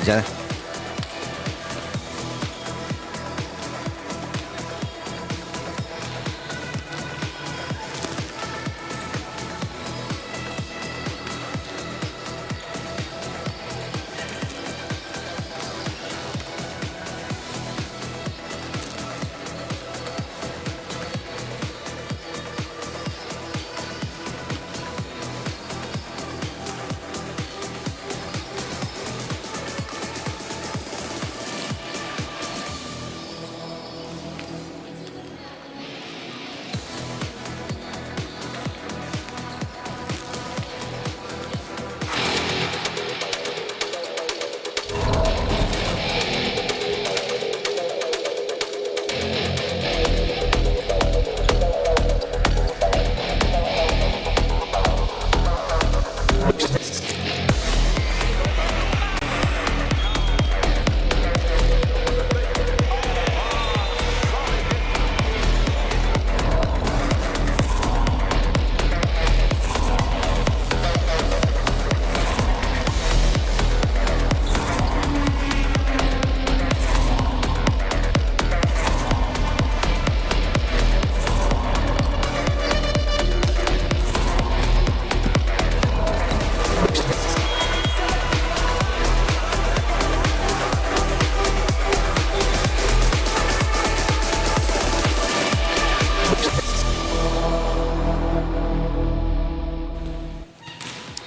Diyan.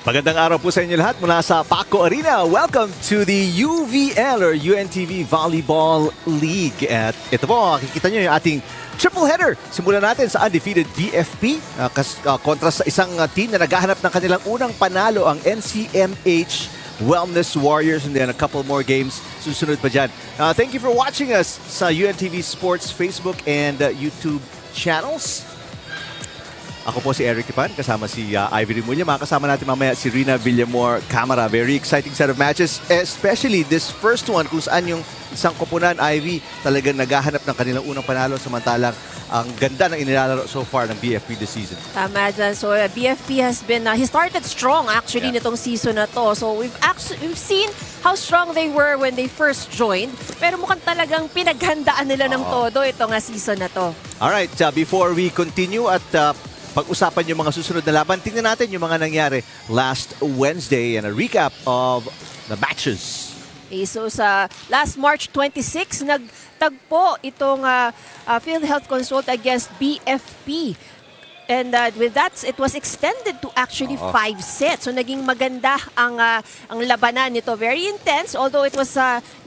Magandang araw po sa inyo lahat mula sa Paco Arena. Welcome to the UVL or UNTV Volleyball League. At ito po, makikita nyo yung ating triple header. Simulan natin sa undefeated BFP kontra sa isang team na naghahanap ng kanilang unang panalo, ang NCMH Wellness Warriors, and then a couple more games susunod pa dyan. Thank you for watching us sa UNTV Sports Facebook and YouTube channels. Ako po si Eric Tipan, kasama si Ivy Rimulya. Makakasama natin mamaya si Rina Villamor Camara. Very exciting set of matches, especially this first one kung saan yung isang koponan, Ivy, talagang naghahanap ng kanilang unang panalo, samantalang ang ganda ng inilalaro so far ng BFP this season. Tama dyan. So BFP has been, he started strong actually nitong season na to. So we've seen how strong they were when they first joined. Pero mukhang talagang pinaghandaan nila ng todo itong season na to. Alright, before we continue at pag-usapan yung mga susunod na laban, tingnan natin yung mga nangyari last Wednesday and a recap of the matches. Okay, so sa last March 26, nagtagpo itong PhilHealth Konsulta against BFP. And with that, it was extended to actually 5 sets. So naging maganda ang labanan nito. Very intense, although it was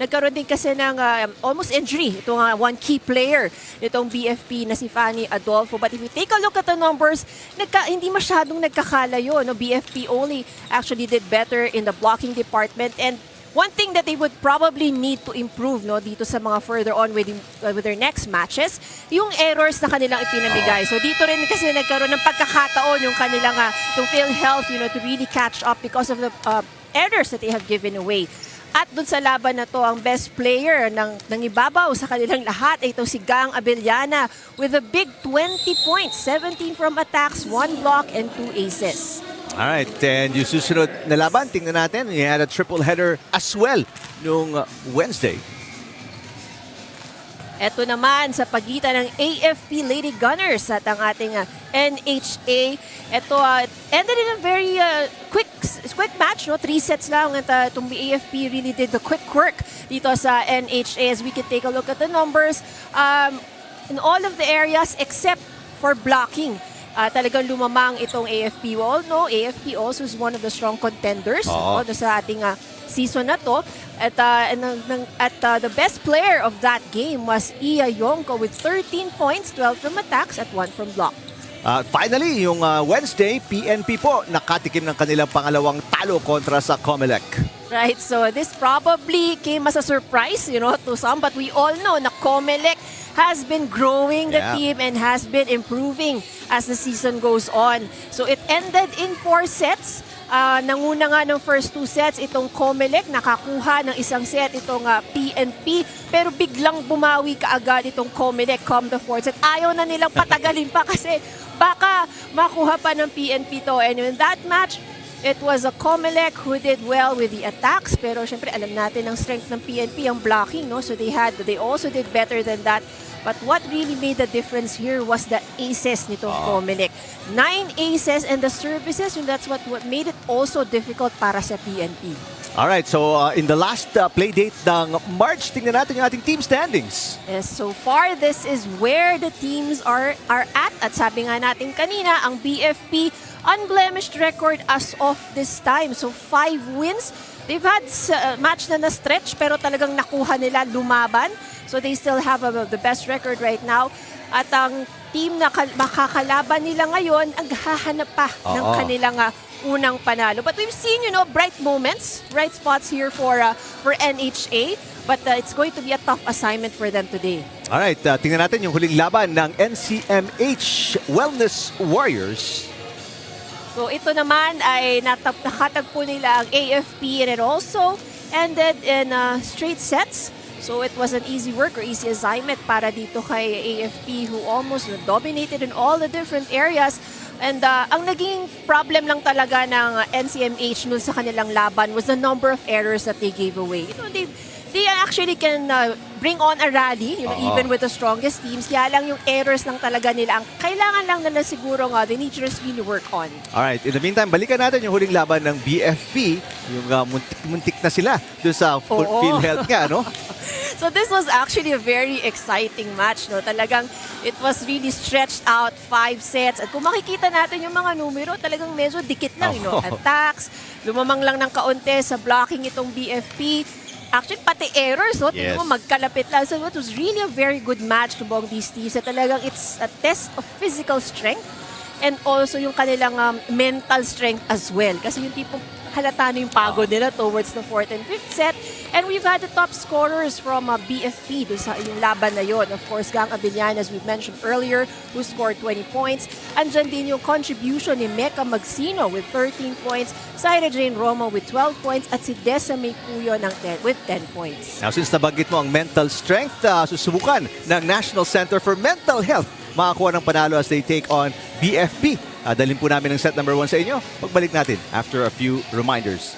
nagkaroon din kasi ng almost injury. Itong one key player nitong BFP na si Fanny Adolfo. But if you take a look at the numbers, hindi masyadong nagkakalayo. No? BFP only actually did better in the blocking department. And one thing that they would probably need to improve dito sa mga further on with their next matches, yung errors na kanilang ipinamigay. So dito rin kasi nagkaroon ng pagkakataon yung kanilang yung PhilHealth to really catch up because of the errors that they have given away. At dun sa laban na to, ang best player ng ibabaw sa kanilang lahat ay ito si Gang Abellana with a big 20 points, 17 from attacks, 1 block, and 2 aces. Alright, and yung susunod na laban, tingnan natin. We had a triple header as well nung Wednesday. Ito naman sa pagitan ng AFP Lady Gunners at ang ating NHA. Ito ended in a very quick match, 3 sets lang. At itong AFP really did the quick work dito sa NHA. As we can take a look at the numbers, in all of the areas except for blocking. Talagang lumamang itong AFP. We all know AFP also is one of the strong contenders sa ating season na to. At the best player of that game was Iya Yongko with 13 points, 12 from attacks at 1 from block. Finally, yung Wednesday, PNP po nakatikim ng kanilang pangalawang talo kontra sa COMELEC. Right, so this probably came as a surprise, to some, but we all know na COMELEC has been growing the team and has been improving as the season goes on. So it ended in 4 sets. Nanguna nga ng first 2 sets itong COMELEC, nakakuha ng isang set itong PNP, pero biglang bumawi kaagad itong COMELEC come the 4th set. Ayaw na nilang patagalin pa kasi baka makuha pa ng PNP to. And in that match, It was a COMELEC who did well with the attacks, pero syempre alam natin ang strength ng PNP ang blocking, no? So they also did better than that. But what really made the difference here was the aces nitong COMELEC. 9 aces and the services, and that's what made it also difficult para sa PNP. Alright, so in the last play date ng March, tingnan natin yung ating team standings. Yes, so far this is where the teams are at. At sabi nga natin kanina, ang BFP unblemished record as of this time. So 5 wins. They've had match na na-stretch pero talagang nakuha nila lumaban. So they still have the best record right now. At ang team na makakalaban nila ngayon, ang hahanap pa ng kanilang unang panalo. But we've seen, bright moments, bright spots here for NHA. But it's going to be a tough assignment for them today. Alright, tingnan natin yung huling laban ng NCMH Wellness Warriors. So ito naman ay nakatagpo nila ang AFP, and it also ended in straight sets. So it was an easy work or easy assignment para dito kay AFP, who almost dominated in all the different areas. And ang naging problem lang talaga ng NCMH nun sa kanilang laban was the number of errors that they gave away. They actually can bring on a rally, even with the strongest teams. Kaya lang yung errors lang talaga nila. Ang kailangan lang na siguro they need to just really work on. Alright, in the meantime, balikan natin yung huling laban ng BFP. Yung muntik na sila doon sa PhilHealth nga, no? So this was actually a very exciting match, no? Talagang it was really stretched out 5 sets. At kung makikita natin yung mga numero, talagang medyo dikit lang, attacks, lumamang lang ng kaunti sa blocking itong BFP. Actually, pati errors, no? Yes. Tingnan mo, magkalapit lang. So it was really a very good match among these teams. At talagang it's a test of physical strength and also yung kanilang mental strength as well. Kasi yung tipong halata na yung pagod nila towards the 4th and 5th set. And we've had the top scorers from BFP doon sa yung laban na yon. Of course, Gang Abilian, as we've mentioned earlier, who scored 20 points. Andyan din yung contribution ni Mecca Magsino with 13 points, Zaira Jane Romo with 12 points, at si Desa May Puyo with 10 points. Now, since nabanggit mo ang mental strength, susubukan ng National Center for Mental Health makakuha ng panalo as they take on BFP. Dalhin po namin ang set number 1 sa inyo. Pagbalik natin after a few reminders.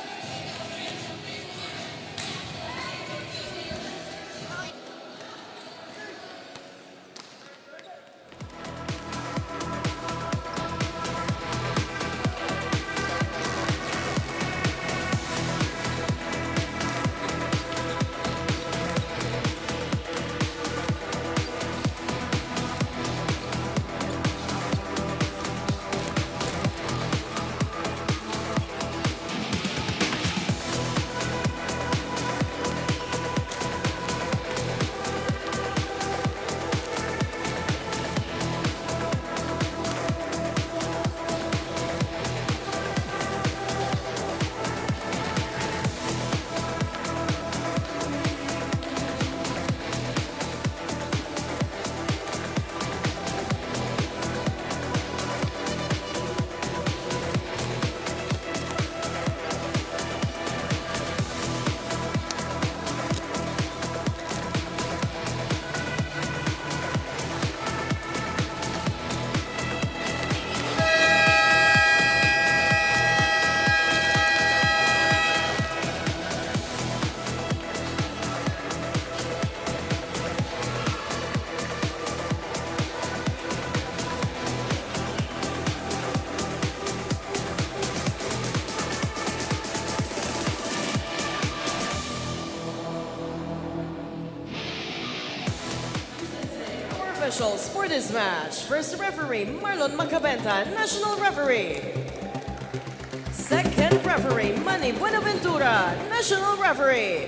Officials for this match. First referee, Marlon Macabenta, national referee. Second referee, Manny Buenaventura, national referee.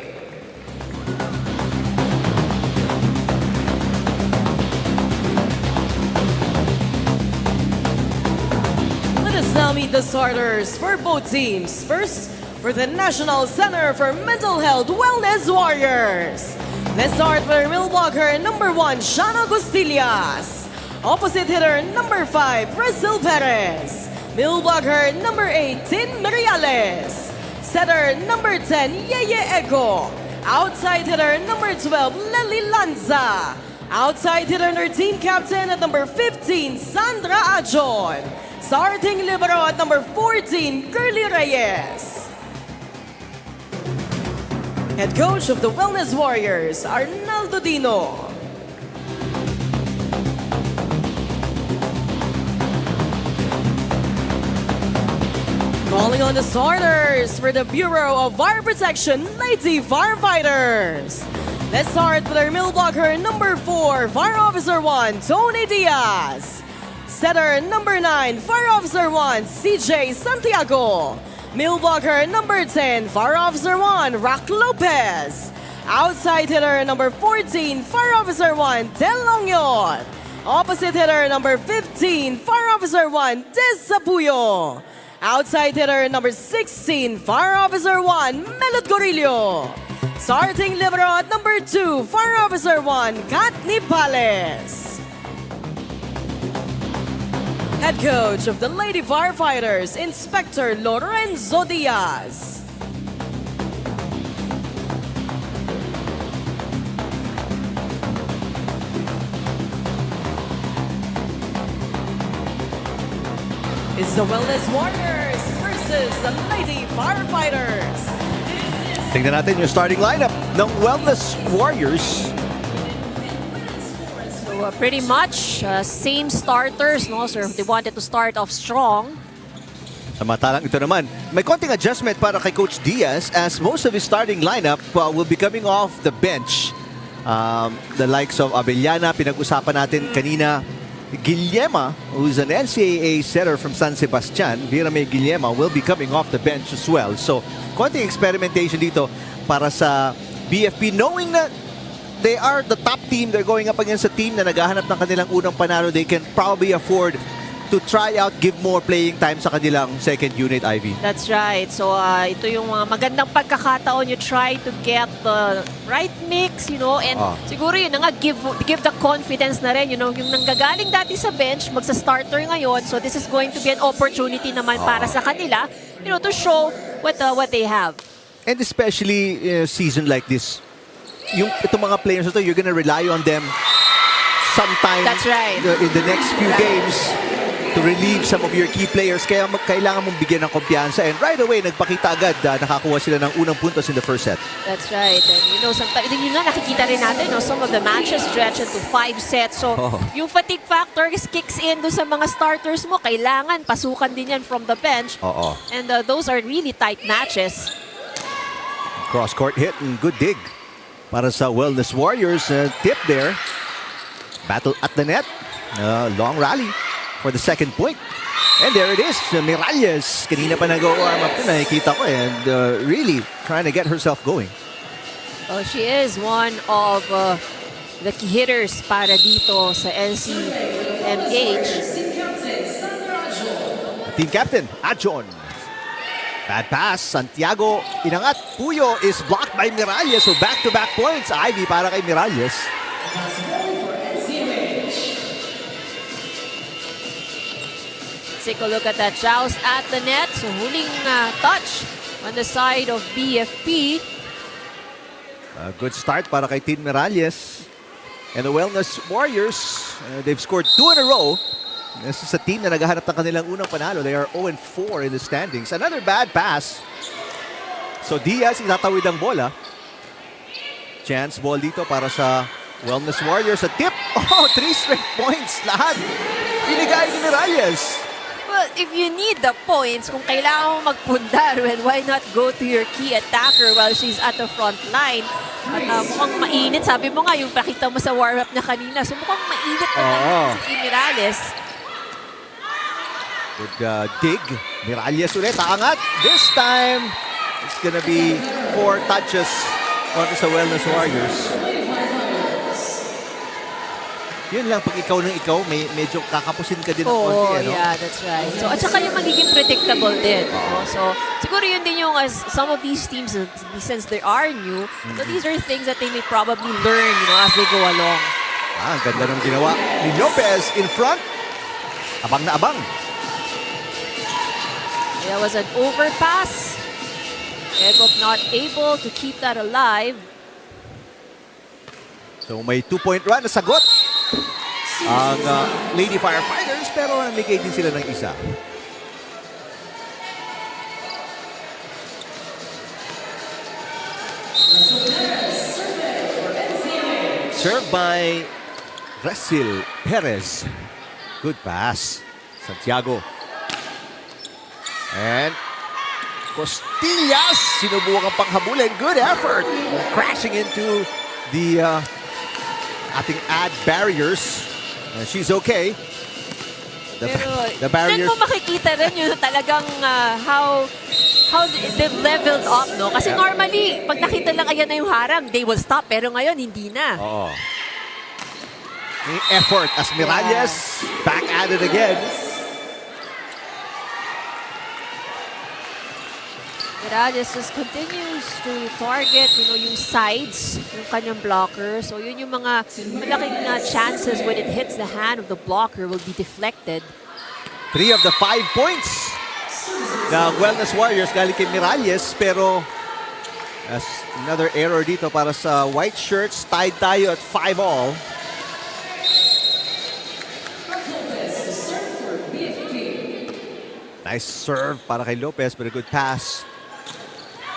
Let us now meet the starters for both teams. First, for the National Center for Mental Health Wellness Warriors. Let's start with middle blocker number 1, Shana Costillas. Opposite hitter number 5, Brazil Perez. Middle blocker number 8, Tin Mariales. Setter number 10, Yeye Eco. Outside hitter number 12, Lely Lanza. Outside hitter and team captain at number 15, Sandra Ajon. Starting libero at number 14, Curly Reyes. Head coach of the Wellness Warriors, Arnaldo Dino. Calling on the starters for the Bureau of Fire Protection, Lady Firefighters. Let's start with our middle blocker, number 4, Fire Officer 1, Tony Diaz. Setter, number 9, Fire Officer 1, CJ Santiago. Middle blocker, number 10, Fire Officer 1, Rock Lopez. Outside hitter, number 14, Fire Officer 1, Del Longyon. Opposite hitter, number 15, Fire Officer 1, Des Sapuyo. Outside hitter, number 16, Fire Officer 1, Melot Gorillo. Starting libero at number 2, Fire Officer 1, Kat Nipales. Head coach of the Lady Firefighters, Inspector Lorenzo Diaz. It's the Wellness Warriors versus the Lady Firefighters. Tingnan natin yung starting lineup ng Wellness Warriors. So pretty much same starters, no? So if they wanted to start off strong. Samantalang ito naman, may konting adjustment para kay Coach Diaz as most of his starting lineup will be coming off the bench. The likes of Abellana, pinag-usapan natin kanina. Guillema, who's an NCAA setter from San Sebastian, Virame Guillema, will be coming off the bench as well. So, konting experimentation dito para sa BFP, knowing na they are the top team. They're going up against a team na naghahanap ng kanilang unang panalo. They can probably afford to try out, give more playing time sa kanilang second unit, Ivy. That's right. So ito yung mga magandang pagkakataon. You try to get the right mix, you know, and siguro yun na nga, give the confidence na rin, you know, yung nanggagaling dati sa bench, magsa-starter ngayon. So this is going to be an opportunity naman para sa kanila, you know, to show what they have. And especially in a season like this, yung itong mga players na to, you're gonna rely on them sometime. That's right. In the next few games to relieve some of your key players. Kaya kailangan mong bigyan ng kumpiyansa. And right away, nagpakita agad nakakuha sila ng unang puntos in the first set. That's right. And you know, sometimes, yun nga nakikita rin natin, no, some of the matches stretch into 5 sets. So, yung fatigue factor kicks in doon sa mga starters mo. Kailangan pasukan din yan from the bench. And those are really tight matches. Cross-court hit and good dig para sa Wellness Warriors. Tip there. Battle at the net. Long rally for the second point. And there it is, Miralles. Kanina pa nag-warm up na nakikita ko and really trying to get herself going. Well, she is one of the key hitters para dito sa NCMH. Team captain, Ajon. Bad pass, Santiago inangat. Puyo is blocked by Miralles. So back-to-back points, Ivy para kay Miralles. Take a look at that joust at the net. So huling touch on the side of BFP. A good start para kay Team Miralles. And the Wellness Warriors, they've scored 2 in a row. This is a team na naghahanap ng kanilang unang panalo. They are 0-4 in the standings. Another bad pass. So Diaz itatawid ang bola. Chance ball dito para sa Wellness Warriors. A tip. 3 straight points. Lahat binigay ni Miralles. Well, if you need the points, kung kailangan mo magpundar, well, why not go to your key attacker while she's at the front line? At mukhang mainit. Sabi mo nga, yung pakita mo sa warm-up na kanina. So mukhang mainit na si Miralles. Good dig. Miralles ulit. Aangat. This time, it's gonna be 4 touches onto sa Wellness Warriors. Yun lang, pag ikaw ng ikaw, medyo kakapusin ka din ng konti. Yeah, that's right. So, at saka yung magiging predictable din. So, siguro yun din yung some of these teams, since they are new, so these are things that they may probably learn, you know, as they go along. Ang ganda ng ginawa ni Lopez in front. Abang na abang. There was an overpass. Egop not able to keep that alive. So may 2-point run na sagot. ang Lady Firefighters, pero namigay din sila ng isa. Served by Resil Perez. Good pass. Santiago. And Costillas. Sinubukan pang habulin. Good effort. Crashing into the ating ad barriers. She's okay. The barriers. Doon mo makikita rin yun talagang how they've leveled up, no? Kasi normally, pag nakita lang ayan na yung harang, they will stop. Pero ngayon, hindi na. Oo. May effort as Miralles back at it again. Miralles just continues to target, yung sides, yung kanyang blocker. So yun yung mga malaking chances when it hits the hand of the blocker will be deflected. 3 of the 5 points na Wellness Warriors galing kay Miralles, pero as another error dito para sa white shirts. Tied tayo at 5-all. Nice serve para kay Lopez, but a good pass.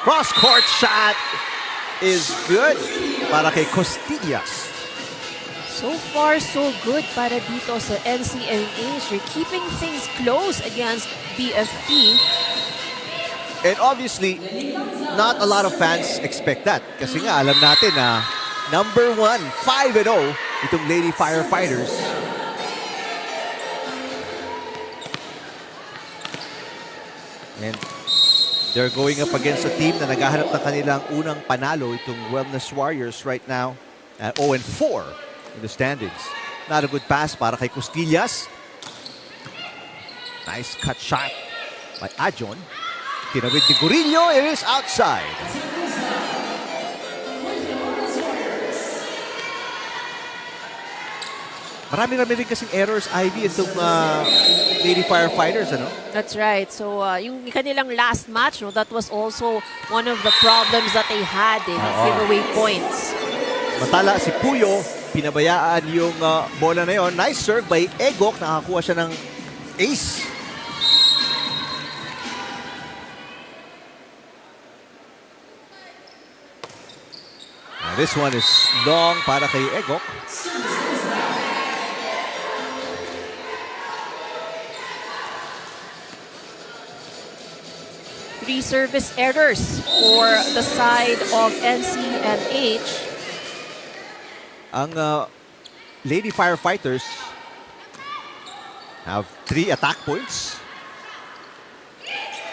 Cross-court shot is good para kay Costillas. So far, so good para dito sa NCMH. They're keeping things close against BFP. And obviously, not a lot of fans expect that. Kasi nga, alam natin na number 1, 5-0, itong Lady Firefighters. And they're going up against a team na naghahanap ng kanilang unang panalo, itong Wellness Warriors right now at 0-4 in the standings. Not a good pass para kay Costillas. Nice cut shot by Ajon. Tinawid ni Gurillo. It is outside. Marami-rami rin kasing errors, Ivy, itong Lady Firefighters, ano? That's right. So, yung kanilang last match, that was also one of the problems that they had in giveaway points. Matala si Puyo, pinabayaan yung bola na yon. Nice serve by Egok. Nakakuha siya ng ace. This one is long para kay Egok. Three service errors for the side of NCMH. Ang Lady Firefighters have 3 attack points.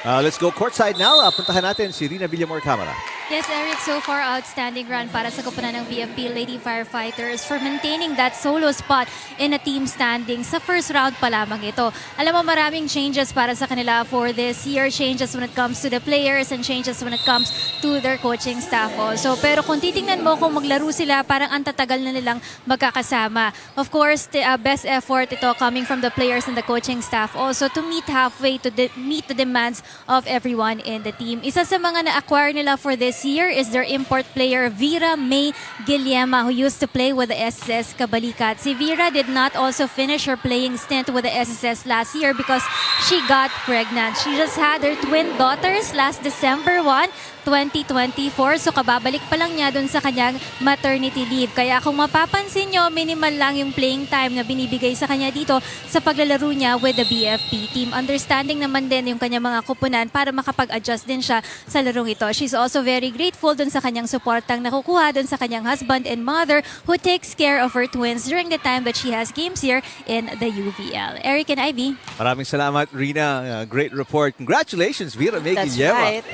Let's go courtside now. Puntahan natin si Rina Villamor Camara. Yes, Eric, so far outstanding run para sa koponan ng BFP Lady Firefighters for maintaining that solo spot in a team standing sa first round pa lamang ito. Alam mo, maraming changes para sa kanila for this year. Changes when it comes to the players and changes when it comes to their coaching staff also. Pero kung titingnan mo kung maglaro sila, parang ang tatagal na nilang magkakasama. Of course, the best effort ito coming from the players and the coaching staff also to meet halfway to meet the demands of everyone in the team. Isa sa mga na-acquire nila for this year is their import player Vera May Guillema, who used to play with the SSS Kabalikat. Si Vera did not also finish her playing stint with the SSS last year because she got pregnant. She just had her twin daughters last December 1, 2024. So kababalik pa lang niya dun sa kanyang maternity leave. Kaya kung mapapansin nyo, minimal lang yung playing time na binibigay sa kanya dito sa paglalaro niya with the BFP team. Understanding naman din yung kanyang mga kupunan para makapag-adjust din siya sa larong ito. She's also very grateful dun sa kanyang suportang nakukuha dun sa kanyang husband and mother who takes care of her twins during the time that she has games here in the UVL. Eric and Ivy. Maraming salamat, Rina. Great report. Congratulations, Vera May That's Guillema. right.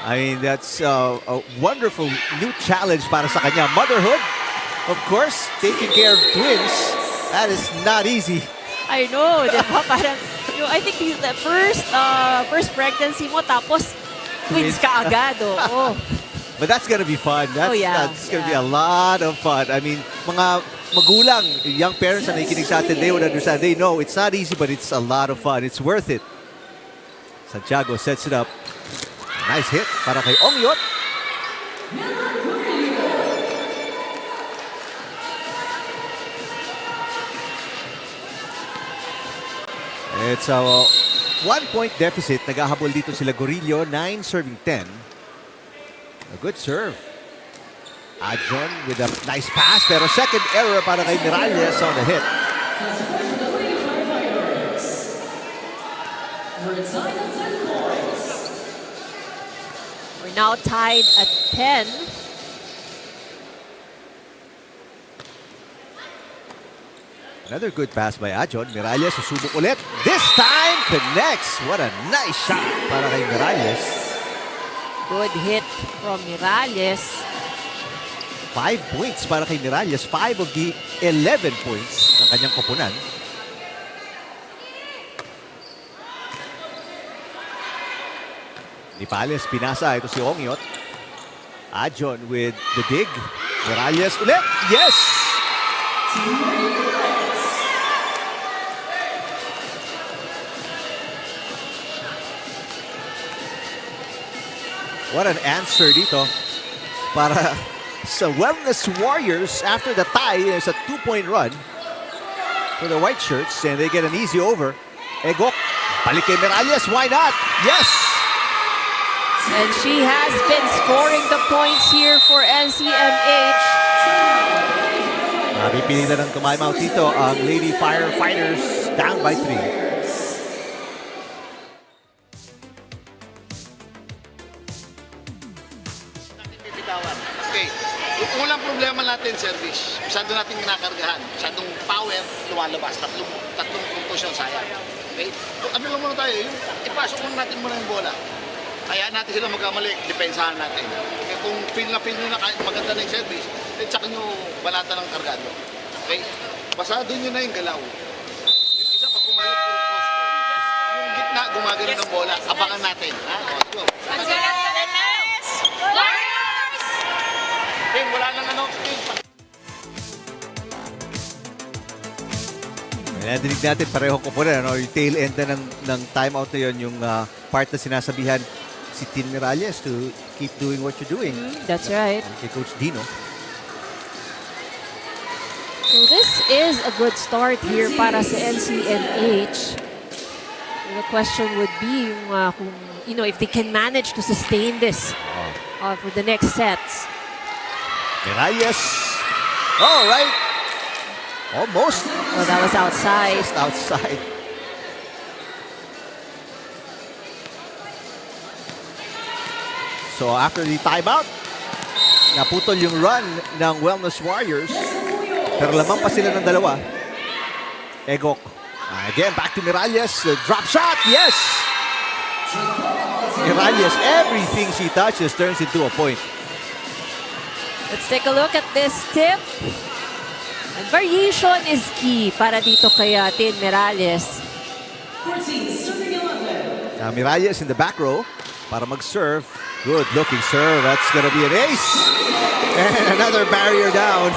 I mean, that's a wonderful new challenge para sa kanya. Motherhood, of course, taking care of twins. That is not easy. I know, di ba? Parang, I think the first pregnancy mo, tapos twins ka agad, oo. But that's gonna be fun. That's gonna be a lot of fun. I mean, mga magulang, young parents na nakikinig sa atin, they would understand. They know it's not easy, but it's a lot of fun. It's worth it. Santiago sets it up. Nice hit para kay Omyot. It's a 1-point deficit. Naghahabol dito sila Gorillo, 9 serving 10. A good serve. Adjon with a nice pass, pero second error para kay Miralles on the hit. We're now tied at 10. Another good pass by Adjon. Miralles susubok ulit. This time connects. What a nice shot para kay Miralles. Good hit from Miralles. 5 points para kay Miralles. 5 of the 11 points ng kanyang koponan. Nipales, pinasa. Ito si Ongyot. Adjon with the dig. Miralles ulit. Yes! What an answer dito para sa Wellness Warriors after the tie. It's a 2-point run for the white shirts and they get an easy over. Egok, balik kay Miralles. Why not? Yes! And she has been scoring the points here for NCMH. Pipilitan ng tumimeout dito ang Lady Firefighters down by 3. Okay. Yung unang problema natin, service. Masyado natin kinakargahan. Masyadong power, lumalabas. Tatlong concussion sayang. Okay? Ano lang muna tayo, yung ipasok muna natin muna yung bola. Kaya natin sila magkamali, depensahan natin. Okay, kung feel nyo na kahit maganda na yung service, then tsaka nyo balata ng kargado. Okay? Basta doon nyo na yung galaw. Yung isa, pag kumalat, puro cross. Yung gitna, gumagano ng bola. Abangan natin. Ha? Let's go. Okay, wala nang ano. Nadinig natin parehong koponan. Ano? Yung tail end na ng timeout na yun, yung part na sinasabihan si Tin Miralles to keep doing what you're doing. That's right. Kay Coach Dino. So this is a good start here para sa NCMH. The question would be kung, if they can manage to sustain this for the next sets. Miralles. All right. Almost. Oh, that was outside. Just outside. So after the timeout, naputol yung run ng Wellness Warriors. Pero lamang pa sila ng dalawa. Egok. Again, back to Miralles. Drop shot. Yes! Miralles, everything she touches turns into a point. Let's take a look at this tip. And variation is key para dito kay Tin Miralles. Now Miralles in the back row para mag-serve. Good looking serve. That's gonna be an ace. And another barrier down.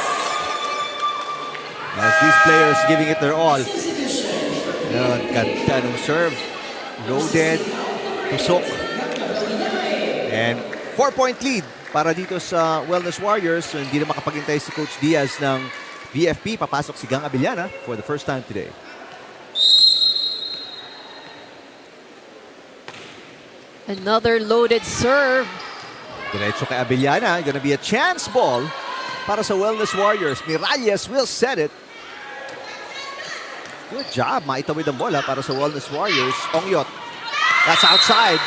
As these players giving it their all. Ang ganda ng serve. Loaded. Tusok. And 4-point lead para dito sa Wellness Warriors. So, hindi na makapagintay si Coach Diaz ng BFP. Papasok si Gang Abellana for the first time today. Another loaded serve. Diretso kay Abellana. Gonna be a chance ball para sa Wellness Warriors. Miralles will set it. Good job. Maitawid ang bola para sa Wellness Warriors. Ongyot. That's outside.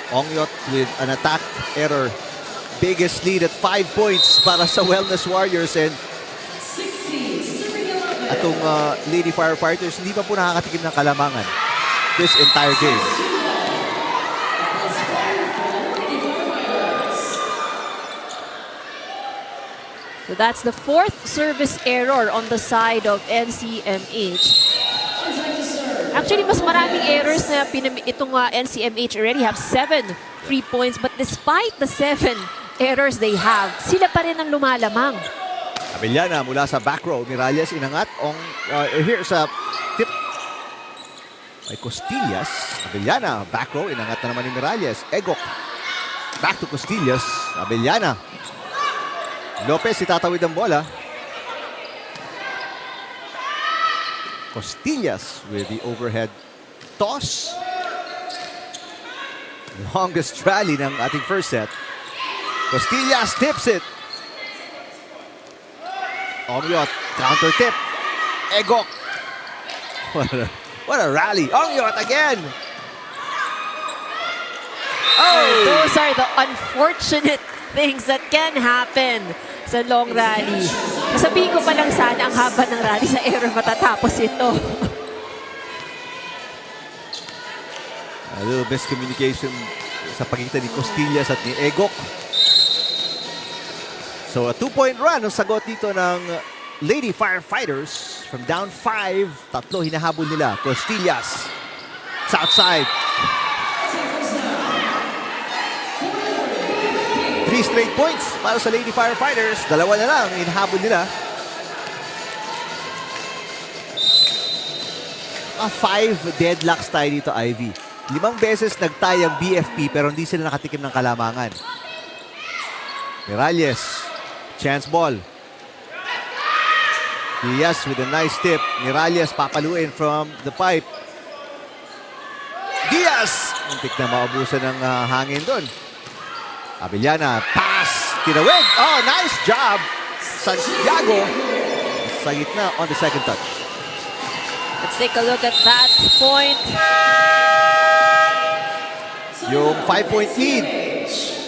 Ongyot with an attack error. Biggest lead at 5 points para sa Wellness Warriors. And atong Lady Firefighters hindi pa po nakakatikim ng kalamangan this entire game. So that's the fourth service error on the side of NCMH. Actually, mas maraming errors na itong NCMH already have 7 free points. But despite the 7 errors they have, sila pa rin ang lumalamang. Abellana mula sa back row. Miralles inangat. Here sa tip. May Costillas. Abellana, back row. Inangat na naman ni Miralles. Egok. Back to Costillas. Abellana. Lopez, itatawid ang bola. Costillas with the overhead toss. Longest rally ng ating first set. Costillas tips it. Ongyot, counter tip. Egok. What a rally. Ongyot again. Oh! Those are the unfortunate things that can happen sa long rally. Sabihin ko pa lang sana ang haba ng rally sa error matatapos ito. A little miscommunication sa pagitan ni Costillas at ni Egok. So a 2-point run ang sagot dito ng Lady Firefighters. From down 5, tatlo hinahabol nila. Costillas. South side. 3 straight points para sa Lady Firefighters. Dalawa na lang hinahabol nila. 5 deadlocks tayo dito, Ivy. 5 beses nagtie ang BFP pero hindi sila nakatikim ng kalamangan. Miralles. Chance ball. Diaz with a nice tip. Miralles papaluin from the pipe. Diaz! Muntik na maubusan ng hangin doon. Abellana, pass. Tinawid. Oh, nice job. Santiago. Sa gitna on the second touch. Let's take a look at that point. Yung 5-point lead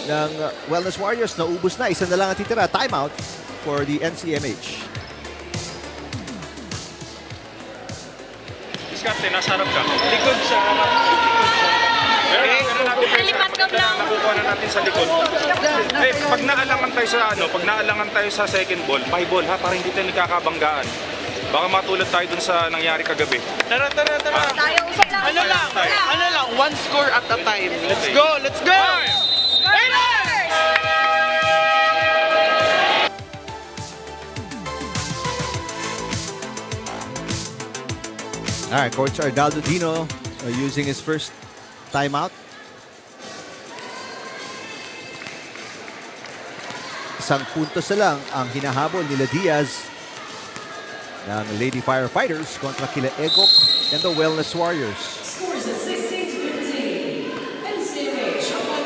ng Wellness Warriors na ubos na. Isa na lang ang titira. Timeout for the NCMH. Diskarte, nasa harap ka. Likod sa harap. Meron natin nakukuha na natin sa likod. Eh, pag naalangan tayo sa second ball, my ball ha, para hindi tayo nagkakabanggaan. Baka matulad tayo dun sa nangyari kagabi. Tara. Ano lang, one score at a time. Let's go! All right, Coach Arnaldo Dino using his first timeout. Isang puntos na lang ang hinahabol nila Diaz ng Lady Firefighters kontra kila Egok and the Wellness Warriors. Scores at 16-15. NCMH up by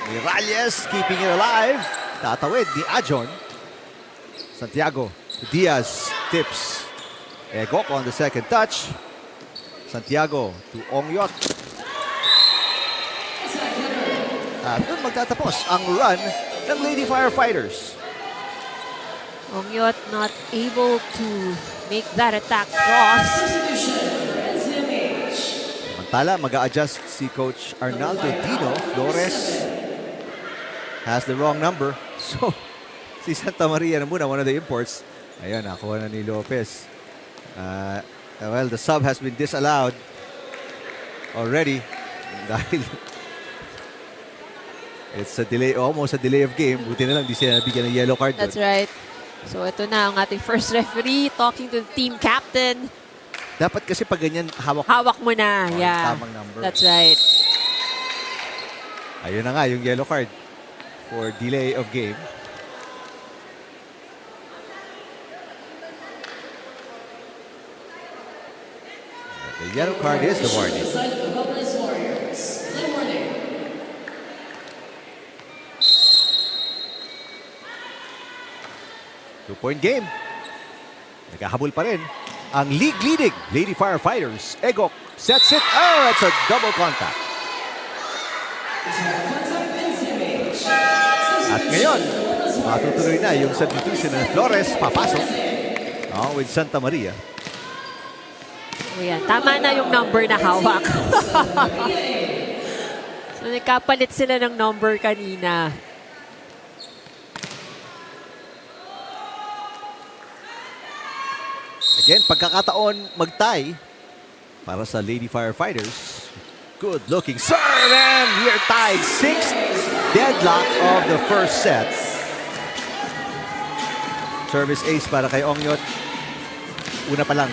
1. Miralles keeping it alive. Tatawid ni Ajon. Santiago to Diaz. Tips. Egok on the second touch. Santiago to Ongyot. At doon magtatapos ang run ng Lady Firefighters. Ongyot not able to make that attack cross. Samantala, mag-a-adjust si Coach Arnaldo Dino. Flores has the wrong number. So, si Santa Maria na muna, one of the imports. Ayun, nakuha na ni Lopez. Well, the sub has been disallowed already dahil it's a delay, almost a delay of game. Buti na lang di sila nabigyan ng yellow card. That's right. So ito na ang ating first referee talking to the team captain. Dapat kasi pag ganyan, Hawak mo na. Oh, Yeah. tamang number. That's right. Ayun na nga, yung yellow card for delay of game. The yellow card is the warning. Two-point game. Naghahabol pa rin ang league-leading Lady Firefighters. Egok sets it. Oh, it's a double contact. At ngayon, matutuloy na yung substitution ng Flores. Papasok with Santa Maria. O yan, tama na yung number na hawak. So nagkapalit sila ng number kanina. Again, pagkakataon mag-tie para sa Lady Firefighters. Good looking serve and we're tied. 6th deadlock of the first set. Service ace para kay Ongyot. Una pa lang.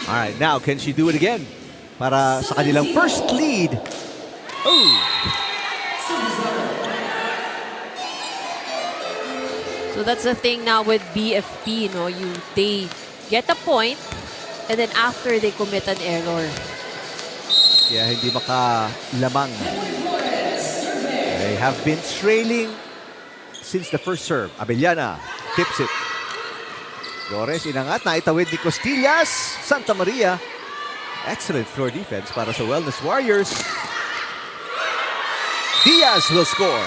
Alright, now can she do it again? Para sa kanilang first lead. Oh! So that's the thing now with BFP, no? They get a point, and then after they commit an error. Kaya hindi makalamang. They have been trailing since the first serve. Abellana tips it. Flores inangat, naitawid ni Costillas. Santa Maria. Excellent floor defense para sa Wellness Warriors. Diaz will score.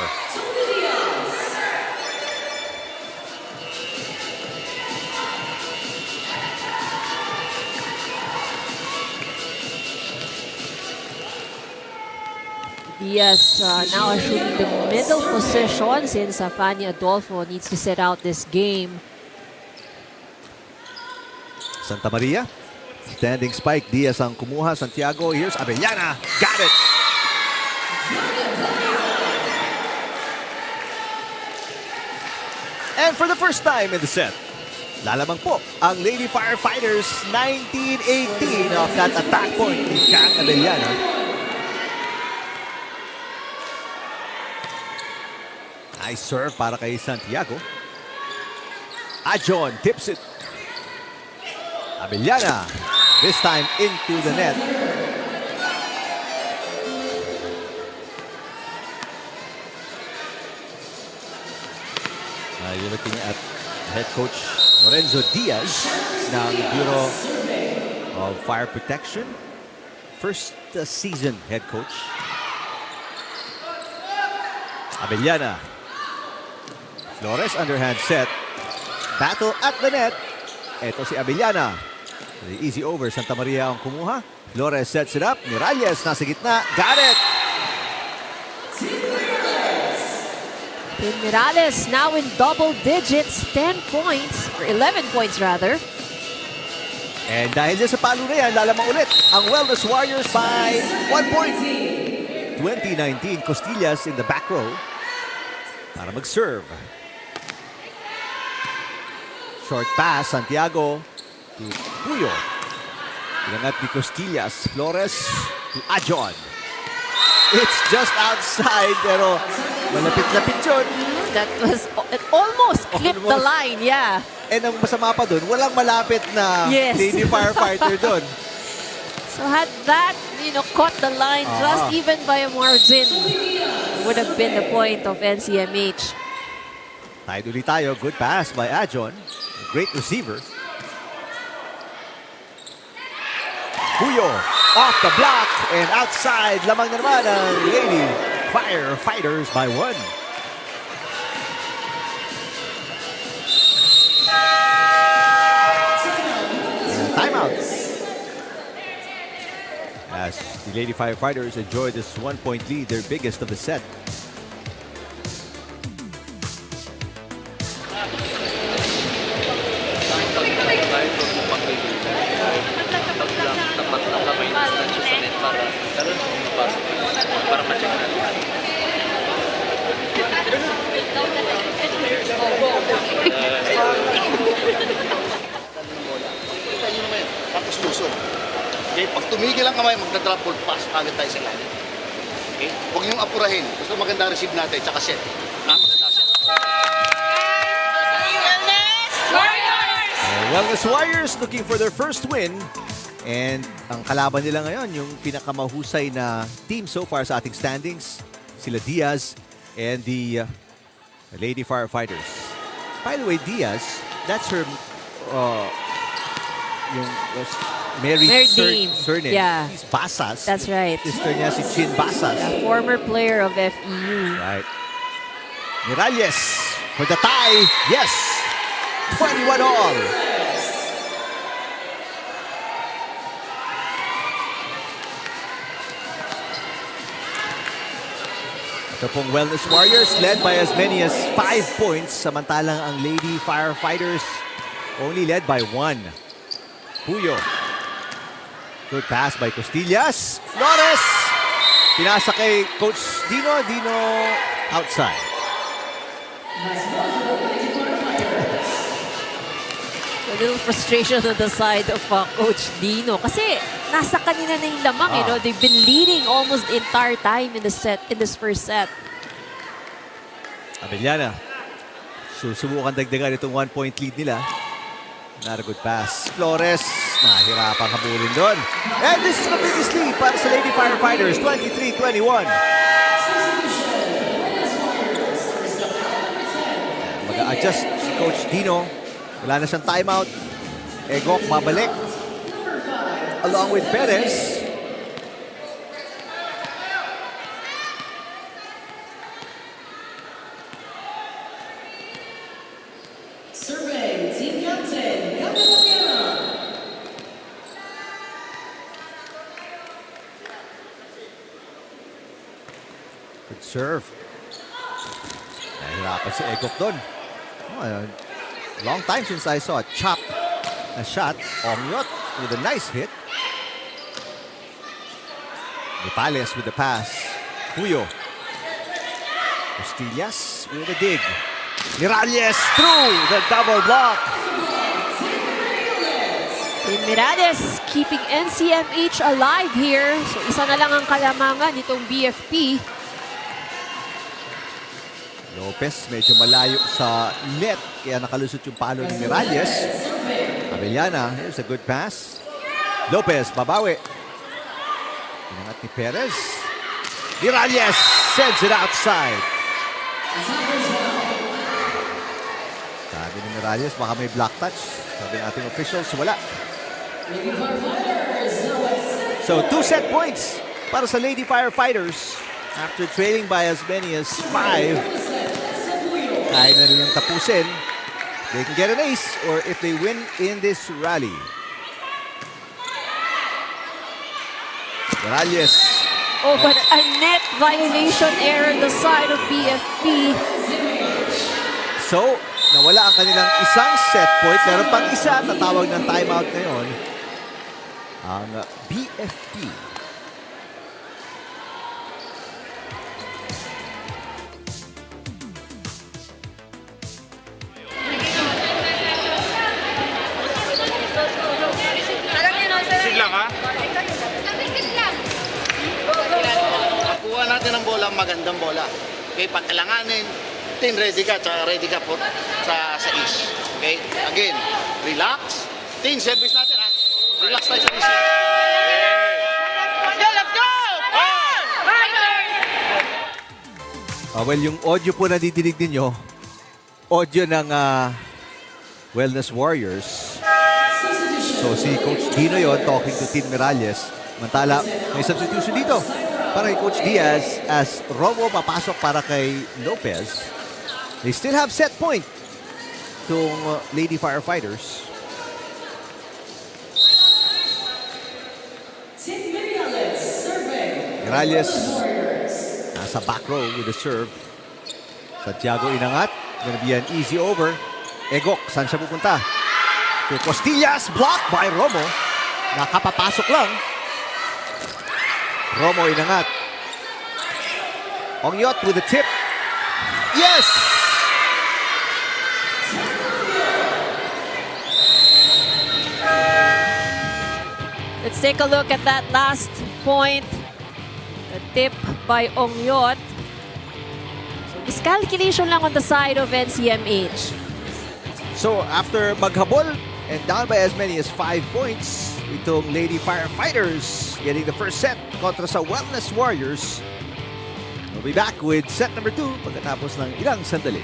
Diaz now assuming the middle position since Fanny Adolfo needs to set out this game. Santa Maria. Standing spike. Diaz ang kumuha. Santiago. Here's Abellana. Got it. And for the first time in the set, lalamang po ang Lady Firefighters 1918 of that attack point ni Kang Abellana. Nice serve para kay Santiago. Ajon tips it. Abellana, this time into the net. You're looking at head coach Lorenzo Diaz ng Bureau of Fire Protection. First season head coach. Abellana. Flores underhand set. Battle at the net. Ito si Abellana. The easy over. Santa Maria ang kumuha. Flores sets it up. Miralles nasa gitna. Got it! Miralles now in double digits. 10 points. Or 11 points rather. And dahil dyan sa palo na yan, lalamang ulit ang Wellness Warriors by 1 point. 2019, Costillas in the back row para mag-serve. Short pass, Santiago to Puyo. Inangat ni Costillas. Flores to Ajon. It's just outside, pero malapit-lapit yun. That was, it almost clipped the line, yeah. And ang masama pa dun, walang malapit na Yes. Lady Firefighter dun. So had that, caught the line just even by a margin, would have been the point of NCMH. Tayo ulit tayo. Good pass by Ajon. Great receiver. Puyo off the block and outside. Lamang na naman ang Lady Firefighters by 1. Timeout. As the Lady Firefighters enjoy this 1-point lead, their biggest of the set. Tapos lusog. Okay, pag tumigil ang kamay, magdadrop ball pass agad tayo sa line. Okay? Huwag niyong apurahin. Basta maganda receive natin, tsaka set. Maganda set. Wellness Warriors looking for their first win. And ang kalaban nila ngayon, yung pinakamahusay na team so far sa ating standings, sila Diaz and the Lady Firefighters. By the way, Diaz, that's her yung married name. surname. Yeah. She's Basas. That's right. Sister niya si Chin Basas. A former player of FEU. Right. Miralles for the tie. Yes. 21 all. Ito pong Wellness Warriors led by as many as 5 points. Samantalang ang Lady Firefighters only led by 1. Puyo. Good pass by Costillas. Flores. Pinasa kay Coach Dino. Dino outside. A little frustration on the side of Coach Dino. Kasi nasa kanina na yung lamang, They've been leading almost the entire time in the set, in this first set. Abellana. So subukan dagdagan itong 1-point lead nila. Not a good pass. Flores, nahirapang habulin doon. And this is the biggest lead para sa Lady Firefighters, 23-21. Mag-a-adjust si Coach Dino. Wala na siyang timeout. Egok babalik. Along with Perez. Serving team captain, Gabriela. Good serve. Nahirapan si Egok doon. Oh, long time since I saw a chop, a shot. Omyot with a nice hit. Nipales with the pass. Puyo. Costillas with a dig. Miralles through the double block. Team Miralles keeping NCMH alive here. So isa na lang ang kalamangan nitong BFP. Lopez medyo malayo sa net kaya nakalusot yung palo ni Miralles. Abellana, here's a good pass. Lopez, babawi. Pinangat ni Perez. Miralles sends it outside. Sabi ni Miralles, baka may block touch. Sabi ng ating officials, wala. So, 2 set points para sa Lady Firefighters after trailing by as many as 5. Kaya na nilang tapusin. They can get an ace or if they win in this rally. Miralles. Oh, but a net violation error on the side of BFP. So, nawala ang kanilang isang set point. Meron pang isa, tatawag ng timeout ngayon. Ang BFP. Sig lang ha. Kuha natin ang bola, magandang bola. Okay, pag kailanganin, ready ka, tsaka ready ka po sa ish. Okay, again, relax. Service natin ha. Relax tayo sa ish. Let's go, let's go! Well, yung audio po na didinig ninyo, audio ng Wellness Warriors. So si Coach Dino yon talking to Team Miralles. Mantala, may substitution dito para kay Coach Diaz as Romo papasok para kay Lopez. They still have set point itong Lady Firefighters. Team Miralles serving. Miralles nasa back row with the serve. Santiago inangat. Gonna be an easy over. Egok, saan siya pupunta? To Costillas, blocked by Romo. Nakapapasok lang. Romo inangat. Ongyot with the tip. Yes! Let's take a look at that last point. The tip by Ongyot. So miscalculation lang on the side of NCMH. So after maghabol and down by as many as 5 points, itong Lady Firefighters getting the first set kontra sa Wellness Warriors. We'll be back with set number 2 pagkatapos ng ilang sandali.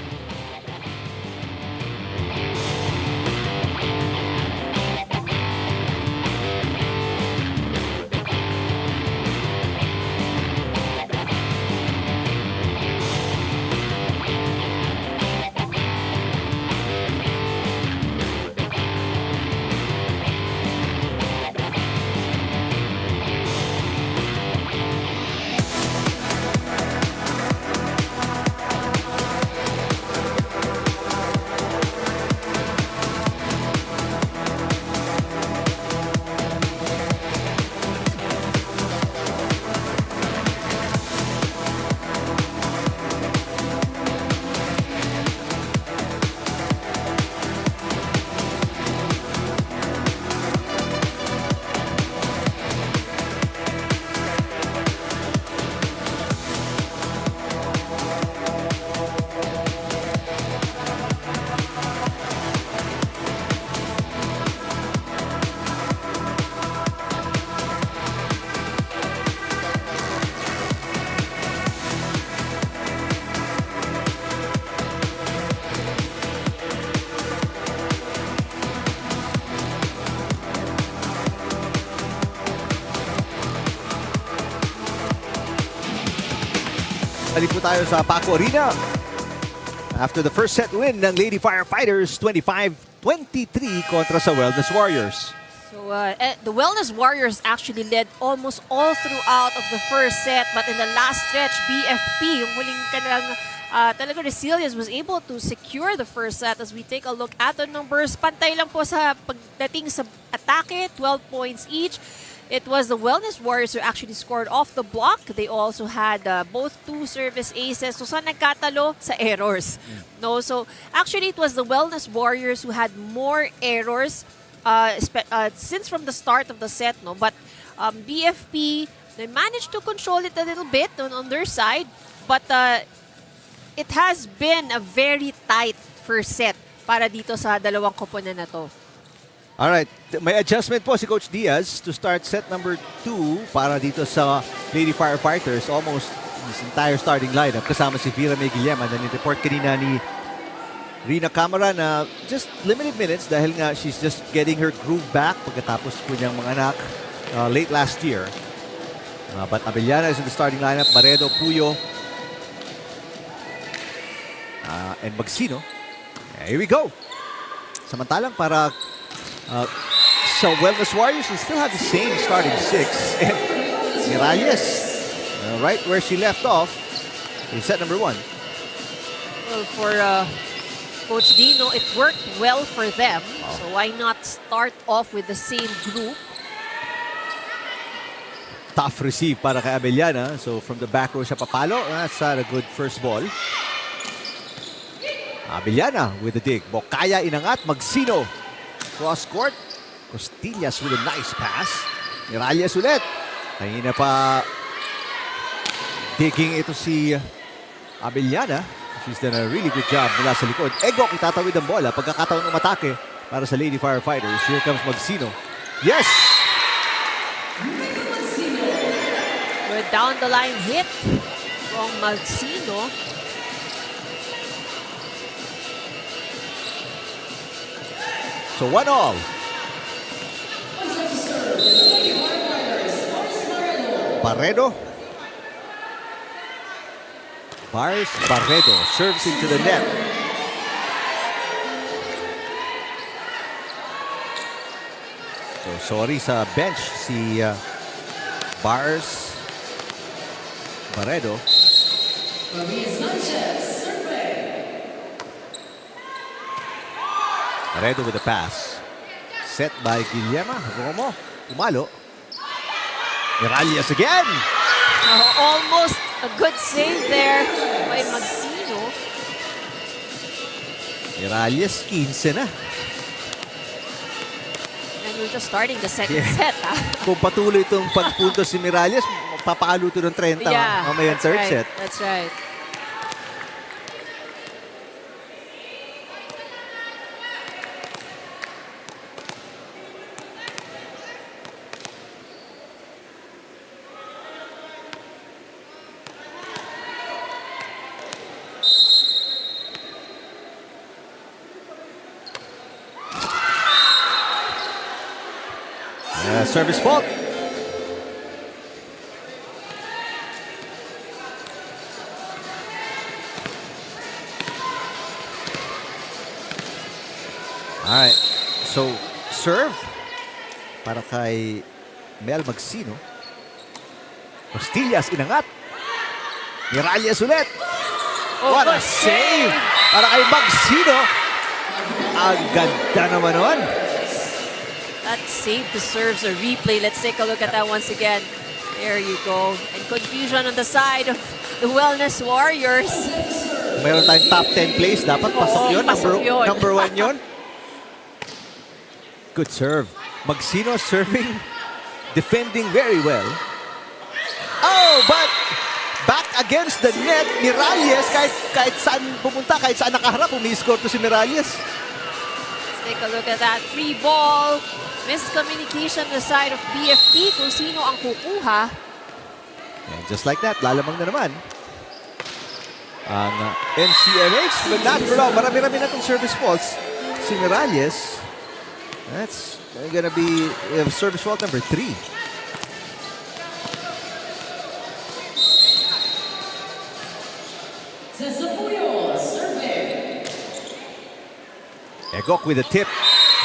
Balik po tayo sa Paco Arena. After the first set win ng Lady Firefighters, 25-23 kontra sa Wellness Warriors. So the Wellness Warriors actually led almost all throughout of the first set, but in the last stretch, BFP, yung huling kanilang talaga resilience, was able to secure the first set. As we take a look at the numbers, pantay lang po sa pagdating sa atake, 12 points each. It was the Wellness Warriors who actually scored off the block. They also had both 2 service aces. So, saan nagkatalo? Sa errors. No, so actually it was the Wellness Warriors who had more errors since from the start of the set. No, but BFP, they managed to control it a little bit on their side, but it has been a very tight first set para dito sa dalawang koponan na to. Alright, may adjustment po si Coach Diaz to start set number 2 para dito sa Lady Firefighters. Almost this entire starting lineup kasama si Vera May Guillem. And report kanina ni Rina Camara na just limited minutes dahil nga she's just getting her groove back pagkatapos po niyang mga anak late last year. But Abellana is in the starting lineup. Baredo, Puyo, and Magsino. Here we go. Samantalang para so Wellness Warriors will still have the same starting 6. And Miralles, right where she left off in set number 1. Well, for Coach Dino, it worked well for them. So why not start off with the same group? Tough receive para kay Abellana. So from the back row siya papalo. That's a good first ball. Abellana with the dig. Bokaya inangat. Magsino. Cross court. Costillas with a nice pass. Miralles ulit. Kanina pa digging ito si Abellana. She's done a really good job mula sa likod. Egok itatawid ang bola. Pagkakataon ng matake para sa Lady Firefighters. Here comes Magsino. Yes! Good down the line hit from Magsino. So 1-all. Barredo. Barredo serves into the net. So sorry sa bench si Barredo. Barredo with the pass. Set by Guillema. Romo. Umalo. Miralles again. Almost a good save there by Magsino. Miralles 15 na. And we're just starting the second set. Kung patuloy itong pagpunto si Miralles, papaalo ito ng 30 mamaya ang third set. That's right. Service fault. Alright. So, serve para kay Mel Magsino. Costillas inangat. Miralles ulit. What a save para kay Magsino. Ang ganda naman nun. That save deserves a replay. Let's take a look at that once again. There you go. And confusion on the side of the Wellness Warriors. Mayroon tayong top 10 plays. Dapat pasok yun. Number 1 yun. Good serve. Magsino serving, defending very well. Oh, but back against the net. Miralles, kahit saan pumunta, kahit saan nakaharap, umi-score to si Miralles. Let's take a look at that. 3 ball. Miscommunication on the side of BFP kung sino ang kukuha. And just like that, lalamang na naman ang NCMH. But not for long. Marami-rami na itong service faults. Si Miralles, that's gonna be service fault number 3. Egok with a tip.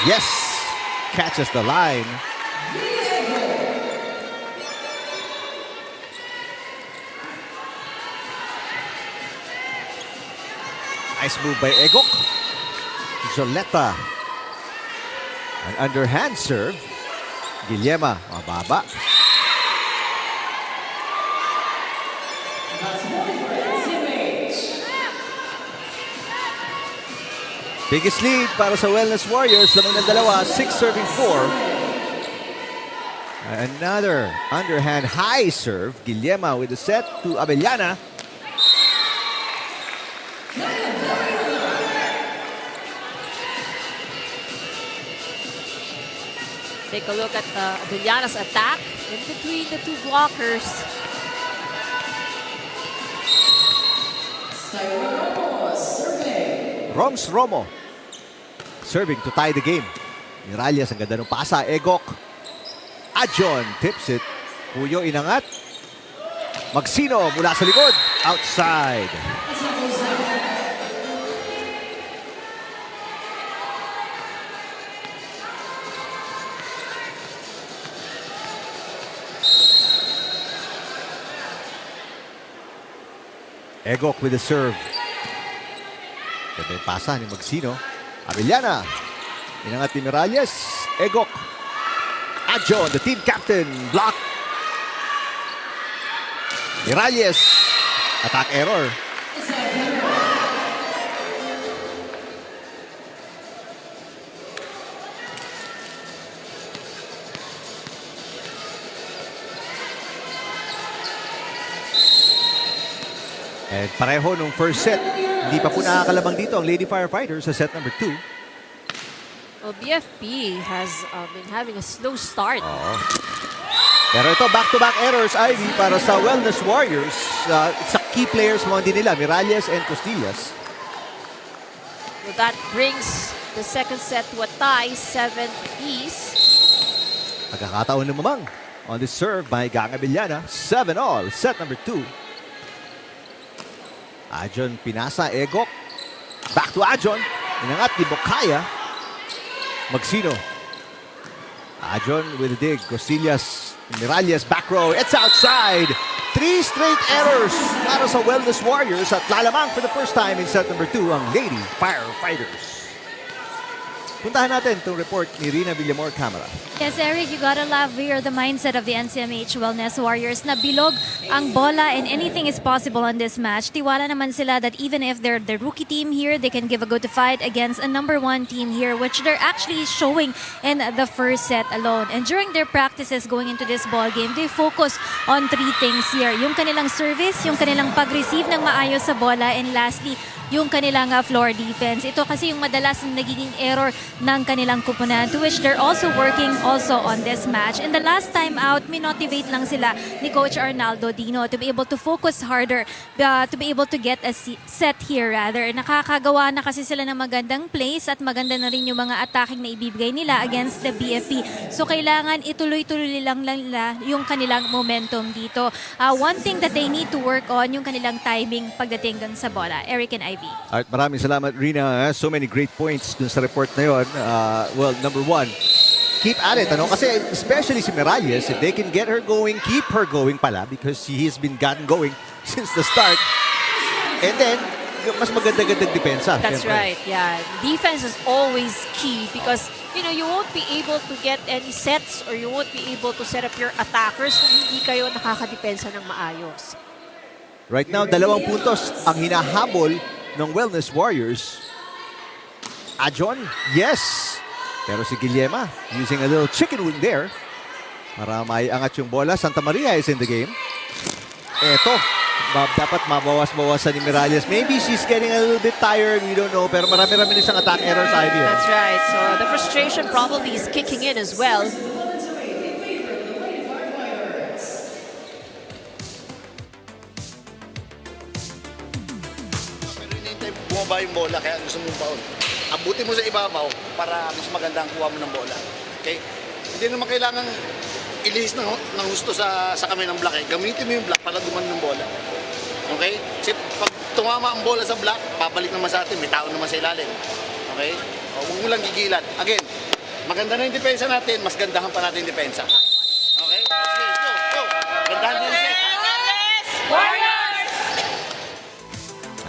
Yes! Catches the line. Nice move by Egok. Joleta. An underhand serve. Guillema, mababa. Biggest lead para sa Wellness Warriors. Lamang ng dalawa, 6 serving 4. Another underhand high serve. Guillema with the set to Abellana. Take a look at Abellana's attack in between the two blockers. Roms Romo serving to tie the game. Miralles, ang ganda ng pasa. Egok. Ajon tips it. Puyo inangat. Magsino mula sa likod. Outside. Egok with the serve. Ganda yung pasa ni Magsino. Abellana. Inangat ni Miralles. Egok. Ajon, the team captain. Block. Miralles. Attack error. And pareho nung first set. Hindi pa po nakakalabang dito ang Lady Firefighters sa set number 2. Well, BFP has been having a slow start. Pero ito, back-to-back errors, Ivy, para sa Wellness Warriors. Sa key players mo din nila, Miralles and Costillas. So that brings the second set to a tie, 7 apiece. Pagkakataon ng mamang on this serve by Gang Abellana. 7-all, set number 2. Ajon pinasa, Egok. Back to Ajon. Inangat ni Bokaya. Magsino. Ajon with a dig. Costillas, Miralles, back row. It's outside. 3 straight errors para sa Wellness Warriors at lalamang for the first time in set number 2 ang Lady Firefighters. Puntahan natin itong report ni Rina Villamor Camera. Yes, Eric, you gotta love here the mindset of the NCMH Wellness Warriors na bilog ang bola and anything is possible on this match. Tiwala naman sila that even if they're the rookie team here, they can give a good fight against a #1 team here, which they're actually showing in the first set alone. And during their practices going into this ball game, they focus on 3 things here. Yung kanilang service, yung kanilang pag-receive ng maayos sa bola, and lastly, yung kanilang floor defense. Ito kasi yung madalas na nagiging error ng kanilang kupunan, to which they're also working also on this match. In the last time out, minotivate lang sila ni Coach Arnaldo Dino to be able to focus harder, to be able to get a set here rather. Nakakagawa na kasi sila ng magandang plays at maganda na rin yung mga attacking na ibibigay nila against the BFP. So kailangan ituloy-tuloy lang nila yung kanilang momentum dito. One thing that they need to work on, yung kanilang timing pagdating dun sa bola. Eric and Ivy. Alright, maraming salamat, Rina. So many great points dun sa report na yun. Well, number 1, keep at it. Ano? Kasi especially si Miralles, if they can get her going, keep her going pala because he has been gotten going since the start. And then, mas maganda-gandang depensa. That's syempre. right, yeah. Defense is always key because, you know, you won't be able to get any sets or you won't be able to set up your attackers kung hindi kayo nakakadepensa ng maayos. Right now, 2 puntos ang hinahabol ng Wellness Warriors. Ajon, yes. Pero si Guillema using a little chicken wing there para maiangat yung bola. Santa Maria is in the game. Eto, dapat mabawas-bawasan ni Miralles. Maybe she's getting a little bit tired. We don't know. Pero marami-rami na siyang attack errors. That's right. So the frustration probably is kicking in as well. Bumaba yung bola, kaya gusto mong baon. Abutin mo sa ibabaw para mas maganda ang kuha mo ng bola. Okay? Hindi naman kailangan ilihis ng gusto sa kami ng block. Gamitin mo yung block para duman ng bola. Okay? Kasi pag tumama ang bola sa block, babalik naman sa atin. May tao naman sa ilalim. Okay? Huwag mo lang gigilan. Again, maganda na yung depensa natin, mas gandahan pa natin yung depensa. Okay? Sige, let's go. Go. Gandahan din yung set.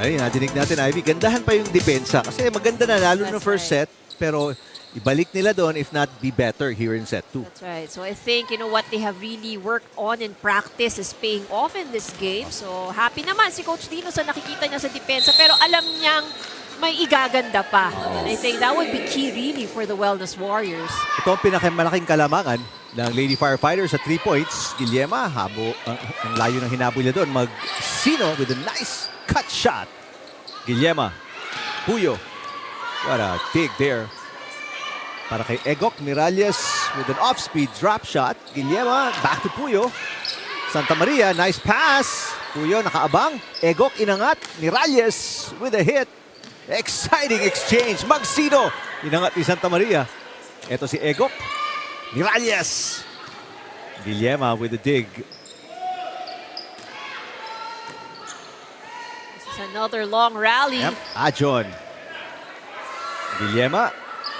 Ay, nadinig natin, Ivy. Gandahan pa yung depensa. Kasi maganda na, lalo That's no first set. Pero ibalik nila doon, if not, be better here in set 2. That's right. So I think, what they have really worked on in practice is paying off in this game. So happy naman si Coach Dino sa nakikita niya sa depensa. Pero alam niyang may igaganda pa. And I think that would be key really for the Wellness Warriors. Ito ang pinakamalaking kalamangan ng Lady Firefighters sa 3 points. Guillema, ang layo ng hinabol niya doon. Magsino with a nice cut shot. Guillema, Puyo. What a dig there. Para kay Egok Miralles with an off-speed drop shot. Guillema, back to Puyo. Santa Maria, nice pass. Puyo nakaabang. Egok inangat. Miralles with a hit. Exciting exchange. Magsino. Inangat ni Santa Maria. Ito si Egok. Miralles. Guillema with a dig. This is another long rally. Yep. Ajon. Guillema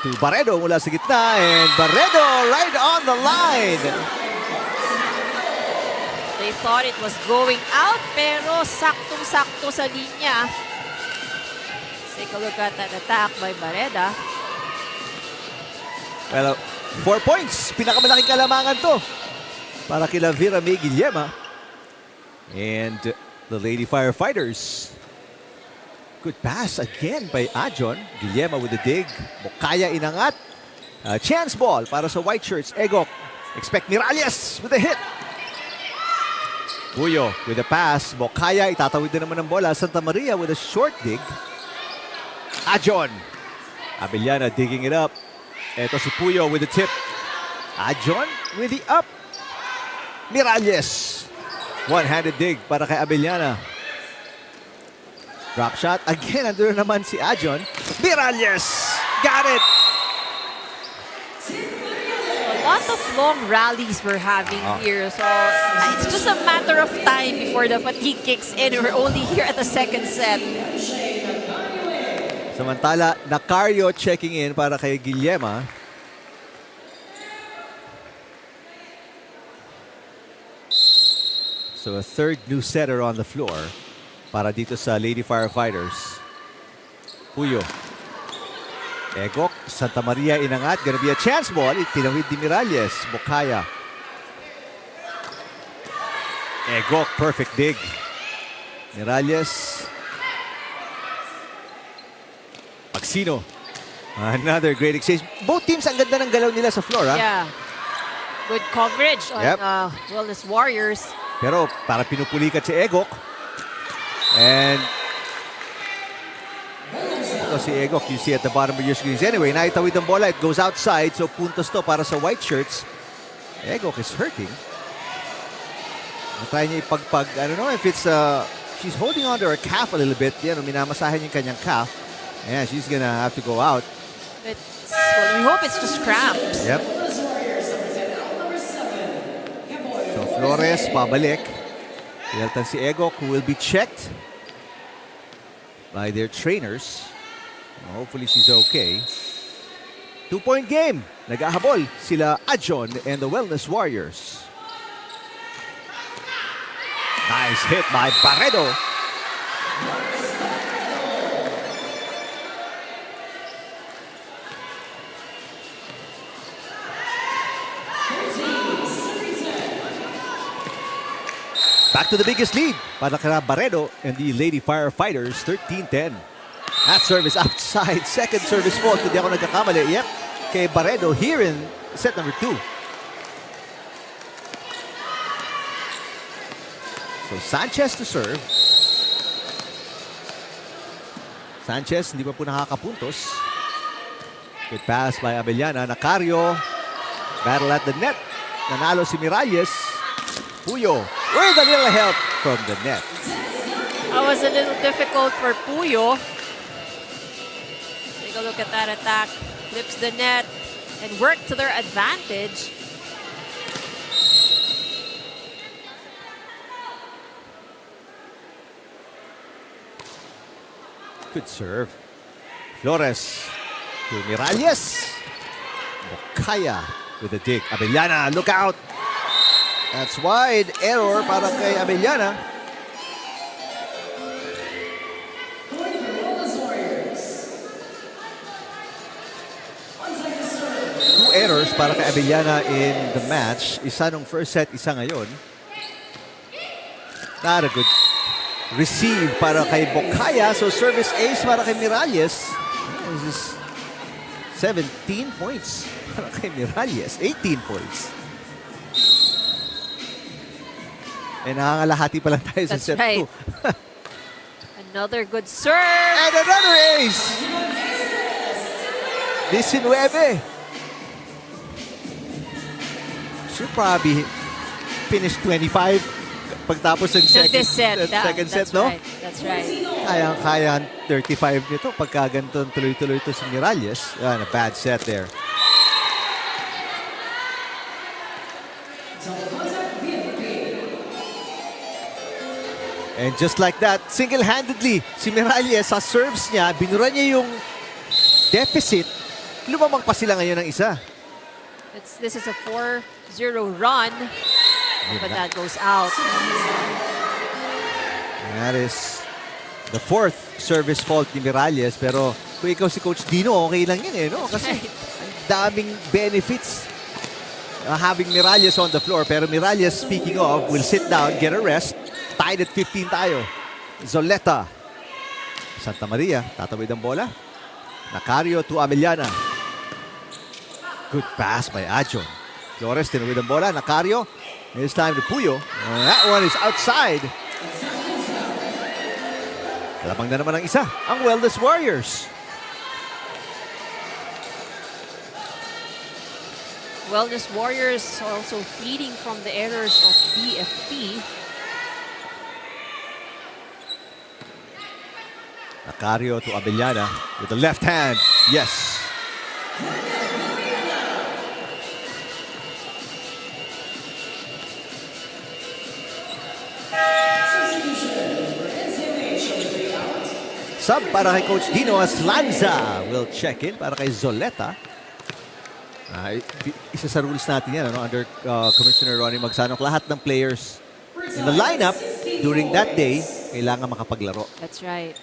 to Barredo mula sa gitna. And Barredo right on the line. They thought it was going out, pero saktong-sakto sa linya. Take a look at that attack by Barreda. Well, 4 points. Pinakamalaking kalamangan to. Para kila Vera May Guillema. And the Lady Firefighters. Good pass again by Ajon. Guillema with the dig. Mokaya inangat. Chance ball para sa white shirts. Egok. Expect Miralles with a hit. Puyo with a pass. Mokaya itatawid na naman ng bola. Santa Maria with a short dig. Ajon. Abellana digging it up. Ito si Puyo with the tip. Ajon with the up. Miralles. One-handed dig para kay Abellana. Drop shot. Again, andun naman si Ajon. Miralles. Got it. A lot of long rallies we're having here. So it's just a matter of time before the fatigue kicks in. We're only here at the second set. Samantala, Nacario checking in para kay Guillema. So a third new setter on the floor para dito sa Lady Firefighters. Puyo. Egok, Santa Maria inangat. Gonna be a chance ball. Itinawid ni Miralles. Bokaya. Egok, perfect dig. Miralles. Magsino. Another great exchange. Both teams ang ganda ng galaw nila sa floor, ha? Yeah. Good coverage on Yep. Wellness Warriors. Pero para pinupulikat si Egok. And ito si Egok, you see at the bottom of your screens. Anyway, naitawid ang bola. It goes outside. So puntos to para sa white shirts. Egok is hurting. Try niya ipagpag. I don't know if it's she's holding on to her calf a little bit. Yan, minamasahin yung kanyang calf. Yeah, she's gonna have to go out. Well, we hope it's just cramps. Yep. So Flores, pabalik. Pinaltan si Egok, who will be checked by their trainers. Hopefully she's okay. 2-point game. Nag-ahabol sila Ajon and the Wellness Warriors. Nice hit by Barredo. Back to the biggest lead para kay Barredo and the Lady Firefighters, 13-10. That service outside. Second service fault. Hindi ako nagkakamali. Yep. Kay Barredo here in set number 2. So Sanchez to serve. Sanchez hindi pa po nakakapuntos. Good pass by Abellana. Nacario. Battle at the net. Nanalo si Miralles. Puyo with a little help from the net. That was a little difficult for Puyo. Take a look at that attack. Flips the net and work to their advantage. Good serve. Flores. to Miralles. Bokaya with a dig. Abellana, look out! That's wide. Error para kay Abellana. Two errors para kay Abellana in the match. Isa nung first set, isa ngayon. Not a good receive para kay Bokaya. So service ace para kay Miralles. This is 17 points para kay Miralles. 18 points. Eh, nakakalahati pa lang tayo sa That's set right. 2. Another good serve. And another ace! 19. Should probably finish 25 pagtapos ng This set. second set, no? Right. That's right. Kaya 35 nito pagka ganito tuloy-tuloy ito si Miralles. A bad set there. And just like that, single-handedly, si Miralles sa serves niya, binura niya yung deficit. Lumamang pa sila ngayon ng isa. This is a 4-0 run, but that goes out. That is the fourth service fault ni Miralles. Pero kung ikaw si Coach Dino, okay lang yan eh, no? Kasi ang daming benefits having Miralles on the floor. Pero Miralles, speaking of, will sit down, get a rest. Tied at 15 tayo. Zoleta. Santa Maria, tatawid ang bola. Nacario to Ameliana. Good pass by Adjon. Flores, tinawid ang bola. Nacario. It's time to Puyo. That one is outside. Kalabang na naman ang isa. Ang Wellness Warriors. Wellness Warriors also feeding from the errors of BFP. Nacario to Abellana with the left hand. Yes. Sub para kay Coach Dino as Lanza will check in para kay Zoleta. Isa sa rules natin yan, ano, under Commissioner Ronnie Magsanok. Lahat ng players in the lineup during that day kailangan makapaglaro. That's right.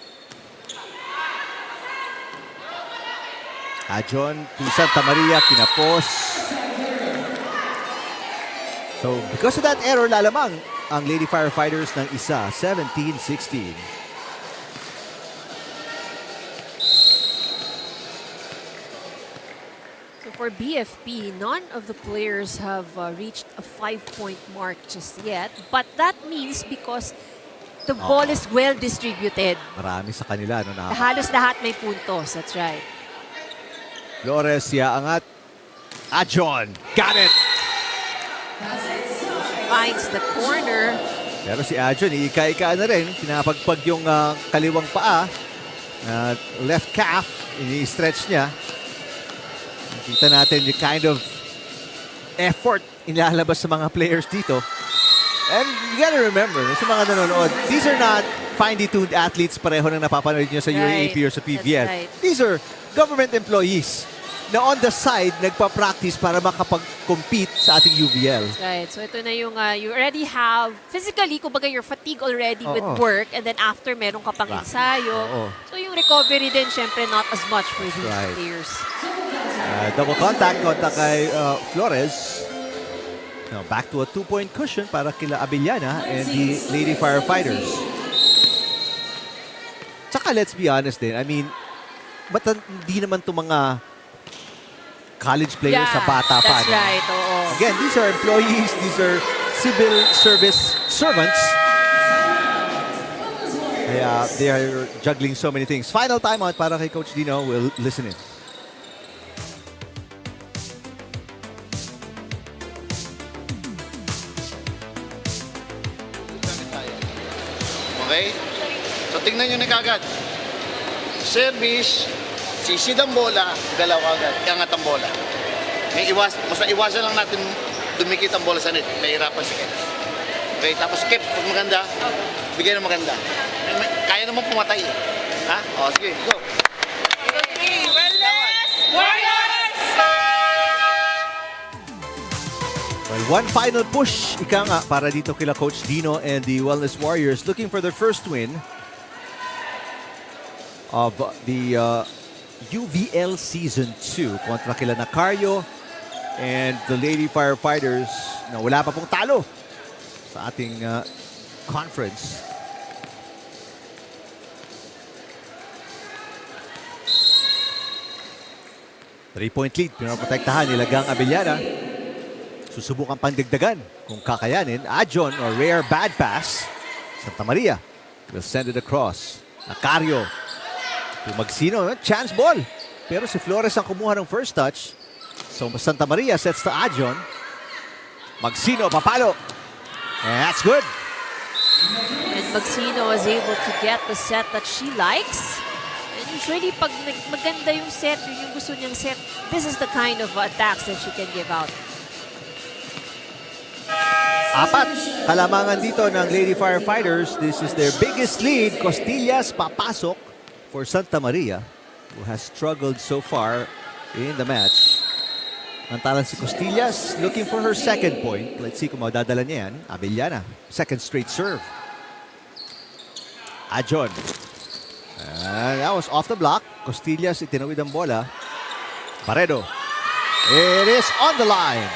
Adjon to Santa Maria, kinapos. So, because of that error, lalamang ang Lady Firefighters ng isa, 17-16. So for BFP, none of the players have reached a 5-point mark just yet. But that means because the ball is well distributed. Marami sa kanila. No, Halos lahat may puntos. That's right. Flores, angat. Adjon, got it! Finds the corner. Pero si Adjon, iika-ika na rin. Pinapagpag yung kaliwang paa. Left calf, ini-stretch niya. Nakita natin yung kind of effort inilalabas sa mga players dito. And you gotta remember, sa mga nanonood, these are not finely tuned athletes pareho na napapanood nyo sa UAAP or sa PBL. Right. These are government employees na on the side nagpa-practice para makapag-compete sa ating UVL. Right. So ito na yung you already have physically, kumbaga you're fatigued already with work, and then after meron ka pang ensayo. So yung recovery din syempre not as much for these players. Double contact kay Flores. Now back to a 2-point cushion para kila Abellana and the Lady Firefighters. Tsaka let's be honest din, I mean, ba't hindi naman itong mga college players sa bata pa? That's right, oo. Again, these are employees, these are civil service servants. Kaya they are juggling so many things. Final timeout para kay Coach Dino. We'll listen in. Okay? So tingnan nyo na kagad. Service, sisid ang bola, galaw agad, iangat ang bola. Basta iwasan lang natin dumikit ang bola sa net. Nahihirapan si Ken. Okay, tapos keep, pag maganda, bigyan ng maganda. Kaya naman pumatay eh. Ha? O, sige, go. Wellness! One final push, ika nga, para dito kila Coach Dino and the Wellness Warriors looking for their first win of the UVL Season 2 kontra kila Nacario and the Lady Firefighters na wala pa pong talo sa ating conference. Three-point lead, pinaprotektahan nila Gang Abellana. Susubukan pandagdagan kung kakayanin. Adjon or rare bad pass. Santa Maria will send it across. Nacario to Magsino, chance ball. Pero si Flores ang kumuha ng first touch. So Santa Maria sets to Adjon. Magsino, papalo. And that's good. And Magsino was able to get the set that she likes. And usually, pag maganda yung set, yung gusto niyang set, this is the kind of attacks that she can give out. Apat kalamangan dito ng Lady Firefighters. This is their biggest lead. Costillas papasok for Santa Maria, who has struggled so far in the match. Nantalan si Costillas looking for her second point. Let's see kung madadala niya yan. Abellana, second straight serve. Adjon. And that was off the block. Costillas itinawid ang bola. Paredo. It is on the line.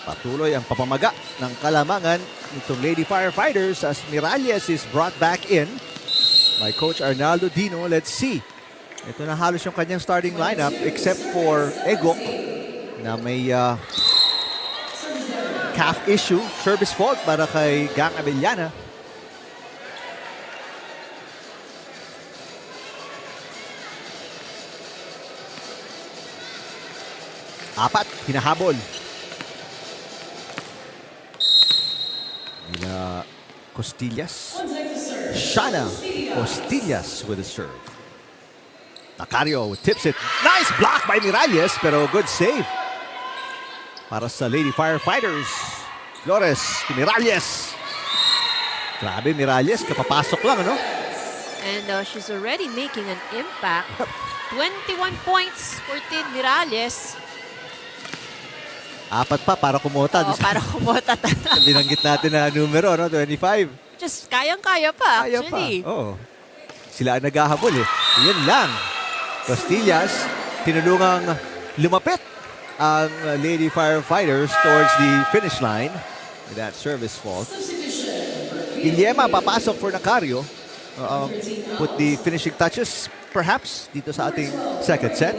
Patuloy ang papamaga ng kalamangan nitong Lady Firefighters as Miralles is brought back in by Coach Arnaldo Dino. Let's see. Ito na halos yung kanyang starting lineup except for Egok na may calf issue. Service fault para kay Gang Abellana. Apat, hinahabol. Nila Costillas. Shana Costillas with a serve. Nacario tips it. Nice block by Miralles, pero good save para sa Lady Firefighters. Flores to Miralles. Grabe, Miralles, kapapasok lang, ano? And she's already making an impact. 21 points for Tin Miralles. Apat pa para kumota. Oh, para kumota. Binanggit natin na numero, no? 25. Just kayang-kaya pa, Kaya actually. pa. Oo. Sila ang naghahabol eh. Yan lang. Costillas, tinulungang lumapit ang Lady Firefighters towards the finish line with that service fault. Guillema papasok for Nacario. Put the finishing touches perhaps dito sa ating second set.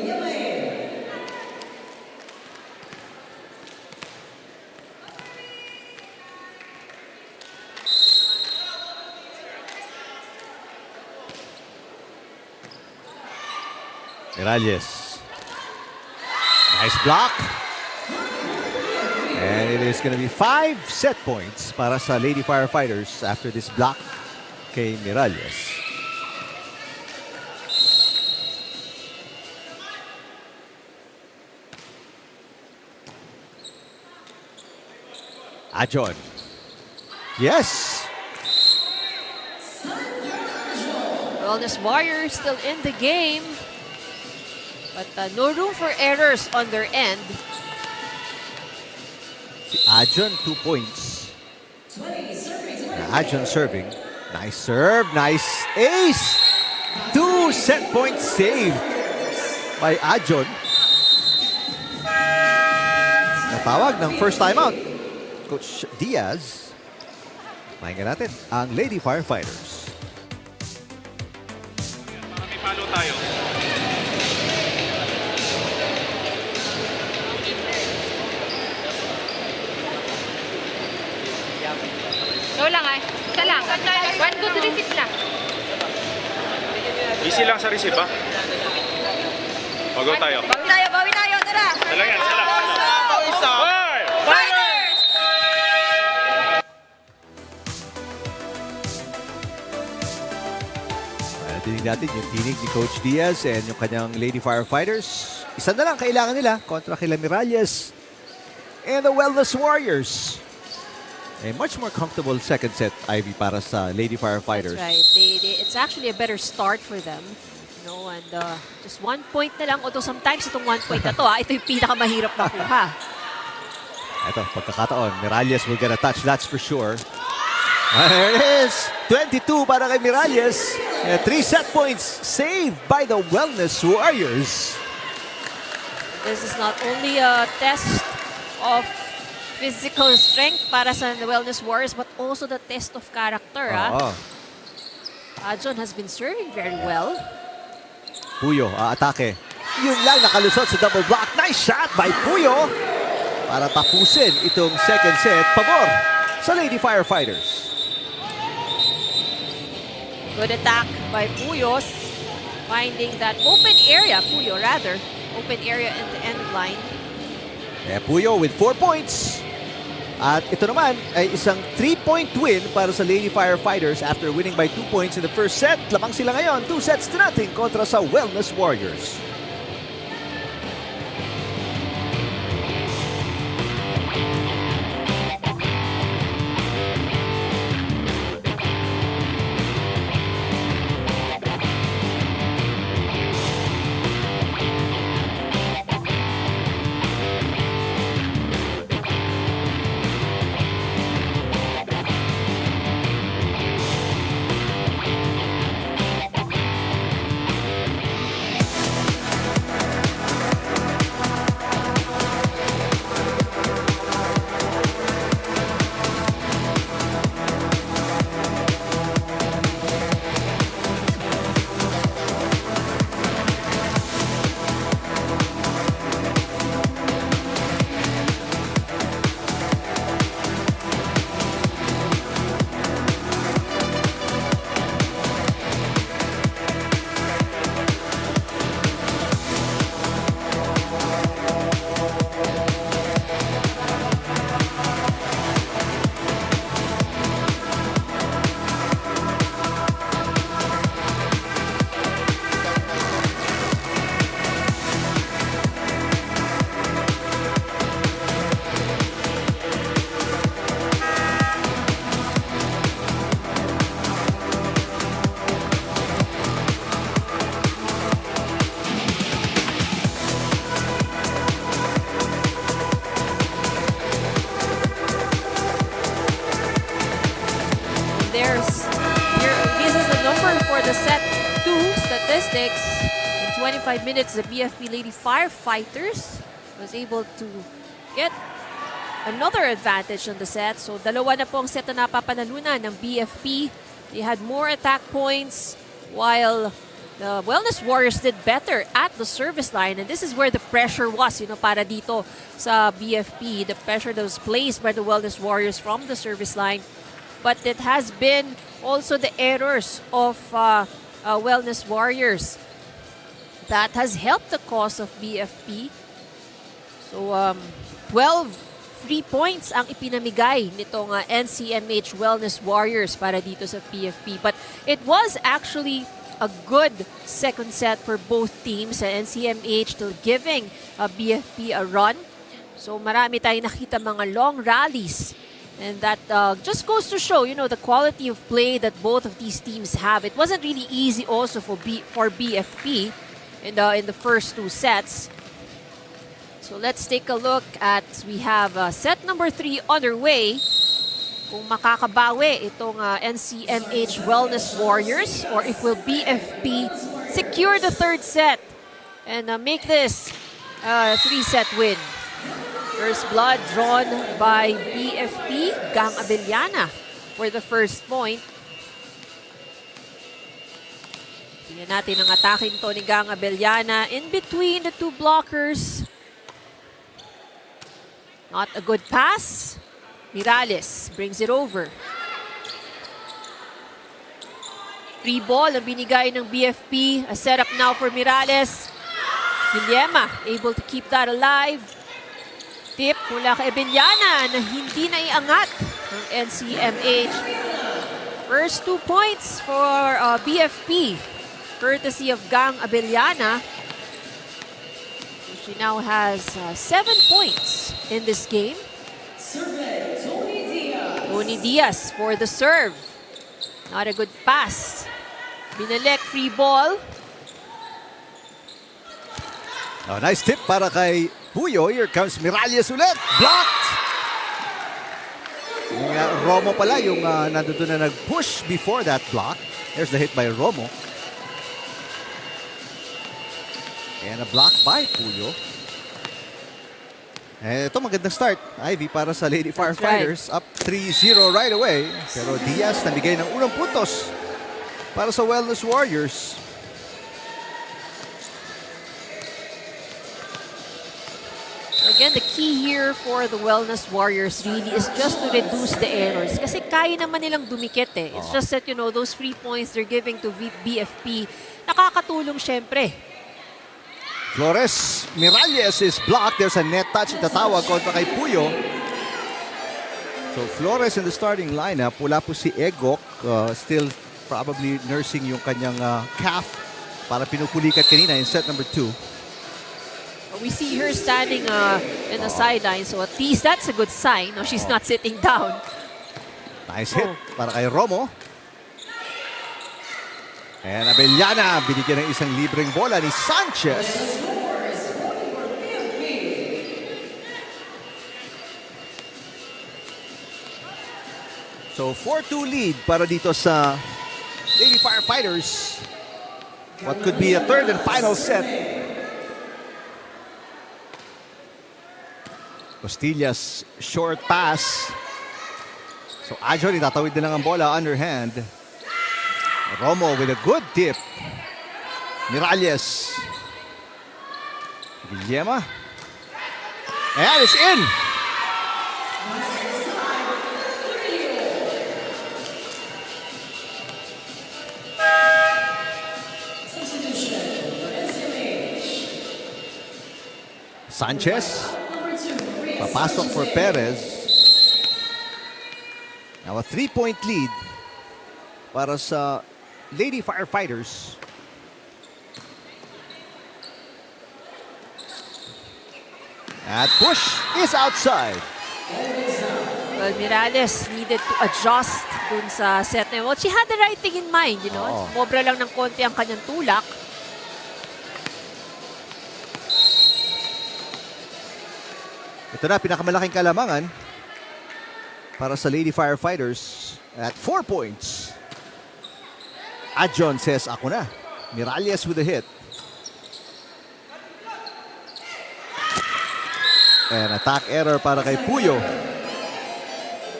Miralles. Nice block. And it is going to be 5 set points para sa Lady Firefighters after this block kay Miralles. Adjon. Yes. Wellness Warriors still in the game. But no room for errors on their end. Si Adjon, 2 points. Adjon serving. Nice serve. Nice ace. 2 set points saved by Adjon. Natawag ng first time out. Coach Diaz. Pakinggan natin ang Lady Firefighters. May palo tayo. Go lang ay. Isa lang. 1, 2, 3, 6 lang. Easy lang sa receive, ha? Go tayo. Bawi tayo. Tara. Dala yan, dala. Fighters! Tinig natin yung tinig ni Coach Diaz and yung kanyang Lady Firefighters. Isa na lang kailangan nila kontra kila Miralles and the Wellness Warriors. A much more comfortable second set, Ivy, para sa Lady Firefighters. That's right. It's actually a better start for them. No, and just 1 point na lang. Although sometimes itong 1 point na to, ito yung pinakamahirap na kuha. Ito, pagkakataon. Miralles will get a touch, that's for sure. There it is. 22 para kay Miralles. 3 set points saved by the Wellness Warriors. This is not only a test of physical strength para sa Wellness Warriors, but also the test of character. John has been serving very well. Puyo, atake. Yun lang, nakalusot sa double block. Nice shot by Puyo para tapusin itong second set. Pabor sa Lady Firefighters. Good attack by Puyo, finding that open area, Puyo rather, open area in the end line. Puyo with 4 points. At ito naman ay isang 3-point win para sa Lady Firefighters after winning by 2 points in the first set. Lamang sila ngayon, 2-0 kontra sa Wellness Warriors. This is the number for the set 2 statistics. In 25 minutes, the BFP Lady Firefighters was able to get another advantage on the set. So dalawa na po ang set na napapanalunan ng BFP. They had more attack points while the Wellness Warriors did better at the service line. And this is where the pressure was, para dito sa BFP. The pressure that was placed by the Wellness Warriors from the service line. But it has been also the errors of Wellness Warriors that has helped the cause of BFP. So 12 free points ang ipinamigay nitong NCMH Wellness Warriors para dito sa BFP. But it was actually a good second set for both teams. NCMH still giving BFP a run. So marami tayong nakita mga long rallies. And that just goes to show, the quality of play that both of these teams have. It wasn't really easy also for BFP in the first two sets. So let's take a look at, we have set number 3 underway. Kung makakabawi itong NCMH Wellness Warriors, or if will BFP secure the third set and make this a 3-set win. First blood drawn by BFP, Gang Abellana for the first point. Tingnan natin ang atakin to ni Gang Abellana in between the two blockers. Not a good pass. Miralles brings it over. Free ball ang binigay ng BFP. A setup now for Miralles. Villema able to keep that alive. Tip mula kay Abellana na hindi na iangat ng NCMH. First 2 points for BFP, courtesy of Gang Abellana. She now has 7 points in this game. Tony Diaz for the serve. Not a good pass. Binalik, free ball. Oh, nice tip para kay Puyo. Here comes Miralles ulit. Blocked! Yung, Romo pala yung nandun na nag-push before that block. There's the hit by Romo. And a block by Puyo. Eh, ito magandang start, Ivy, para sa Lady Firefighters. Up 3-0 right away. Pero Diaz nabigay ng unang puntos para sa Wellness Warriors. Again, the key here for the Wellness Warriors really is just to reduce the errors. Kasi kaya naman nilang dumikit eh. It's just that, you know, those free points they're giving to BFP, nakakatulong syempre. Flores, Miralles is blocked. There's a net touch. Itatawag kontra kay Puyo. So Flores in the starting lineup. Wala po si Egok. Still probably nursing yung kanyang calf para pinupulikat kanina in set number 2. We see her standing in the sideline, so at least that's a good sign. No, she's not sitting down. Nice hit para kay Romo. And Abellana binigyan ng isang libreng bola ni Sanchez. So 4-2 lead para dito sa Lady Firefighters. What could be a third and final set. Costillas short pass. So Ajon itatawid na lang ang bola underhand. Romo with a good tip. Miralles. Guillema. And it's in. Sanchez. Papasok for Perez. Now a 3-point lead para sa Lady Firefighters. That push is outside. Well, Miralles needed to adjust dun sa set na yun. Well, she had the right thing in mind, you know. Mobra lang ng konti ang kanyang tulak. Ito na, pinakamalaking kalamangan para sa Lady Firefighters at 4 points. Adjon says, ako na. Miralles with a hit. And attack error para kay Puyo.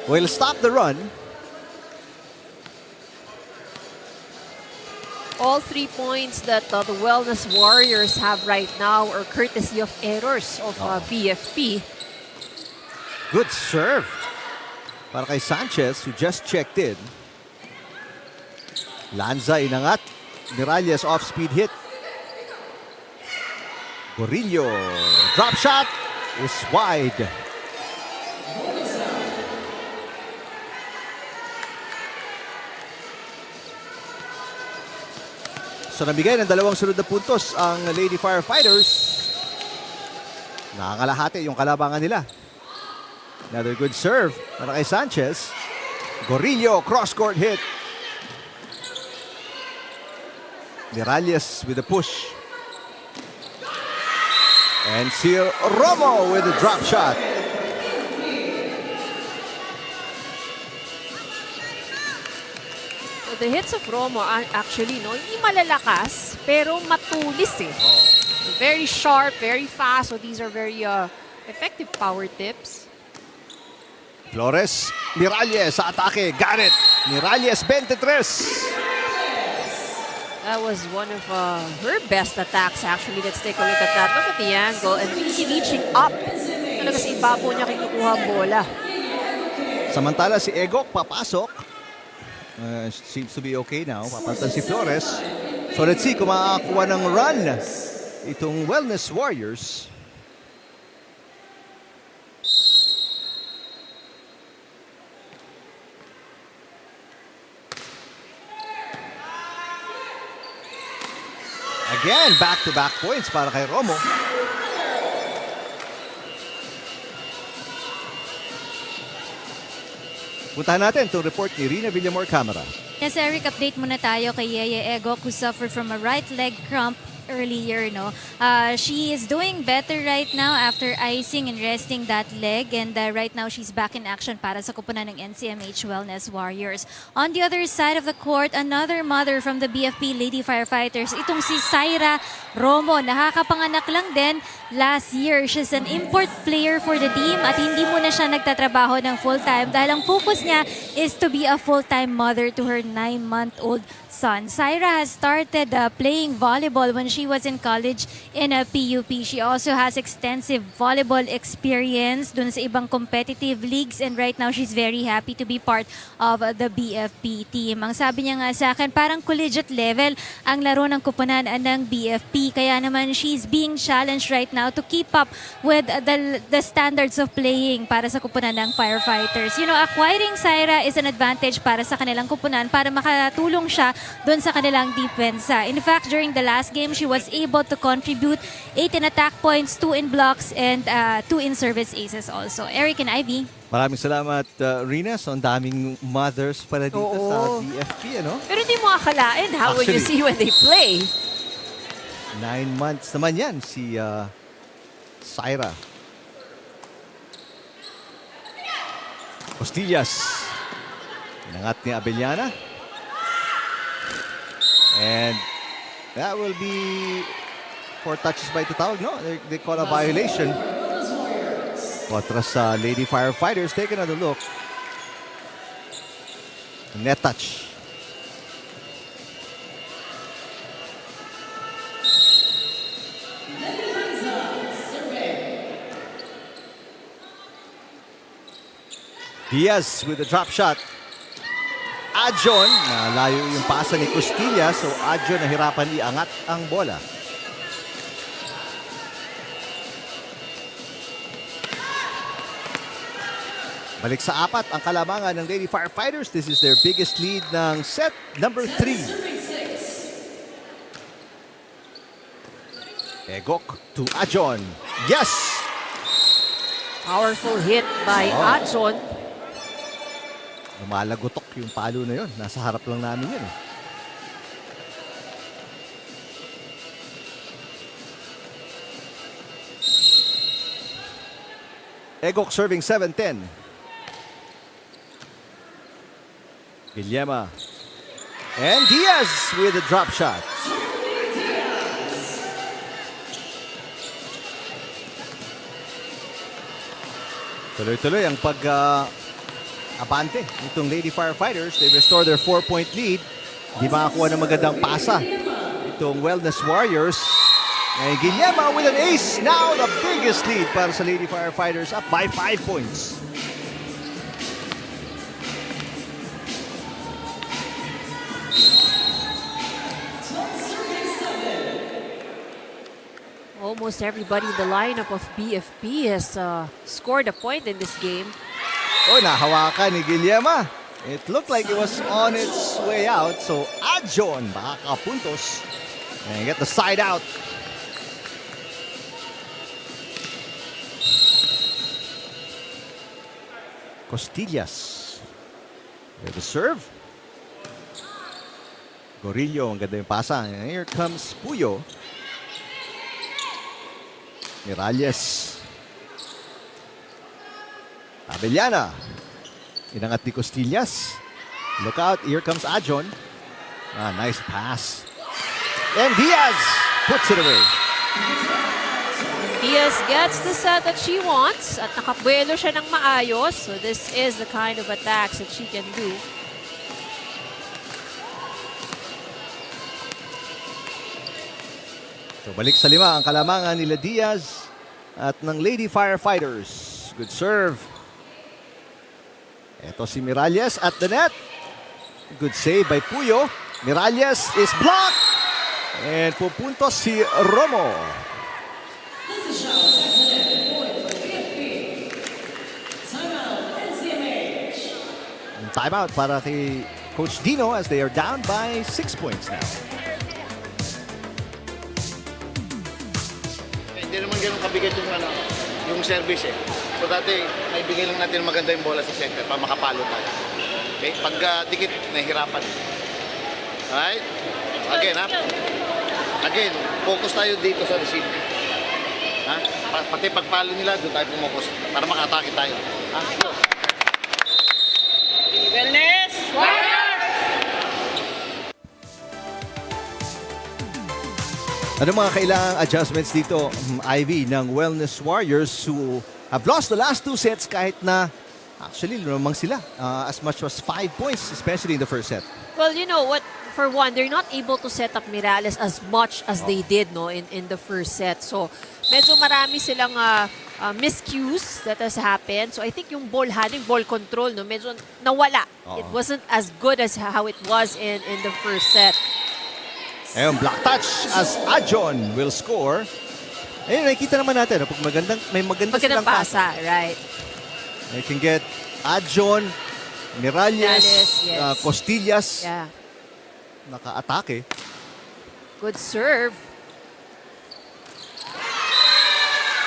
Will stop the run. All 3 points that the Wellness Warriors have right now are courtesy of errors of BFP. Good serve para kay Sanchez who just checked in. Lanza inangat. Miralles off-speed hit. Gorillo. Drop shot is wide. So nabigay ng 2 sunod na puntos ang Lady Firefighters. Nakakalahati yung kalabangan nila. Another good serve para kay Sanchez. Gorillo, cross-court hit. Miralles with a push. And Sir Romo with a drop shot. The hits of Romo are actually, no, hindi malalakas, pero matulis eh. Very sharp, very fast. So these are very effective power tips. Flores, Miralles sa atake. Got it. Miralles, 23. That was one of her best attacks actually. Let's take a look at that. Look at the angle and really reaching up. Talaga sa ibabaw niya kinukuha ang bola. Samantala si Egok papasok. Seems to be okay now. Papantan si Flores. So let's see kung makakakuha ng run itong Wellness Warriors. Again, back-to-back points para kay Romo. Puntahan natin itong report ni Rina Villamor Camera. Yes, Eric, update muna tayo kay Yeye Egok who suffered from a right leg cramp earlier, no? She is doing better right now after icing and resting that leg, and right now she's back in action para sa kupunan ng NCMH Wellness Warriors. On the other side of the court, another mother from the BFP Lady Firefighters, itong si Syra Romo. Nakakapanganak lang din last year. She's an import player for the team at hindi muna siya nagtatrabaho ng full-time dahil ang focus niya is to be a full-time mother to her 9-month-old son. Syra has started playing volleyball when she was in college in a PUP. She also has extensive volleyball experience dun sa ibang competitive leagues, and right now she's very happy to be part of the BFP team. Ang sabi niya nga sa akin, parang collegiate level ang laro ng kupunan ng BFP. Kaya naman she's being challenged right now to keep up with the standards of playing para sa kupunan ng Firefighters. You know, acquiring Syra is an advantage para sa kanilang kupunan para makatulong siya doon sa kanilang depensa. In fact, during the last game, she was able to contribute 8 in attack points, 2 in blocks, and 2 in service aces also. Eric and Ivy. Maraming salamat, Rina. So, ang daming mothers pala dito sa BFP, ano? Pero hindi mo akalain, how will you Actually, see when they play? 9 months naman yan, si Syra. Costillas. Inangat ni Abellana. And that will be 4 touches by Tatawag. No, they call a violation. Contra sa Lady Firefighters. Take another look. Net touch. Diaz with a drop shot. Adjon, nalayo yung pasa ni Costillas. So Adjon nahirapan iangat ang bola. Balik sa 4 ang kalamangan ng Lady Firefighters. This is their biggest lead ng set number 3. Egok to Adjon. Yes! Powerful hit by Adjon. Lumalagotok yung palo na yun. Nasa harap lang namin yun. Egok serving 7-10. Guillema. And Diaz with a drop shot. Tuloy-tuloy ang abante itong Lady Firefighters. They restore their 4-point lead. Di makakuha ng magandang pasa itong Wellness Warriors. And Guillema with an ace. Now the biggest lead para sa Lady Firefighters, up by 5 points. Almost everybody in the lineup of BFP has scored a point in this game. Oh, nahawakan ni Guillema. It looked like it was on its way out. So Adjon makakapuntos and get the side out. Costillas with the serve. Gorillo, ang ganda yung pasa. And here comes Puyo. Miralles. Abellana. Inangat ni Costillas. Look out. Here comes Adjon. Nice pass. And Diaz puts it away. Diaz gets the set that she wants at nakabuelo siya ng maayos. So this is the kind of attacks that she can do. So balik sa 5 ang kalamangan nila Diaz at ng Lady Firefighters. Good serve. Ito si Miralles at the net. Good save by Puyo. Miralles is blocked. And pupuntos si Romo. Timeout para kay Coach Dino as they are down by 6 points now. Hindi naman ganun kabigat yung service eh. So dati, may bigay lang natin maganda yung bola sa center para makapalo tayo. Okay? Pag dikit, nahihirapan. Alright? Again, ha? Again, focus tayo dito sa receive. Ha? Pati pagpalo nila, doon tayo pumokos para makatake tayo. Ha? Go. Wellness! Ano mga kailangang adjustments dito, Ivy, ng Wellness Warriors who have lost the last 2 sets kahit na actually lumang sila as much as 5 points, especially in the first set. Well, you know what? For one, they're not able to set up Mirales as much as they did in the first set. So, medyo marami silang miscues that has happened. So, I think yung ball handling, ball control, no, medyo nawala. It wasn't as good as how it was in the first set. Ayun, block touch as Ajon will score. Ayun, nakikita naman natin, pag may maganda silang Magandang pasa, right? They can get Ajon, Miralles, Yes. Costillas, Yeah. naka-atake. Good serve.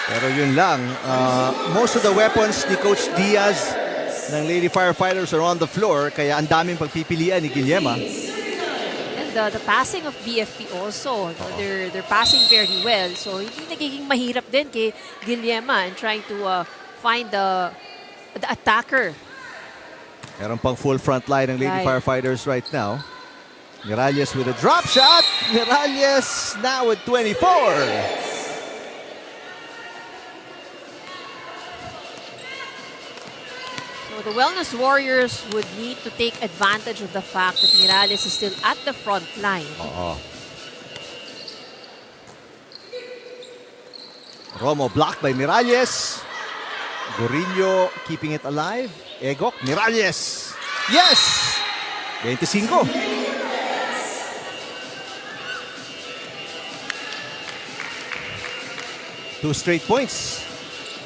Pero yun lang, most of the weapons ni Coach Diaz ng Lady Firefighters are on the floor, kaya ang daming pagpipilian ni Guillema. And the passing of BFP also, no, they're passing very well. So, hindi nagiging mahirap din kay Guillema in trying to find the attacker. Meron pang full front line ng Lady Right. Firefighters right now. Miralles with a drop shot. Miralles now with 24. So the Wellness Warriors would need to take advantage of the fact that Miralles is still at the front line. Romo blocked by Miralles. Gorillo keeping it alive. Egok, Miralles. Yes! 25. Two straight points.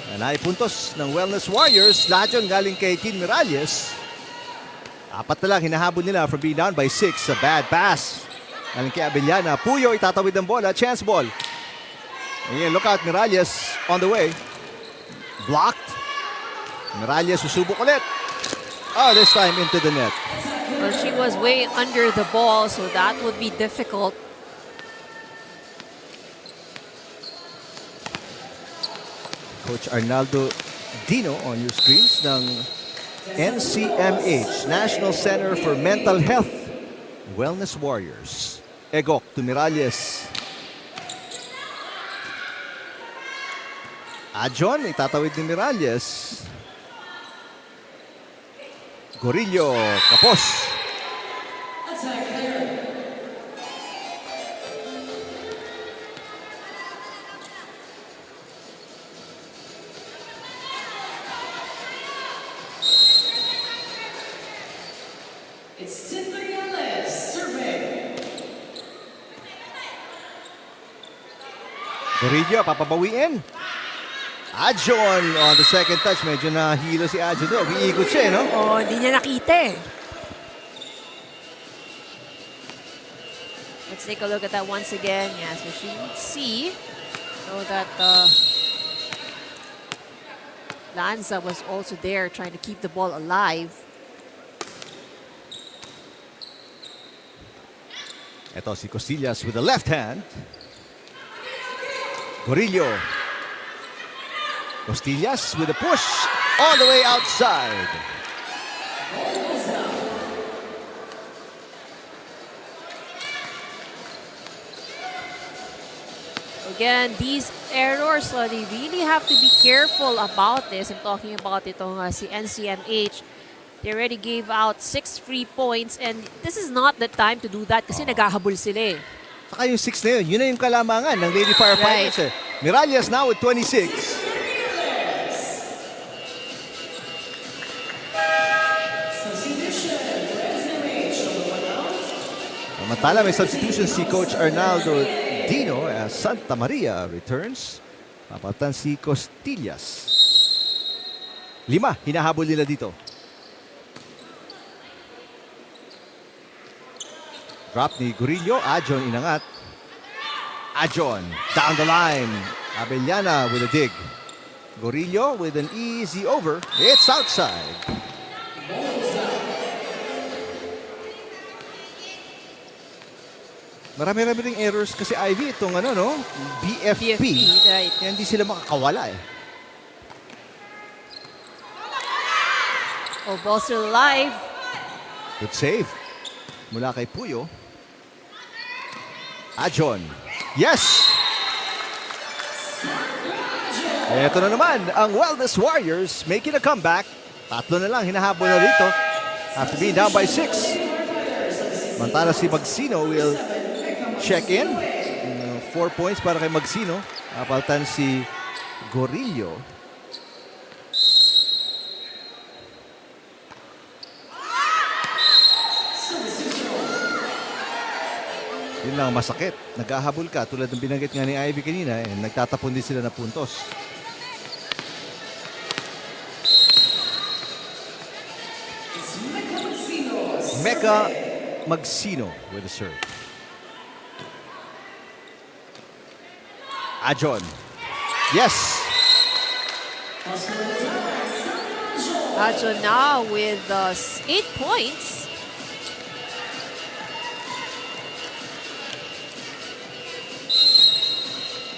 Nanay puntos ng Wellness Warriors. Lahat yun galing kay Tin Miralles. 4 na lang hinahabol nila from being down by 6. A bad pass. Galing kay Abellana. Puyo itatawid ng bola. Chance ball. Ayan, look out. Miralles on the way. Blocked. Miralles susubok ulit. Oh, this time into the net. Well, she was way under the ball, so that would be difficult. Coach Arnaldo Dino on your screens ng NCMH, National Center for Mental Health Wellness Warriors. Egok to Miralles. Ajon, itatawid ni Miralles. Gorillo, kapos. Gorillo, papabawiin. Ajon on the second touch. Medyo nahilo si Ajon doon. Umiikot siya, no? Oh, hindi niya nakita eh. Let's take a look at that once again. Yeah, so she would see. So that Lanza was also there trying to keep the ball alive. Ito si Costillas with the left hand. Gorillo. Costillas with a push all the way outside. Again, these errors, they really have to be careful about this. I'm talking about itong si NCMH. They already gave out 6 free points and this is not the time to do that kasi naghahabol sila eh. Saka yung 6 na yun na yung kalamangan ng Lady Firefighters. Right. Miralles now with 26. Samantala, may substitution si Coach Arnaldo Dino as Santa Maria returns. Papatan si Costillas. 5, hinahabol nila dito. Drop ni Gorillo. Ajon inangat. Ajon down the line. Abellana with a dig. Gorillo with an easy over. It's outside. Marami-rami ring errors kasi Ivy itong BFP. right. Kaya hindi sila makakawala eh. Oh, ball still alive. Good save. Mula kay Puyo. Ajon. Yes! Ito na naman ang Wellness Warriors making a comeback. Tatlo na lang hinahabol na rito after being down by 6. Mantala si Magsino will check in. 4 points para kay Magsino. Apaltan si Gorillo. Yun lang masakit. Naghahabol ka tulad ng binanggit nga ni Ivy kanina. Nagtatapon din sila na puntos. Mecca Magsino with the serve. Ajon. Yes. Ajon now with 8 points.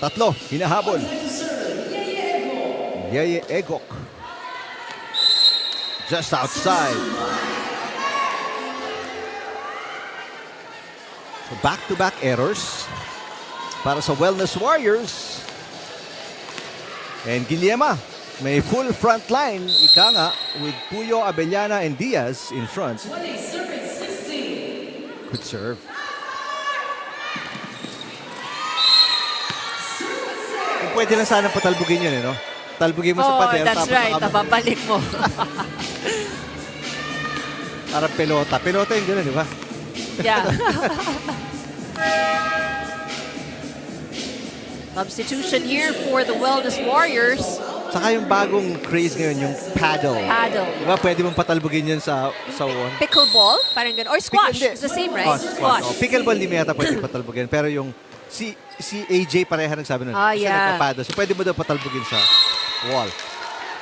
Tatlo. Hinahabol. Yeye Egok. Just outside. So back-to-back errors para sa Wellness Warriors. And Guillema may full front line. Ika nga with Puyo, Abellana, and Diaz in front. Good serve. Kung pwede lang sana patalbugin yun, no? Talbugin mo sa pader. That's right. Babalik mo. Parang pelota. Pelota yung gano'n, di ba? Yeah. Substitution here for the Wellness Warriors. Saka yung bagong craze ngayon, yung paddle. Paddle. Di ba pwede mong patalbugin yun sa wall? Pickleball, parang ganun. Or squash. Hindi. It's the same, right? Oh, squash. Oh, pickleball hindi mo yata pwede patalbugin. Pero yung si AJ pareha nagsabi nun. Ah, Kasi yeah. nagpapaddle. So pwede mo daw patalbugin sa wall.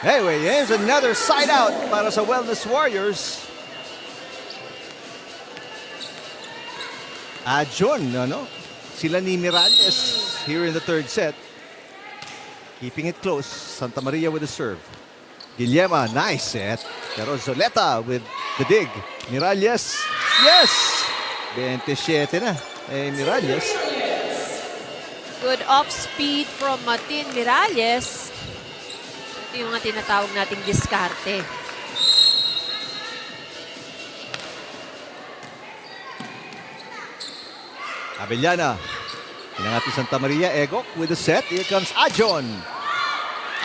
Anyway, here's another side out para sa Wellness Warriors. Ajon, sila ni Miralles here in the third set. Keeping it close. Santa Maria with the serve. Guillema, nice set. Pero Zoleta with the dig. Miralles, yes! 27 na. Miralles. Good off-speed from Martin Miralles. Ito yung mga tinatawag nating diskarte. Abellana. Pinangati Santa Maria. Egok with the set. Here comes Ajon.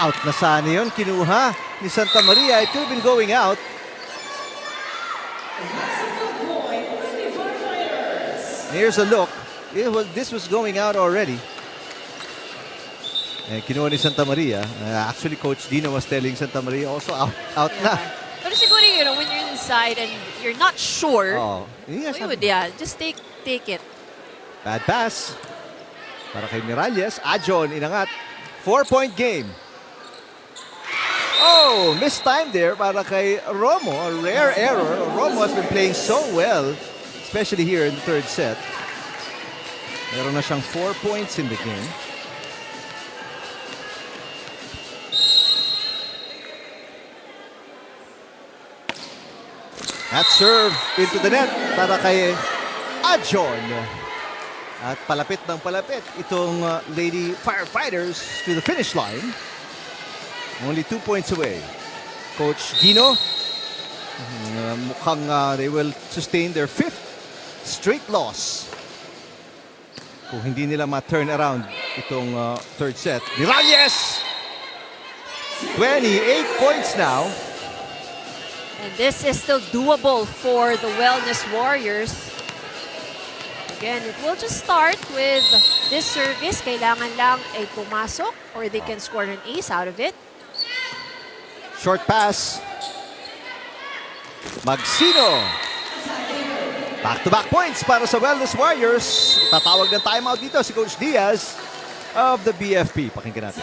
Out na sana yun. Kinuha ni Santa Maria. It could have been going out. Here's a look. This was going out already. Kinuha ni Santa Maria. Actually, Coach Dino was telling Santa Maria also out na. Pero siguro, when you're inside and you're not sure, Yes, just take it. bad pass. Para kay Miralles. Ajon, inangat. 4-point game. Oh, missed time there para kay Romo. A rare error. Romo has been playing so well, especially here in the third set. Meron na siyang 4 points in the game. That serve into the net para kay Ajon. At palapit ng palapit itong Lady Firefighters to the finish line. Only 2 points away. Coach Dino, mukhang they will sustain their 5th straight loss. Kung hindi nila ma-turn around itong third set. Miralles! 28 points now. And this is still doable for the Wellness Warriors. Again, it will just start with this service. Kailangan lang ay pumasok or they can score an ace out of it. Short pass. Magsino. Back-to-back points para sa Wellness Warriors. Tatawag ng timeout dito si Coach Diaz of the BFP. Pakinggan natin.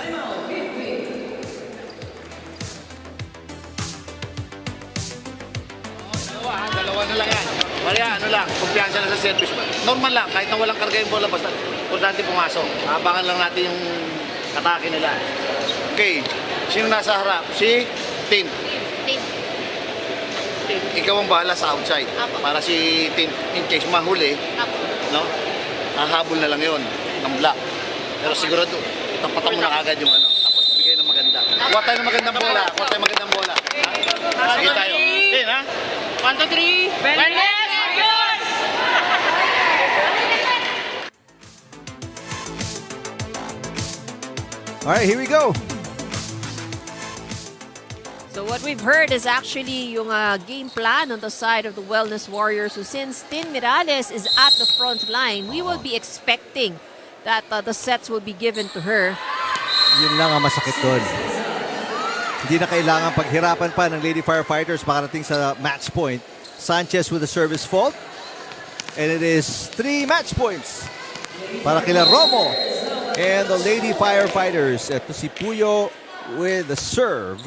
Dalawa na lang yan. Kaya ano lang, kumpiyansa lang sa service. Normal lang, kahit na walang karga yung bola, basta importante pumasok. Abangan lang natin yung atake nila. Okay, sino nasa harap? Si Tim. Team. Ikaw ang bahala sa outside. Apo. Para si Tim, in case mahuli, Apo. no? Hahabol na lang yon ng block. Pero sigurado, tapatak mo na agad yung ano. Tapos bigay ng maganda. Kuha tayo ng magandang bola. Kuha tayo ng magandang bola. Ha? Sige tayo. Tin, ha? 1, 2, 3. Wellness! All right, here we go. So what we've heard is actually yung game plan on the side of the Wellness Warriors. So since Tin Mirales is at the front line, we will be expecting that the sets will be given to her. Yun lang ang masakit doon. Hindi na kailangan paghirapan pa ng Lady Firefighters makarating sa match point. Sanchez with a service fault. And it is 3 match points para kila Romo and the Lady Firefighters. Ito si Puyo with the serve.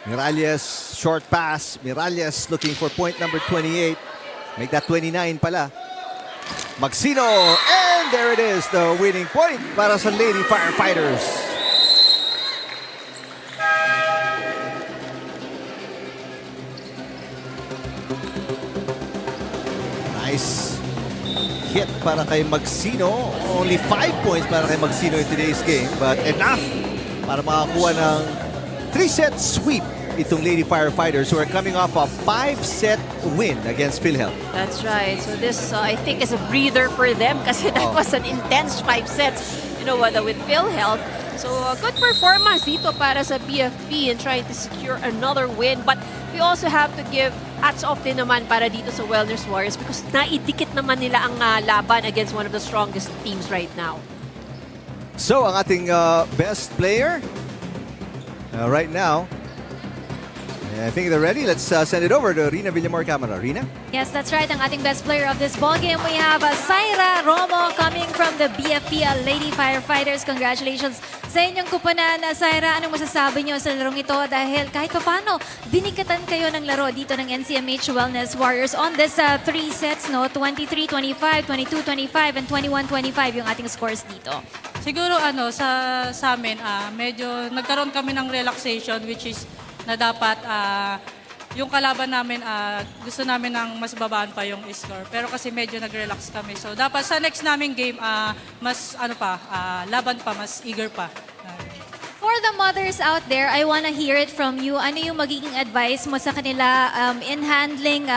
Miralles, short pass. Miralles looking for point number 28. Make that 29 pala. Magsino, and there it is, the winning point para sa Lady Firefighters. Nice hit para kay Magsino. Only 5 points para kay Magsino in today's game, but enough para makakuha ng 3-set sweep itong Lady Firefighters who are coming off a 5-set win against PhilHealth. That's right. So this, I think, is a breather for them kasi that was an intense 5 sets, with PhilHealth. So a good performance dito para sa BFP in trying to secure another win. But we also have to give hats off din naman para dito sa Wellness Warriors because naidikit naman nila ang laban against one of the strongest teams right now. So ang ating best player right now, I think they're ready. Let's send it over to Rina Villamor Camara. Rina? Yes, that's right. Ang ating best player of this ball game, we have Syra Romo coming from the BFP Lady Firefighters. Congratulations sa inyong kupunan. Syra, anong masasabi niyo sa larong ito? Dahil kahit paano, binikatan kayo ng laro dito ng NCMH Wellness Warriors on this 3 sets, no? 23-25, 22-25, and 21-25 yung ating scores dito. Siguro sa amin, medyo nagkaroon kami ng relaxation which is na dapat yung kalaban namin gusto namin ng mas babaan pa yung score. Pero kasi medyo nag-relax kami. So dapat sa next naming game mas laban pa, mas eager pa. For the mothers out there, I wanna hear it from you. Ano yung magiging advice mo sa kanila in handling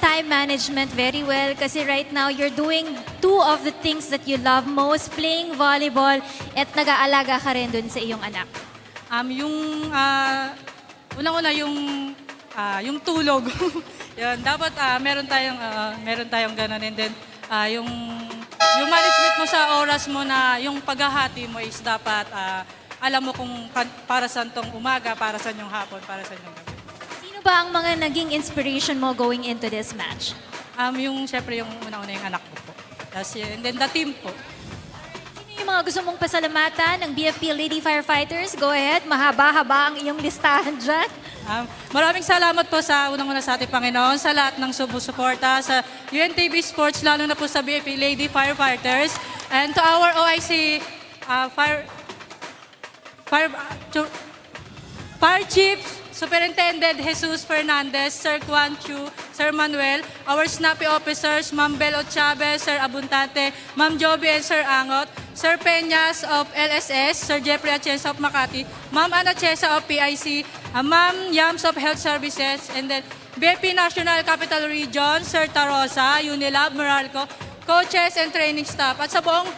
time management very well? Kasi right now, you're doing 2 of the things that you love most, playing volleyball at nag-aalaga ka rin dun sa iyong anak. Unang-una yung tulog. Yan, dapat meron tayong ganun, and then yung management mo sa oras mo na yung paghahati mo is dapat alam mo kung para saan tong umaga, para saan yung hapon, para saan yung gabi. Sino ba ang mga naging inspiration mo going into this match? Syempre yung unang-una yung anak ko po. And then the team po. Sino yung mga gusto mong pasalamatan ng BFP Lady Firefighters? Go ahead, mahaba-haba ang iyong listahan dyan. Maraming salamat po sa unang-una sa ating Panginoon, sa lahat ng sumusuporta, sa UNTV Sports, lalo na po sa BFP Lady Firefighters, and to our OIC Fire Chief, Superintendent Jesus Fernandez, Sir Quan Chu, Sir Manuel, our snappy officers, Ma'am Bel Chavez, Sir Abundante, Ma'am Joby and Sir Angot, Sir Peñas of LSS, Sir Jeffrey Atienza of Makati, Ma'am Ana Chesa of PIC, Ma'am Yams of Health Services, and then BP National Capital Region, Sir Tarosa, Unilab, Meralco, coaches and training staff, at sa buong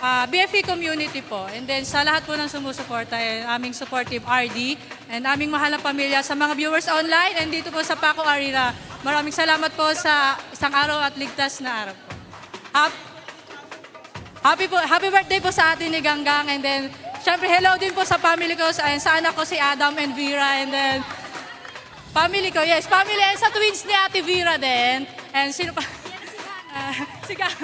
BFP community po. And then sa lahat po ng sumusuporta, aming support team RD, and aming mahal na pamilya, sa mga viewers online, and dito po sa Paco Arena. Maraming salamat po sa isang araw at ligtas na araw po. Happy birthday po sa atin ni Ganggang, and then syempre hello din po sa family ko, sa anak ko si Adam and Vera, and then family ko, yes, family, and sa twins ni Ate Vera din. And sino pa? Si Gang.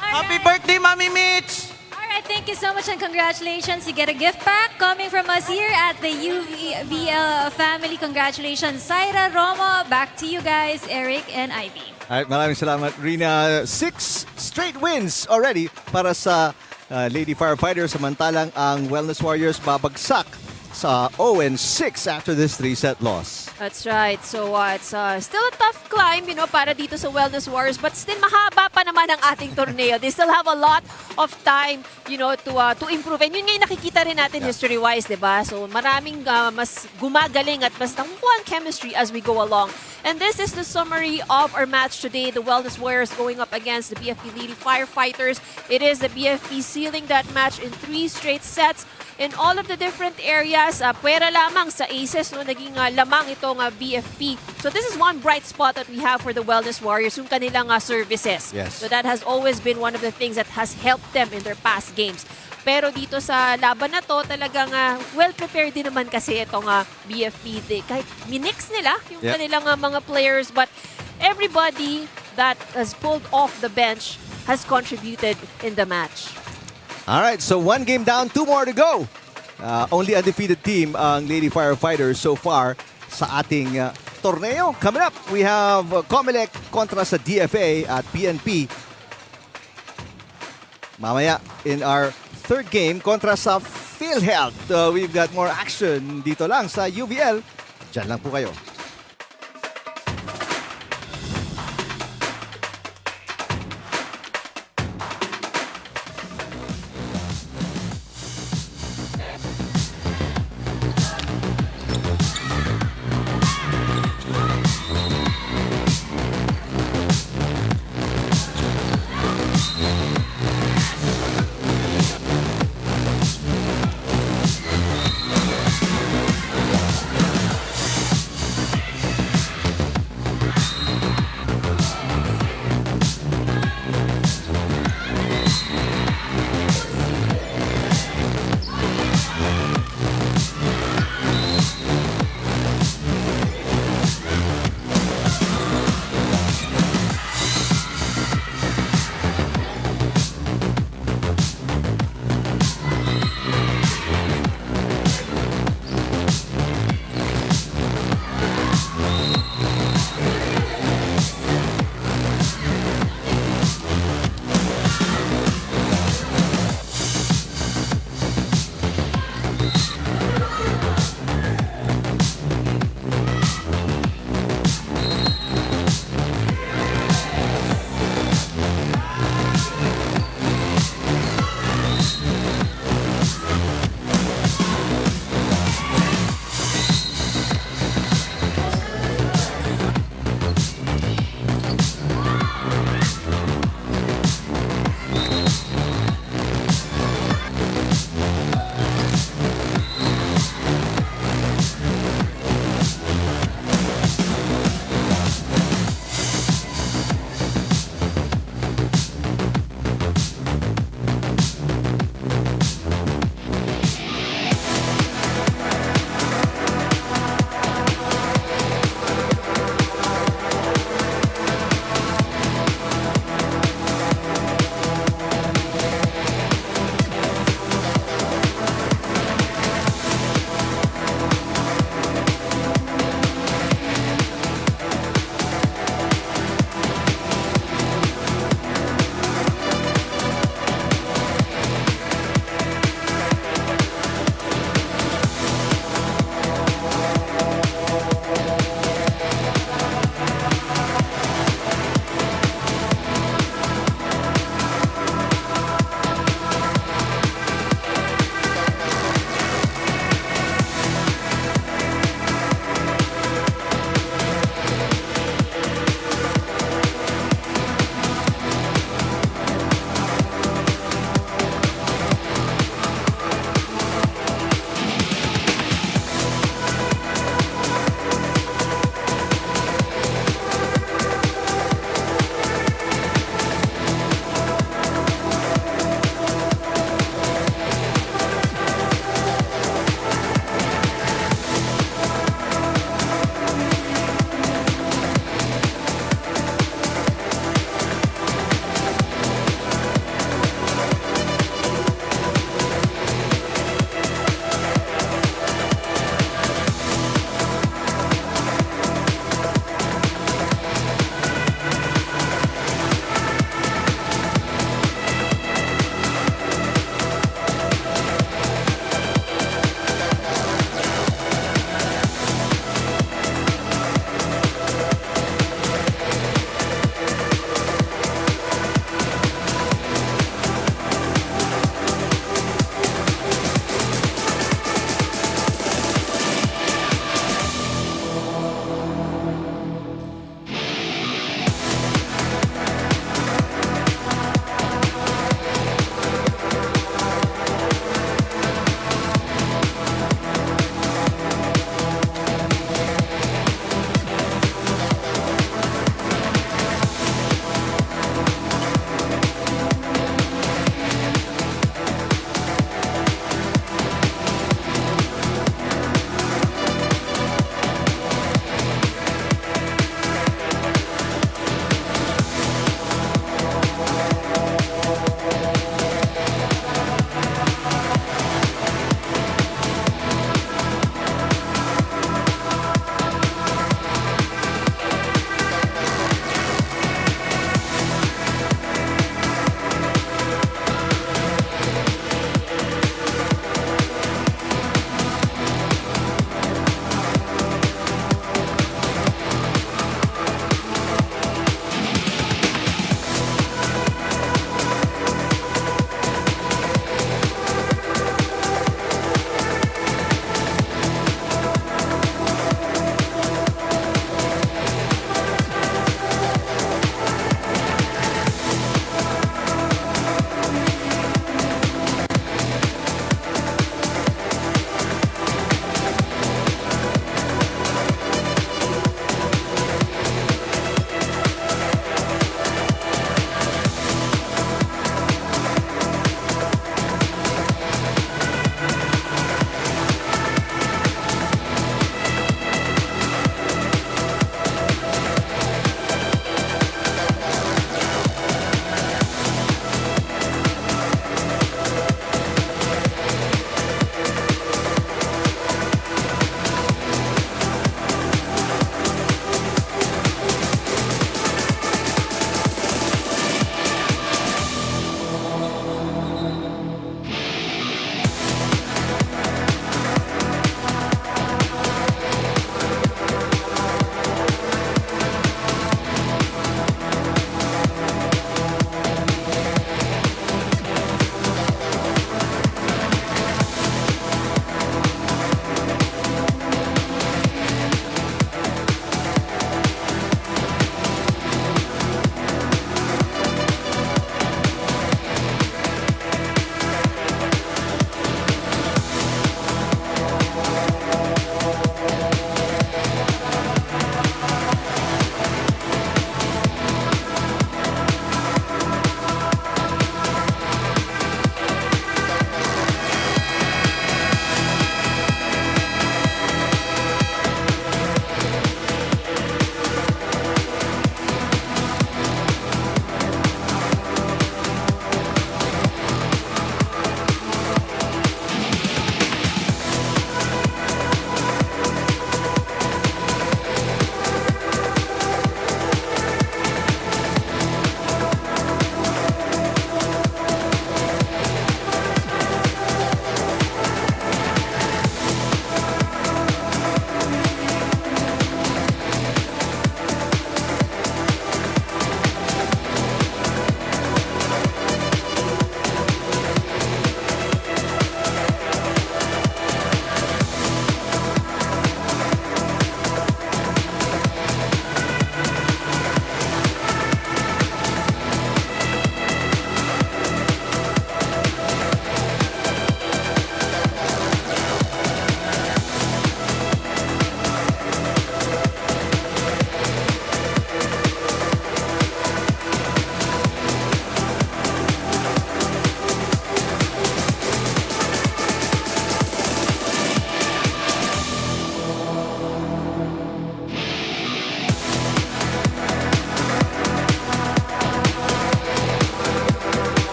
Happy birthday, Mami Mitch! Alright, thank you. you so much and congratulations. You get a gift pack coming from us here at the UVL family. Congratulations, Syra, Romo. Back to you guys, Eric and Ivy. Alright, maraming salamat, Rina. 6 straight wins already para sa Lady Firefighters. Samantalang ang Wellness Warriors babagsak sa 0-6 after this 3-set loss. That's right. So it's still a tough climb, para dito sa Wellness Warriors. But still, mahaba pa naman ang ating torneo. They still have a lot of time, to improve. And yun nga yung nakikita rin natin history-wise, di ba? So maraming mas gumagaling at mas nakukuha ang chemistry as we go along. And this is the summary of our match today. The Wellness Warriors going up against the BFP Lady Firefighters. It is the BFP sealing that match in 3 straight sets. In all of the different areas, pwera lamang sa aces, naging lamang itong BFP. So this is one bright spot that we have for the Wellness Warriors, yung kanilang services. Yes. So that has always been one of the things that has helped them in their past games. Pero dito sa laban na to, talagang well-prepared din naman kasi itong BFP. Kahit minix nila yung kanilang mga players, but everybody that has pulled off the bench has contributed in the match. Alright, so 1 game down, 2 more to go. Only undefeated team ang Lady Firefighters so far sa ating torneo. Coming up, we have COMELEC kontra sa DFA at PNP. Mamaya, in our 3rd game kontra sa PhilHealth. We've got more action dito lang sa UVL. Diyan lang po kayo.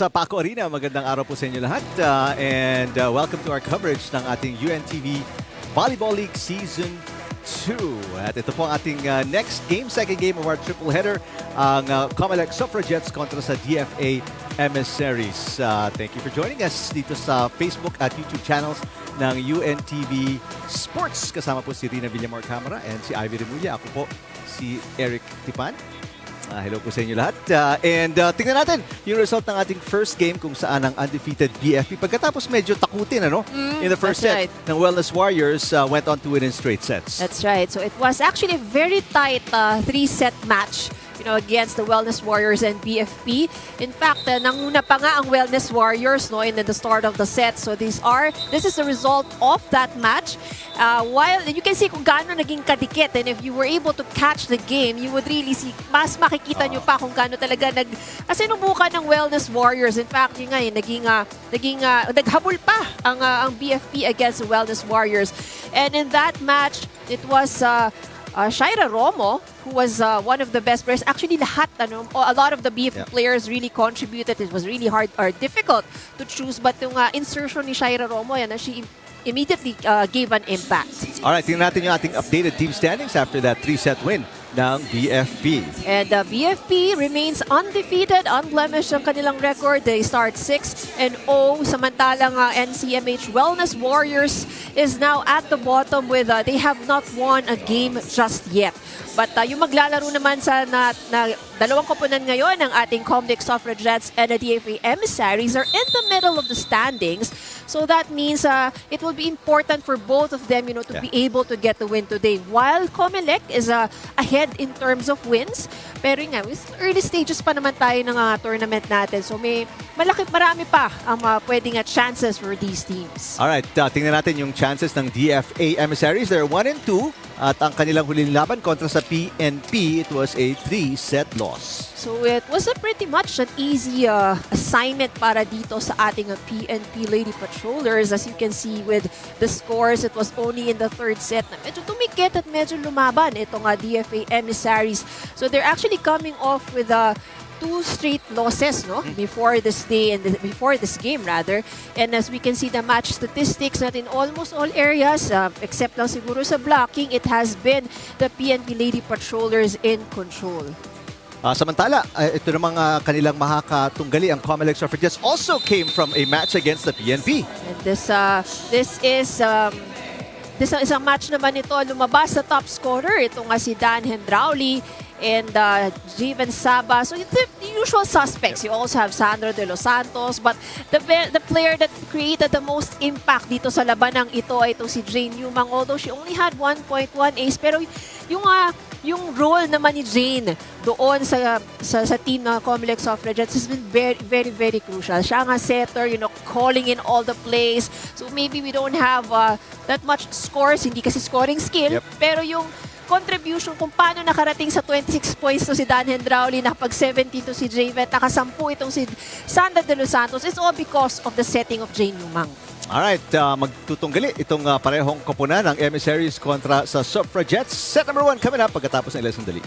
sa Paco Arena. Magandang araw po sa inyo lahat. And welcome to our coverage ng ating UNTV Volleyball League Season 2. At ito po ang ating next game, second game of our triple header. Ang COMELEC Suffragettes kontra sa DFA Emissaries. Thank you for joining us dito sa Facebook at YouTube channels ng UNTV Sports. Kasama po si Rina Villamor Camara and si Ivy Remulla. Ako po si Eric Tipan. Hello po sa inyo lahat. And tingnan natin yung result ng ating first game kung saan ang undefeated BFP pagkatapos medyo takutin in the first set right. ng Wellness Warriors went on to win in straight sets. That's right. So it was actually a very tight three-set match, against the Wellness Warriors and BFP. In fact, nanguna pa nga ang Wellness Warriors in the start of the set. So this is the result of that match. While you can see kung gaano naging kadikit, and if you were able to catch the game, you would really see, mas makikita nyo pa kung gaano talaga sinubukan ng Wellness Warriors. In fact, yun nga, naghabol pa ang BFP against the Wellness Warriors. And in that match, it was Shaira Romo, who was one of the best players. Actually, a lot of the BFP players really contributed. It was really hard or difficult to choose. But yung insertion ni Shaira Romo, she immediately gave an impact. Alright, tingnan natin yung ating updated team standings after that 3-set win ng BFP. And BFP remains undefeated, unblemished ang kanilang record. They start 6-0. Samantalang NCMH Wellness Warriors is now at the bottom with they have not won a game just yet. But yung maglalaro naman sa dalawang koponan ngayon ng ating COMELEC Suffragettes and the DFA Emissaries are in the middle of the standings. So that means it will be important for both of them, to be able to get the win today. While COMELEC is ahead in terms of wins, pero nga, with early stages pa naman tayo ng tournament natin. So marami pa ang pwedeng chances for these teams. Alright, tingnan natin yung chances ng DFA Emissaries. They're 1-2 at ang kanilang huling laban kontra sa PNP, it was a 3-set loss. So it was pretty much an easy assignment para dito sa ating PNP Lady Patrollers. As you can see with the scores, it was only in the third set na medyo tumikit at medyo lumaban itong DFA Emissaries. So they're actually coming off with 2 straight losses before this day and before this game rather. And as we can see the match statistics in almost all areas except lang siguro sa blocking, it has been the PNP Lady Patrollers in control. Samantala, ito namang kanilang makakatunggali ang COMELEC Suffragettes also came from a match against the PNP. And this is isang match naman ito, lumabas sa top scorer. Ito nga si Dan Hendrauli and Jiven Saba. So the usual suspects. You also have Sandro De Los Santos. But the player that created the most impact dito sa labanang ito ay itong si Jane Newmang. Although she only had 1.1 ace. Pero yung role naman ni Jane doon sa team ng COMELEC Suffragettes has been very, very, very crucial. Siya nga setter, calling in all the plays. So maybe we don't have that much scores, hindi kasi scoring skill. Pero yung contribution kung paano nakarating sa 26 points to si Dan Hendrauli, nakapag 17 to si Javet, naka-10 itong si Sandra De Los Santos, it's all because of the setting of Jane Newmang. Alright, magtutunggali itong parehong koponan ng Emissaries kontra sa Suffragettes. Set number 1 coming up pagkatapos ng ilang sandali.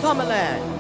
COMELEC.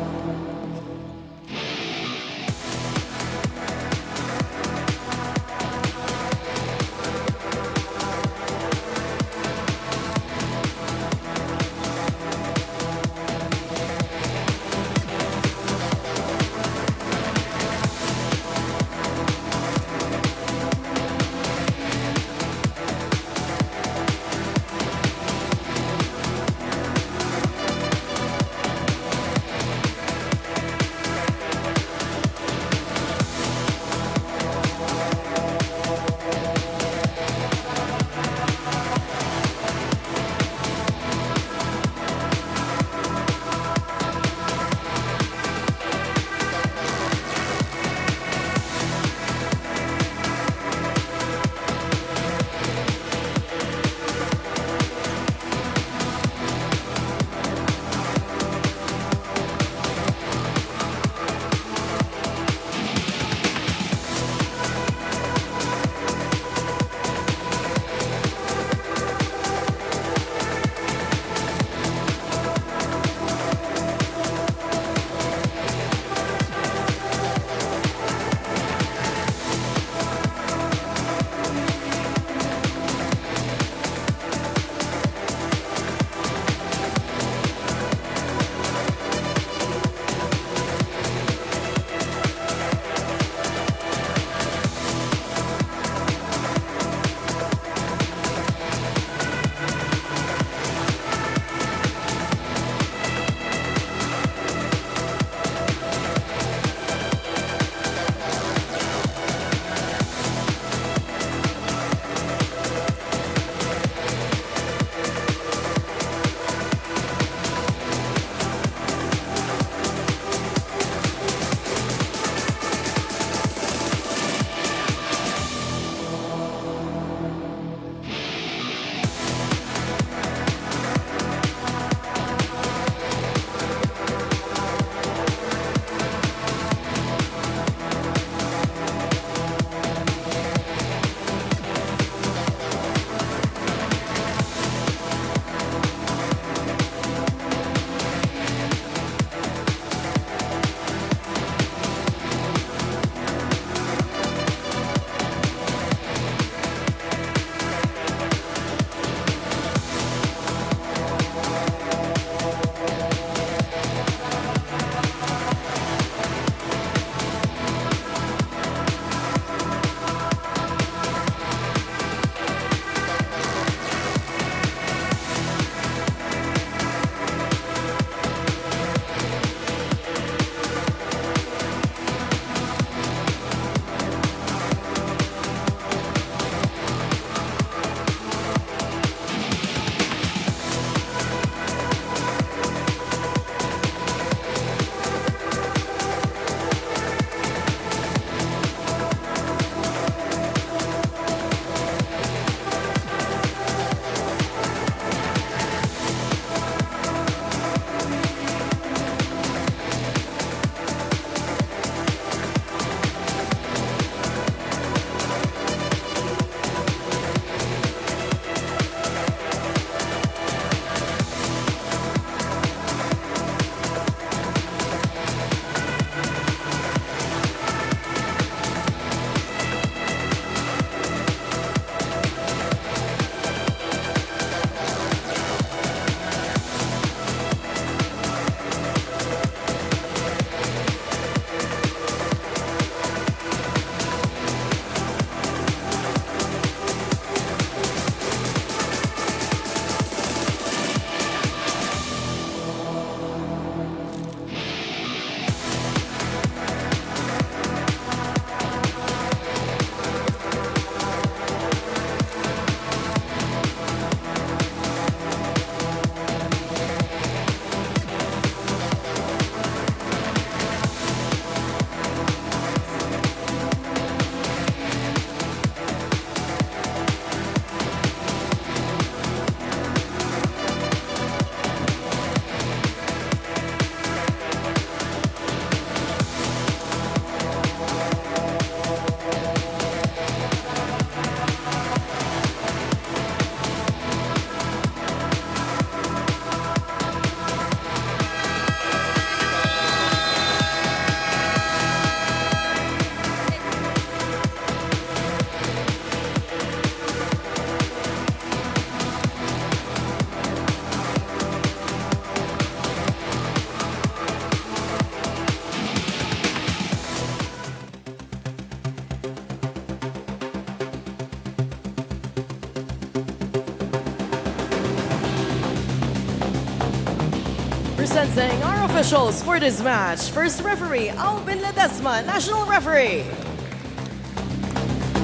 Presenting our officials for this match. First referee, Alvin Ledesma, national referee.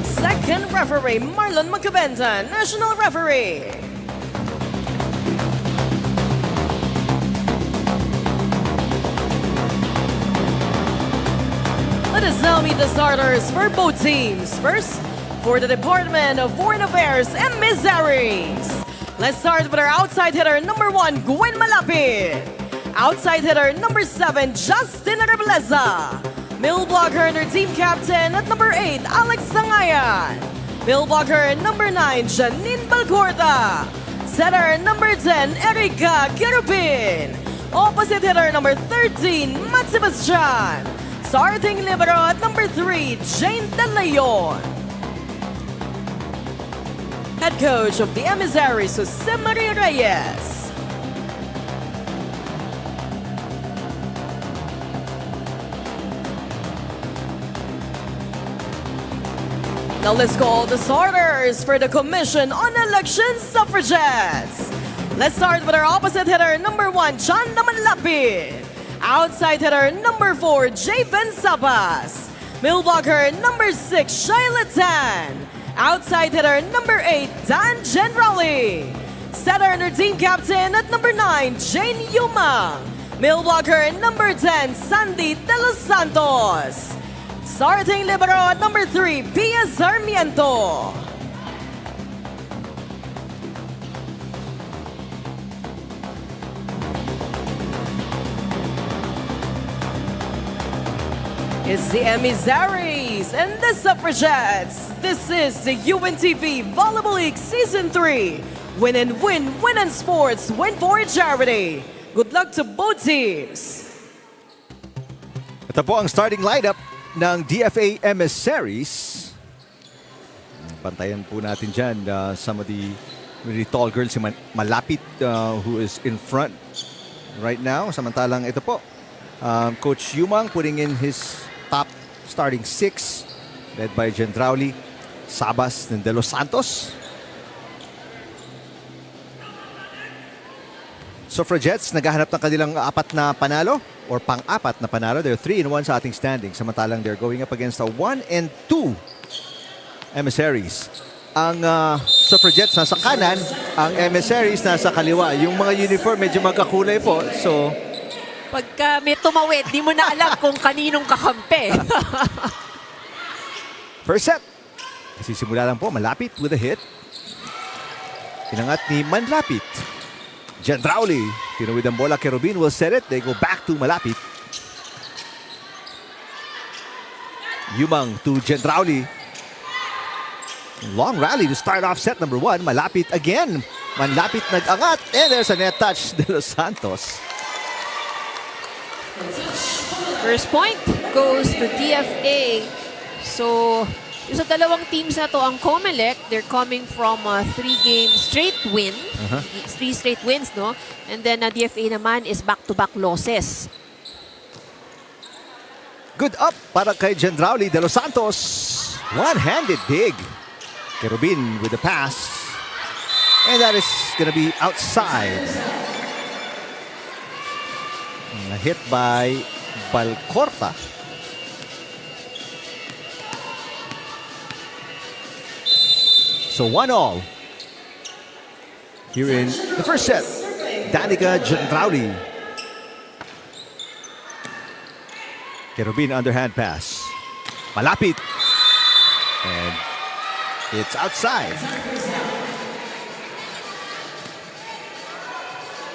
Second referee, Marlon Magcabenta, national referee. Let us now meet the starters for both teams. First, for the Department of Foreign Affairs, Emissaries. Let's start with our outside hitter, number 1, Gwen Malapit. Outside hitter, number 7, Justin Rebleza. Middle blocker and their team captain at number 8, Alex Sangayan. Middle blocker, number 9, Janine Balcorta. Setter, number 10, Erika Kerubin. Opposite hitter, number 13, Matt Sebastian. Starting libero at number 3, Jane De Leon. Head coach of the Emissaries, Jose Maria Reyes. Now let's call the starters for the Commission on Elections Suffragettes. Let's start with our opposite hitter, number 1, John Namanlapid. Outside hitter, number 4, Javen Sabas. Middle blocker, number 6, Shaila Tan. Outside hitter, number 8, Dan Generali. Setter and her team captain at number 9, Jane Yumang. Middle blocker, number 10, Sandy De Los Santos. Starting libero at number 3, Pia Sarmiento. It's the Emissaries and the Suffragettes. This is the UNTV Volleyball League Season 3. Win and win, win and sports, win for charity. Good luck to both teams. Ito po ang starting lineup ng DFA Emissaries. Bantayan po natin dyan some of the really tall girls. Si Malapit who is in front right now. Samantalang ito po, Coach Yumang putting in his top starting 6 led by Gendrauli, Sabas, and De Los Santos. Suffragettes naghahanap ng kanilang apat na panalo or pang-apat na panalo. They're 3-1 sa ating standing. Samantalang they're going up against a 1-2 Emissaries. Ang Suffragettes nasa kanan, ang Emissaries nasa kaliwa. Yung mga uniform medyo magkakulay po. So, Pagka may tumawid, di mo na alam kung kaninong kakampi. first set. Sisimula lang po, Malapit with a hit. Pinangat ni Manlapit. Gendrauli, tinawid ang bola, Kerubin will set it. They go back to Malapit. Yumang to Gendrauli. Long rally to start off set number 1. Malapit again. Manlapit nag-angat. And there's a net touch, De Los Santos. First point goes to DFA. So, yung sa dalawang teams na to, ang COMELEC, they're coming from 3 straight win. 3 straight wins, no? And then DFA naman is back-to-back losses. Good up para kay Gendrauli. De Los Santos. One-handed dig. Kerubin with the pass. And that is going to be outside. A hit by Balcorta. So 1-1 here in the first set. Danica Gendrauli. Kerubin underhand pass. Malapit. And it's outside.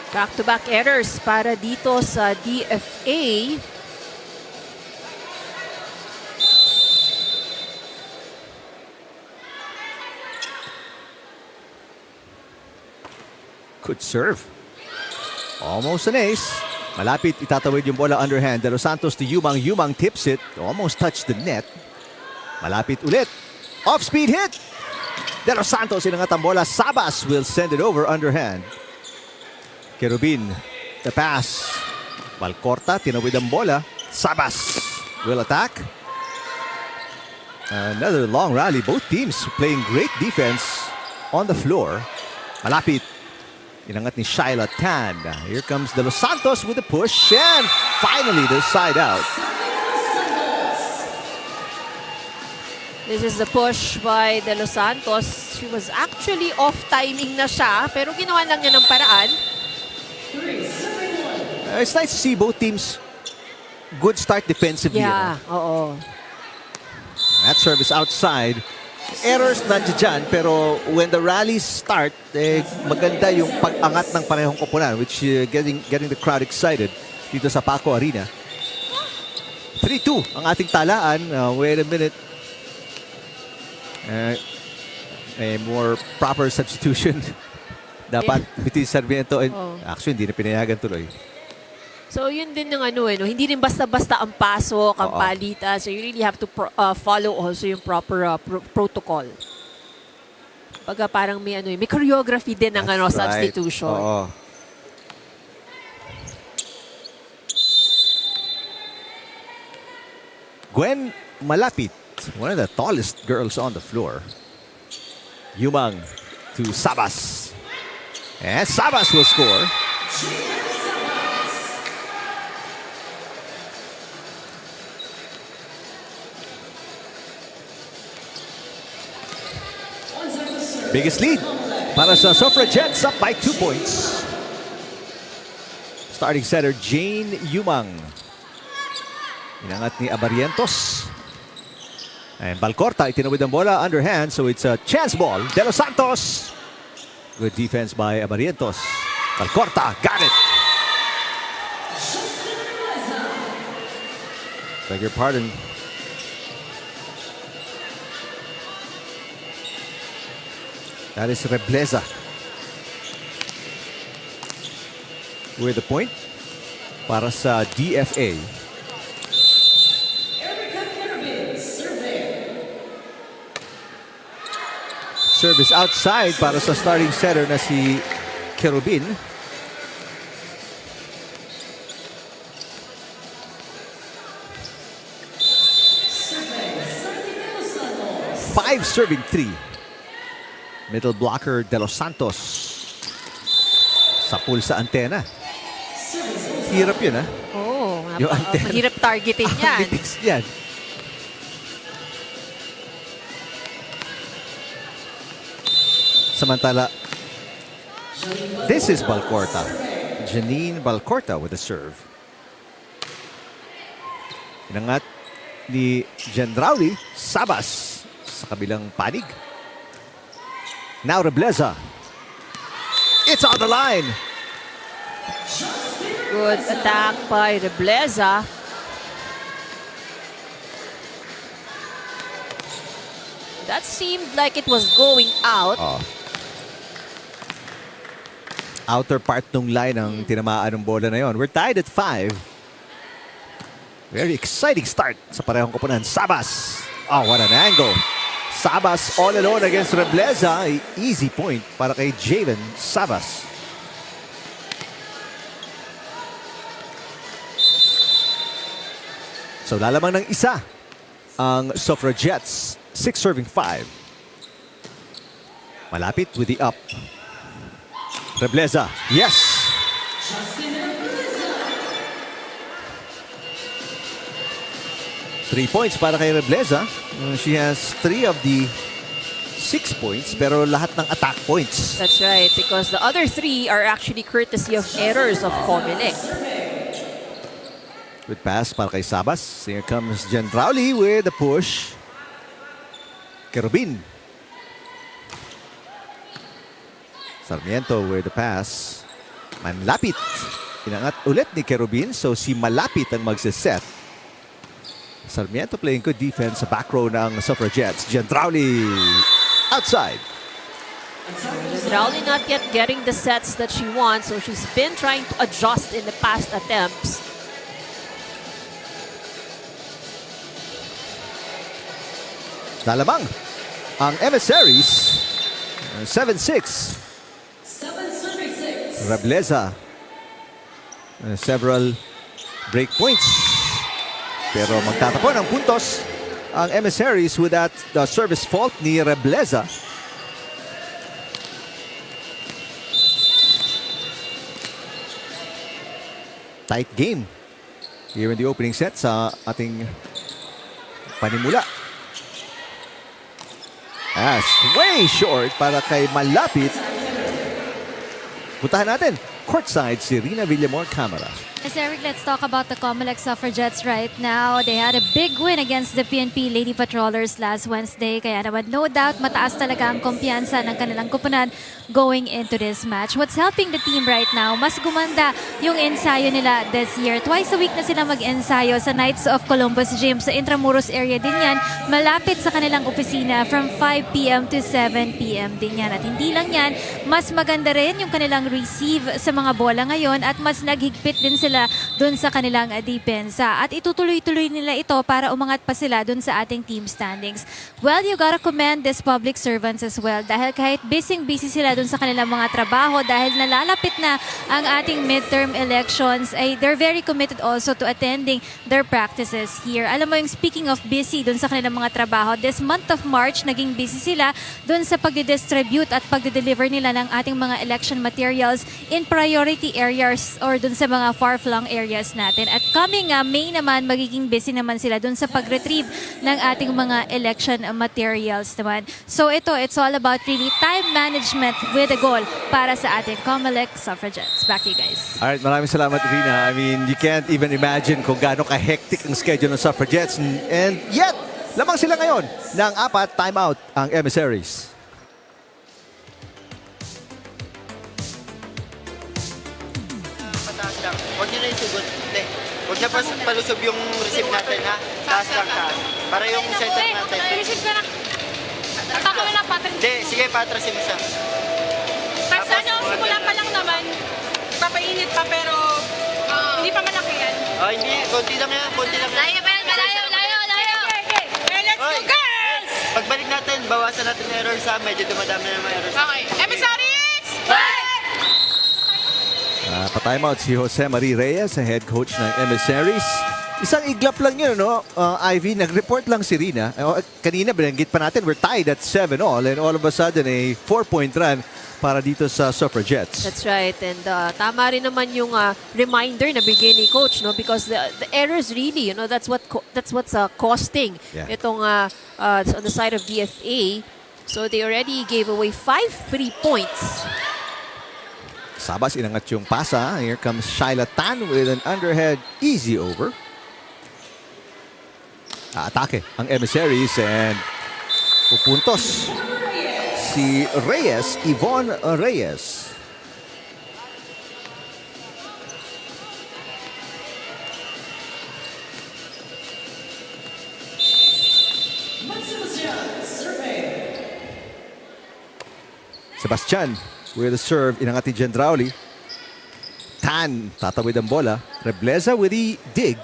Back-to-back errors para dito sa DFA. Good serve. Almost an ace. Malapit itatawid yung bola underhand. De Los Santos to Yumang. Yumang tips it. Almost touched the net. Malapit ulit. Off-speed hit. De Los Santos inangat ang bola. Sabas will send it over underhand. Kerubin, the pass. Balcorta, tinawid ang bola. Sabas will attack. Another long rally. Both teams playing great defense on the floor. Malapit Inangat ni Shyla Tan. Here comes De Los Santos with the push. And finally, the side out. This is the push by De Los Santos. She was actually off timing na siya, pero ginawa lang niya ng paraan. It's nice to see both teams good start defensively. Yeah, oo. That service outside. Errors nandiyan dyan, pero when the rallies start, maganda yung pag-angat ng parehong koponan, which getting the crowd excited dito sa Paco Arena. 3-2 ang ating talaan. Wait a minute. A more proper substitution. Dapat between Sarmiento and actually hindi na pinayagan tuloy. So yun din yung ano no? Hindi rin basta-basta ang pasok, ang palitan. So you really have to follow also yung proper protocol. Pagka parang may may choreography din ng substitution. Oo. Gwen Malapit, one of the tallest girls on the floor. Yumang to Sabas. And Sabas will score. Biggest lead para sa Suffragettes, up by 2 points. Starting setter Jane Yumang. Inangat ni Abarientos. And Balcorta itinawid ang bola underhand, so it's a chance ball. De Los Santos. Good defense by Abarientos. Balcorta got it. Beg your pardon. That is Rebleza with the point para sa DFA. Service outside para sa starting setter na si Kerubin. Five serving 3. Middle blocker De Los Santos. Sa pool sa antena. Hirap yun, ha? Oo. Yung antena. Mahirap targetin yan. Bitis yan. Samantala, this is Balcorta. Janine Balcorta with the serve. Inangat ni Gendrauli Sabas sa kabilang panig. Now Rebleza. It's on the line. Good attack by Rebleza. That seemed like it was going out. Outer part ng line ang tinamaan ng bola na yon. We're tied at 5. Very exciting start sa parehong koponan. Sabas. Oh, what an angle. Sabas all alone against Rebleza. Easy point para kay Javen Sabas. So lalamang ng isa ang Suffragettes. 6 serving 5. Malapit with the up. Rebleza. Yes! Three points para kay Rebleza. She has 3 of the 6 points, pero lahat ng attack points. That's right, because the other 3 are actually courtesy of errors of COMELEC. Good pass para kay Sabas. Here comes Gendrauli with the push. Kerubin. Sarmiento with the pass. Manlapit. Inangat ulit ni Kerubin, so si Malapit ang magsiset. Sarmiento playing good defense sa back row ng Suffragettes. Gendrauli outside. Gendrauli not yet getting the sets that she wants, so she's been trying to adjust in the past attempts. Lalamang ang Emissaries. 7-6. Rebleza. Several break points. Pero magtatapon ang puntos ang Emissaries with that service fault ni Rebleza. tight game here in the opening set sa ating panimula. Way short para kay malapit. Puntahan natin courtside si Rina Villamor Camara. Yes, Eric, let's talk about the COMELEC Suffragettes right now. They had a big win against the PNP Lady Patrollers last Wednesday. Kaya naman, no doubt, mataas talaga ang kumpiyansa ng kanilang kupunan going into this match. What's helping the team right now, mas gumanda yung ensayo nila this year. Twice a week na sila mag-ensayo sa Knights of Columbus Gym. Sa Intramuros area din yan. Malapit sa kanilang opisina from 5 p.m. to 7 p.m. din yan. At hindi lang yan, mas maganda rin yung kanilang receive sa mga bola ngayon at mas naghigpit din sila doon sa kanilang depensa. At itutuloy-tuloy nila ito para umangat pa sila doon sa ating team standings. Well, you gotta commend these public servants as well dahil kahit busy sila doon sa kanilang mga trabaho dahil nalalapit na ang ating midterm elections ay they're very committed also to attending their practices here. Alam mo yung speaking of busy doon sa kanilang mga trabaho, this month of March naging busy sila doon sa pagdidistribute at pagdideliver nila ng ating mga election materials in priority areas or doon sa mga far-flung areas natin. At coming May naman, magiging busy naman sila dun sa pag-retrieve ng ating mga election materials naman. So ito, it's all about really time management with a goal para sa ating COMELEC Suffragettes. Back to you guys. Alright, maraming salamat, Rina. I mean, you can't even imagine kung gaano ka-hectic ang schedule ng Suffragettes. And yet, lamang sila ngayon ng 4 timeout ang Emissaries. Huwag nyo na isugot. Hindi. Huwag na palusob yung receive natin, ha? Taas lang, taas. Para yung center natin. Receive ka na. Tako na lang, Patrick. Hindi, sige, patrasin mo siya. Kasi simula pa lang naman. Papainit pa, pero hindi pa malaki yan. Hindi. Konti lang yan. Konti lang yan. Layo pa yan, malayo. Okay, let's go, girls! Pagbalik natin, bawasan natin yung errors, ha? Medyo dumadami na yung errors. Okay, Emissaries! Pa-timeout si Jose Marie Reyes, sa head coach ng Emissaries. Isang iglap lang yun, no? Ivy, nag-report lang si Rina. Kanina, binanggit pa natin, we're tied at 7-all and all of a sudden, a 4-point run para dito sa Suffragettes. That's right. And tama rin naman yung reminder na bigay ni coach, no? Because the errors really, you know, that's what's costing itong on the side of DFA. So they already gave away 5 free points. Sabas inangat yung pasa. Here comes Shyla Tan with an underhead easy over. Atake ang Emissaries and pupuntos si Reyes, Yvonne Reyes. Sebastian with the serve, inangat ni Gendrauli. Tan, tatawid ang bola. Rebleza with the dig.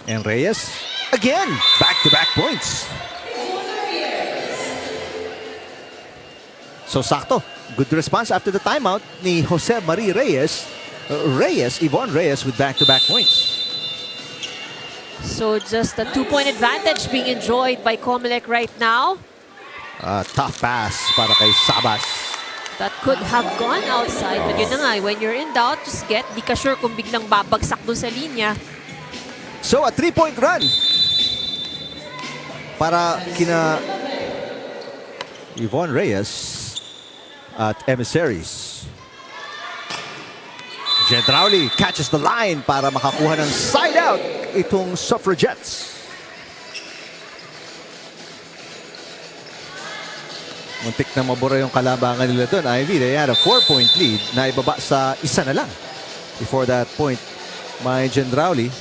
And Reyes, again, back-to-back points. So sakto, good response after the timeout ni Jose Marie Reyes. Yvonne Reyes with back-to-back points. So just a 2-point advantage being enjoyed by COMELEC right now. Tough pass para kay Sabas. That could have gone outside. But yun na nga, when you're in doubt, just get. Di ka sure kung biglang babagsak doon sa linya. So a 3-point run para kina Yvonne Reyes at Emissaries. Gendrauli catches the line para makakuha ng side out itong Suffragettes. Muntik na mabura yung kalabangan nila doon. Ivy, they had a 4-point lead na ibaba sa isa na lang. Before that point, may Gendrauli.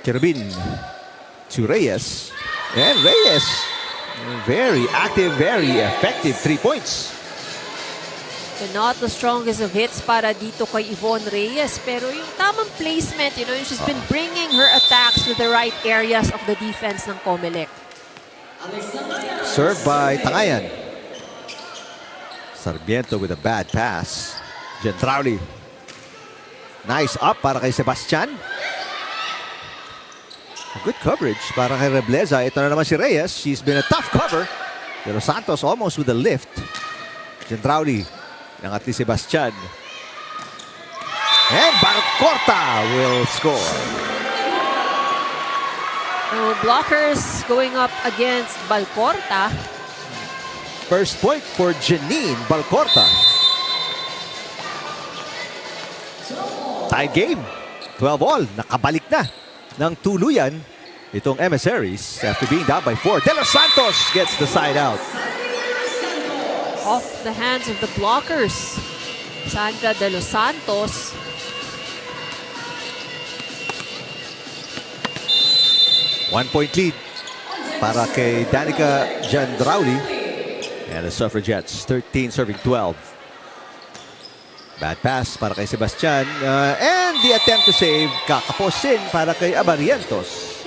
Kerubin to Reyes. And Reyes, very active, very effective 3 points. So not the strongest of hits para dito kay Yvonne Reyes. Pero yung tamang placement, you know, she's been bringing her attacks to the right areas of the defense ng COMELEC. Served by Tangayan. Sarmiento with a bad pass. Gendrauli. Nice up para kay Sebastian. Good coverage para kay Rebleza. Ito na naman si Reyes. She's been a tough cover. Pero Santos almost with a lift. Gendrauli. Angat ni Sebastian. And Balcorta will score. So blockers going up against Balcorta. First point for Janine Balcorta. Tie game. 12-all. Nakabalik na ng tuluyan itong Emissaries after being down by 4. De Los Santos gets the side out. Off the hands of the blockers. Sandra De Los Santos. One-point lead para kay Danica Jandrauli. And the Suffragettes, 13 serving 12. Bad pass para kay Sebastian. And the attempt to save, kakaposin para kay Abarientos.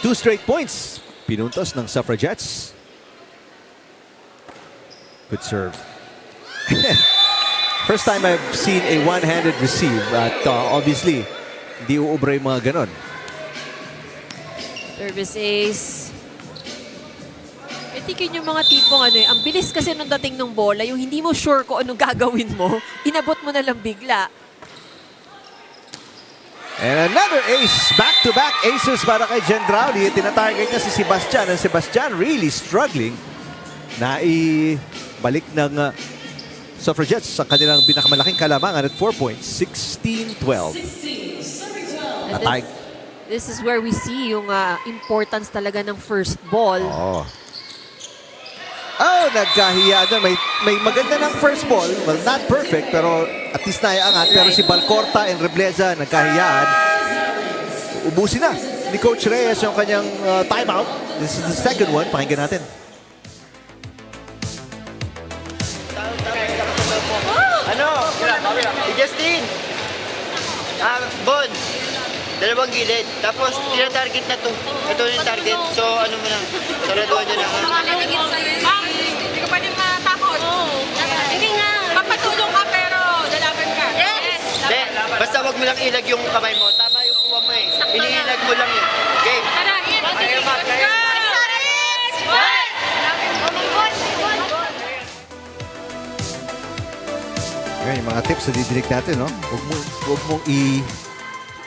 Two straight points. Pinuntos ng Suffragettes. Good serve. First time I've seen a one-handed receive at obviously, hindi uubra yung mga ganon. Service ace. I think yun yung mga tipong ang bilis kasi nung dating ng bola, yung hindi mo sure kung anong gagawin mo, inabot mo na lang bigla. And another ace. Back-to-back aces para kay Jandrauli. Tinatarget niya si Sebastian. And Sebastian really struggling na ibalik ng Suffragettes sa kanilang pinakamalaking kalamangan at 4 points. 16-12. This is where we see yung importance talaga ng first ball. Oh, nagkahiya doon. May maganda ng first ball. Well, not perfect, pero at least naiangat. Pero si Balcorta and Rebleza nagkahiyaan. Ubusin na ni Coach Reyes yung kanyang timeout. This is the second one. Pakinggan natin. Justin! Bon! Dalawang gilid. Tapos, tinatarget na to. Ito yung target. So, ano mo na? Saraduan nyo na. Ma'am, hindi ka pwedeng matakot. Hindi nga. Papatulong ka pero lalaban ka. Yes! Hindi. Basta wag mo lang ilag yung kamay mo. Tama yung kuha mo eh. Iniilag mo lang eh. Game. Tara, Ngayon, yung mga tips na didinig natin, no? Huwag mong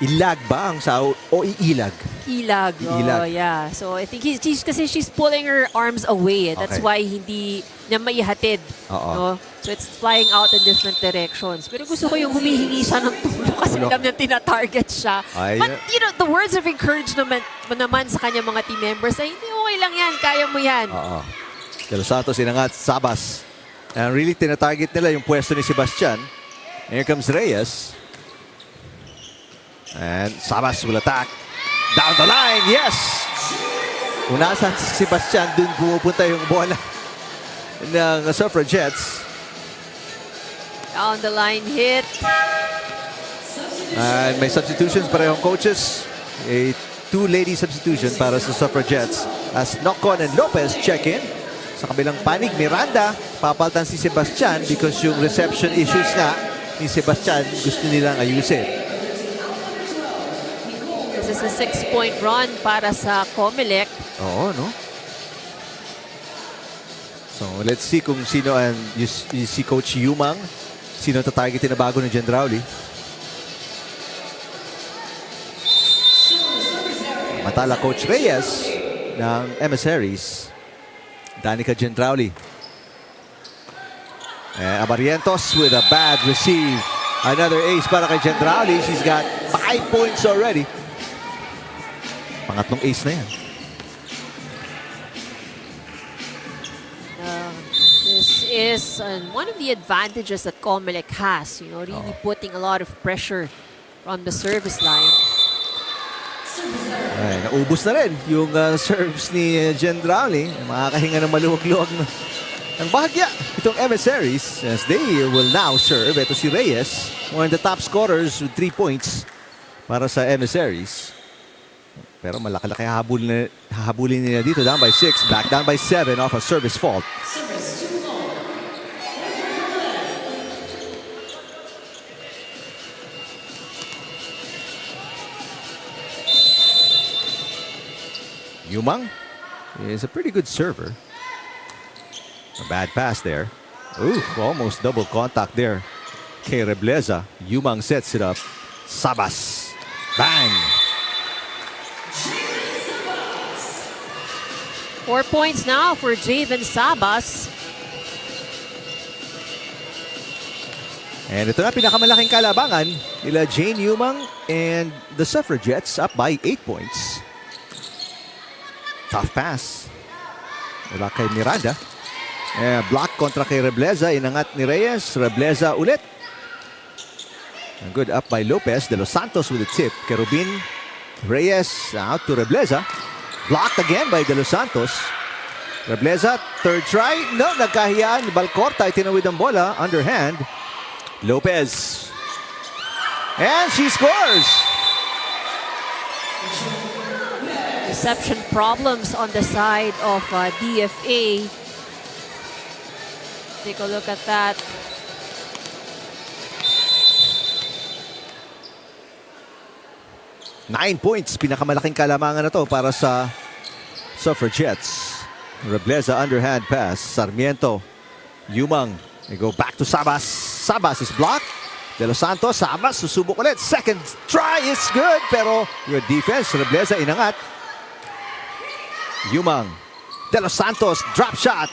ilag ba ang sao o iilag? Ilag. Ilag. Oh, yeah. So, I think she's pulling her arms away. That's Okay. why hindi niya maihatid. Oo. No? So, it's flying out in different directions. Pero gusto ko yung humihingi siya ng tulong kasi alam niya tinatarget siya. Ay, But, you know, the words of encouragement naman sa kanyang mga team members ay, hindi, okay lang yan. Kaya mo yan. Oo. De Los Santos inangat, Sabas. And really tinatarget nila yung pwesto ni Sebastian. Here comes Reyes. And Sabas will attack. Down the line, yes! Kung nasa si Sebastian, dun pumupunta yung bola ng Suffragettes. Down the line hit. And may substitutions parehong coaches. A two-lady substitution para sa Suffragettes as Nocon and Lopez check in. Sa kabilang panig, Miranda, papaltan si Sebastian because yung reception issues na ni Sebastian gusto nilang ayusin. This is a 6-point run para sa COMELEC. Oo, no? So, let's see kung sino ang si Coach Yumang. Sino ang tatargetin na bago ni Jandrauli. Matala Coach Reyes ng Emissaries. Danica Jandrauli. Abarientos with a bad receive. Another ace para kay Jandrauli. She's got 5 points already. Pangatlong ace na yan. This is one of the advantages that COMELEC has. You know, really putting a lot of pressure from the service line. Ay, naubos na rin yung serves ni Jandrauli. Makakahinga ng maluwag-luwag ng bahagya itong Emissaries as they will now serve. Ito si Reyes, one of the top scorers with 3 points para sa Emissaries. Pero malaki-laki hahabulin nila dito. Down by 6, back down by 7 off a service fault. Yumang is a pretty good server. A bad pass there. Ooh, almost double contact there. Kay Rebleza. Yumang sets it up. Sabas. Bang! 4 points now for Javen Sabas. And ito na pinakamalaking kalabangan nila Jane Yumang and the Suffragettes up by 8 points. Tough pass. Wala kay Miranda. Block kontra kay Rebleza. Inangat ni Reyes. Rebleza ulit. Good up by Lopez. De Los Santos with a tip. Kerubin. Reyes out to Rebleza. Blocked again by De Los Santos. Rebleza, third try. No, nagkahiyaan. Balcorta, itinawid ang bola. Underhand. Lopez. And she scores. Reception problems on the side of DFA. Take a look at that. Nine points. Pinakamalaking kalamangan na to para sa Suffragettes. Rebleza underhand pass. Sarmiento. Yumang. They go back to Sabas. Sabas is blocked. De Los Santos. Sabas susubok ulit. Second try is good. Pero good defense. Rebleza inangat. Yumang. De Los Santos drop shot.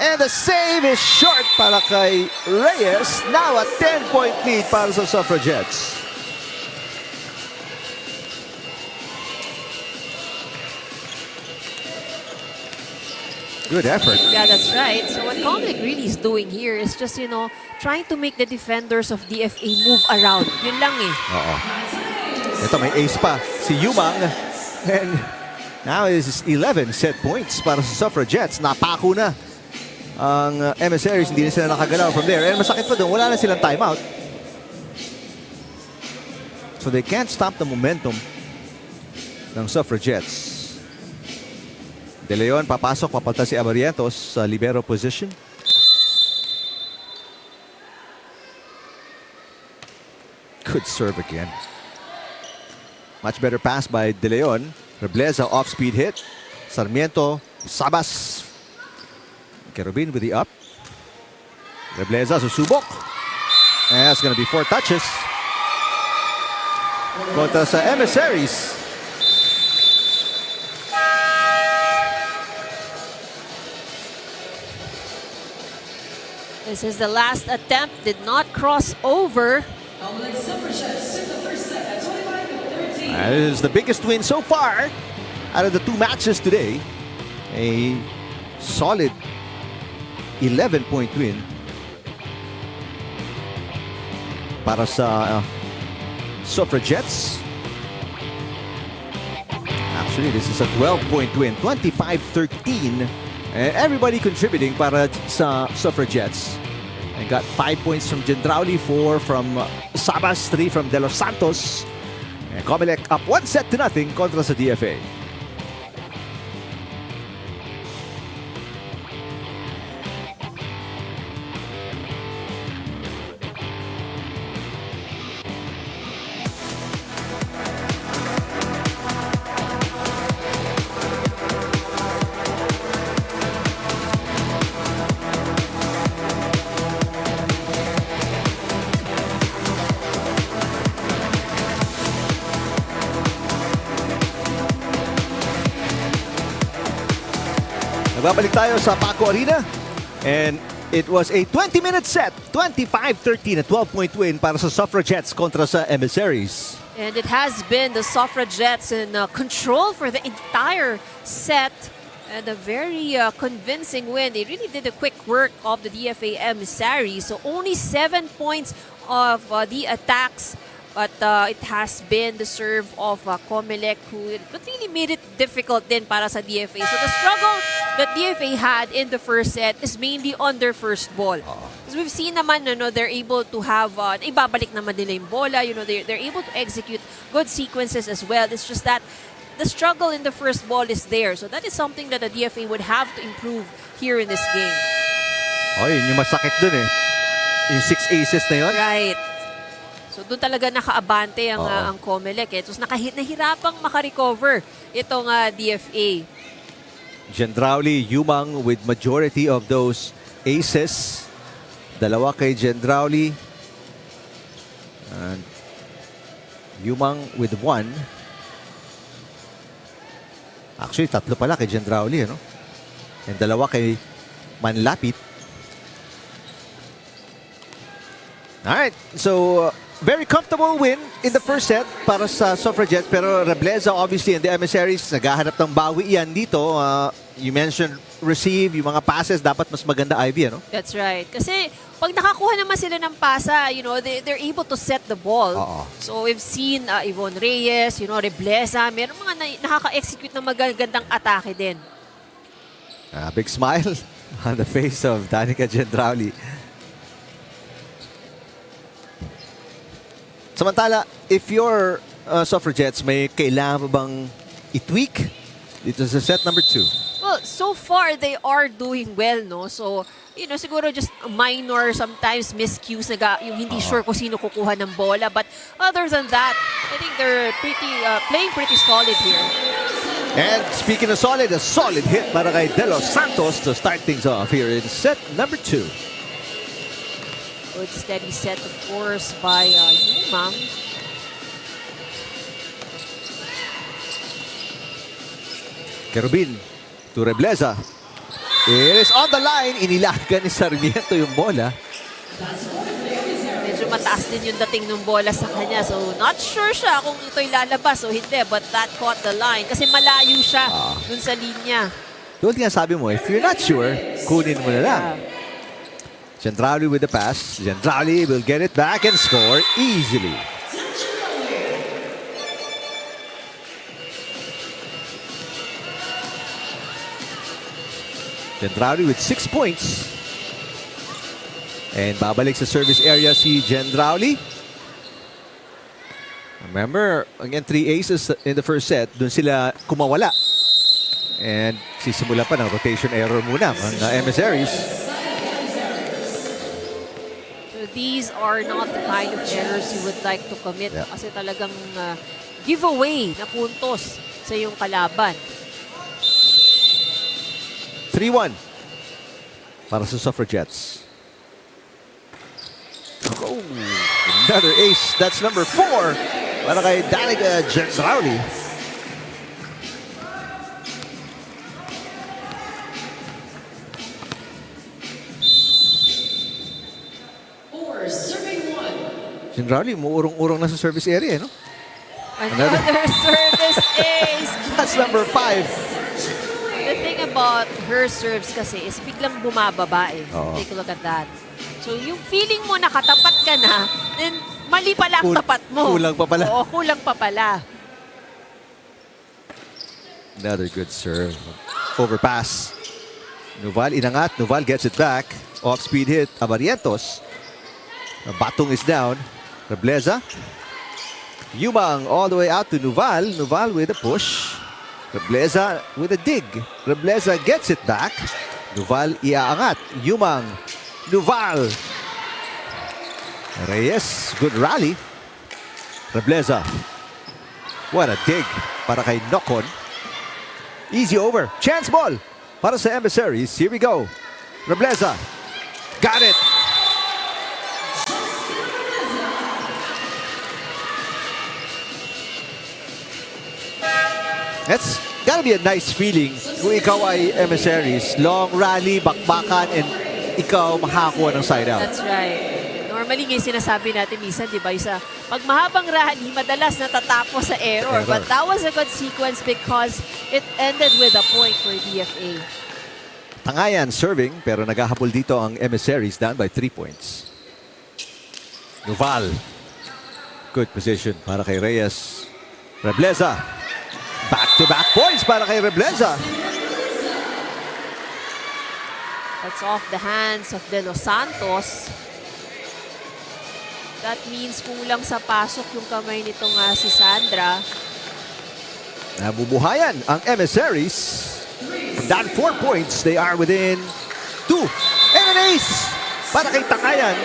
And the save is short para kay Reyes. Now a 10-point lead para sa Suffragettes. Good effort. Yeah, that's right. So what COMELEC really is doing here is just, trying to make the defenders of DFA move around. Yun lang eh. Oo. Ito may ace pa. Si Yumang. And now is 11 set points para sa Suffragettes. Napako na ang Emissaries. Hindi na sila nakagalaw from there. And masakit pa doon. Wala na silang timeout. So they can't stop the momentum ng Suffragettes. De Leon papasok, papalta si Abarientos sa libero position. Good serve again. Much better pass by De Leon. Rebleza off-speed hit. Sarmiento, Sabas. Kerubin with the up. Rebleza susubok. And that's gonna be 4 touches. Kontra sa Emissaries. This is the last attempt. Did not cross over. This is the biggest win so far out of the 2 matches today. A solid 11-point win para sa Suffragettes. Actually, this is a 12-point win, 25-13. Everybody contributing para sa Suffragettes. And got 5 points from Gendrauli, 4 from Sabas, 3 from De Los Santos. And COMELEC up 1-0 kontra sa DFA. Nagbabalik tayo sa Paco Arena. And it was a 20-minute set. 25-13, a 12-point win para sa Suffragettes kontra sa Emissaries. And it has been the Suffragettes in control for the entire set. And a very convincing win. They really did the quick work of the DFA Emissaries. So only 7 points of the attacks. But it has been the serve of COMELEC who really made it difficult din para sa DFA. So the struggle that DFA had in the first set is mainly on their first ball. Because we've seen naman, they're able to have, ibabalik naman nila yung bola. They're able to execute good sequences as well. It's just that the struggle in the first ball is there. So that is something that the DFA would have to improve here in this game. Oh, yun yung masakit dun eh. Yung 6 aces na yun. Right. So doon talaga nakaabante ang COMELEC. Tapos nahirapang makarecover itong DFA. Gendrauli, Yumang with majority of those aces. Dalawa kay Gendrauli. And Yumang with 1. Actually, 3 pala kay Gendrauli, ano? And dalawa kay Manlapit. Alright, so very comfortable win in the first set para sa Suffragettes. Pero Rebleza obviously and the Emissaries naghahanap ng bawi yan dito. You mentioned receive, yung mga passes dapat mas maganda, Ivy, ano? That's right. Kasi pag nakakuha naman sila ng pasa, they're able to set the ball. So we've seen Yvonne Reyes, Rebleza, meron mga nakaka-execute ng magagandang atake din. Big smile on the face of Danica Gendrauli. Samantala, if your Suffragettes, may kailangan pa bang i-tweak dito sa set number 2? Well, so far, they are doing well, no? So, siguro just minor, sometimes miscues, yung hindi sure kung sino kukuha ng bola. But other than that, I think they're playing pretty solid here. And speaking of solid, a solid hit para kay De Los Santos to start things off here in set number 2. Good steady set, of course, by Yumang. Kerubin to Rebleza. It is on the line. Inilagan ni Sarmiento yung bola. Medyo mataas din yung dating ng bola sa kanya. So, not sure siya kung ito'y lalabas o hindi. But that caught the line. Kasi malayo siya dun sa linya. Doon nga sabi mo, if you're not sure, kunin mo na lang. Gendrauli with the pass. Gendrauli will get it back and score easily. Gendrauli with 6 points. And babalik sa service area si Gendrauli. Remember, again, 3 aces in the first set. Doon sila kumawala. And sisimula pa ng rotation error muna ang Emissaries. These are not the kind of errors you would like to commit. Kasi talagang giveaway na puntos sa iyong kalaban. 3-1 para sa Suffragettes. Oh, another ace. That's number 4 para kay Danica Gendrauli. Gendrauli, umuurong-urong na sa service area, no? Another service ace. That's number 5. The thing about her serves kasi is biglang bumababa eh. Take a look at that. So yung feeling mo nakatapat ka na, then mali pala ang tapat mo. Kulang pa pala. Oo, kulang pa pala. Another good serve. Overpass. Nuval inangat. Nuval gets it back. Off-speed hit. Abarientos. The batong is down. Rebleza. Yumang all the way out to Nuval. Nuval with a push. Rebleza with a dig. Rebleza gets it back. Nuval iaangat. Yumang. Nuval. Reyes. Good rally. Rebleza. What a dig para kay Nocon. Easy over. Chance ball para sa Emissaries. Here we go. Rebleza. Got it. That's gotta be a nice feeling kung ikaw ay Emissaries. Long rally, bakbakan, and ikaw makakuha ng side out. That's right. Normally ngayon sinasabi natin minsan, di ba, isa, pag mahabang rally, madalas natatapos sa error. But that was a good sequence because it ended with a point for DFA. Tangayan serving, pero naghahabol dito ang Emissaries down by 3 points. Nuval. Good position para kay Reyes. Rebleza. Back-to-back points para kay Rebleza. That's off the hands of De Los Santos. That means kulang sa pasok yung kamay nitong si Sandra. Nabubuhayan ang Emissaries. Down 4 points. They are within 2. And an ace para kay Tangayan.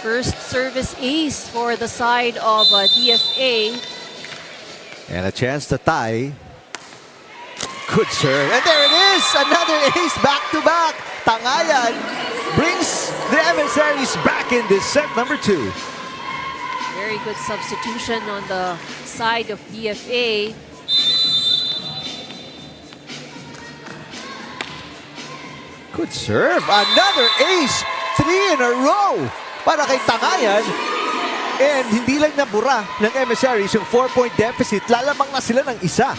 First service ace for the side of DFA. And a chance to tie. Good serve. And there it is! Another ace back-to-back. Tangayan brings the Emissaries back in this set number 2. Very good substitution on the side of DFA. Good serve. Another ace. 3 in a row para kay Tangayan. And hindi lang nabura ng Emissaries yung 4-point deficit. Lalamang na sila ng isa.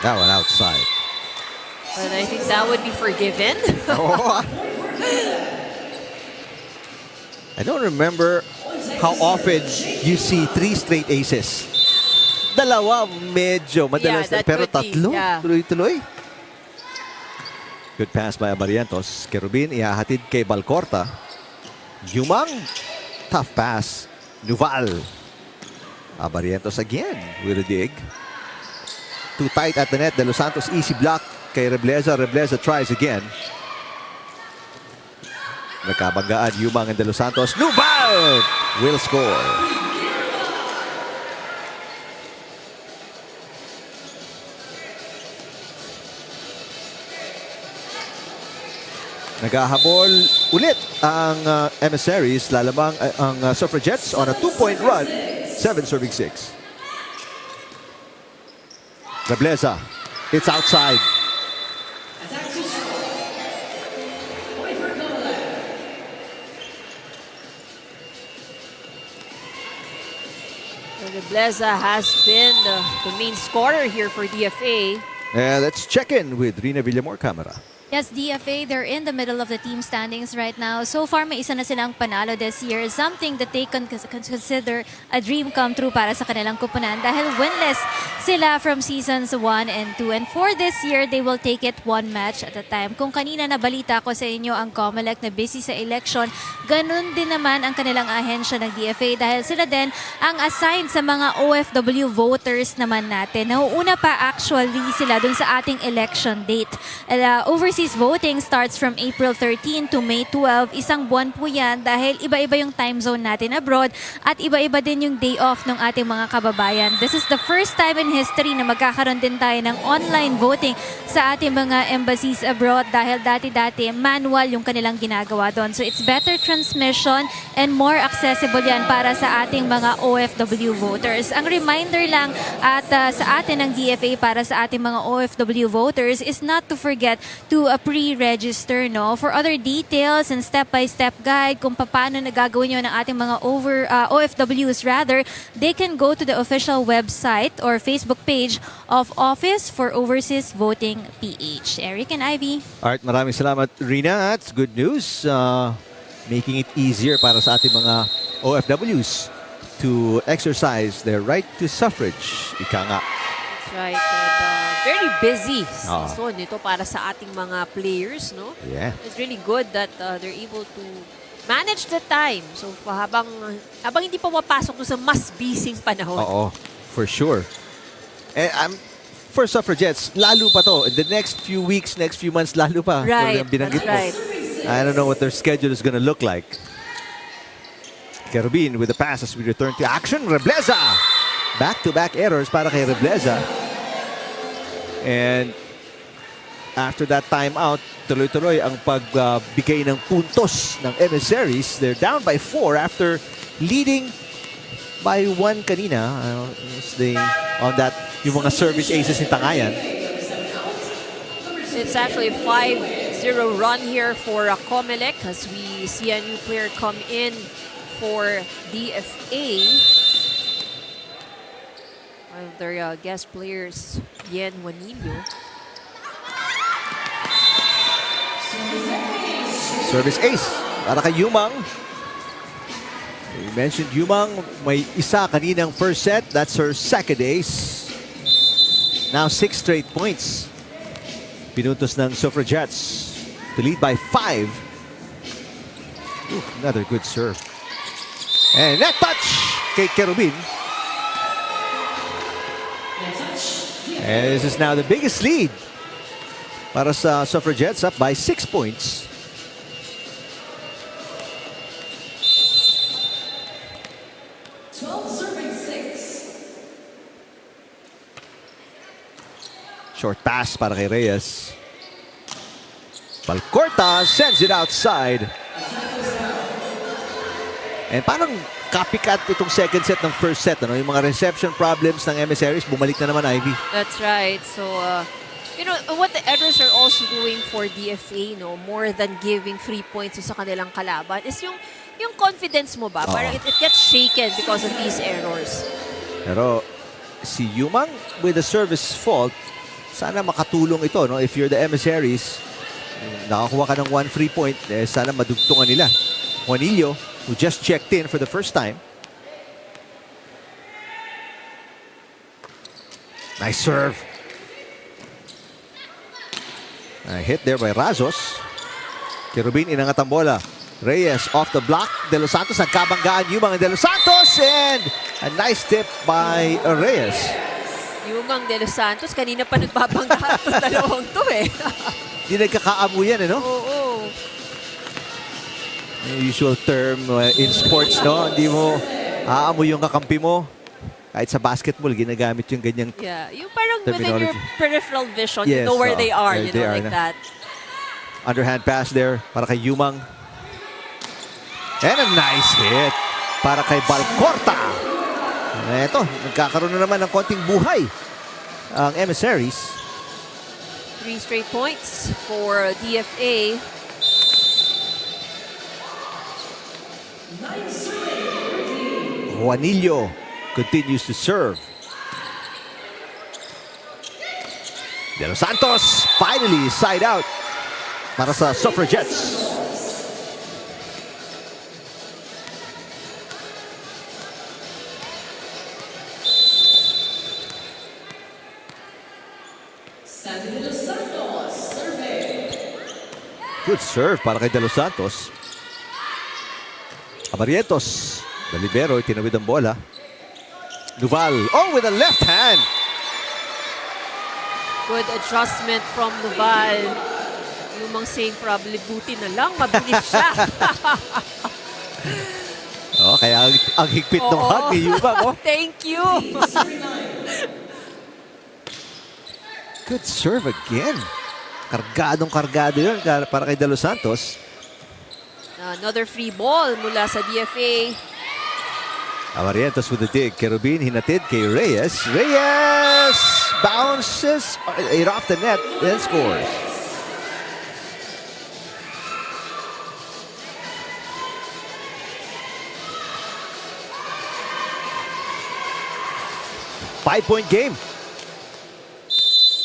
That one outside. But I think that would be forgiven. Oh. I don't remember how often you see 3 straight aces. Dalawa medyo madalas Yeah, that pero could be, tatlo yeah. tuloy-tuloy. Good pass by Abarientos. Kerubin ihahatid kay Balcorta. Yumang tough pass. Nuval. Abarientos again with a dig. Too tight at the net. De Los Santos easy block kay Rebleza. Rebleza tries again. Nagkabanggaan Yumang and De Los Santos. Nuval will score. Naghahabol ulit ang Emissaries. Lalamang ang Suffragettes on a 2-point run. 7 serving 6. Rebleza. It's outside. Rebleza has been the main scorer here for DFA. Let's check in with Rina Villamor camera. Yes, DFA, they're in the middle of the team standings right now. So far, may isa na silang panalo this year. Something that they can consider a dream come true para sa kanilang kupunan dahil winless sila from seasons 1 and 2. And for this year, they will take it 1 match at a time. Kung kanina nabalita ko sa inyo ang COMELEC na busy sa election, ganun din naman ang kanilang ahensya ng DFA dahil sila din ang assigned sa mga OFW voters naman natin. Nauuna pa actually sila dun sa ating election date. Overseas voting starts from April 13 to May 12. Isang buwan po yan dahil iba-iba yung time zone natin abroad at iba-iba din yung day off ng ating mga kababayan. This is the first time in history na magkakaroon din tayo ng online voting sa ating mga embassies abroad dahil dati-dati manual yung kanilang ginagawa doon. So it's better transmission and more accessible yan para sa ating mga OFW voters. Ang reminder lang at sa atin ng DFA para sa ating mga OFW voters is not to forget to pre-register, no? For other details and step-by-step guide kung paano nagagawin yun ng ating mga OFWs rather, they can go to the official website or Facebook page of Office for Overseas Voting PH. Eric and Ivy. Alright, maraming salamat Rina. That's good news. Making it easier para sa ating mga OFWs to exercise their right to suffrage. Ika nga. That's right. And, very busy season ito para sa ating mga players, no? Yeah. It's really good that they're able to manage the time. So habang hindi pa mapasok sa mas busy panahon. Oo, for sure. And for Suffragettes, lalo pa to. In the next few weeks, next few months, lalo pa. Right, So, binanggit that's mo. right. I don't know what their schedule is going to look like. Kerubin with the pass as we return to action. Rebleza! Back-to-back errors para kay Rebleza. And after that timeout, tuloy-tuloy ang pagbigay ng puntos ng Emissaries. They're down by 4 after leading by 1 kanina. On that, yung mga service aces ni Tangayan. It's actually a 5-0 run here for COMELEC as we see a new player come in for DFA. One of their guest players, Yen Juanillo. Service ace para kay Yumang. We mentioned Yumang, may isa kaninang first set. That's her second ace. Now 6 straight points. Pinuntos ng Suffragettes to lead by 5. Another good serve. And that touch kay Kerubin. And this is now the biggest lead para sa Suffragettes, up by 6 points. Short pass para kay Reyes. Balcorta sends it outside. And parang copycat itong second set ng first set. Ano? Yung mga reception problems ng Emissaries, bumalik na naman, Ivy. That's right. So, you know, what the Editors are also doing for DFA, no, more than giving 3 points sa kanilang kalaban, is yung confidence mo ba? Parang it gets shaken because of these errors. Pero si Yumang with the service fault, sana makatulong ito, no? If you're the Emissaries, nakakuha ka ng 1 free point, sana madugtungan nila. Juanillo, who just checked in for the first time. Nice serve. Hit there by Razos. Kirubin inangat ang bola. Reyes off the block. De Los Santos nagkabanggaan Yumang and De Los Santos, and a nice tip by Reyes. Yumang De Los Santos, kanina pa nagbabangga itong dalawang to eh. Hindi nagkakaamo yan, no? Oo. Yung usual term in sports, no? Hindi mo aamoy yung kakampi mo. Kahit sa basketball, ginagamit yung ganyang Yeah, yung parang within your terminology. peripheral vision, Yes, you know where they are, there you they know, are like na. that. Underhand pass there para kay Yumang. And a nice hit para kay Balcorta. Ito, nagkakaroon na naman ng konting buhay ang Emissaries. 3 straight points for DFA. Juanillo continues to serve. De Los Santos finally side out para sa Suffragettes. Good serve para kay De Los Santos. Abarrientos, the libero, itinawid ang bola. Duval, with a left hand. Good adjustment from Duval. Yumang saying probably buti na lang, mabilis siya. Kaya ang higpit ng hug ni Yumang. Thank you. Good serve again. Kargadong-kargado yun para kay De Los Santos. Another free ball mula sa DFA. Abarrientos with the dig. Kerubin hinatid kay Reyes. Reyes bounces it off the net and scores. Five-point game.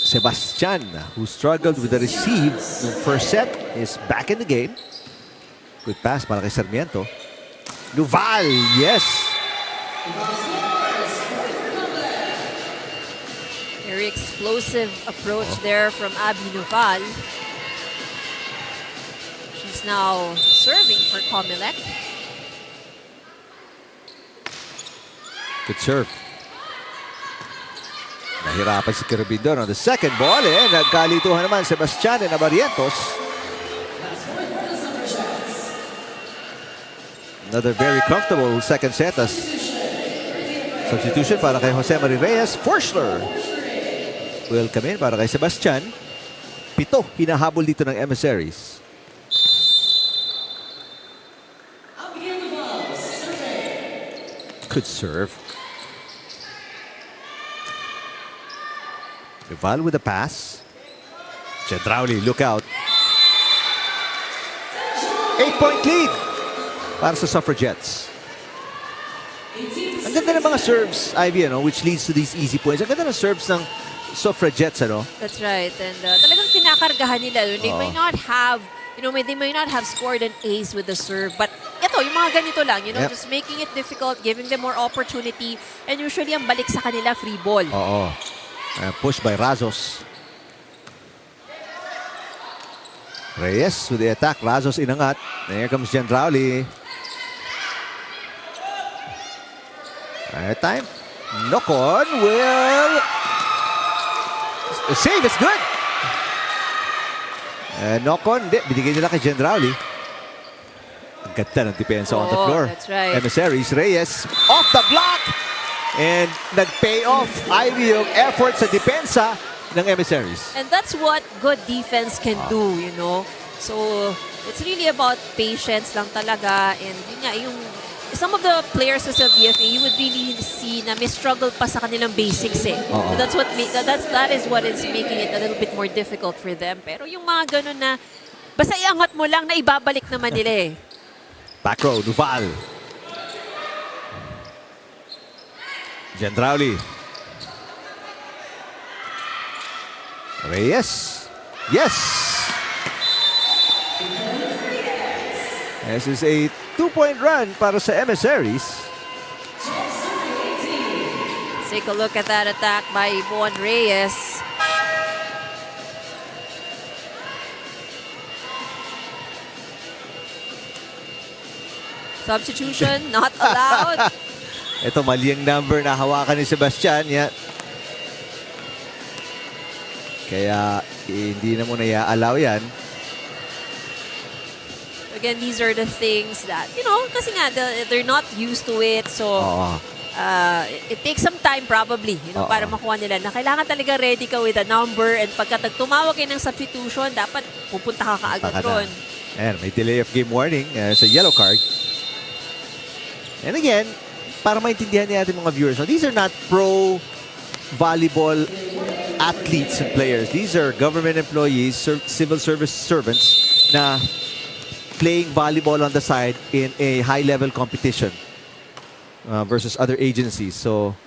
Sebastian, who struggled with the receive in the first set, is back in the game. Good pass para kay Sarmiento. Duval, yes. Very explosive approach there from Abby Duval. She's now serving for COMELEC. Good serve. Nahirapan si Kerubin doon on the second ball. Nagkalituhan naman Sebastian and Abarrientos. Another very comfortable second set as substitution para kay Jose Marie Reyes. Forschler will come in para kay Sebastian. 7 hinahabol dito ng Emissaries. Good serve. Duval with a pass. Chedrauli, look out. 8-point lead para sa Suffragettes. Ang ganda ng mga serves, Ivy, which leads to these easy points. Ang ganda ng serves ng Suffragettes, That's right. And talagang kinakargahan nila. They may not have, they may not have scored an ace with the serve. But ito, yung mga ganito lang, Yep. just making it difficult, giving them more opportunity. And usually, ang balik sa kanila, free ball. Push by Razos. Reyes with the attack. Razos inangat. There comes Gendrauli. Time. Nocon will save is good. Knock-on, hindi. Binigay nila kay Gendrauli. Ang ganda ng depensa on the floor. That's right. Emissaries, Reyes, off the block! And nag-pay off. Ivy yung effort sa depensa ng Emissaries. And that's what good defense can do, you know. So, it's really about patience lang talaga. And yun nga, yung some of the players sa BFA, you would really see na may struggle pa sa kanilang basics eh. So that is what is making it a little bit more difficult for them. Pero yung mga ganun na, basta iangat mo lang na ibabalik naman nila eh. Back row, Duval. Gendrauli. Reyes. Yes! This is a 2-point run para sa Emissaries. Let's take a look at that attack by Bon Reyes. Substitution not allowed. Ito, mali ang number na hawakan ni Sebastian. Yeah. Kaya hindi na muna i-allow yan. Again, these are the things that, you know, kasi nga, they're not used to it. So, it takes some time probably, you know, para makuha nila na kailangan talaga ready ka with a number. And pagka tumawag kayo ng substitution, dapat pupunta ka kaagad ron. And may delay of game warning sa yellow card. And again, para maintindihan niya ating mga viewers, these are not pro volleyball athletes and players. These are government employees, civil service servants na playing volleyball on the side in a high-level competition versus other agencies. So,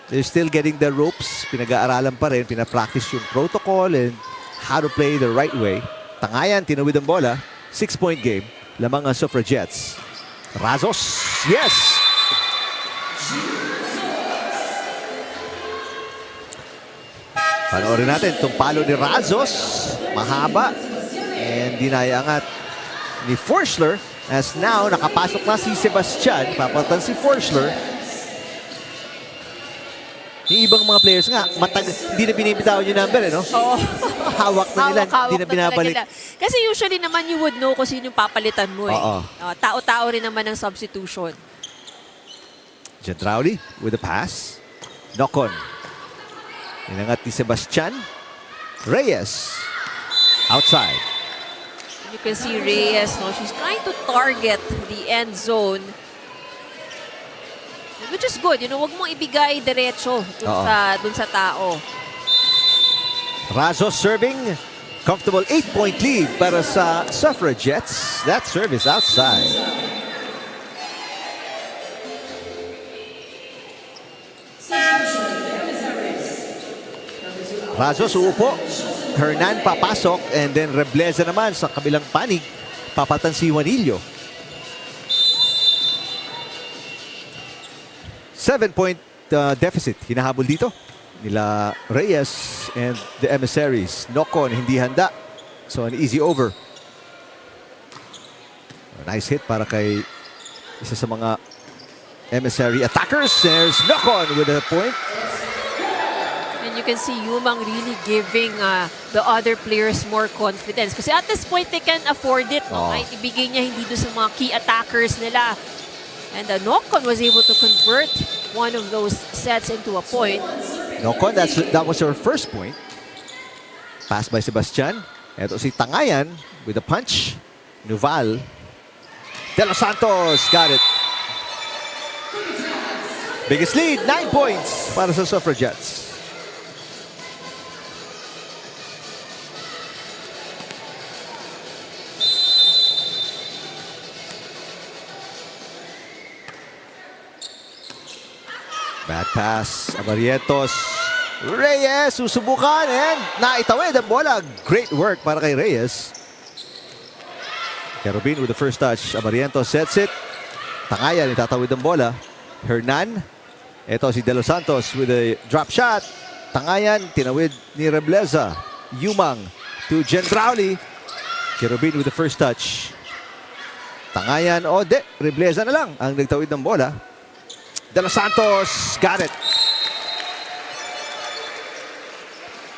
they're still getting the ropes. Pinag-aaralan pa rin, pinapractice yung protocol and how to play the right way. Tangayan, tinawid ang bola. 6-point game. Lamang ang Suffragettes. Razos, yes! Panoorin natin itong palo ni Razos. Mahaba. And dinayangat ni Forschler as now nakapasok na si Sebastian. Papatan si Forschler. Yung ibang mga players nga, hindi na binibitawan yung number, no? Oo. Hawak na nila, hindi na binabalik. Kasi usually naman you would know kung sino yung papalitan mo eh. Tao-tao rin naman ang substitution. Gendrauli with a pass. Knock-on. Inangat ni Sebastian. Reyes. Outside. You can see Reyes, no? She's trying to target the end zone. Which is good, you know, wag mong ibigay diretso dun sa tao. Razos serving. Comfortable 8-point lead para sa Suffragettes. That serve is outside. Razos uupo. Hernan papasok and then Rebleza naman sa kabilang panig. Papatan si Juanillo. 7-point deficit. Hinahabol dito nila Reyes and the Emissaries. Knock-on, hindi handa. So an easy over. A nice hit para kay isa sa mga Emissary attackers. There's knock-on with a point. And you can see Yumang really giving the other players more confidence. Kasi at this point, they can afford it. No? Kahit ibigay niya hindi doon sa mga key attackers nila. And Knock-on was able to convert one of those sets into a point. Knock-on, that was her first point. Pass by Sebastian. Ito si Tangayan with a punch. Nuval. De Los Santos got it. Biggest lead, 9 points para sa Suffragettes. Bad pass, Abarrietos. Reyes, susubukan and naitawid ang bola. Great work para kay Reyes. Kerubin with the first touch. Abarrietos sets it. Tangayan, itatawid ang bola. Hernan. Ito si De Los Santos with a drop shot. Tangayan, tinawid ni Rebleza. Yumang to Gendrauli. Kerubin with the first touch. Tangayan, Rebleza na lang ang nagtawid ng bola. De Los Santos got it.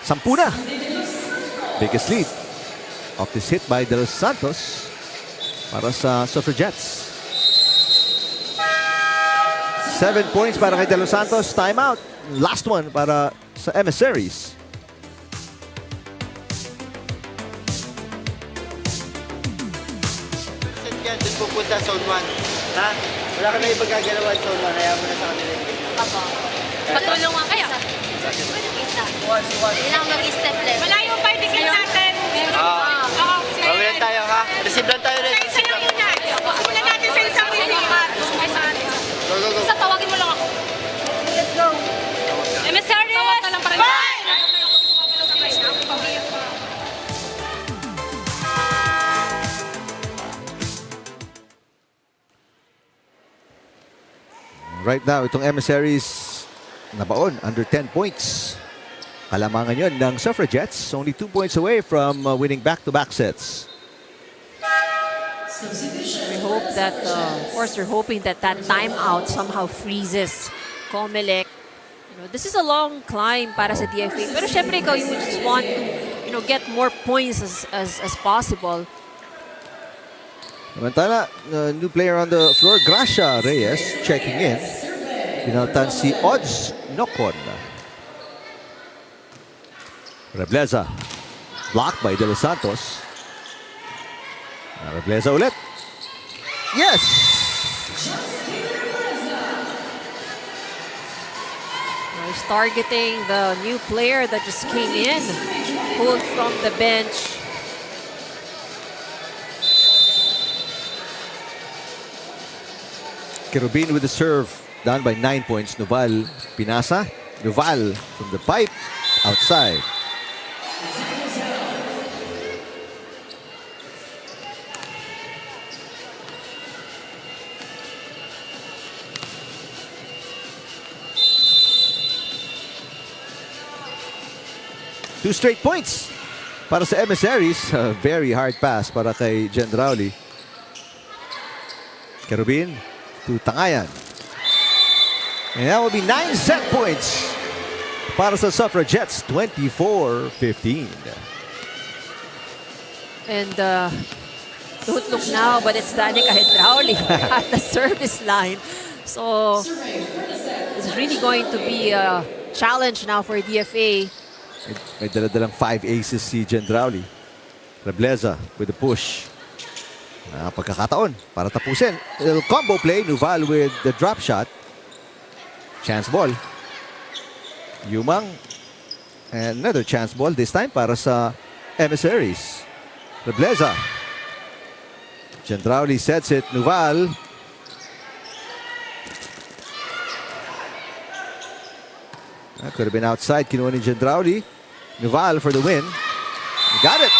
10 na. Biggest lead of this hit by De Los Santos para sa Suffragettes. 7 points para kay De Los Santos. Timeout. Last one para sa Emissaries. Yan, doon pupunta zone 1. Ha? Wala ka na ibang gagalawan zone 1. Kaya mo na sa kanila. Apo. Patulungan kayo. Ilang mag-step left. Malayo pa, tigil natin. Bawilan tayo ha. Receive lang tayo rin. Isa lang ina. Simulan natin sa isang resipat. Go, go, go. Isa, tawagin mo lang ako. Let's go. Emissaries! Tawag na lang pa rin. Right now, itong Emissaries nabaon under 10 points. Kalamangan yun ng Suffragettes. Only 2 points away from winning back-to-back sets. We hope that, of course, we're hoping that that timeout somehow freezes COMELEC. This is a long climb para sa DFA. Pero syempre, ikaw, you would just want to, get more points as possible. Samantala, new player on the floor, Gracia Reyes, checking in. Pinaltan si Odds Nocon. Rebleza, blocked by De Los Santos. Rebleza ulit. Yes! He's targeting the new player that just came in, pulled from the bench. Kerubin with the serve, down by 9 points. Noval, pinasa. Noval from the pipe, outside. Two straight points para sa Emissaries. Very hard pass para kay Jen Rowley. Kerubin to Tangayan. And that will be 9 set points para sa Suffragettes, 24-15. And don't look now, but it's Danica Hydraulic at the service line. So it's really going to be a challenge now for DFA. May daladalang 5 aces si Gendrauli. Rebleza with the push. Pagkakataon para tapusin. Little combo play. Nuval with the drop shot. Chance ball. Yumang. And another chance ball this time para sa Emissaries. Rebleza. Gendrauli sets it. Nuval. Could have been outside. Kinuha ni Gendrauli. Nuval for the win. Got it.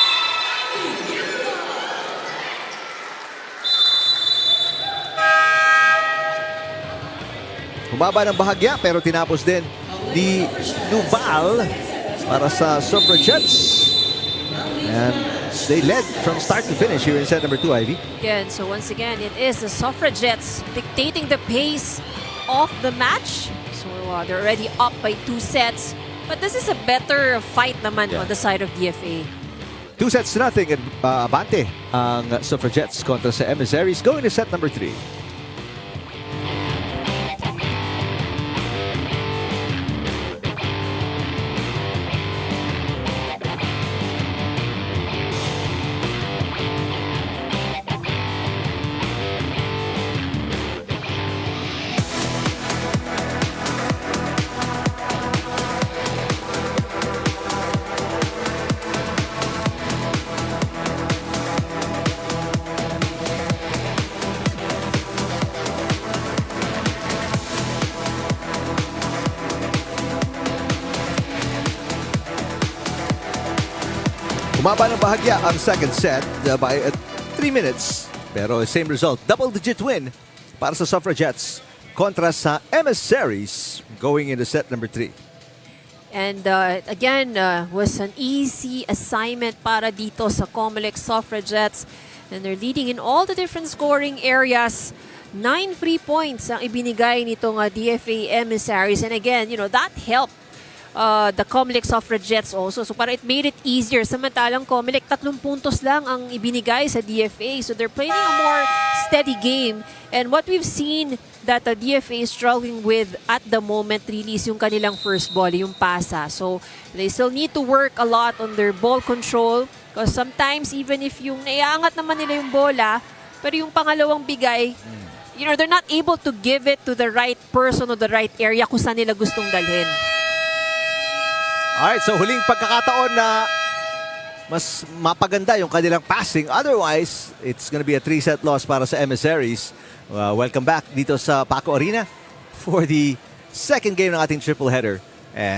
Humaba ng bahagya pero tinapos din ni Nuval para sa Suffragettes. And they led from start to finish here in set number 2, Ivy. Again, so once again, it is the Suffragettes dictating the pace of the match. So they're already up by 2 sets. But this is a better fight naman on the side of DFA. 2 sets to nothing. Abante ang Suffragettes kontra sa Emissaries going to set number 3. Umaba ng bahagya ang second set by 3 minutes. Pero same result, double-digit win para sa Suffragettes kontra sa Emissaries going into set number 3. And again, was an easy assignment para dito sa COMELEC Suffragettes. And they're leading in all the different scoring areas. 9 free points ang ibinigay nitong DFA Emissaries. And again, that helped the COMELEC Suffragettes also. So para it made it easier. Samantalang COMELEC, 3 puntos lang ang ibinigay sa DFA. So they're playing a more steady game. And what we've seen that the DFA is struggling with at the moment really is yung kanilang first ball, yung pasa. So they still need to work a lot on their ball control because sometimes even if yung naiangat naman nila yung bola, pero yung pangalawang bigay, they're not able to give it to the right person or the right area kung saan nila gustong dalhin. Alright, so huling pagkakataon na mas mapaganda yung kanilang passing. Otherwise, it's gonna be a 3-set loss para sa Emissaries. Welcome back dito sa Paco Arena for the second game ng ating triple header.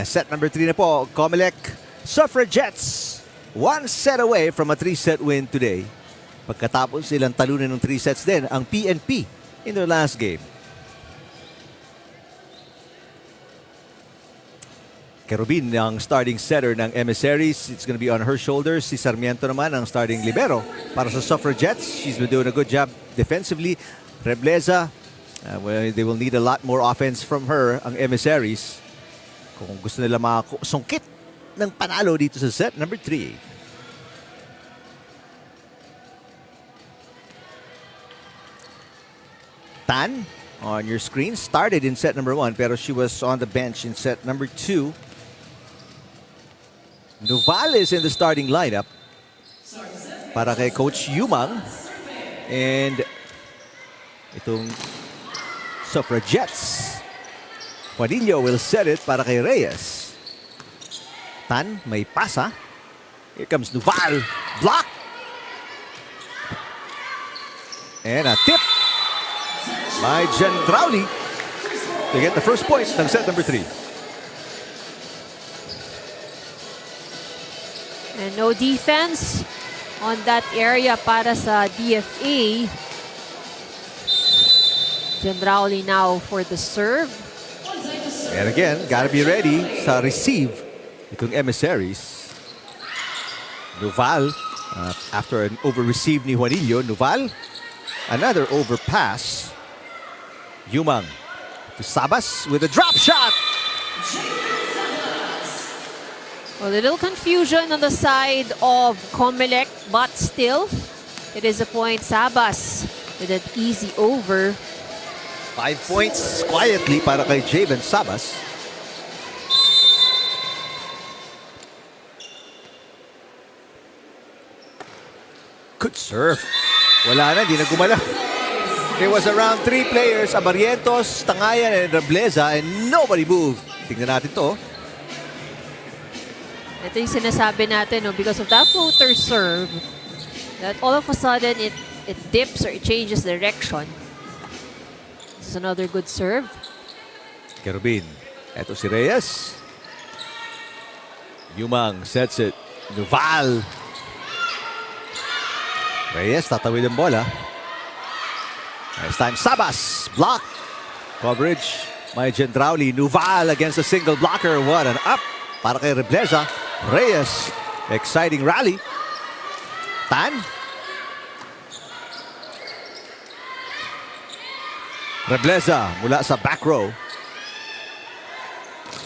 Set number 3 na po, COMELEC Suffragettes. 1 set away from a 3-set win today. Pagkatapos silang talunin ng 3 sets din ang PNP in their last game. Kerubin ang starting setter ng Emissaries. It's going to be on her shoulders. Si Sarmiento naman ang starting libero para sa Suffragettes. She's been doing a good job defensively. Rebleza, they will need a lot more offense from her, ang Emissaries. Kung gusto nila makasungkit ng panalo dito sa set number 3. Tan on your screen started in set number 1 pero she was on the bench in set number 2. Noval is in the starting lineup para kay Coach Yumang. And itong Suffragettes, Juanillo will set it para kay Reyes. Tan, may pasa. Here comes Noval. Block. And a tip by Gendrauli to get the first point ng set number 3. And no defense on that area para sa DFA. Gendrauli now for the serve. And again, gotta be ready sa receive itong Emissaries. Noval, after an over-receive ni Juanillo, Noval, another overpass. Yumang to Sabas with a drop shot. Well, a little confusion on the side of COMELEC, but still, it is a point. Sabas with an easy over. 5 points quietly para kay Javen Sabas. Good serve. Wala na, di na gumala. There was around 3 players, Abarientos, Tangayan, and Rebleza, and nobody moved. Tingnan natin to. Ito yung sinasabi natin, no, because of that floater serve, that all of a sudden it dips or it changes direction. This is another good serve. Kerubin. Eto si Reyes. Yumang sets it. Noval. Reyes, tatawid ang bola. Next time, Sabas. Block. Coverage. May Gendrauli. Noval against a single blocker. What an up para kay Rebleza. Reyes. Exciting rally. Tan. Rebleza mula sa back row.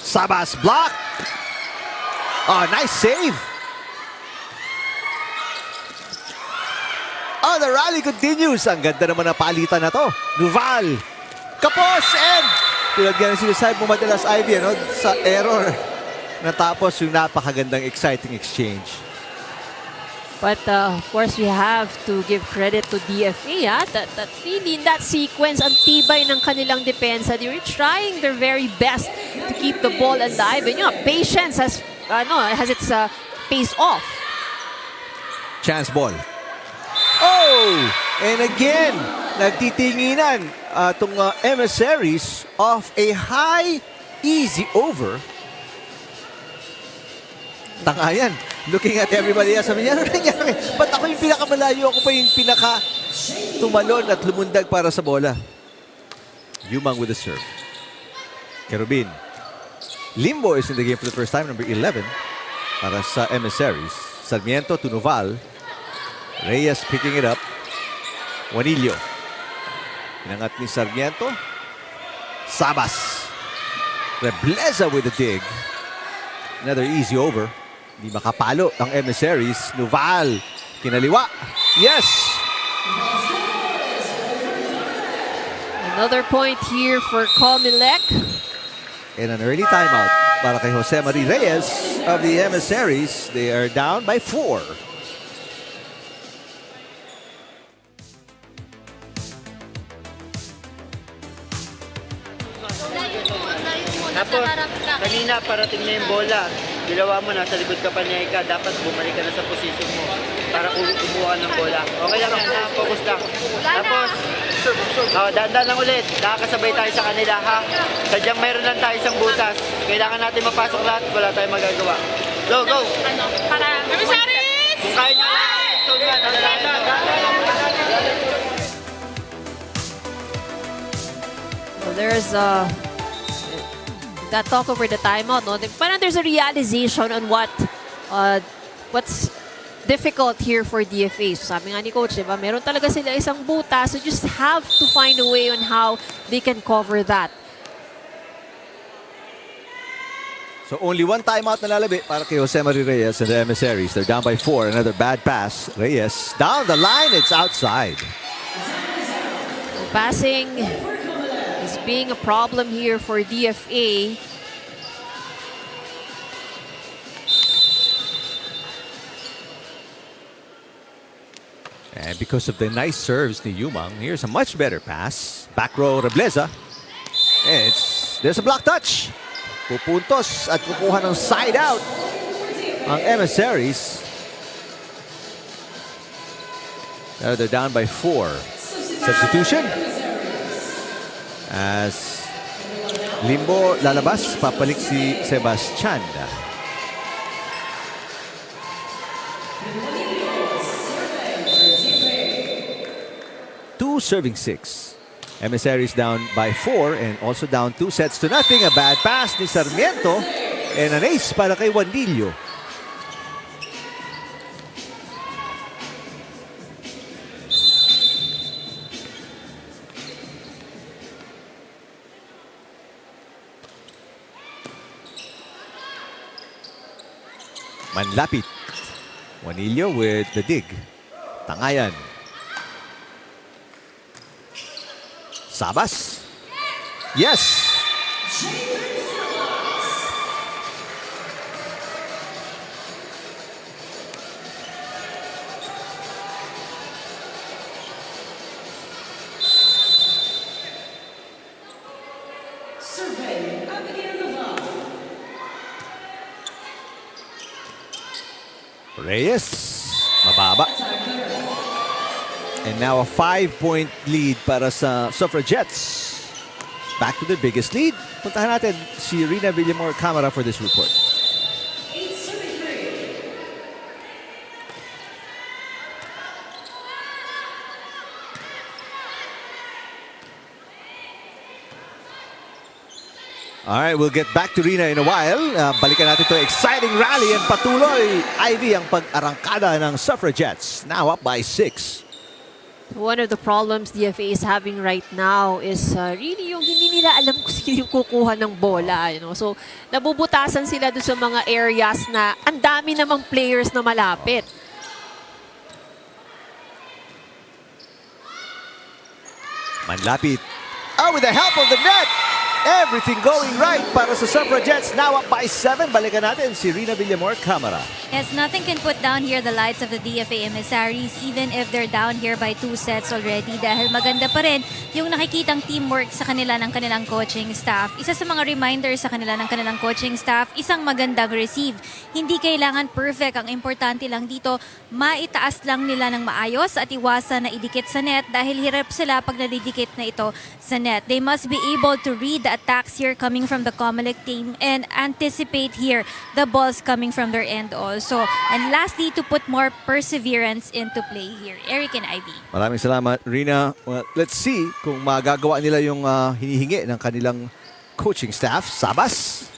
Sabas block. Oh, nice save. Oh, the rally continues. Ang ganda naman na palitan na to. Noval. Kapos and tulad nga ng sinasabi mo madalas, Ivy, ano, sa error. Natapos yung napakagandang exciting exchange. But of course, we have to give credit to DFA. That really in that sequence, ang tibay ng kanilang depensa. They were trying their very best to keep the ball alive. And patience has its pace off. Chance ball. Oh! And again, nagtitinginan itong Emissaries of a high, easy over. Tangayan, looking at everybody else, sabi niya, ano nangyari? Ba't ako yung pinakamalayo? Ako pa yung pinaka-tumalon at lumundag para sa bola. Yumang with the serve. Kerubin. Limbo is in the game for the first time, number 11, para sa Emissaries. Sarmiento to Noval. Reyes picking it up. Juanillo. Inangat ni Sarmiento. Sabas. Rebleza with the dig. Another easy over. Hindi makapalo ang Emissaries. Nuval, kinaliwa. Yes! Another point here for COMELEC. And an early timeout para kay Jose Marie Reyes of the Emissaries. They are down by 4. Tapos, kanina parating na yung bola. Ginawa mo, nasa likod ka pa niya ka. Dapat bumalik ka na sa posisyon mo para kumuha ng bola. Okay lang yan, focus lang. Tapos, dandan lang ulit. Nakakasabay tayo sa kanila, ha? Sadyang mayroon lang tayo isang butas. Kailangan natin mapasok lahat. Wala tayong magagawa. Go, go! Emissaries! Kung kaya nyo, ito nga. So there's that talk over the timeout, no? Parang there's a realization on what's difficult here for DFA. So sabi nga ni Coach, diba, meron talaga sila isang butas, so just have to find a way on how they can cover that. So only one timeout na lalabi para kay Jose Marie Reyes and the Emissaries. They're down by 4. Another bad pass. Reyes down the line. It's outside. Passing is being a problem here for DFA. And because of the nice serves ni Yumang, here's a much better pass. Back row, Rebleza. There's a block touch. Pupuntos at kukuha ng side out ang Emissaries. Now they're down by 4. Substitution. As Limbo lalabas, papalik si Sebastian. Two serving 6. Emissaries down by 4 and also down 2-0. A bad pass ni Sarmiento and an ace para kay Juanillo. Manlapit. Juanillo with the dig. Tangayan. Sabas. Yes. Reyes. Mababa. And now a 5-point lead para sa Suffragettes. Back to their biggest lead. Puntahan natin si Rina Villamor Camera for this report. All right, we'll get back to Rina in a while. Balikan natin to exciting rally and patuloy, Ivy, ang pag-arangkada ng Suffragettes. Now up by 6. One of the problems DFA is having right now is really yung hindi nila alam kung sino yung kukuha ng bola. You know? So, nabubutasan sila doon sa mga areas na ang dami namang players na malapit. Manlapit. Oh, with the help of the net! Everything going right para sa Suffragettes. Now up by 7. Balikan natin si Rina Villamor Camera. Yes, nothing can put down here the lights of the DFA Emissaries even if they're down here by 2 sets already dahil maganda pa rin yung nakikitang teamwork sa kanila ng kanilang coaching staff. Isa sa mga reminders sa kanila ng kanilang coaching staff, isang magandang receive. Hindi kailangan perfect. Ang importante lang dito, maitaas lang nila ng maayos at iwasan na idikit sa net dahil hirap sila pag nadidikit na ito sa net. They must be able to read the attacks here coming from the COMELEC team and anticipate here the balls coming from their end also. And lastly, to put more perseverance into play here. Eric and Ivy. Maraming salamat, Rina. Well, let's see kung magagawa nila yung hinihingi ng kanilang coaching staff. Sabas.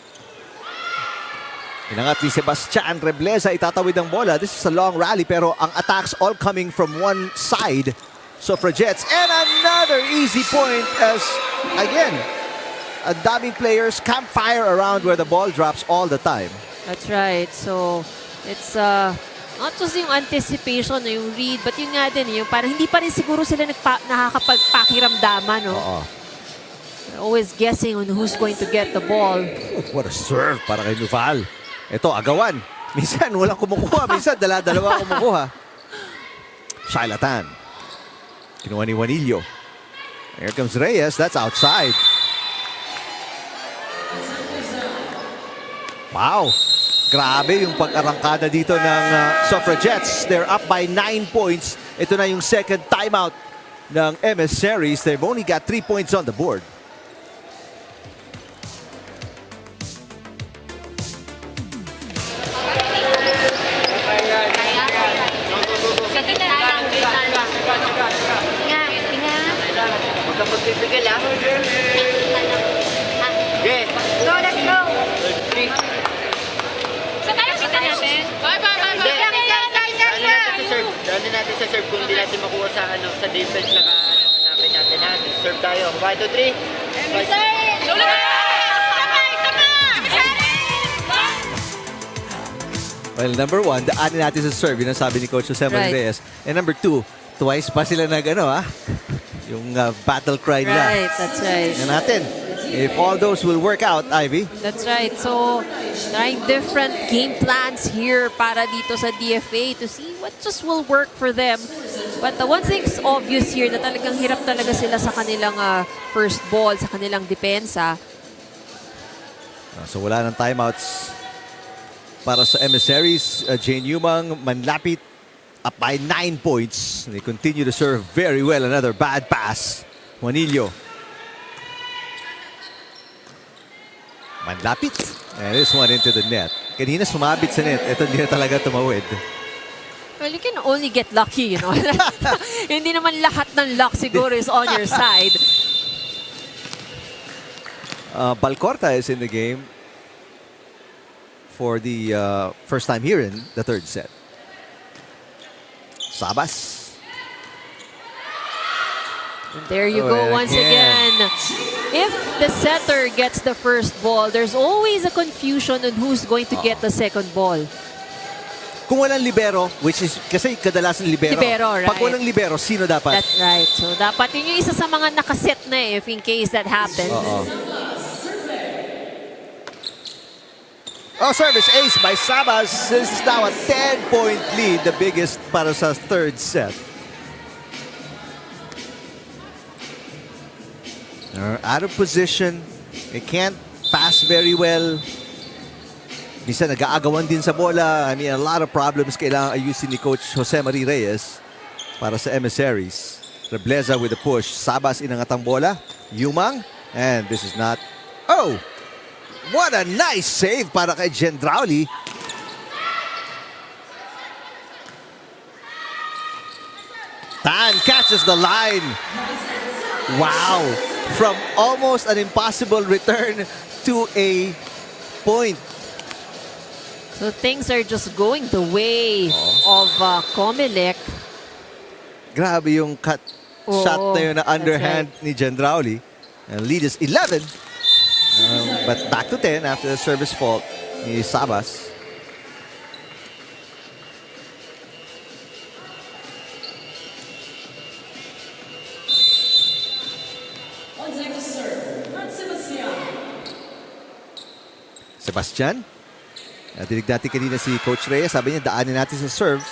Inangat ni Sebastian Rebleza, itatawid ang bola. This is a long rally pero ang attacks all coming from one side. Suffragettes. And another easy point as, again, daming players campfire around where the ball drops all the time. That's right. So, it's not just yung anticipation, yung read, but yung nga din, yung parang hindi pa rin siguro sila nakakapagpakiramdaman, no? Oo. They're always guessing on who's going to get the ball. What a serve para kay Nuval. Ito, agawan. Minsan, walang kumukuha. Minsan, dala-dalawa kumukuha. Shailatan. Kinuha ni Juanillo. Here comes Reyes. That's outside. Wow. Grabe yung pag-arangkada dito ng Suffragettes. They're up by 9 points. Ito na yung second timeout ng Emissaries. They've only got 3 points on the board. Huwag ka magpipigil, ha? Okay. Go, let's go. Three. Sa tayo kita natin? Bye. Dali natin sa serve kung hindi natin makuha sa defense na hanapin natin ha. Serve tayo. 1, 2, 3. Well, number 1, daanin natin sa serve. Yun ang sabi ni Coach Jose Marie Reyes. And number 2, twice pa sila yung battle cry nila. Right, that's right. Tingnan natin. If all those will work out, Ivy. That's right. So, trying different game plans here para dito sa DFA to see what just will work for them. But the one thing's obvious here na talagang hirap talaga sila sa kanilang first ball, sa kanilang depensa. So wala ng timeouts para sa Emissaries. Jane Yumang, manlapit, up by 9 points. They continue to serve very well. Another bad pass. Juanillo. Manlapit. And this one into the net. Kanina sumabit sa net. Ito hindi na talaga tumawid. Well, you can only get lucky, you know. Hindi naman lahat ng luck siguro is on your side. Balcorta is in the game for the first time here in the third set. Sabas. And there you go once again. If the setter gets the first ball, there's always a confusion on who's going to get the second ball. Kung walang libero, which is, kasi kadalasan libero. Libero, right. Pag walang libero, sino dapat? That's right. So dapat yun yung isa sa mga nakaset na if in case that happens. Oh, service ace by Sabas. This is now a 10-point lead, the biggest para sa third set. Out of position. They can't pass very well. Minsan nag-aagawan din sa bola. I mean, a lot of problems kailangan ayusin ni Coach Jose Marie Reyes para sa Emissaries. Rebleza with the push. Sabas inangat ang bola. Yumang. And this is not... Oh! What a nice save para kay Gendrauli. Tan catches the line. Wow. From almost an impossible return to a point. So things are just going the way of COMELEC. Grabe yung cut shot na yun na underhand ni Gendrauli. And lead is 11. But back to 10 after the service fault ni Sabas. Sebastian. Natinig natin kanina si Coach Reyes. Sabi niya, daanin natin sa serve.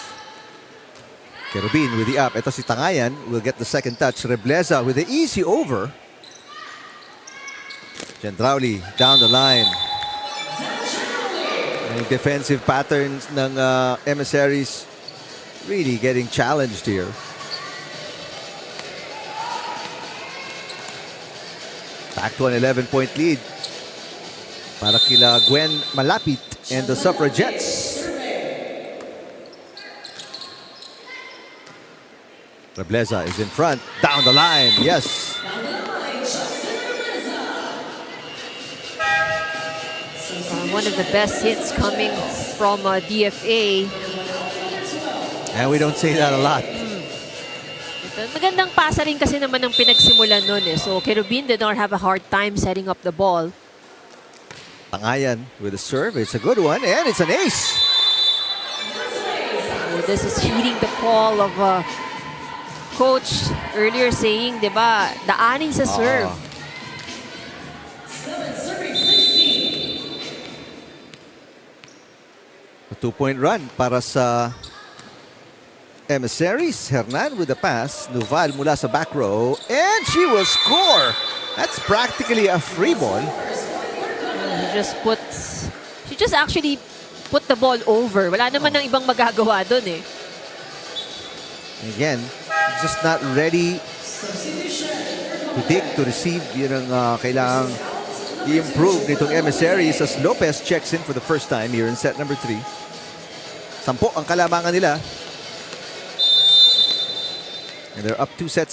Kerubin with the up. Ito si Tangayan will get the second touch. Rebleza with the easy over. Gendrauli down the line. Yung defensive patterns ng Emissaries really getting challenged here. Back to an 11-point lead para kila Gwen Malapit and the Suffragettes. Rebleza is in front, down the line, yes. One of the best hits coming from DFA. And we don't say that a lot. Magandang pasa rin kasi naman ang pinagsimulan nun eh. So Kerubin did not have a hard time setting up the ball. Tangayan with a serve. It's a good one, and it's an ace. Oh, this is heeding the call of coach earlier saying, di ba, daanin sa serve. A 2-point run para sa Emissaries. Hernan with the pass. Nuval mula sa back row. And she will score. That's practically a free ball. She just actually put the ball over. Wala naman ng ibang magagawa dun eh. Again, just not ready to dig, to receive. Yun ang kailangang i-improve nitong Emissaries as Lopez checks in for the first time here in set number 3. 10 ang kalamangan nila. And they're up 2-0.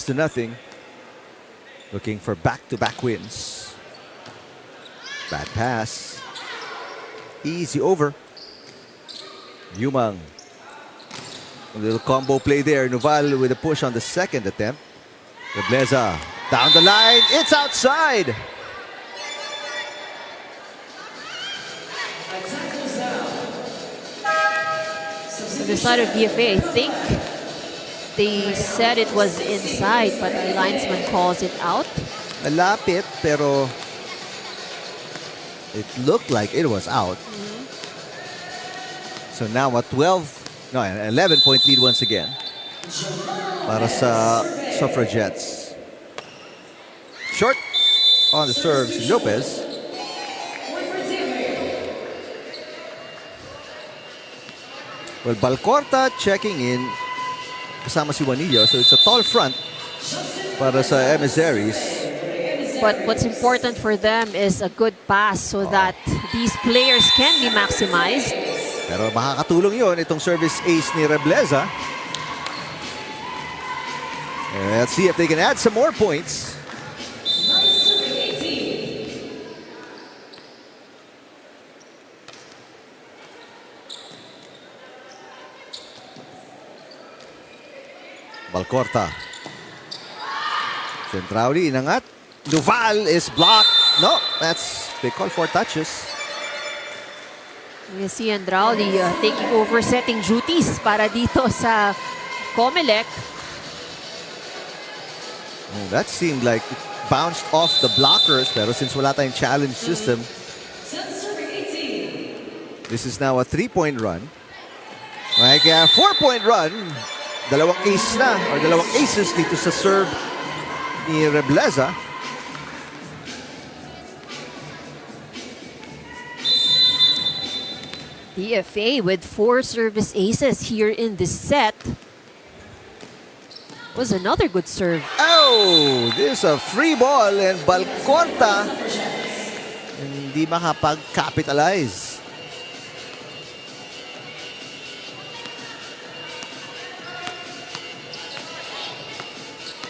Looking for back-to-back wins. Bad pass. Easy over. Yumang. A little combo play there. Nuval with a push on the second attempt. Rebleza down the line. It's outside. So the side of DFA, I think they said it was inside, but the linesman calls it out. Malapit, pero it looked like it was out. So now a 11-point lead once again para sa Suffragettes. Short on the serve, si Lopez. Well, Balcorta checking in kasama si Juanillo. So it's a tall front para sa Emissaries. But what's important for them is a good pass so that these players can be maximized. Pero makakatulong yun itong service ace ni Rebleza. Let's see if they can add some more points. Balcorta. Centrauli inangat. Nuval is blocked. No, they call for touches. You see Andrauli taking over setting duties para dito sa COMELEC. Oh, that seemed like it bounced off the blockers, pero since wala tayong challenge system, this is now a 3-point run. Like a 4-point run, dalawang ace na, or dalawang aces dito sa serve ni Rebleza. DFA with 4 service aces here in this set. Was another good serve. Oh, this is a free ball and Balcorta hindi makapag-capitalize.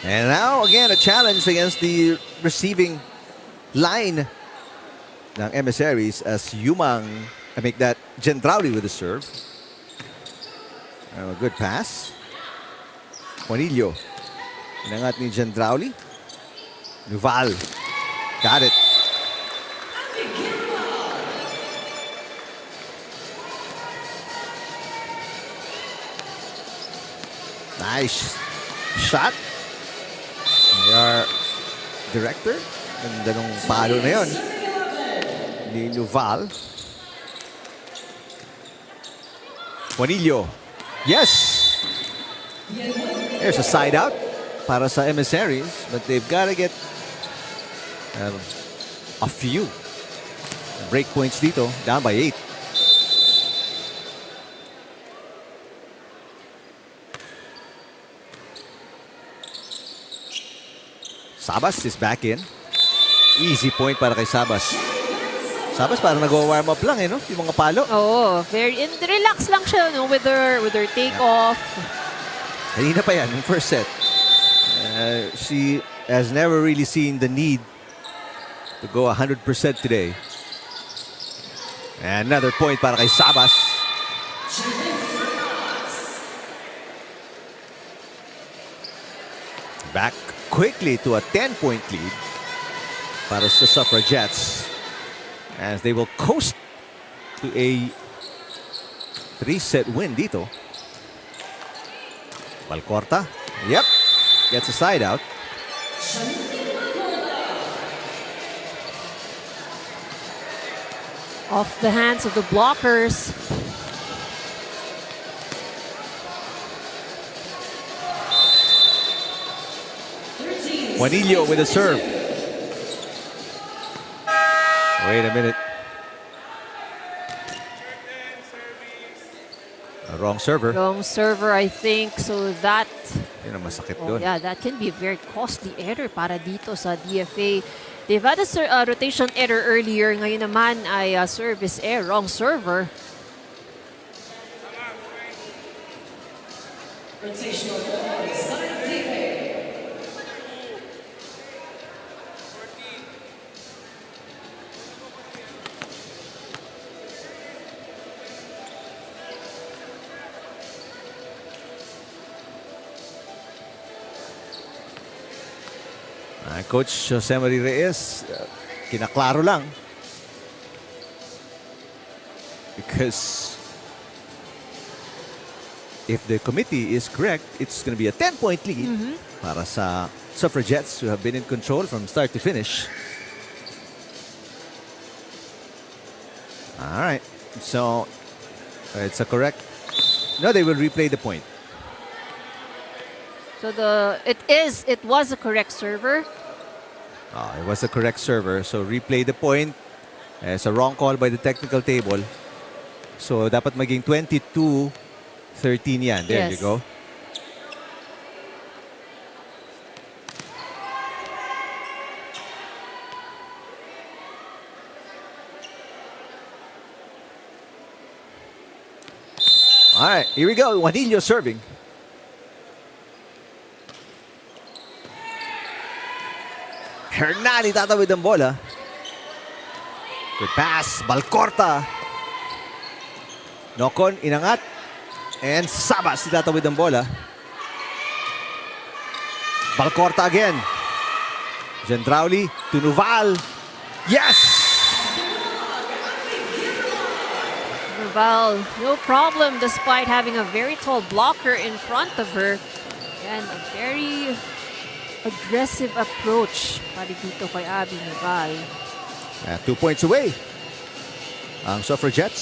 And now again a challenge against the receiving line ng Emissaries as Yumang make that Gendrauli with the serve. A good pass. Juanillo. Inangat ni Gendrauli. Nuval. Got it. Nice shot. Our director. Ganda nung palo na yun ni Nuval. Juanillo. Yes! There's a side out para sa Emissaries, but they've got to get a few break points dito, down by 8. Sabas is back in. Easy point para kay Sabas. Sabas parang nag-warm up lang no? Yung mga palo. Oh, very relax lang siya no with her take-off. Kanina pa yan, yung first set. She has never really seen the need to go 100% today. And another point para kay Sabas. Back quickly to a 10-point lead para sa Suffragettes. as they will coast to a 3-set win dito. Balcorta. Yep. Gets a side out. Off the hands of the blockers. Juanillo with a serve. Wait a minute. A wrong server. Wrong server, I think. So that, Yun ang masakit oh doon. yeah, that can be a very costly error para dito sa DFA. They've had a rotation error earlier. Ngayon naman ay service error. Wrong server. Coach Jose Marie Reyes, kinaklaro lang. Because if the committee is correct, it's going to be a 10-point lead para sa Suffragettes, who have been in control from start to finish. All right. So, it's a correct. No, they will replay the point. So it was a correct server. It was the correct server. So replay the point. It's a wrong call by the technical table. So dapat maging 22-13 yan. There Yes. you go. All right, here we go. Juanillo serving. Hernani tatawid ang bola. Good pass. Balcorta. Nocon, inangat. And Sabas tatawid ang bola. Balcorta again. Gendrauli to Nuval. Yes! Nuval, no problem despite having a very tall blocker in front of her. And a very aggressive approach para dito kay Abby Nuval. 2 points away. Ang Suffragettes.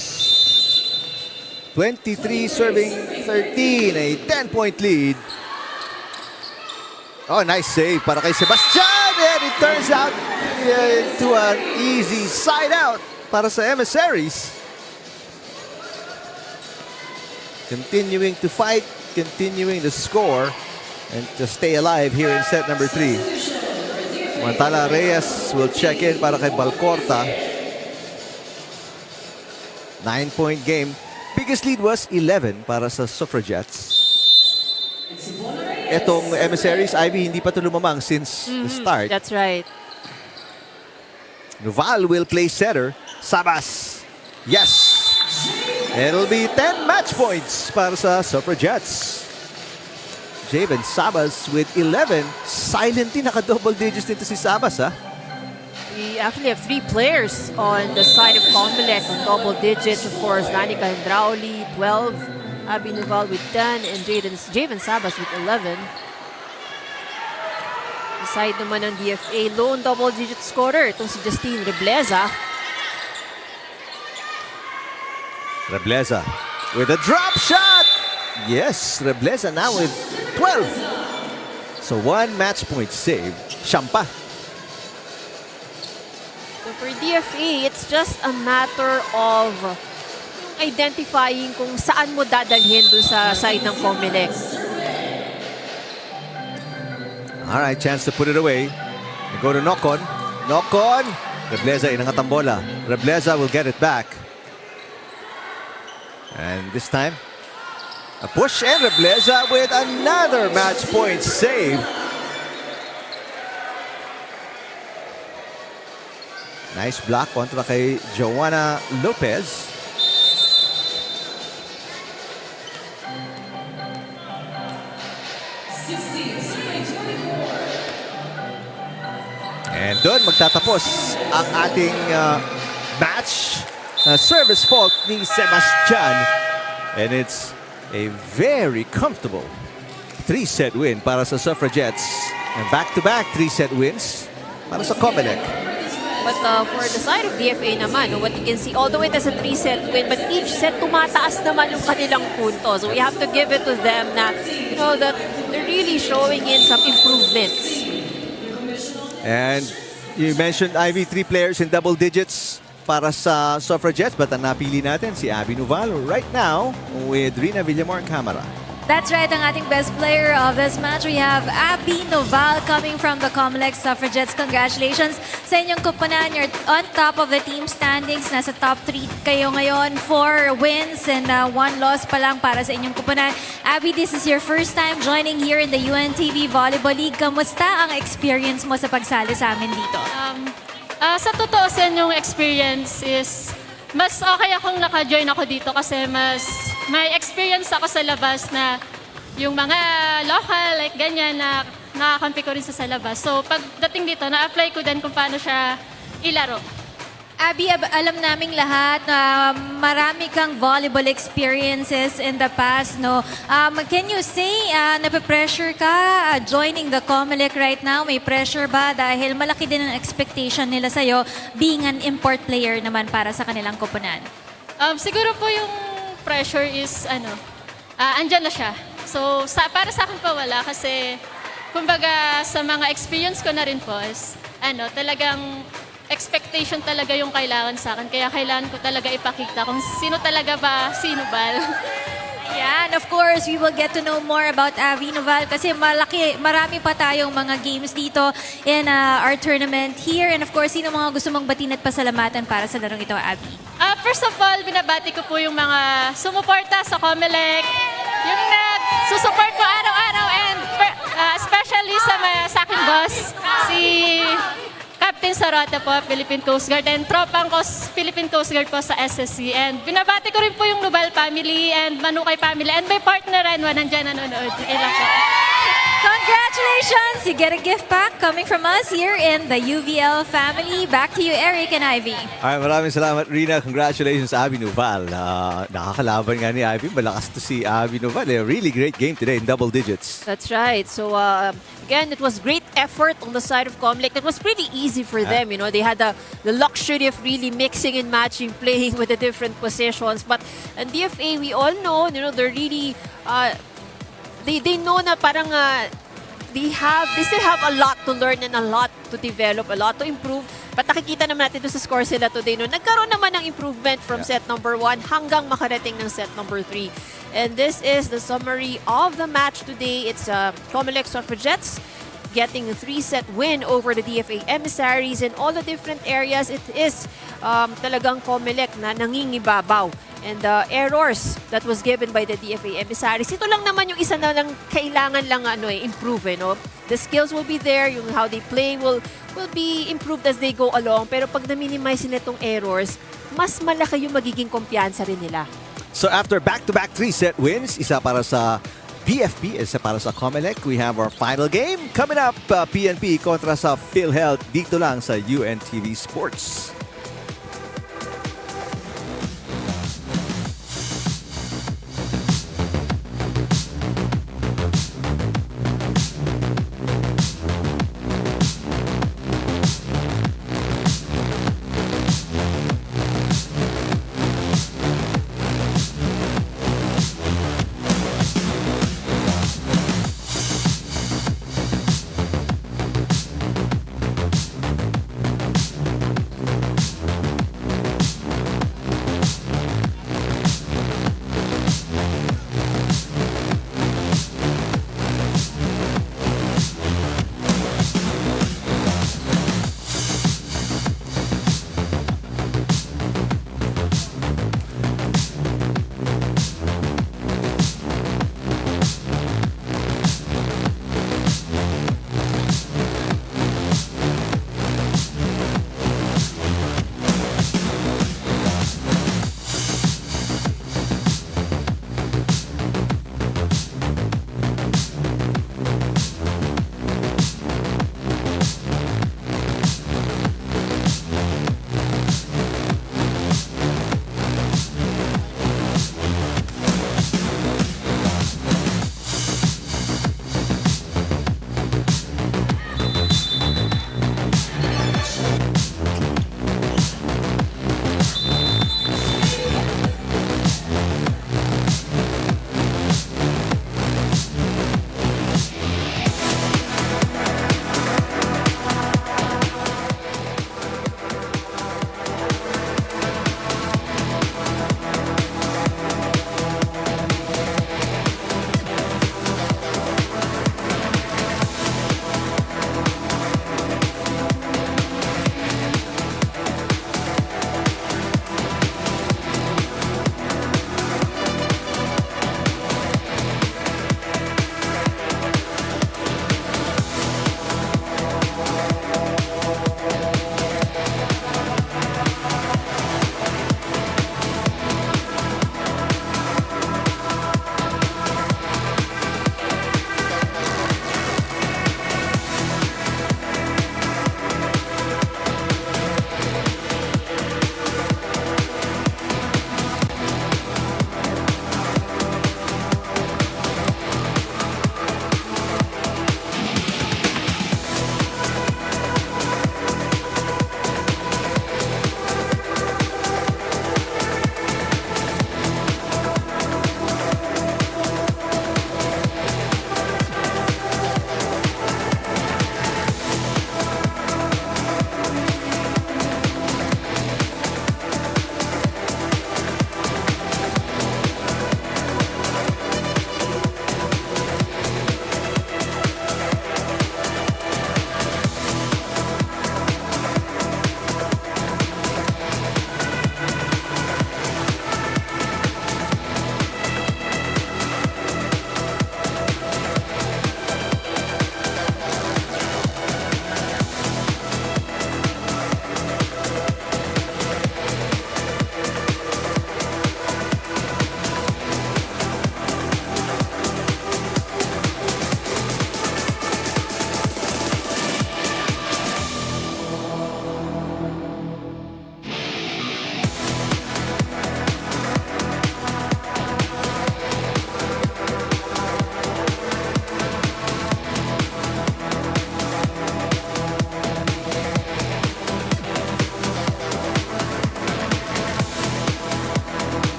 23 serving 13. A 10-point lead. Oh, nice save para kay Sebastian. And it turns out into an easy side out para sa Emissaries. Continuing to fight, continuing to score, and to stay alive here in set number 3. Mantala Reyes will check in para kay Balcorta. 9-point game. Biggest lead was 11 para sa Suffragettes. Etong Emissaries, Ivy, hindi pa ito lumamang since the start. That's right. Nuval will play setter. Sabas. Yes. It'll be 10 match points para sa Suffragettes. Javen Sabas with 11. Silently naka-double digits dito si Sabas, ha? We actually have 3 players on the side of COMELEC on double digits. Of course, Lanika Hendrauli, 12. Abby Nuval with 10. And Javen Sabas with 11. The side naman ng DFA, lone double-digit scorer. Itong si Justine Rebleza. Rebleza with a drop shot. Yes, Rebleza now with 12. So 1 match point save. Siyampa. So for DFA, it's just a matter of identifying kung saan mo dadalhin dun sa side ng COMELEC. All right, chance to put it away. They go to Nocon. Nocon. Rebleza inangat ang bola. Rebleza will get it back. And this time, a push, and Rebleza with another match point save. Nice block kontra kay Joanna Lopez. And doon magtatapos ang ating match. Service fault ni Sebastian. And it's a very comfortable 3-set win para sa Suffragettes. And back-to-back 3-set wins para sa COMELEC. But for the side of DFA naman, what you can see, although it is a 3-set win, but each set tumataas naman yung kanilang punto. So we have to give it to them na, that they're really showing in some improvements. And you mentioned, Ivy, 3 players in double digits para sa Suffragettes. But ang napili natin, si Abby Noval right now with Rina Villamor Camara. That's right, ang ating best player of this match. We have Abby Noval coming from the COMELEC Suffragettes. Congratulations sa inyong kupunan. You're on top of the team standings. Nasa top 3 kayo ngayon. 4 wins and 1 loss pa lang para sa inyong kupunan. Abby, this is your first time joining here in the UNTV Volleyball League. Kamusta ang experience mo sa pagsali sa amin dito? Sa totoo sa yung experience is mas okay akong naka-join ako dito kasi mas may experience ako sa labas na yung mga local, like ganyan, na nakakampi ko rin sa labas. So pagdating dito, na-apply ko din kung paano siya ilaro. Abby, alam naming lahat na marami kang volleyball experiences in the past, no? Can you say, nape-pressure ka joining the COMELEC right now? May pressure ba? Dahil malaki din ang expectation nila sa'yo being an import player naman para sa kanilang koponan. Siguro po yung pressure is, andyan na siya. So, para sa akin pa wala kasi, kumbaga, sa mga experience ko na rin po is, talagang expectation talaga yung kailangan sa akin. Kaya kailangan ko talaga ipakita kung sino talaga ba, sino ba. Yeah, and of course, we will get to know more about Abby Noval kasi marami pa tayong mga games dito in our tournament here. And of course, sino mga gusto mong batin at pasalamatan para sa larong ito, Abby? First of all, binabati ko po yung mga sumuporta sa COMELEC, yung nagsusupport ko araw-araw, and especially sa aking boss, si Captain Sarota po, Philippine Coast Guard, and tropang ko, Philippine Coast Guard po sa SSC. And binabati ko rin po yung Noval family and Manukay family, and my partner Renwa, nandiyan nanonood. Ilang po. Congratulations! You get a gift pack coming from us here in the UVL family. Back to you, Eric and Ivy. Ay, maraming salamat, Rina. Congratulations, Abby Noval. Nakakalaban nga ni Ivy. Malakas to si Abby Noval. A really great game today in double digits. That's right. So, again, it was great effort on the side of COMELEC. It was pretty easy for them. They had the luxury of really mixing and matching, playing with the different positions. But in DFA, we all know, they're really... They know na parang they still have a lot to learn and a lot to develop, a lot to improve. But nakikita naman natin doon sa score sila today. Nagkaroon naman ng improvement from set number 1 hanggang makarating ng set number 3. And this is the summary of the match today. It's COMELEC Suffragettes getting a 3-set win over the DFA Emissaries in all the different areas. It is talagang COMELEC na nangingibabaw. And the errors that was given by the DFA Emissaries, ito lang naman yung isa na lang kailangan lang improve. The skills will be there, yung how they play will be improved as they go along. Pero pag na-minimize nila itong errors, mas malaki yung magiging kumpiyansa rin nila. So after back-to-back 3-set wins, isa para sa BFP, isa para sa COMELEC, we have our final game. Coming up, PNP kontra sa PhilHealth dito lang sa UNTV Sports.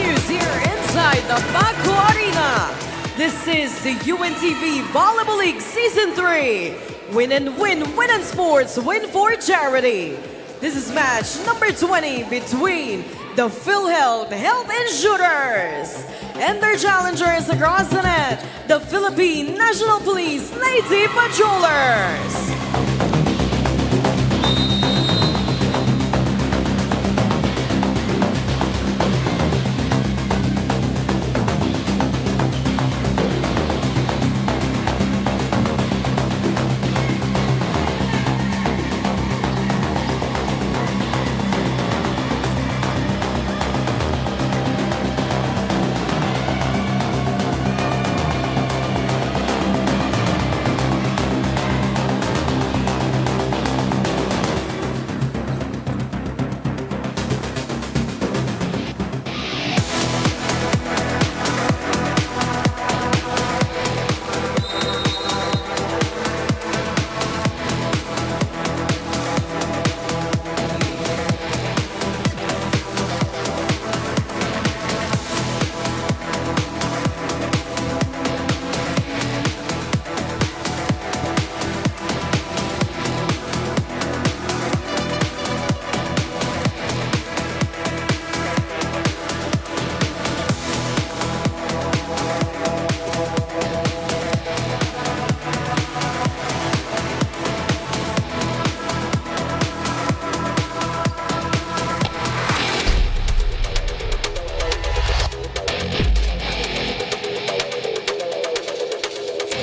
continues here inside the Paco Arena. This is the UNTV Volleyball League Season 3. Win and win, win and sports, win for charity. This is match number 20 between the PhilHealth Insurers and their challengers across the net, the Philippine National Police Lady Patrollers.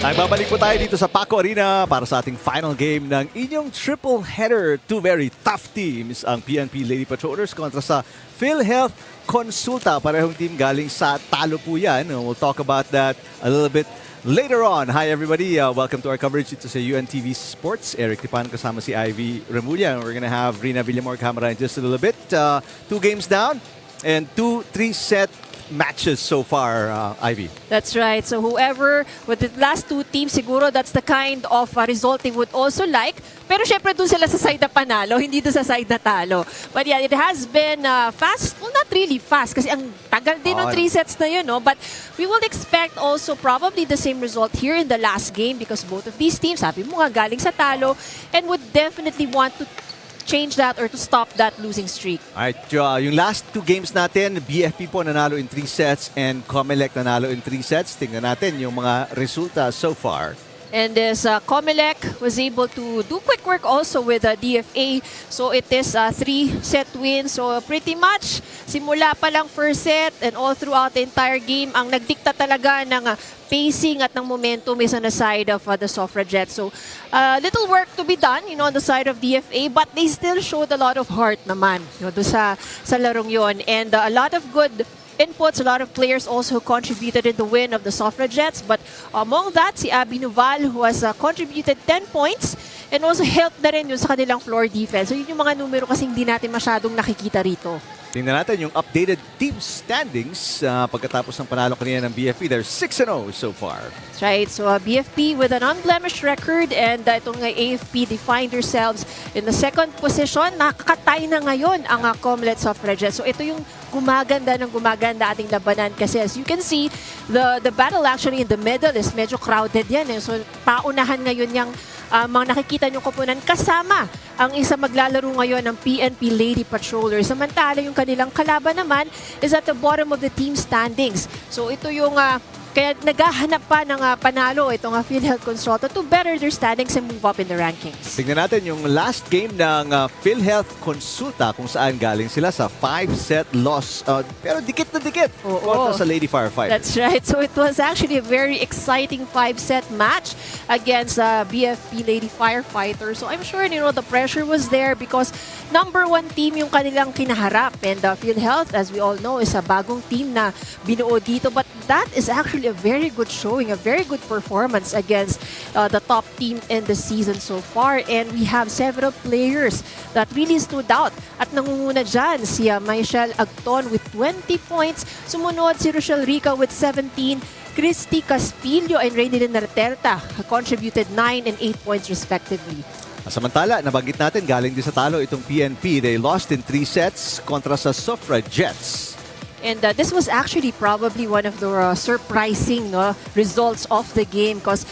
Nagbabalik po tayo dito sa Paco Arena para sa ating final game ng inyong triple header. Two very tough teams, ang PNP Lady Patrollers kontra sa PhilHealth Konsulta. Parehong team galing sa talo po yan. We'll talk about that a little bit later on. Hi everybody, welcome to our coverage dito sa UNTV Sports. Eric Tipan kasama si Ivy Remulla. We're gonna have Rina Villamor camera in just a little bit. 2 games down and 2 3-set matches so far, Ivy. That's right. So whoever, with the last two teams, siguro that's the kind of result they would also like. Pero syempre dun sila sa side na panalo, hindi dun sa side na talo. But yeah, it has been fast. Well, not really fast kasi ang tagal din ng 3 sets na yun. No? But we will expect also probably the same result here in the last game because both of these teams, sabi mo nga, galing sa talo and would definitely want to change that or to stop that losing streak. Alright, yung last 2 games natin, BFP po nanalo in 3 sets and COMELEC nanalo in 3 sets. Tingnan natin yung mga resulta so far. And this COMELEC was able to do quick work also with DFA. So it is a 3-set win. So pretty much, simula pa lang first set and all throughout the entire game, ang nagdikta talaga ng pacing at ng momentum is on the side of the Suffragettes. So little work to be done, on the side of DFA, but they still showed a lot of heart naman, doon sa larong yon. And a lot of good inputs, a lot of players also contributed in the win of the Suffragettes. But among that, si Abby Nuval, who has contributed 10 points and also helped na rin yun sa kanilang floor defense. So yun yung mga numero kasi hindi natin masyadong nakikita rito. Tingnan natin yung updated team standings pagkatapos ng panalo kanina ng BFP. They're 6-0 so far. That's right. So BFP with an unblemished record and itong AFP, they find themselves in the second position. Nakakatay na ngayon ang COMELEC Suffragettes. So ito yung gumaganda ating labanan kasi as you can see, the battle actually in the middle is medyo crowded yan. So paunahan ngayon yung mga nakikita nyo koponan kasama ang isa maglalaro ngayon ng PNP Lady Patrollers. Samantala yung kanilang kalaban naman is at the bottom of the team standings. So ito yung kaya naghahanap pa ng panalo itong PhilHealth Konsulta to better their standings and move up in the rankings. Tingnan natin yung last game ng PhilHealth Konsulta kung saan galing sila sa 5-set loss. Pero dikit na dikit kontra sa Lady Firefighters. That's right. So it was actually a very exciting 5-set match against BFP Lady Firefighters. So I'm sure the pressure was there because number 1 team yung kanilang kinaharap. And PhilHealth, as we all know, is a bagong team na binuo dito. But that is actually a very good showing, a very good performance against the top team in the season so far. And we have several players that really stood out. At nangunguna dyan si Michelle Agton with 20 points. Sumunod si Rochelle Rica with 17. Christy Caspillo and Reynelyn Narterta contributed 9 and 8 points respectively. Samantala, nabanggit natin galing din sa talo itong PNP. They lost in 3 sets kontra sa Suffragettes. And this was actually probably one of the surprising results of the game because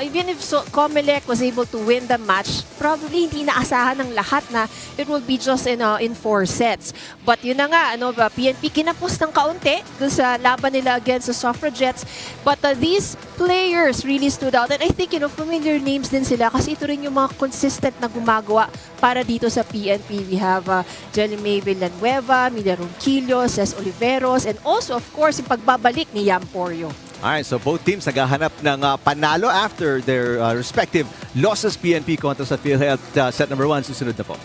even if COMELEC was able to win the match, probably hindi naasahan ng lahat na it will be just in 4 sets. But yun na nga, PNP kinapos ng kaunti dun sa laban nila against the Suffragettes. But these players really stood out. And I think, familiar names din sila kasi ito rin yung mga consistent na gumagawa para dito sa PNP. We have Jelime Villanueva, Mila Ronquillo, Ces Oliveros, and also, of course, yung pagbabalik ni Yam Poryo. Alright, so both teams naghahanap ng panalo after their respective losses. PNP kontra sa PhilHealth set number 1. Susunod na po.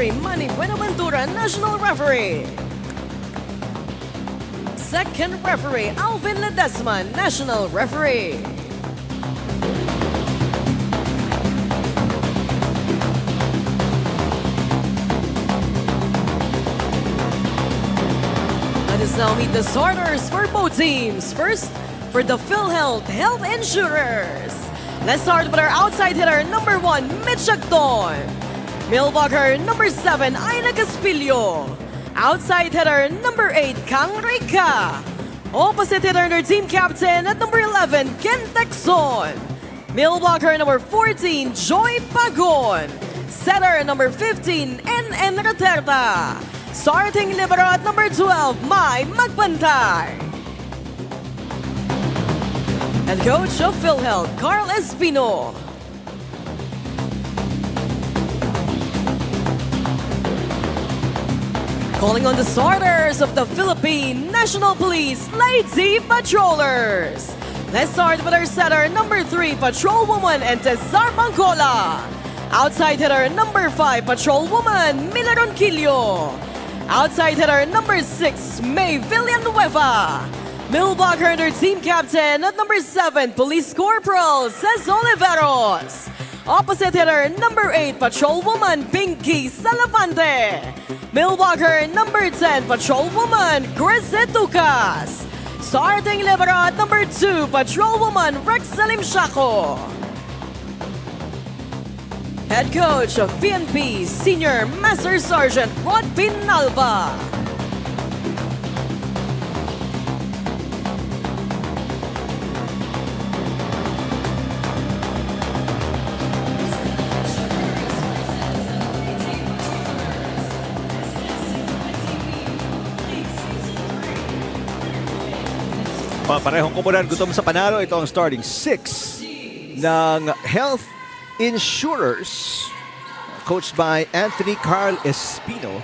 referee, Manny Buenaventura, national referee. Second referee, Alvin Ledesma, national referee. Let us now meet the starters for both teams. First, for the PhilHealth Health Insurers. Let's start with our outside hitter, number 1, Mitch Acton. Millblocker, number 7, Aina Caspillo. Outside hitter, number 8, Kang Rica. Opposite hitter, their team captain at number 11, Ken Texon. Millblocker, number 14, Joy Pagon. Setter, number 15, NN Raterta. Starting libero at number 12, Mai Magbantay. Head coach of PhilHealth, Carl Espino. Calling on the starters of the Philippine National Police Lady Patrollers. Let's start with our setter, number 3, Patrolwoman Entesar Bangcola. Outside hitter, number 5, Patrolwoman Mila Ronquillo. Outside hitter, number 6, May Villanueva. Millblocker and their team captain at number 7, Police Corporal Cez Oliveros. Opposite hitter, number 8, Patrolwoman Pinky Salavante. Millblocker, number 10, Patrolwoman Chris Etucas. Starting libero at number 2, Patrolwoman Rexalim Shaco. Head coach of PNP, Senior Master Sergeant Rod Pinalba. Parehong komunidad gutom sa panalo. Ito ang starting 6 ng Health Insurers, coached by Anthony Carl Espino.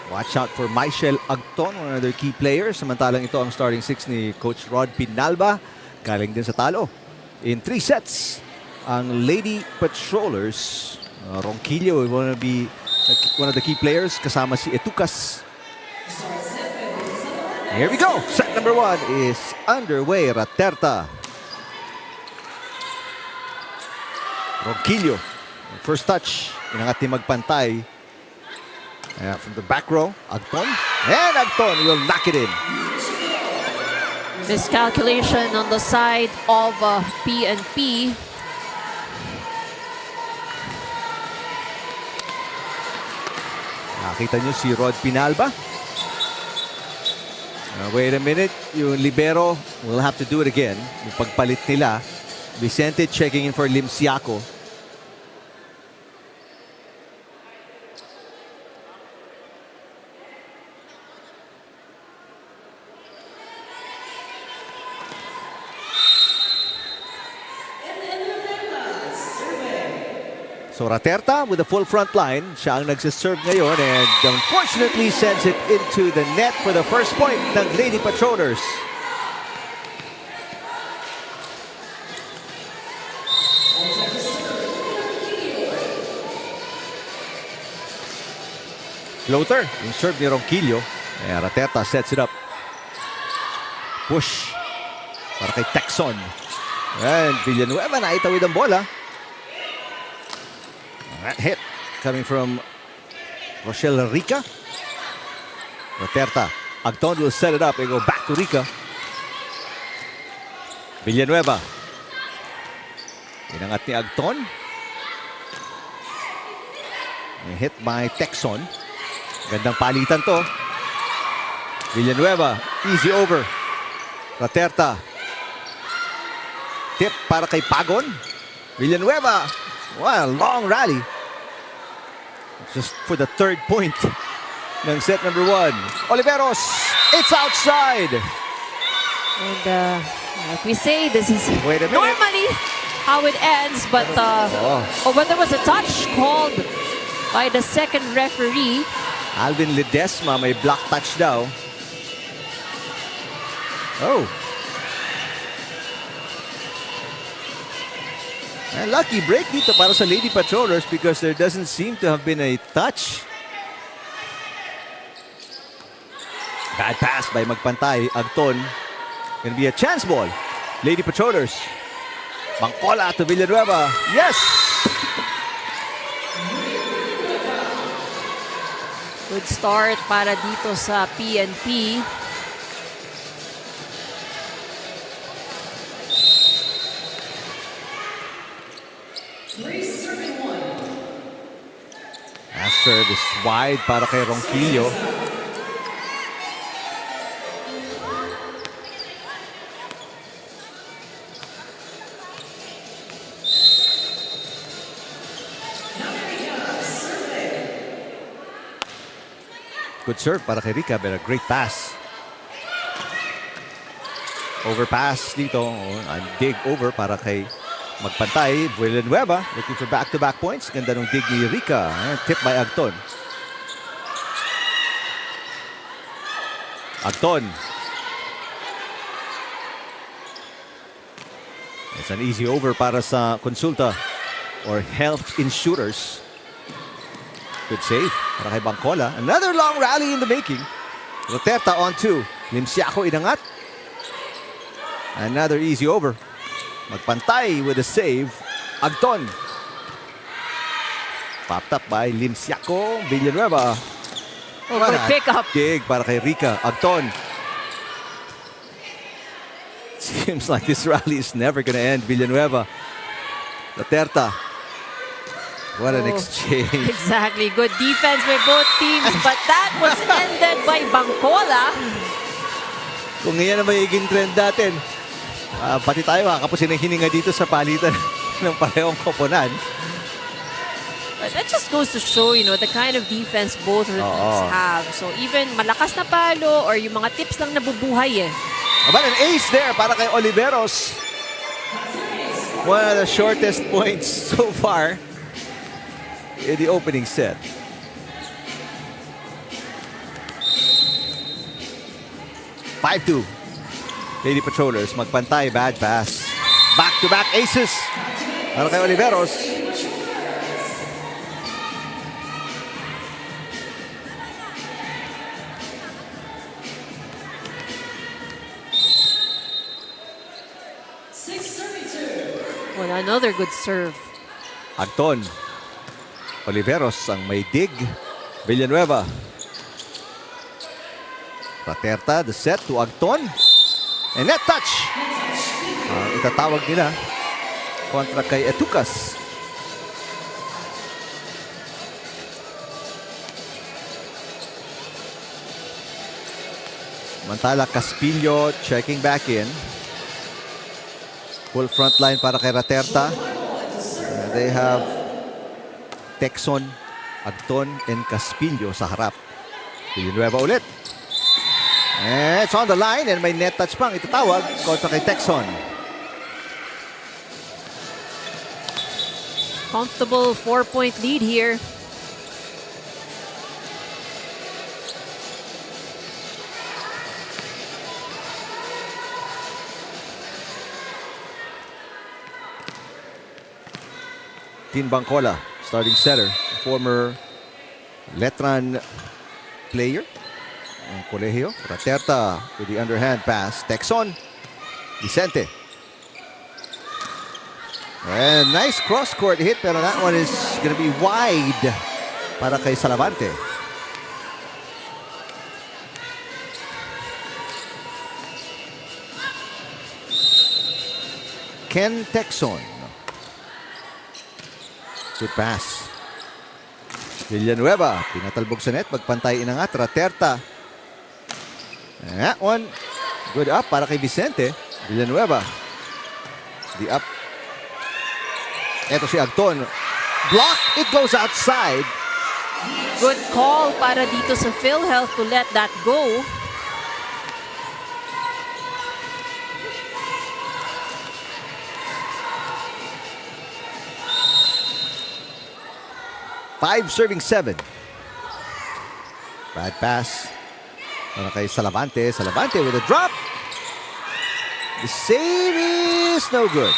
Watch out for Michelle Agton, one of their key players. Samantalang ito ang starting 6 ni Coach Rod Pinalba. Galing din sa talo. In 3 sets, ang Lady Patrollers, Ronquillo will be one of the key players, kasama si Etucas. Here we go. Set number 1 is underway. Raterta. Ronquillo. First touch. Inangat ni Magpantay. From the back row. Agton. And Agton will knock it in. Miscalculation on the side of PNP. Nakita nyo si Rod Pinalba. Wait a minute, yung libero will have to do it again. Yung pagpalit nila, Vicente checking in for Limsiaco. So Raterta with the full front line. Siya ang nagsiserve ngayon and unfortunately sends it into the net for the first point ng Lady Patrollers. Floater, yung serve ni Ronquillo. And Raterta sets it up. Push para kay Texon. And Villanueva naitawid ang bola. That hit coming from Rochelle Rica. Raterta. Agton will set it up and go back to Rica. Villanueva. Inangat ni Agton. Hit by Texon. Gandang palitan to. Villanueva. Easy over. Raterta. Tip para kay Pagon. Villanueva. Wow, long rally. Just for the 3rd point ng set number 1. Oliveros, it's outside. And like we say, this is Wait a minute. normally how it ends, but when there was a touch called by the second referee. Alvin Ledesma may block touch daw. Oh. And lucky break dito para sa Lady Patrollers because there doesn't seem to have been a touch. Bad pass by Magpantay. Agton. Gonna be a chance ball. Lady Patrollers. Bangkola to Villanueva. Yes! Good start para dito sa PNP. Pass service wide para kay Ronquillo. Good serve para kay Rica, but a great pass. Overpass dito. Dig over para kay Magpantay. Villanueva looking for back-to-back points. Ganda ng dig ni Rica. Tip by Agton. Agton. It's an easy over para sa Konsulta or Health Insurers. Good save para kay Bangkola. Another long rally in the making. Roterta on two. Limsiaco inangat. Another easy over. Magpantay with a save. Agton. Popped up by Limsiaco. Villanueva. Good pick up. Dig para kay Rica. Agton. Seems like this rally is never gonna end. Villanueva. Roterta. What an exchange. Exactly. Good defense by both teams. But that was ended by Bangkola. Kung ngayon ang magiging trend natin, pati tayo kakapusin ang hininga dito sa palitan ng parehong koponan. But that just goes to show, the kind of defense both teams have. So even malakas na palo or yung mga tips lang nabubuhay eh. But an ace there para kay Oliveros. One of the shortest points so far in the opening set. (5-2). Lady Patrollers, Magpantay, bad pass. Back-to-back aces para kay Oliveros. Well, another good serve. Agton. Oliveros ang may dig. Villanueva. Roterta, the set to Agton. And net touch. Itatawag nila kontra kay Etucas. Mantala Caspillo checking back in. Full front line para kay Roterta. They have Texon, Agton, and Caspillo sa harap. Villanueva ulit. And it's on the line and may net touch pang itatawag kontra kay Texon. Comfortable 4-point lead here. Tin Bangkola, starting setter, former Letran player. Colegio. Roterta with the underhand pass. Texon. Vicente. And nice cross-court hit, pero that one is going to be wide para kay Salavante. Ken Texon. Good pass. Villanueva, pinatalbog sa net, magpantay inangat. Roterta. And that one, good up para kay Vicente. Villanueva. The up. Eto si Agton. Block, it goes outside. Good call para dito sa PhilHealth to let that go. Five serving 7. Bad pass. Para kay Salavante. Salavante with a drop. The save is no good.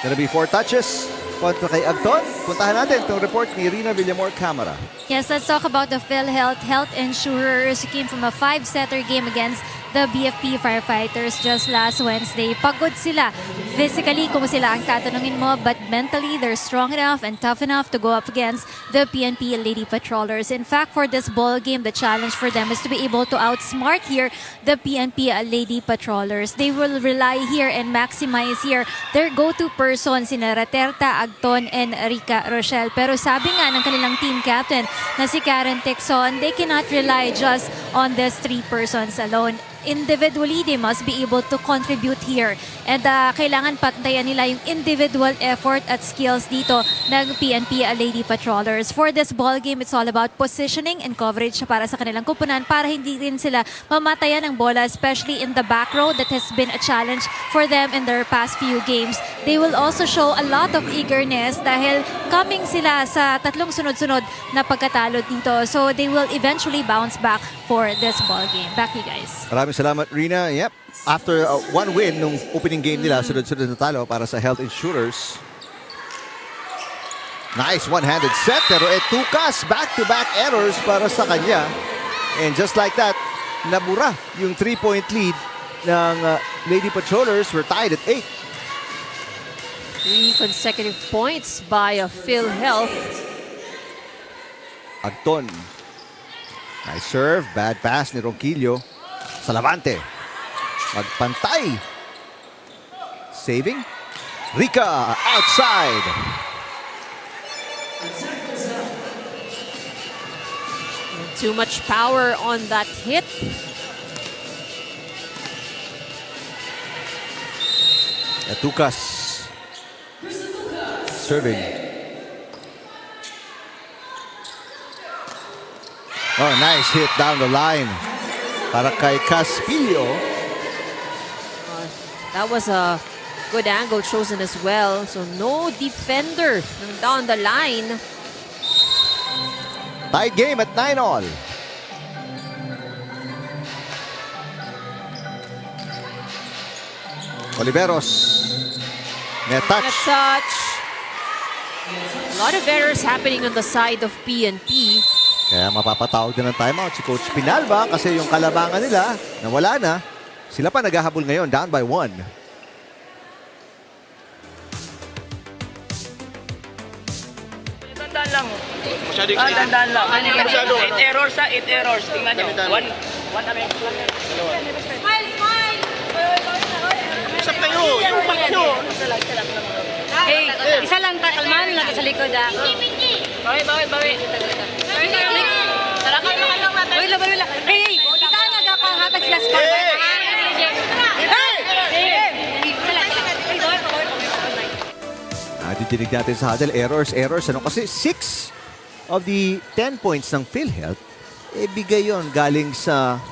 Gonna be 4 touches kontra kay Agton. Puntahan natin itong report ni Rina Villamor Camara. Yes, let's talk about the PhilHealth Health Insurers who came from a 5-setter game against the BFP Firefighters just last Wednesday. Pagod sila. Physically, kung sila ang tatanungin mo, but mentally, they're strong enough and tough enough to go up against the PNP Lady Patrollers. In fact, for this ball game, the challenge for them is to be able to outsmart here the PNP Lady Patrollers. They will rely here and maximize here their go-to person, sina Raterta, Agton, and Rica Rochelle. Pero sabi nga ng kanilang team captain na si Karen Texon, they cannot rely just on these 3 persons alone. Individually, they must be able to contribute here. And kailangan pantayan nila yung individual effort at skills dito ng PNP Lady Patrollers. For this ball game, it's all about positioning and coverage para sa kanilang kupunan para hindi rin sila mamatayan ng bola, especially in the back row that has been a challenge for them in their past few games. They will also show a lot of eagerness dahil coming sila sa 3 sunod-sunod na pagkatalo dito. So they will eventually bounce back for this ball game. Back to you guys. Maraming salamat, Rina. Yep. After one win nung opening game nila, sunod-sunod na talo para sa Health Insurers. Nice one-handed set, pero tukas, back-to-back errors para sa kanya. And just like that, nabura yung 3-point lead ng Lady Patrollers. Were tied at 8. 3 consecutive points by PhilHealth. Agton. Nice serve, bad pass ni Ronquillo. Salavante. Magpantay. Saving. Rica outside. Too much power on that hit. Tukas. Serving. Oh, nice hit down the line. Para kay Caspillo. That was a good angle chosen as well. So no defender down the line. Tied game at 9-all. Oliveros. Net touch. Net touch. A lot of errors happening on the side of PNP. Kaya mapapatawag din ng timeout si Coach Pinalba kasi yung kalabangan nila nawala na. Sila pa naghahabol ngayon, down by 1. Tandaan lang. Masyado Tandaan lang. Masyado. 8 errors ha, 8 errors. Tingnan nyo. One away. Usap kayo. Yung upat nyo. Hey, isa lang takalman lang sa likod ah. Bawi. Tara kayo lang natin. Wala. Hey, ikaw nagkakahatag sila score. Didinig natin sa huddle, errors. Ano kasi 6 of the 10 points ng PhilHealth, bigay yon galing sa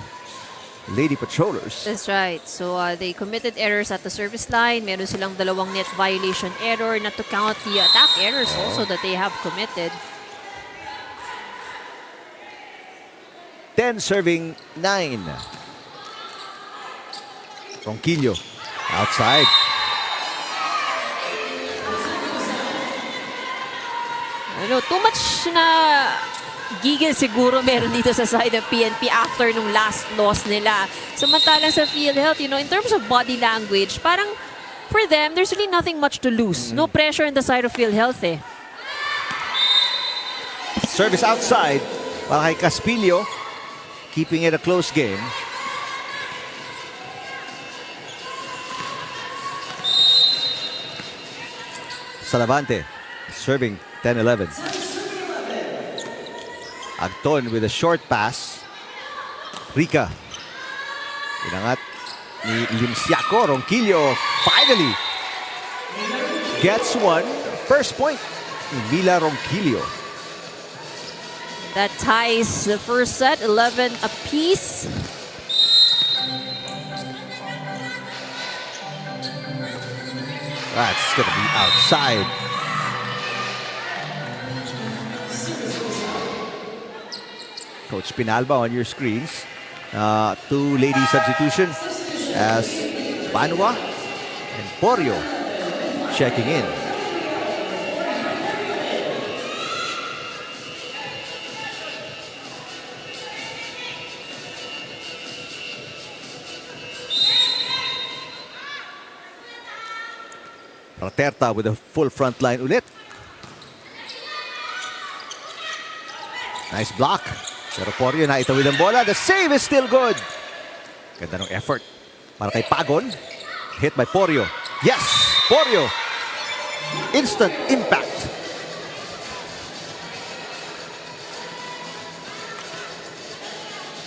Lady Patrollers. That's right. So they committed errors at the service line. Meron silang 2 net violation error, not to count the attack errors also that they have committed. 10 serving 9. Ronquillo outside. Too much na gigil siguro meron dito sa side of PNP after nung last loss nila. Samantalang sa PhilHealth, in terms of body language, parang for them, there's really nothing much to lose. No pressure on the side of PhilHealth eh. Service outside para kay Caspillo, keeping it a close game. Salavante serving 10-11. Agton with a short pass. Rica. Inangat ni Limsiaco. Ronquillo finally gets one. First point ni Mila Ronquillo. That ties the first set, 11 apiece. That's going to be outside. Coach Pinalba on your screens. 2 lady substitutions as Panua and Porio checking in. Raterta with a full front line ulit. Nice block. Pero Porio na itawid ang bola. The save is still good. Ganda ng effort. Para kay Pagon. Hit by Porio. Yes! Porio. Instant impact.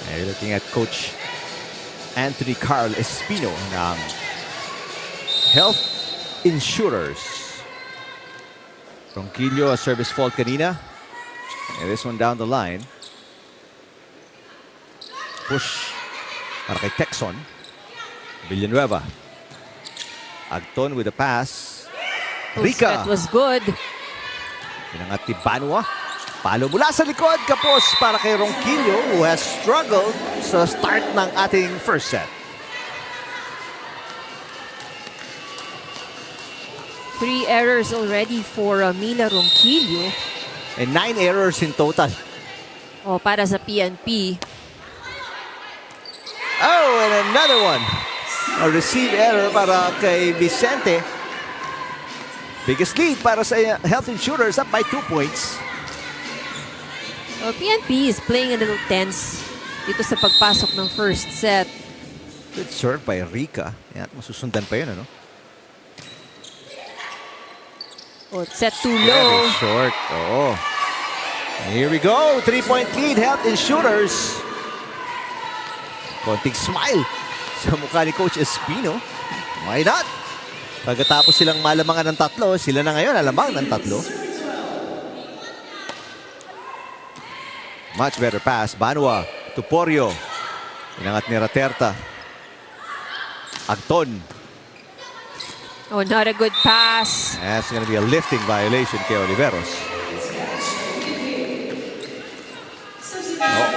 And looking at Coach Anthony Carl Espino ng Health Insurers. Ronquillo, a service fault kanina. And this one down the line. Push para kay Texon. Villanueva. Agton with a pass. Rica. That was good. Pinangat ni Banwa. Palo mula sa likod. Kapos para kay Ronquillo who has struggled sa start ng ating first set. 3 errors already for Mina Ronquillo. And 9 errors in total. O, para sa PNP. Oh, and another one. A receive error para kay Vicente. Biggest lead para sa Health Insurers, up by 2 points. Well, PNP is playing a little tense dito sa pagpasok ng first set. Good serve by Rica. Yan, masusundan pa yun, ano? Oh, set too Very low. short. Oo. Here we go. 3-point lead, Health Insurers. Konting smile sa mukha ni Coach Espino. Why not? Pagkatapos silang malamangan ng tatlo, sila na ngayon alamang ng tatlo. Much better pass. Banwa to Porio. Inangat ni Raterta. Agton. Oh, not a good pass. That's going to be a lifting violation kay Oliveros.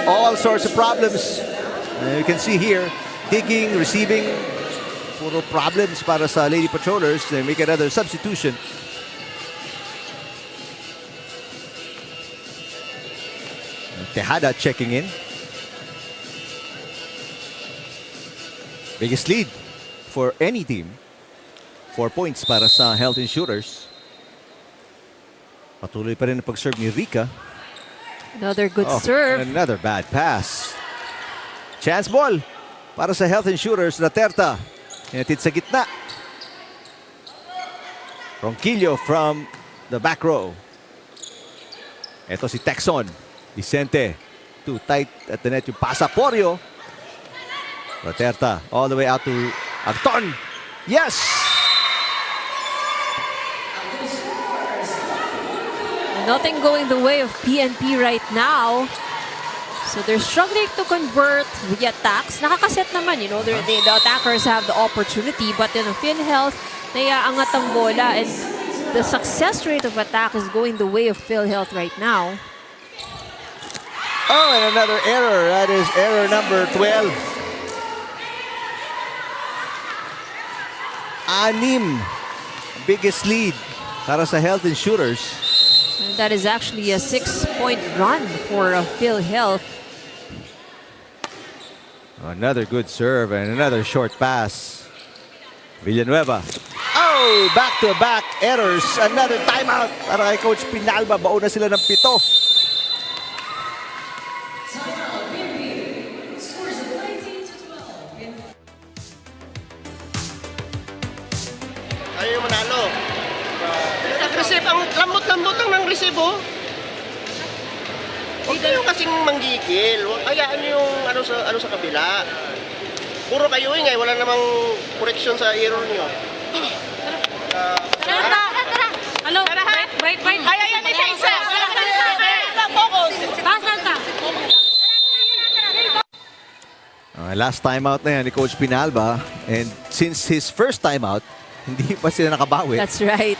All sorts of problems. You can see here, kicking, receiving, puro problems para sa Lady Patrollers. They make another substitution. Tejada checking in. Biggest lead for any team. 4 points para sa Health Insurers. Patuloy pa rin ang pag-serve ni Rica. Another good serve. Another bad pass. Chance ball para sa Health Insurers. Raterta. Hinatid sa gitna. Ronquillo from the back row. Ito si Texon. Vicente. Too tight at the net yung pasa. Porio. Raterta all the way out to Agton. Yes! Nothing going the way of PNP right now. So they're struggling to convert the attacks. Nakakaset naman, you know, the attackers have the opportunity. But in PhilHealth, naiaangat ang bola. And the success rate of attack is going the way of PhilHealth right now. Oh, and another error. That is error number 12. 6. Biggest lead para sa Health Insurers. And that is actually a 6-point run for PhilHealth. Another good serve and another short pass. Villanueva. Oh, back-to-back errors. Another timeout para kay Coach Pinalba. Bauna sila ng 7. Ayaw manalo. Receive, ang lambot-lambot ng resibo. Huwag kayo kasing manggigil. Hayaan nyo yung ano sa kabila. Puro kayo ingay, wala namang correction sa error nyo. Tara! Ano? Wait. Ayan, isa-isa! Focus! Pasalta! Last timeout na yan ni Coach Pinalba. And since his first timeout, hindi pa sila nakabawi. That's right.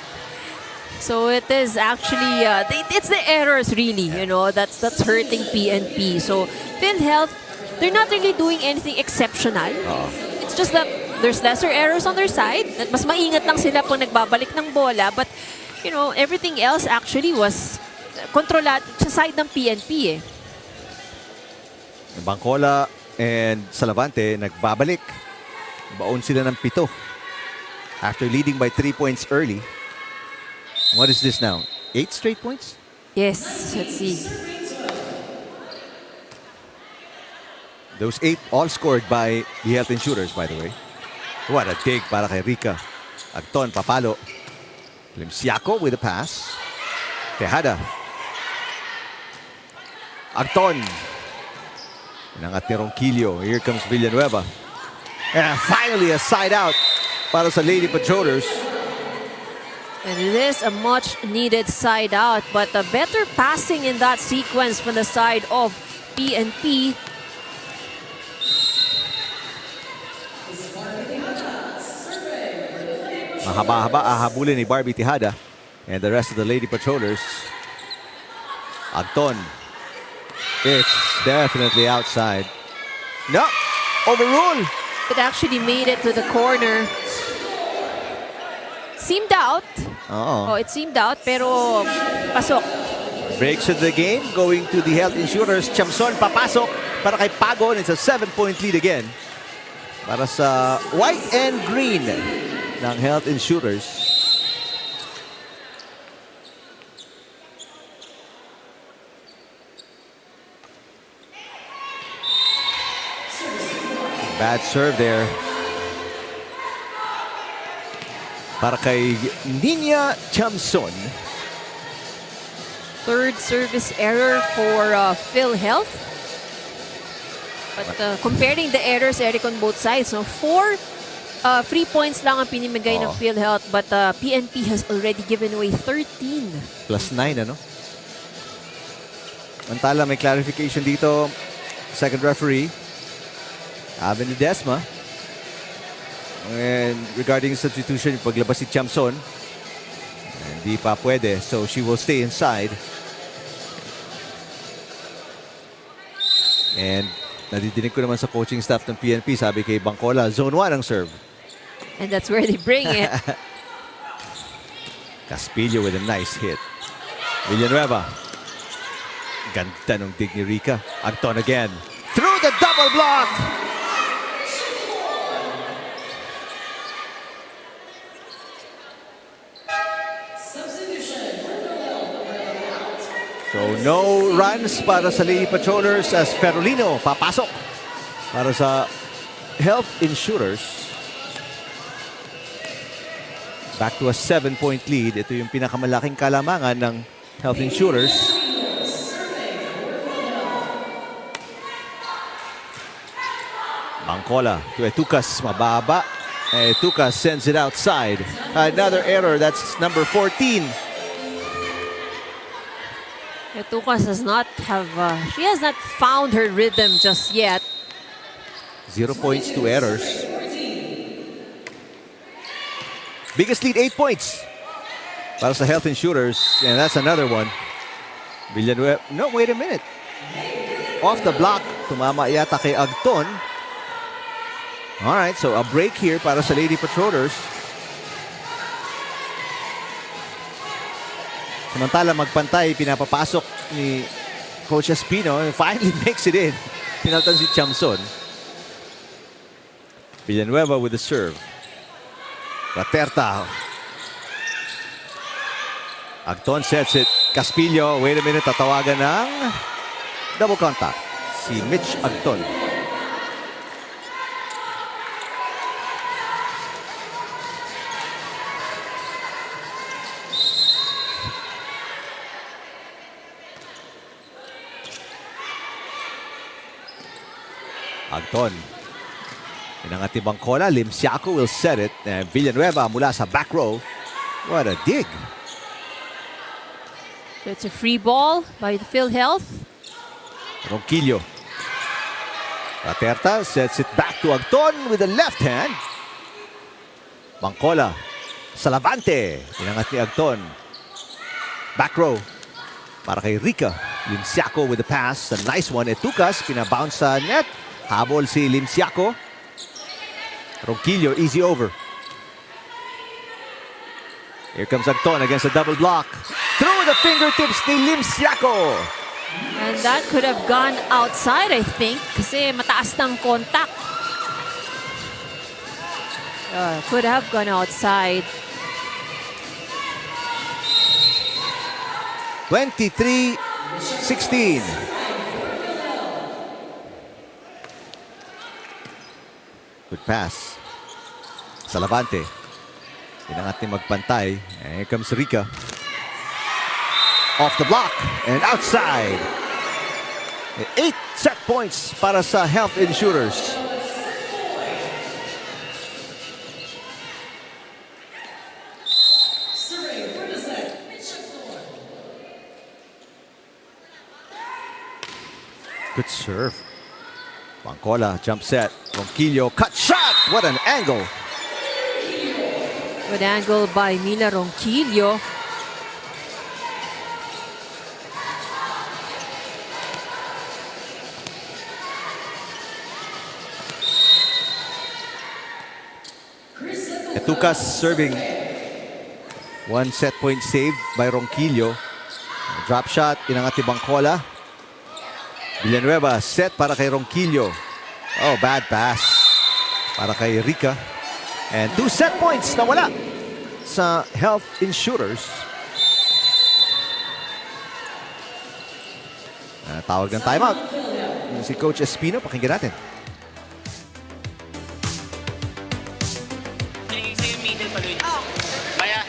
So it is actually, it's the errors really, you know, that's hurting PNP. So PhilHealth, they're not really doing anything exceptional. It's just that there's lesser errors on their side. At mas maingat lang sila pag nagbabalik ng bola. But, you know, everything else actually was kontrolado sa side ng PNP eh. Bangkola and Salavante nagbabalik. Baon sila ng 7. After leading by 3 points early. What is this now? 8 straight points? Yes, let's see. Those 8 all scored by the Health Insurers, by the way. What a dig para kay Rica. Agton, papalo. Limsiaco with a pass. Tejada. Agton. Inangat ni Ronquillo. Here comes Villanueva. And finally a side out para sa Lady Patrollers. And it is a much needed side out, but a better passing in that sequence from the side of PNP. Mahaba-haba ahabulin ni Barbie Tejada and the rest of the Lady Patrollers. Agton. It's definitely outside. No, overruled. It actually made it to the corner. Seemed out. Oh, it seemed out, pero pasok. Breaks of the game going to the Health Insurers. Chamson papasok para kay Pago, and it's a 7-point lead again para sa white and green ng Health Insurers. Bad serve there para kay Nina Chamson. Third service error for PhilHealth. But comparing the errors, Eric, on both sides, no? 4 free points lang ang pinimigay ng PhilHealth, but PNP has already given away 13. +9, ano? Mantala, may clarification dito. Second referee, Aven Ledesma. And regarding substitution, paglabas si Chamson, hindi pa pwede, so she will stay inside. And nadidinig ko naman sa coaching staff ng PNP, sabi kay Bangkola, zone 1 ang serve. And that's where they bring it. Caspillo with a nice hit. Villanueva. Ganda nung dig ni Rica. Agton again. Through the double block! So no runs para sa Lady Patrollers as Ferolino papasok para sa Health Insurers. Back to a 7-point lead. Ito yung pinakamalaking kalamangan ng Health Insurers. Bangkola to Etucas, mababa. Etucas sends it outside. Another error, that's number 14. Etucas does not have, she has not found her rhythm just yet. 0 points, 2 errors. Biggest lead, 8 points para sa Health Insurers, and that's another one. Villanueva, no, wait a minute. Off the block, tumama yata kay Agton. All right, so a break here para sa Lady Patrollers. Samantala, magpantay, pinapapasok ni Coach Espino, and finally makes it in. Pinaltan si Chamson. Villanueva with the serve. Raterta. Agton sets it. Caspillo, wait a minute, tatawagan ng double contact. Si Mitch Agton. Agton. Inangat ni Bangkola. Limsiaco will set it. And Villanueva mula sa back row. What a dig. It's a free ball by the PhilHealth. Ronquillo. Raterta sets it back to Agton with the left hand. Bangkola. Salavante. Inangat ni Agton. Back row. Para kay Rica. Limsiaco with the pass. A nice one. Etucas. Pinabounce sa net. Habol si Limsiaco. Ronquillo, easy over. Here comes Agton against a double block. Through the fingertips ni Limsiaco. And that could have gone outside, I think, kasi mataas ng contact. Could have gone outside. 23-16. Good pass. Salavante. Pinangat ni magpantay. And here comes Rica. Off the block and outside. 8 set points para sa Health Insurers. Good serve. Bangcola, jump set. Ronquillo, cut shot. What an angle. Good angle by Mila Ronquillo. Etucas serving. 1 set point saved by Ronquillo. Drop shot, inangat ni Bangcola. Villanueva, set para kay Ronquillo. Oh, bad pass para kay Rica. And 2 set points na wala sa Health Insurers. Tawag ng timeout. Si Coach Espino, pakinggan natin. Maya,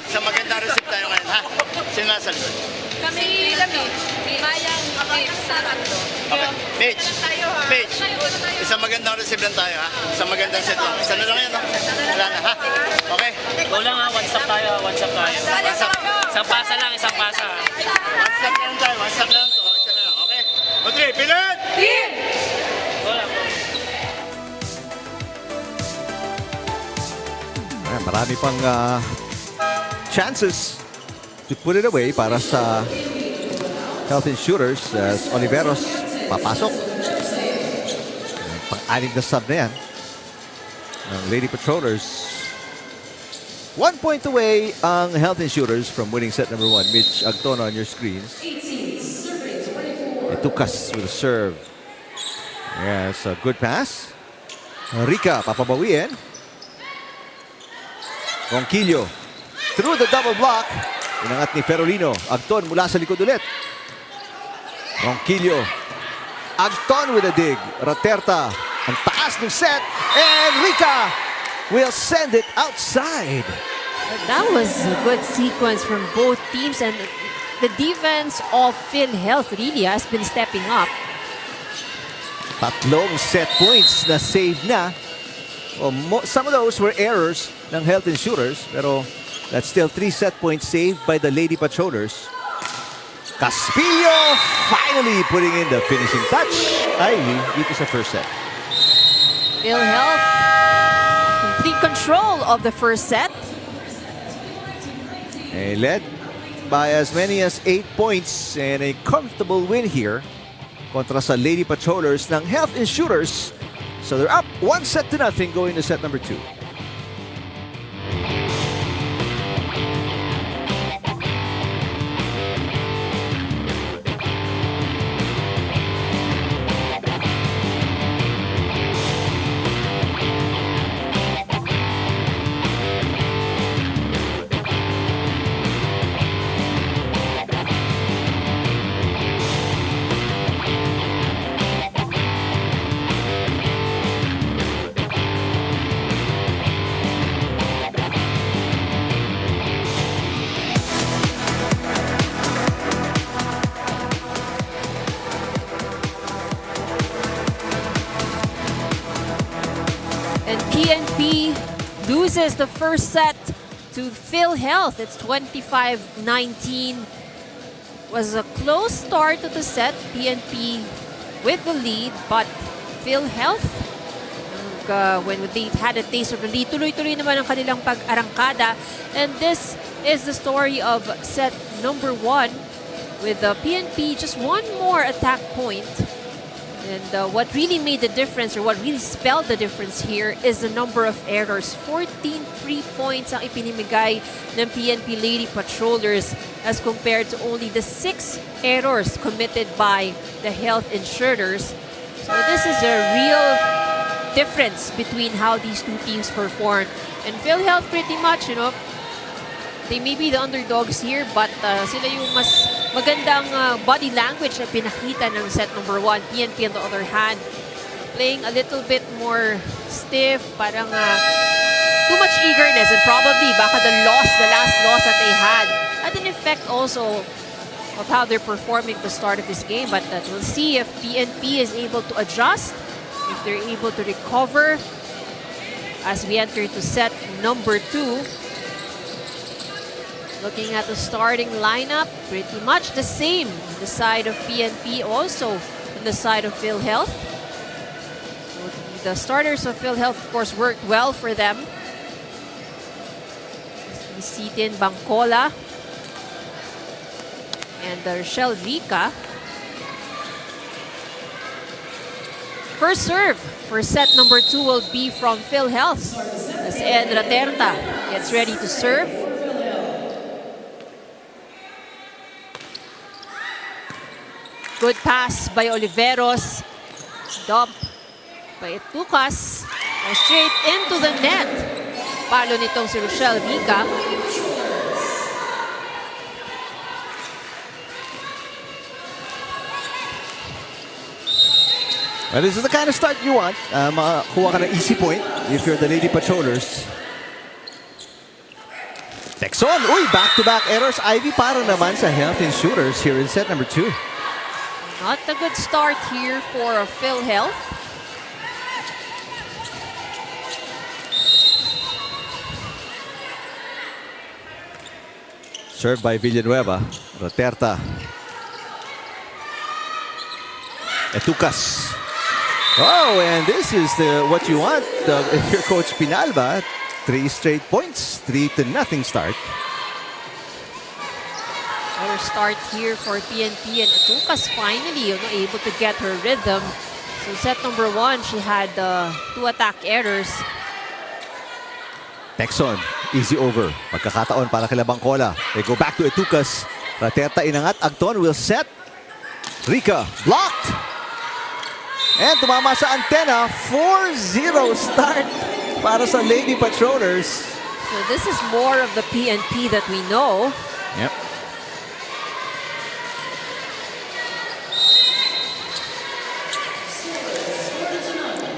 sa magandang receipt tayo ngayon, ha? Sino nasa likod? Kami Mayang sa tatlo. Okay. Mitch, isang magandang receive lang tayo, ha? Isang magandang set lang. Isa na lang yan, no? Wala na, ha? Okay? Wala nga, one stop tayo. Isang pasa lang, isang pasa. One step lang tayo, one step lang to. Isa na lang, okay? 2, 3, pilit! Marami pang chances to put it away para sa Health Insurers as Oliveros papasok. Pang-anim na sub na yan ng Lady Patrollers. 1 point away ang Health Insurers from winning set number 1. Mitch Agton on your screens. Etucas with a serve. Yes, a good pass. Rica papabawiin. Ronquillo through the double block. Inangat ni Ferolino. Agton mula sa likod ulit. Ronquillo. Agton with a dig. Raterta. Ang taas ng set. And Rica will send it outside. That was a good sequence from both teams, and the defense of PhilHealth really has been stepping up. Tatlong set points na save na. Well, some of those were errors ng Health Insurers, pero that's still 3 set points saved by the Lady Patrollers. Caspillo finally putting in the finishing touch. Ivy dito sa first set. PhilHealth, complete control of the first set. Led by as many as 8 points and a comfortable win here kontra sa Lady Patrollers ng Health Insurers. So they're up 1-0 going to set number 2. PNP loses the first set to PhilHealth. It's 25-19. Was a close start to the set. PNP with the lead, but PhilHealth, when they had a taste of the lead, tuloy-tuloy naman ang kanilang pag-arangkada. And this is the story of set number 1 with the PNP just one more attack point And what really made the difference, or what really spelled the difference here, is the number of errors. 14 3 points ang ipinimigay ng PNP Lady Patrollers as compared to only the 6 errors committed by the Health Insurers. So this is a real difference between how these two teams performed. And PhilHealth pretty much, they may be the underdogs here, but sila yung mas magandang body language na pinakita ng set number 1. PNP on the other hand, playing a little bit more stiff, parang too much eagerness, and probably baka the last loss that they had had an effect also of how they're performing at the start of this game. But we'll see if PNP is able to adjust, if they're able to recover as we enter to set number 2. Looking at the starting lineup, pretty much the same on the side of PNP, also on the side of PhilHealth. So the starters of PhilHealth, of course, worked well for them. Sitin Bangcola and Rochelle Rica. First serve for set number 2 will be from PhilHealth as Ed Raterta gets ready to serve. Good pass by Oliveros. Dump by Etucas. Straight into the net. Palo nitong si Rochelle Rica. Well, this is the kind of start you want. Makakuha ka ng easy point if you're the Lady Patrollers. Texon, back-to-back errors. Ivy para naman sa Health Insurers here in set number 2. Not a good start here for PhilHealth. Served by Villanueva. Raterta. Etucas. Oh, and this is what you want if you're Coach Pinalba. 3 straight points. 3-0 start. Better start here for PNP, and Etucas finally able to get her rhythm. So set number 1, she had 2 attack errors. Texon, easy over. Magkakataon para kila Bangcola. They go back to Etucas. Raterta inangat. Agton will set. Rica blocked. And tumama sa antena. 4-0 start para sa Lady Patrollers. So this is more of the PNP that we know. Yep.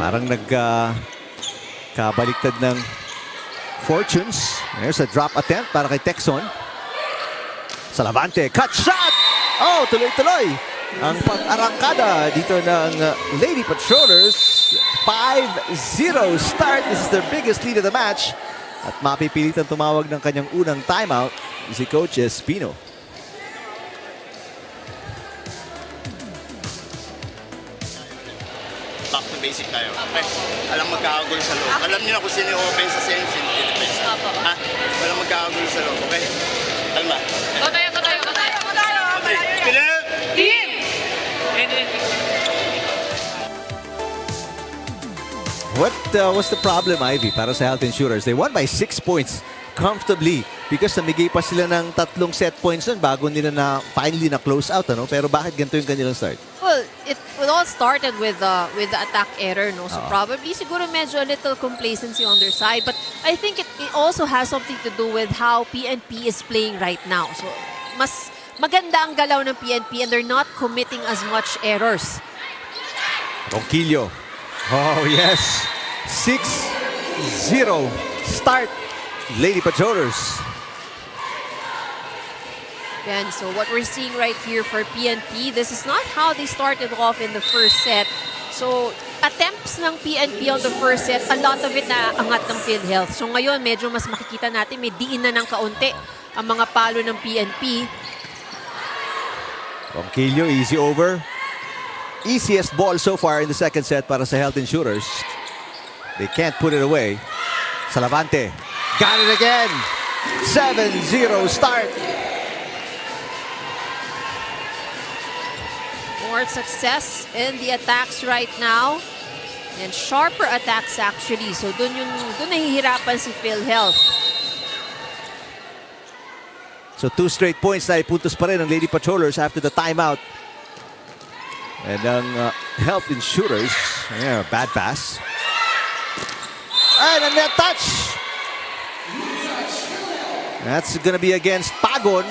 Parang nagkabaliktad ng fortunes. There's a drop attempt para kay Texon. Salavante, cut shot! Oh, tuloy-tuloy ang pag-arangkada dito ng Lady Patrollers. 5-0 start. This is their biggest lead of the match. At mapipilitan tumawag ng kanyang unang timeout si Coach Espino. Back to basic tayo. Okay. Alam magkakagulo sa loob. Alam niyo na kung sino yung offense sa sino, sino yung defense. Ha? Walang magkakagulo sa loob, okay? Alma. Tayo. Okay. Clear? Team! What was the problem, Ivy, para sa Health Insurers? They won by 6 points comfortably because namigay pa sila ng 3 set points nun bago nila na finally na close out, ano? Pero bakit ganito yung kanilang start? Well, it all started with the attack error, no? So probably siguro medyo a little complacency on their side, but I think it also has something to do with how PNP is playing right now. So mas maganda ang galaw ng PNP and they're not committing as much errors. Ronquillo. Oh, yes. 6-0 start. Lady Patrollers. And so what we're seeing right here for PNP, this is not how they started off in the first set. So attempts ng PNP on the first set, a lot of it na angat ng PhilHealth. So ngayon, medyo mas makikita natin, may diin na ng kaunti ang mga palo ng PNP. Ronquillo, easy over. Easiest ball so far in the second set para sa Health Insurers. They can't put it away. Salavante. Got it again. 7-0 start. More success in the attacks right now. And sharper attacks actually. So dun nahihirapan si PhilHealth. So 2 straight points na ipuntos pa rin ng Lady Patrollers after the timeout. And ang Health Insurers, yeah, bad pass. And a net touch. That's gonna be against Pagon.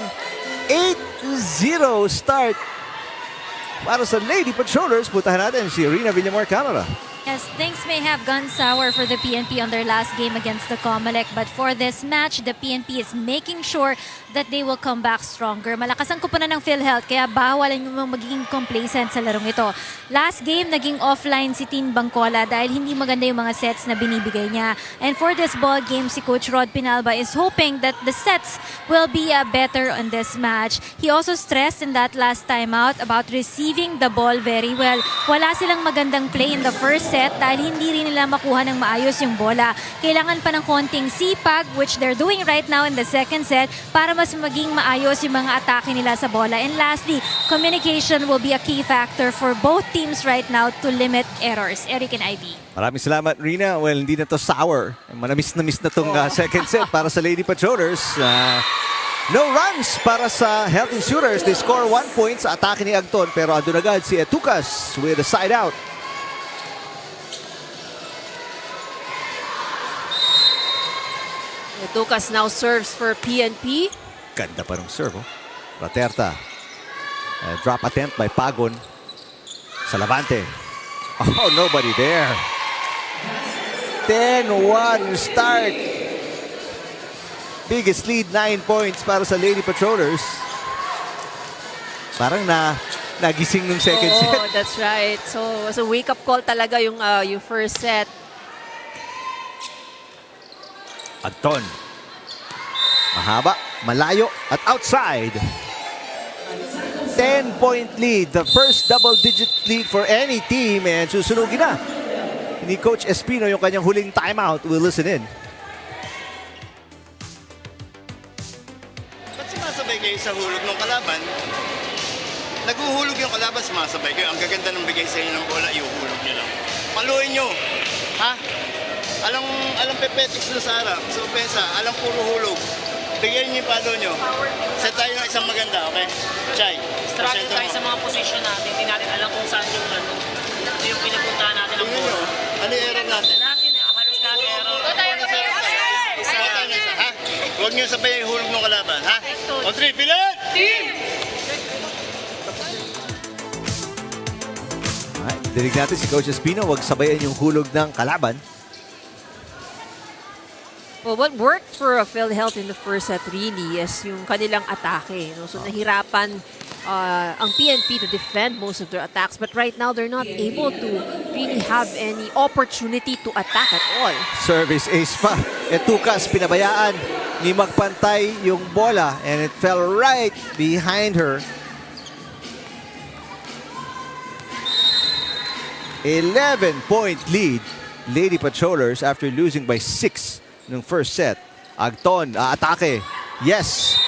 8-0 start para sa Lady Patrollers. Puntahan natin si Rina Villamor Canada. Yes, things may have gone sour for the PNP on their last game against the COMELEC, but for this match, the PNP is making sure that they will come back stronger. Malakas ang kupunan ng PhilHealth, kaya bawal yung magiging complacent sa larong ito. Last game, naging offline si Team Bangkola dahil hindi maganda yung mga sets na binibigay niya. And for this ball game, si Coach Rod Pinalba is hoping that the sets will be better on this match. He also stressed in that last timeout about receiving the ball very well. Wala silang magandang play in the first set dahil hindi rin nila makuha ng maayos yung bola. Kailangan pa ng konting sipag, which they're doing right now in the second set, para mas maging maayos yung mga atake nila sa bola. And lastly, communication will be a key factor for both teams right now to limit errors. Eric and Ivy. Maraming salamat, Rina. Well, hindi na to sour. Manamis na miss na tong second set para sa Lady Patrollers. No runs para sa Health Insurers. They score 1 point sa atake ni Agton, pero andun agad si Etucas with a side out. Etucas now serves for PNP. Ganda pa ng serve. Raterta. Drop attempt by Pagon. Sa Lavante. Oh, nobody there. 10-1 start. Biggest lead, 9 points para sa Lady Patrollers. Parang nagising nung second set. Oh, that's right. So, it was a wake-up call talaga yung first set. Anton. Mahaba, malayo, at outside. 10-point lead. The first double-digit lead for any team. And susunugin na ni Coach Espino yung kanyang huling timeout. We'll listen in. Ba't sumasabay kayo sa hulog ng kalaban? Naghuhulog yung kalaban, sumasabay kayo. Ang gaganda ng bigay sa inyo ng bola, iuhulog nyo lang. Paluin nyo. Ha? Alam pepetics na sa harap, sa opensa, alam puro hulog. Bigyan niyo yung palo nyo. Set tayo ng isang maganda, okay? Chay. Struggle tayo sa mga position natin. Hindi natin alam kung saan yung ito yung pinapuntahan natin ng Tingnan nyo. bola. Ano yung error natin? Halos natin error. Isa tayo na isa, ha? Huwag nyo sabay yung hulog ng kalaban, ha? On 3, pilat! Team! Dinig natin si Coach Espino, huwag sabayan yung hulog ng kalaban. Well, what worked for PhilHealth in the first set really is yung kanilang atake. No? So nahirapan ang PNP to defend most of their attacks. But right now, they're not able to really have any opportunity to attack at all. Service ace pa. Etucas, pinabayaan ni magpantay yung bola. And it fell right behind her. 11-point lead. Lady Patrollers after losing by 6 ng first set. Agton, atake. Yes.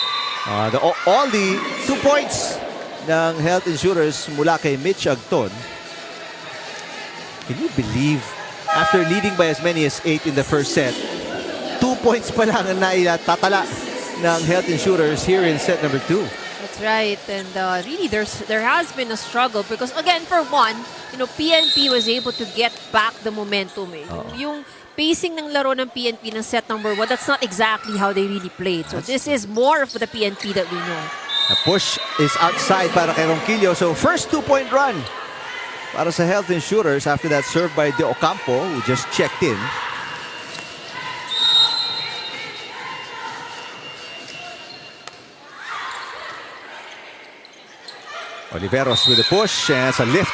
All the 2 points ng Health Insurers mula kay Mitch Agton. Can you believe, after leading by as many as 8 in the first set, 2 points pa lang ang naitatala ng Health Insurers here in set number 2. That's right. And really, there has been a struggle because, again, for one, PNP was able to get back the momentum. Yung pacing ng laro ng PNP ng set number 1, that's not exactly how they really played. So this is more of the PNP that we know. The push is outside para kay Ronquillo. So first 2-point run para sa Health Insurers after that serve by De Ocampo, who just checked in. Oliveros with the push and it's a lift.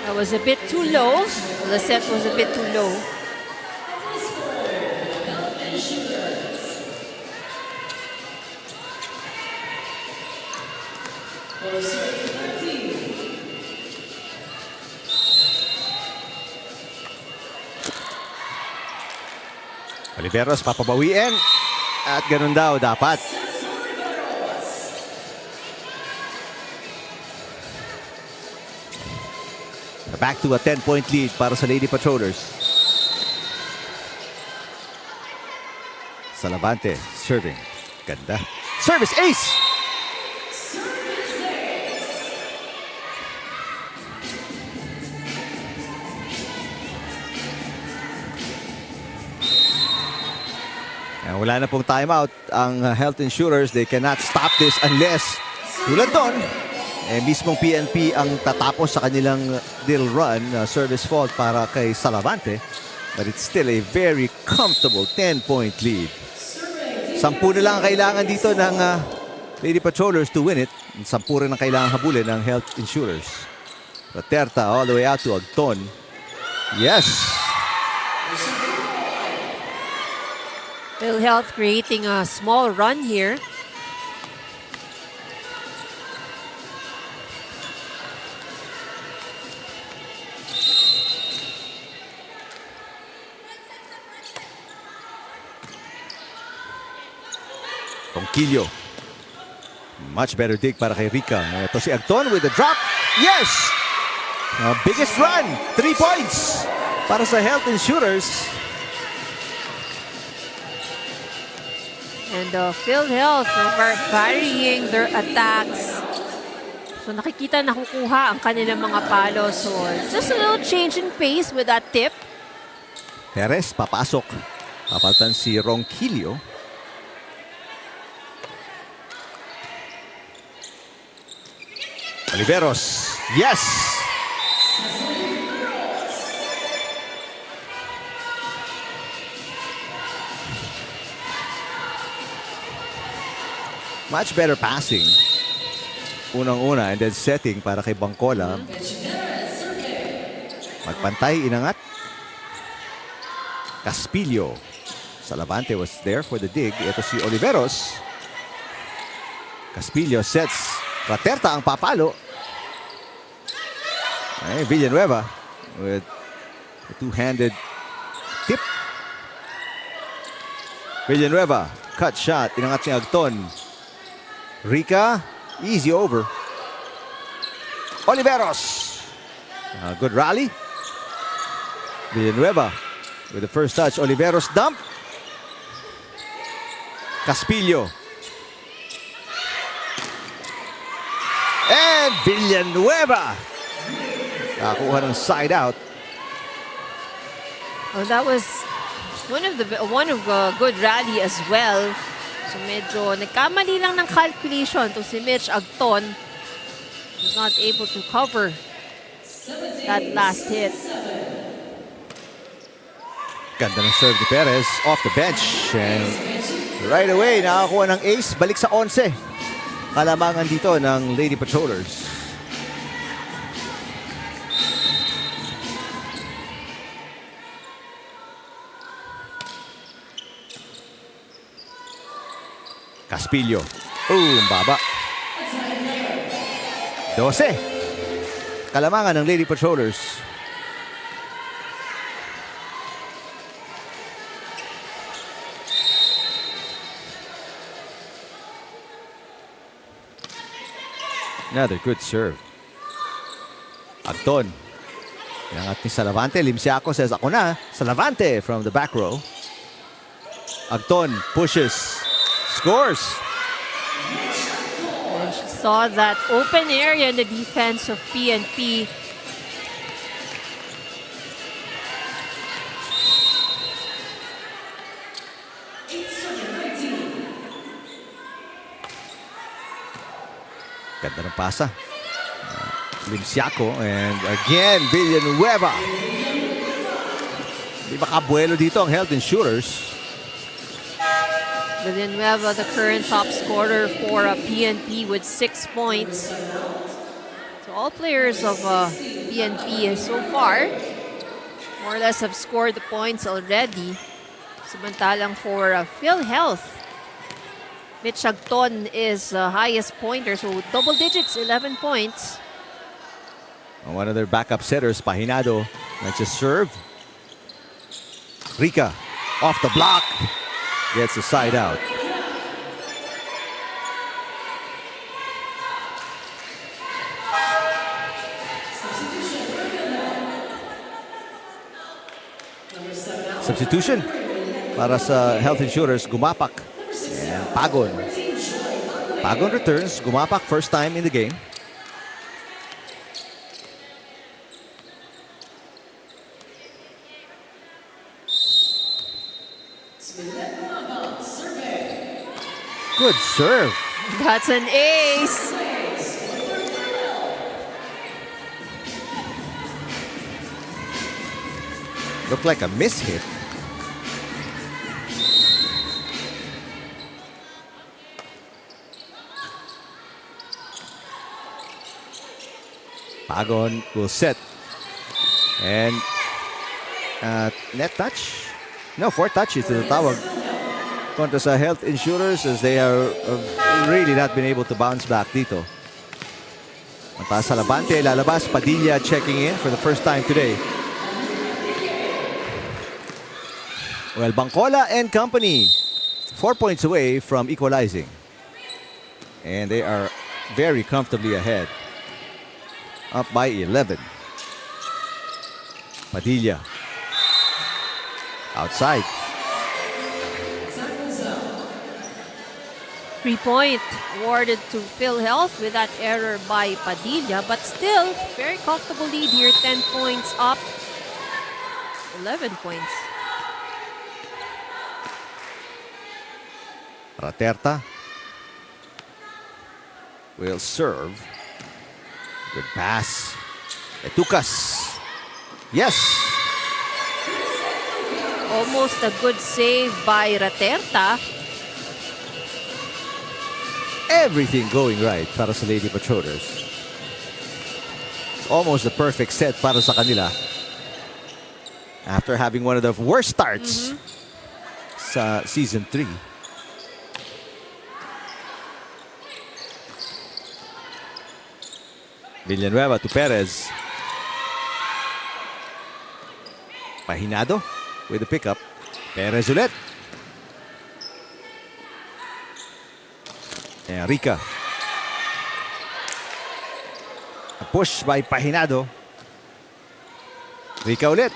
That was a bit too low. The set was a bit too low. Oliveros papabawiin. At ganun daw dapat. Back to a 10-point lead para sa Lady Patrollers. Salavante serving. Ganda. Service ace! Wala na pong timeout ang Health Insurers. They cannot stop this unless tulad doon, mismong PNP ang tatapos sa kanilang little run. Service fault para kay Salavante. But it's still a very comfortable 10-point lead. 10 na lang ang kailangan dito ng Lady Patrollers to win it. 10 rin ang kailangan habulin ng Health Insurers. Raterta all the way out to Agton. Yes! PhilHealth creating a small run here. Conquillo. Much better dig para kay Rica. Ito si Agton with the drop. Yes! Biggest run. 3 points para sa Health Insurers. And PhilHealth varying their attacks. So nakikita nakukuha ang kanilang mga palo. So just a little change in pace with that tip. Perez papasok. Papalitan si Ronquillo. Oliveros. Yes! Much better passing. Unang-una and then setting para kay Bangkola. Magpantay, inangat. Caspillo. Salavante was there for the dig. Ito si Oliveros. Caspillo sets. Raterta ang papalo. Ay, Villanueva with a two-handed tip. Villanueva, cut shot. Inangat si Agton. Rica, easy over. Oliveros. Good rally. Villanueva with the first touch. Oliveros dump. Caspillo. And Villanueva. Nakakuha ng side out. Oh, that was one of good rally as well. So medyo nagkamali lang ng calculation to si Mitch Agton. Was not able to cover that last hit. Ganda ng serve ni Perez off the bench. And right away, nakakuha ng ace. Balik sa 11. Kalamangan dito ng Lady Patrollers. Caspillo. Ang baba. 12. Kalamangan ng Lady Patrollers. Another good serve. Agton. Yangat ni Salavante. Limsiaco says, ako na. Salavante from the back row. Agton pushes. Scores. And she saw that open area in the defense of PNP. Ganda ng pasa. Limsiaco and again Villanueva. Di makabuelo dito ang Health Insurers. Villanueva, the current top scorer for PNP with 6 points. So all players of PNP so far more or less have scored the points already. Samantalang for PhilHealth, Mitch Agton is highest pointer, so double digits, 11 points. One of their backup setters, Pahinado, just served. Rica off the block. Gets the side out. Substitution para sa Health Insurers, Gumapak. And Pagon. Pagon returns. Gumapak first time in the game. Good serve. That's an ace. Looked like a miss hit. Pagon will set. And net touch? No, 4 touches to the tawag. Kontra sa Health Insurers as they are really not been able to bounce back dito. Mataas sa labante, lalabas. Padilla checking in for the first time today. Well, Bangcola and company 4 points away from equalizing. And they are very comfortably ahead. Up by 11. Padilla. Outside. 3-point awarded to PhilHealth with that error by Padilla. But still, very comfortable lead here. 10 points up. 11 points. Raterta will serve. Good pass. Etukas. Yes. Almost a good save by Raterta. Everything going right para sa Lady Patrollers. Almost the perfect set para sa kanila. After having one of the worst starts sa Season 3. Villanueva to Perez. Pahinado with the pickup. Perez ulit. And Rica. A push by Pahinado. Rica ulit.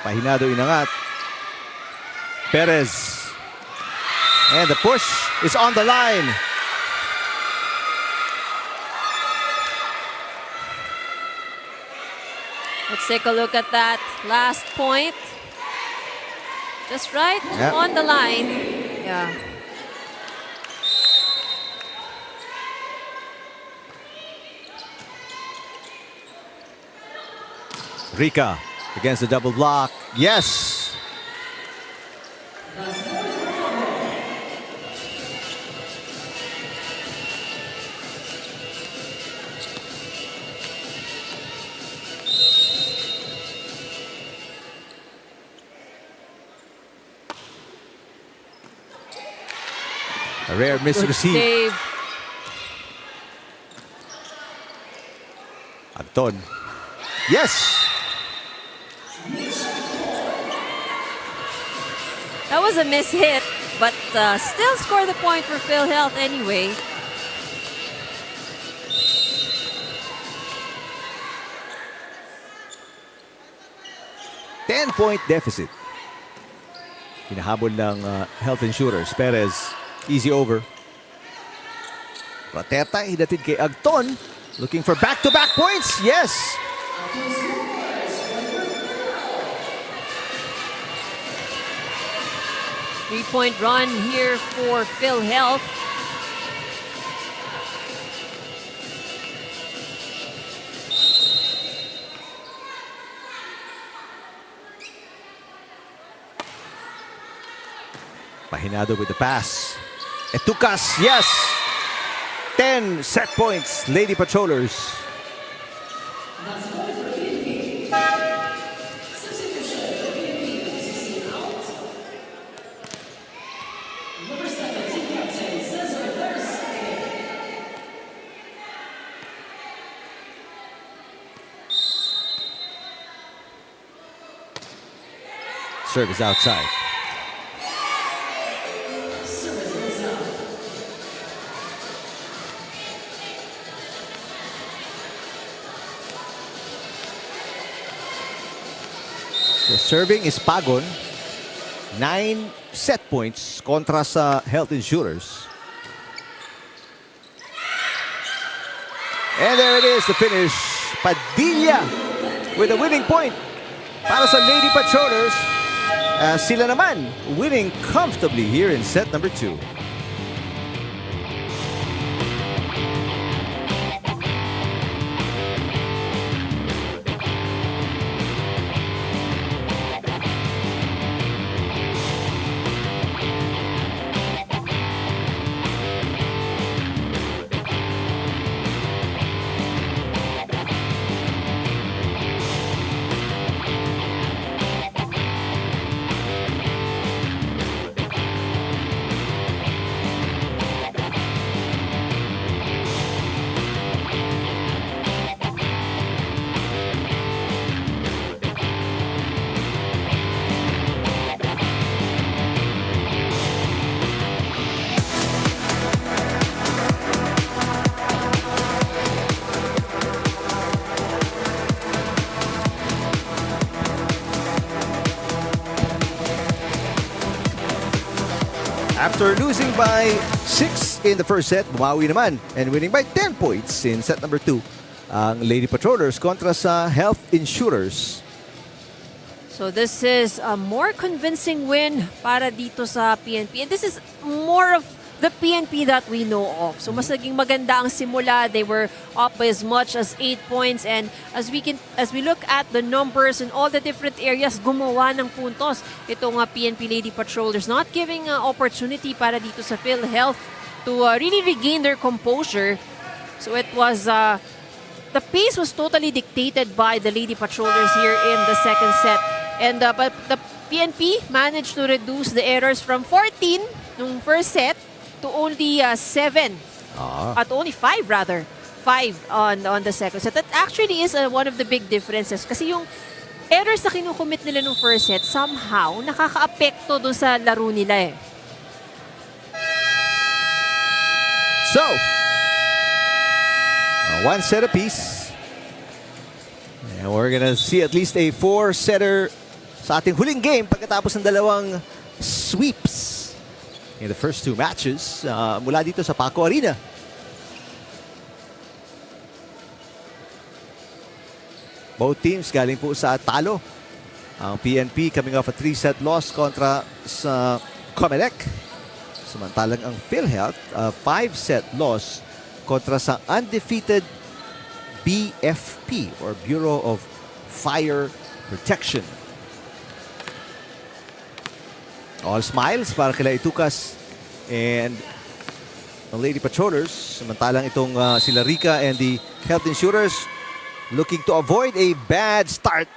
Pahinado inangat. Perez. And the push is on the line. Let's take a look at that last point. Just right on the line. Yeah. Rica against the double block. Yes. A rare miss Good receive. save. Anton. Yes. That was a miss hit, but still score the point for PhilHealth anyway. Ten-point deficit. Hinahabol ng Health Insurers. Perez, easy over. Raterta, hinatid kay Agton. Looking for back-to-back points. Yes. Three-point run here for PhilHealth. Pahinado with the pass. Etukas, yes. 10 set points, Lady Patrollers. Serve is outside. So serving is Pagon. 9 set points kontra sa Health Insurers. And there it is, the finish. Padilla with a winning point para sa Lady Patrollers. Sila naman winning comfortably here in set number 2. After losing by 6 in the first set, bumawi naman and winning by 10 points in set number 2 ang Lady Patrollers kontra sa Health Insurers. So this is a more convincing win para dito sa PNP. And this is more of the PNP that we know of. So mas naging maganda ang simula. They were up by as much as 8 points. And as we look at the numbers in all the different areas, gumawa ng puntos itong PNP Lady Patrollers, not giving opportunity para dito sa PhilHealth to really regain their composure. So it was the pace was totally dictated by the Lady Patrollers here in the second set. And but the PNP managed to reduce the errors from 14 nung first set to only 7. At only 5 rather. 5 on the second set. That actually is one of the big differences. Kasi yung errors na kinukumit nila nung first set, somehow, nakaka-apekto dun sa laro nila eh. So, one set apiece. And we're gonna see at least a 4-setter sa ating huling game pagkatapos ng dalawang sweeps in the first 2 matches mula dito sa Paco Arena. Both teams galing po sa talo. Ang PNP coming off a 3-set loss kontra sa COMELEC. Samantalang ang PhilHealth, a 5-set loss kontra sa undefeated BFP or Bureau of Fire Protection. All smiles para kila Itukas and the Lady Patrollers. Samantalang itong sila Rika and the Health Insurers looking to avoid a bad start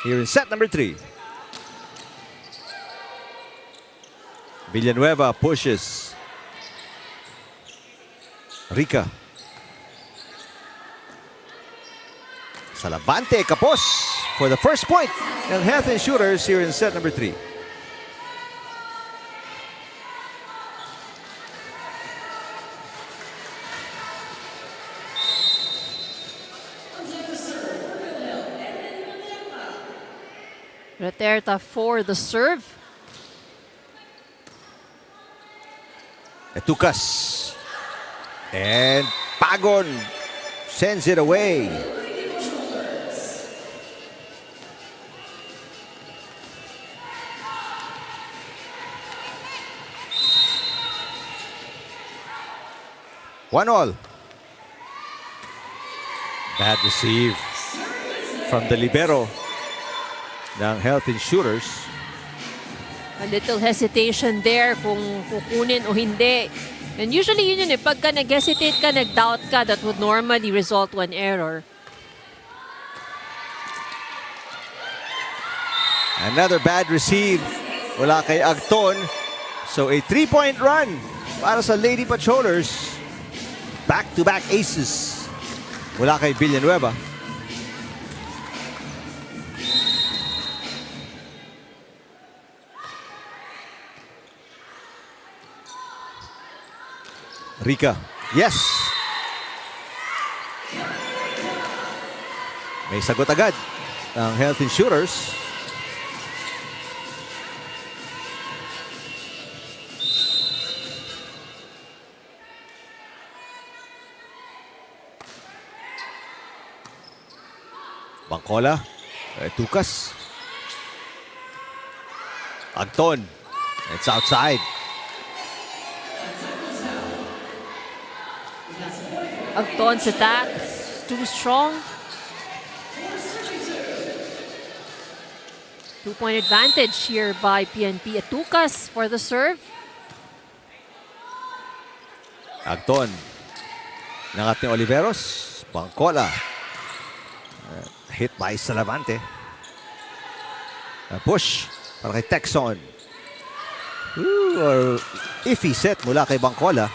here in set number 3. Villanueva pushes. Rika. Salavante kapos for the first point ng Health Insurers here in set number 3. Reterta for the serve. Etukas. And Pagon sends it away. One all. Bad receive from the libero ng Health Insurers. A little hesitation there kung kukunin o hindi. And usually yun eh, pagka nag-hesitate ka, nag-doubt ka, that would normally result to an error. Another bad receive. Wala kay Agton. So a 3-point run para sa Lady Patrollers. Back-to-back aces. Wala kay Villanueva. Rika. Yes. May sagot agad ang Health Insurers. Bangkola. Tukas. Agton. It's outside. Agton's attack, too strong. 2-point advantage here by PNP. Tukas for the serve. Agton. Nangat ni Oliveros. Bangkola. Hit by Salavante. Push para kay Texon. Or iffy set mula kay Bangkola.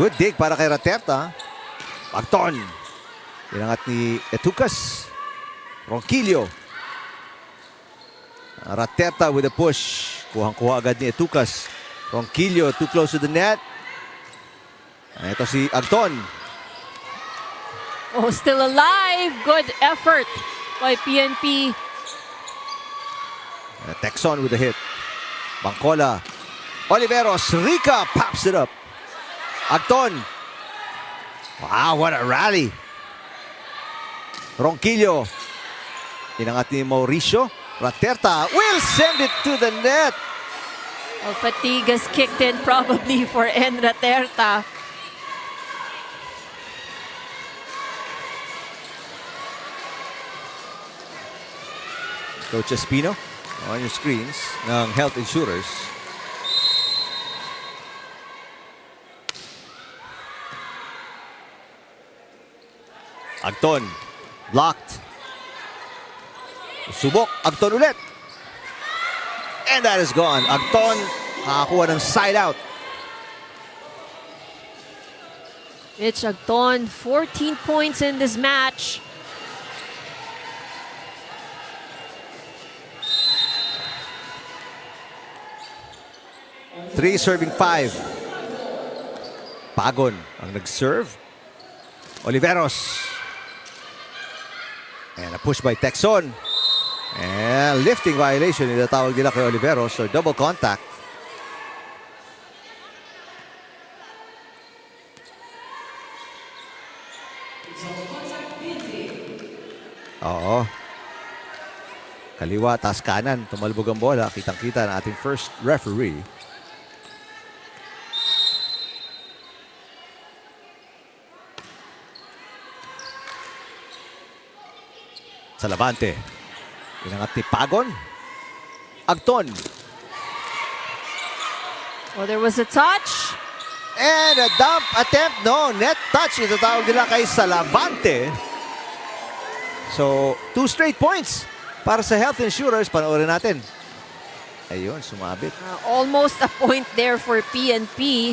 Good dig para kay Raterta. Agton. Inangat ni Etukas. Ronquillo. Raterta with a push. Kuhang-kuha agad ni Etukas. Ronquillo too close to the net. Ito si Agton. Oh, still alive. Good effort by PNP. Texon with a hit. Bangkola. Oliveros. Rica pops it up. Agton. Wow, what a rally. Ronquillo. Inangat ni Mauricio. Raterta will send it to the net. Well, fatigue has kicked in probably for N. Raterta. Coach Espino on your screens ng Health Insurers. Agton. Blocked. Subok. Agton ulit. And that is gone. Agton nakakuha ng side out. Mitch Agton, 14 points in this match. Three serving 5. Pagon ang nag-serve. Oliveros. And a push by Texon. And lifting violation. Itatawag nila kay Oliveros. So double contact. Oo. Kaliwa, tas kanan. Tumalbog ang bola. Kitang-kita ng ating first referee. Salavante. Inangat ni Pagon. Agton. Oh, there was a touch. And a dump attempt. No, net touch. Ito tawag nila kay Salavante. So, 2 straight points para sa Health Insurers. Panoorin natin. Ayun, sumabit. Almost a point there for PNP.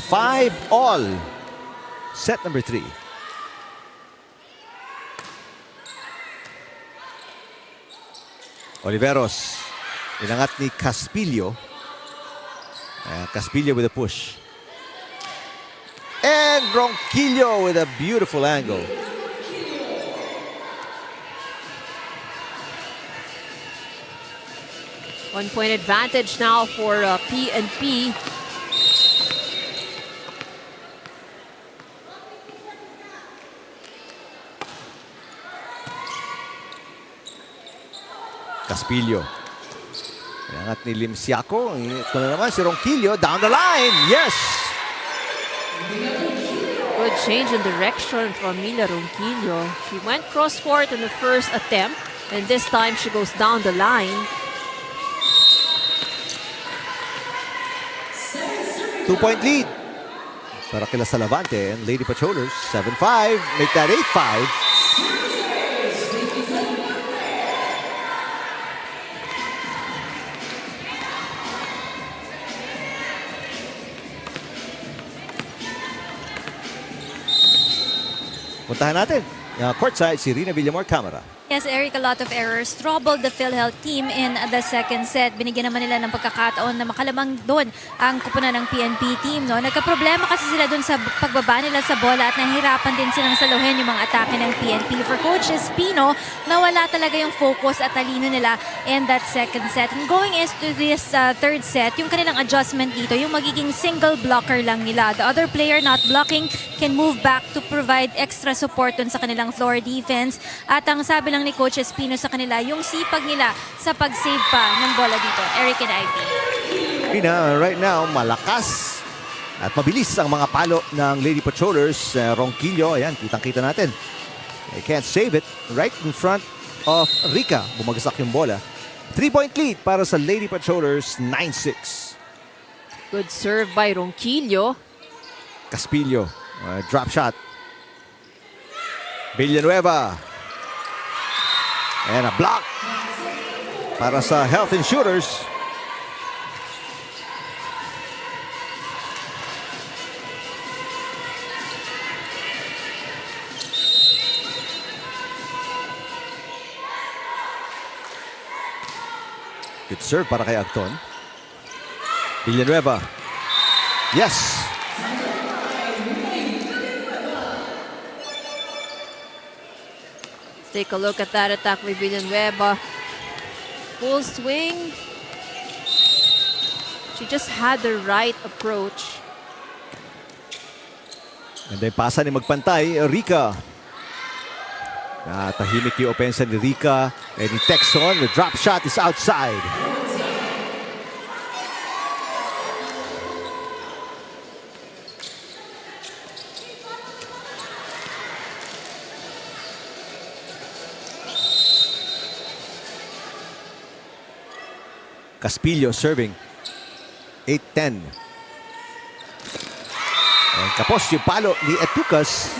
5-all. Set number 3. Oliveros. Inangat ni Caspillo. Caspillo with a push. And Ronquillo with a beautiful angle. One-point advantage now for PNP. Caspillo. Inangat ni Limsiaco. Ito na naman si Ronquillo. Down the line. Yes! Good change in direction from Mila Ronquillo. She went cross-court in the first attempt. And this time she goes down the line. 2-point lead para kila Salavante and Lady Patrollers. 7-5. Make that 8-5. Puntahan natin. Courtside si Rina Villamor Camera. Yes, Eric, a lot of errors troubled the PhilHealth team in the second set. Binigyan naman nila ng pagkakataon na makalamang doon ang kupunan ng PNP team. No? Nagkaproblema kasi sila doon sa pagbaba nila sa bola at nahihirapan din silang saluhin yung mga atake ng PNP. For Coach Espino, nawala talaga yung focus at talino nila in that second set. And going into this third set, yung kanilang adjustment dito, yung magiging single blocker lang nila. The other player not blocking can move back to provide extra support dun sa kanilang floor defense. At ang sabi lang ni Coach Espino sa kanila, yung sipag nila sa pag-save pa ng bola dito. Eric and Ivy. Right now, malakas at mabilis ang mga palo ng Lady Patrollers. Ronquillo, ayan, kitang-kita natin. They can't save it right in front of Rica. Bumagsak yung bola. 3-point lead para sa Lady Patrollers, 9-6. Good serve by Ronquillo. Caspillo, drop shot. Villanueva. And a block para sa Health Insurers. Good serve para kay Agton. Villanueva. Yes. Take a look at that attack by Villanueva. Full swing. She just had the right approach. And then pasa ni magpantay, Rica. Tahimik yung opensa ni Rica. And ni Texon, the drop shot is outside. Caspillo serving. 8-10. And kapos yung palo ni Etucas.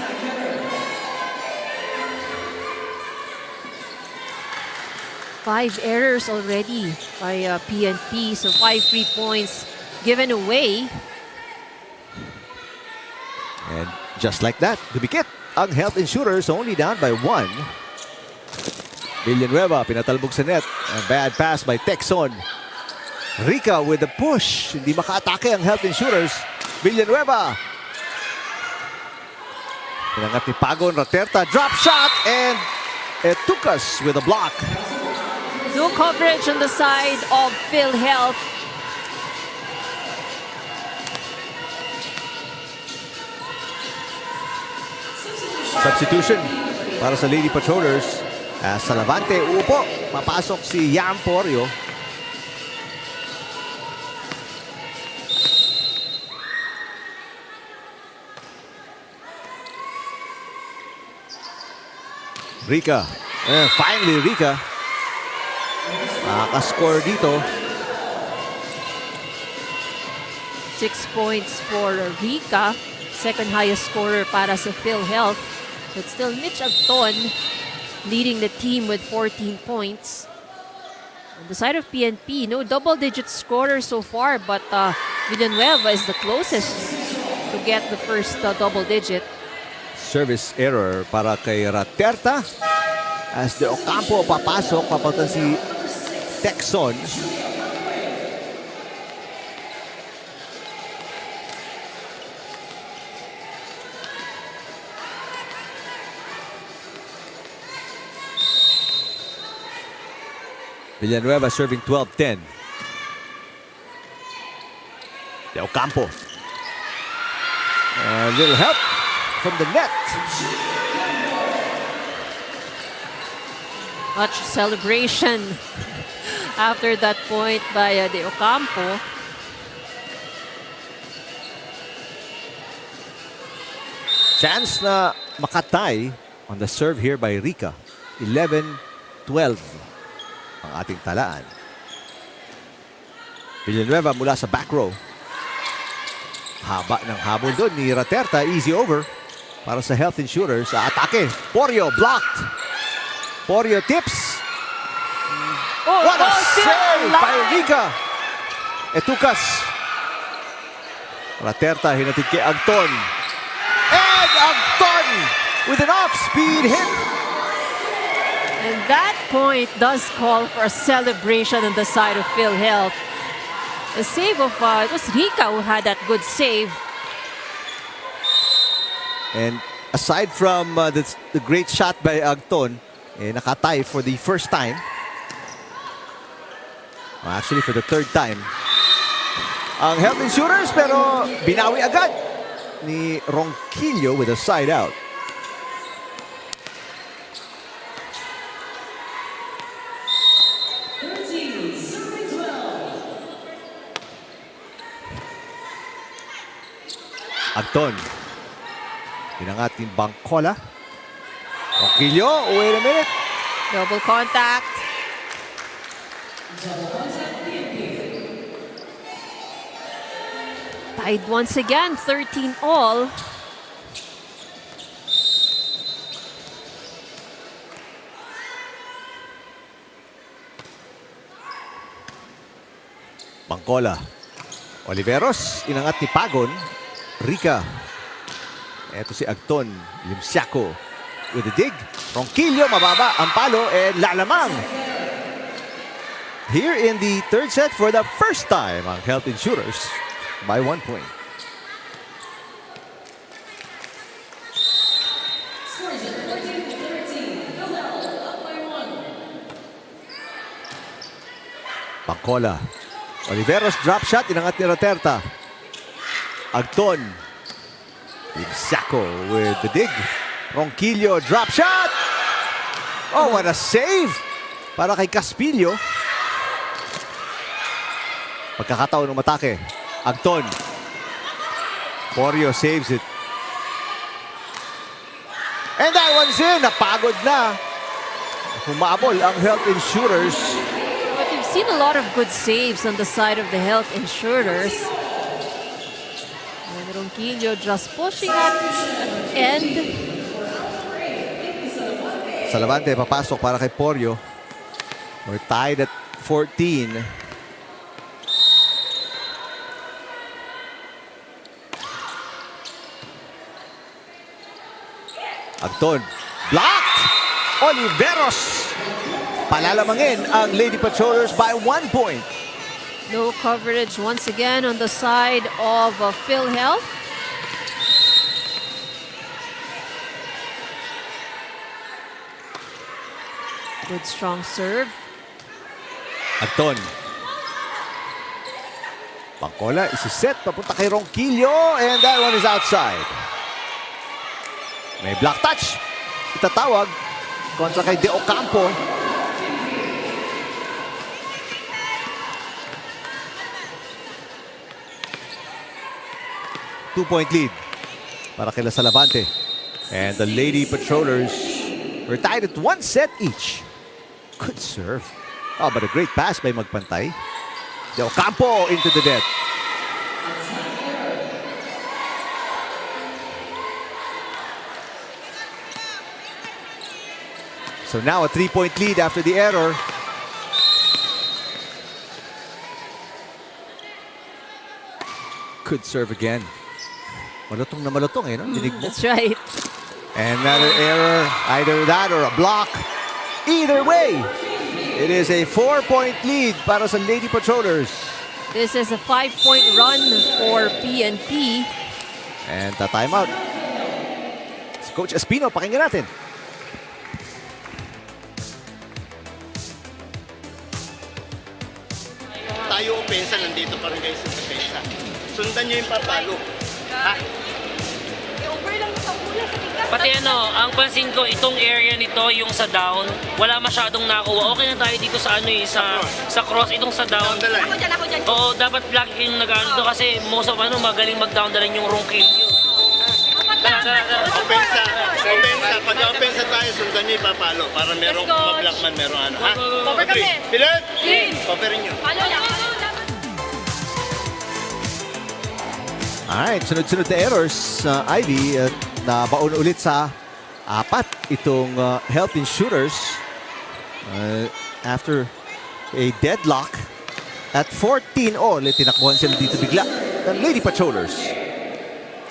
Five errors already by PNP. So 5 free points given away. And just like that, dumikit ang Health Insurers only down by 1. Villanueva, pinatalbog sa net. A bad pass by Texon. Rica with the push. Hindi maka-atake ang Health Insurers. Villanueva. Pinangat ni Paco Raterta. Drop shot and Etucas with a block. No coverage on the side of PhilHealth. Substitution para sa Lady Patrollers. Sa Lavante, upo. Papasok si Yam Porio. Rica. Finally, Rica. Nakaka-score dito. 6 points for Rica. Second highest scorer para sa PhilHealth. So it's still Mitch Agton leading the team with 14 points. On the side of PNP, no double-digit scorer so far, but Villanueva is the closest to get the first double-digit. Service error para kay Raterta. As De Ocampo papasok, papunta si Texon. Villanueva serving 12-10. De Ocampo. A little help from the net. Much celebration after that point by De Ocampo. Chance na makatay on the serve here by Rica. 11-12 ang ating talaan. Villanueva mula sa back row. Haba ng habol doon ni Raterta. Easy over para sa Health Insurers. Atake. Porio blocked. Porio tips. What a save by Rica. Etucas. Raterta hinatid kay Agton. And Agton with an off-speed hit. And that point does call for a celebration on the side of PhilHealth. The save of, it was Rika who had that good save. And aside from the great shot by Agton, nakatay for the first time. Well, actually, for the third time. Ang Health Insurers, pero binawi agad ni Ronquillo with a side out. Agton. Pinangat ni Bangkola. Ronquillo, wait a minute. Double contact. Tied once again, 13 all. Bangkola. Oliveros, inangat ni Pagon. Rika. Ito si Agton. Limsiaco with the dig. Ronquillo, mababa ang palo and lalamang. Here in the third set for the first time ang Health Insurers by 1 point. Bangkola. Oliveros drop shot, inangat ni Roterta. Agton. Limsiaco with the dig. Ronquillo drop shot. Oh, what a save para kay Caspillo. Pagkakataon ng matake. Agton. Porio saves it. And that one's in. Napagod na. Humabol ang Health Insurers. But you've seen a lot of good saves on the side of the Health Insurers. And Ronquillo just pushing up and Salavante papasok para kay Porio. We're tied at 14. Agton. Blocked! Oliveros! Palalamangin ang Lady Patrollers by 1 point. no coverage once again on the side of PhilHealth. Good strong serve. Agton. Bangkola isiset papunta kay Ronquillo and that one is outside. May block touch. Itatawag kontra kay De Ocampo. Two-point lead para kay Salavante. And the Lady Patrollers were tied at 1 set each. Good serve. Oh, but a great pass by Magpantay. De Ocampo into the net. So now a 3-point lead after the error. Good serve again. Malutong na malutong eh, no? Dinig mo. That's right. And another error, either that or a block. Either way, it is a 4-point lead para sa Lady Patrollers. This is a 5-point run for PNP. And the timeout. Si Coach Espino, pakinggan natin. Tayo opensa, nandito pa rin kayo sa depensa. Sundan nyo yung papalo. Ha? Pati ang pansin ko, itong area nito, yung sa down, wala masyadong nakuha. Okay na tayo dito sa sa cross, itong sa down. Down the line. Oo, dapat lagi kayong nag-ano to kasi most of magaling mag-down the line yung Ronquillo. Opensa. Pag opensa tayo, sundan nyo yung papalo. Para merong mablock man, merong ano. Ha? Cover kami. Pilat! Coverin nyo. Alright, sunod-sunod na errors. Ivy, nabaon ulit sa 4 itong Health Insurers. After a deadlock at 14 all, tinakbuhan sila dito bigla ng Lady Patrollers.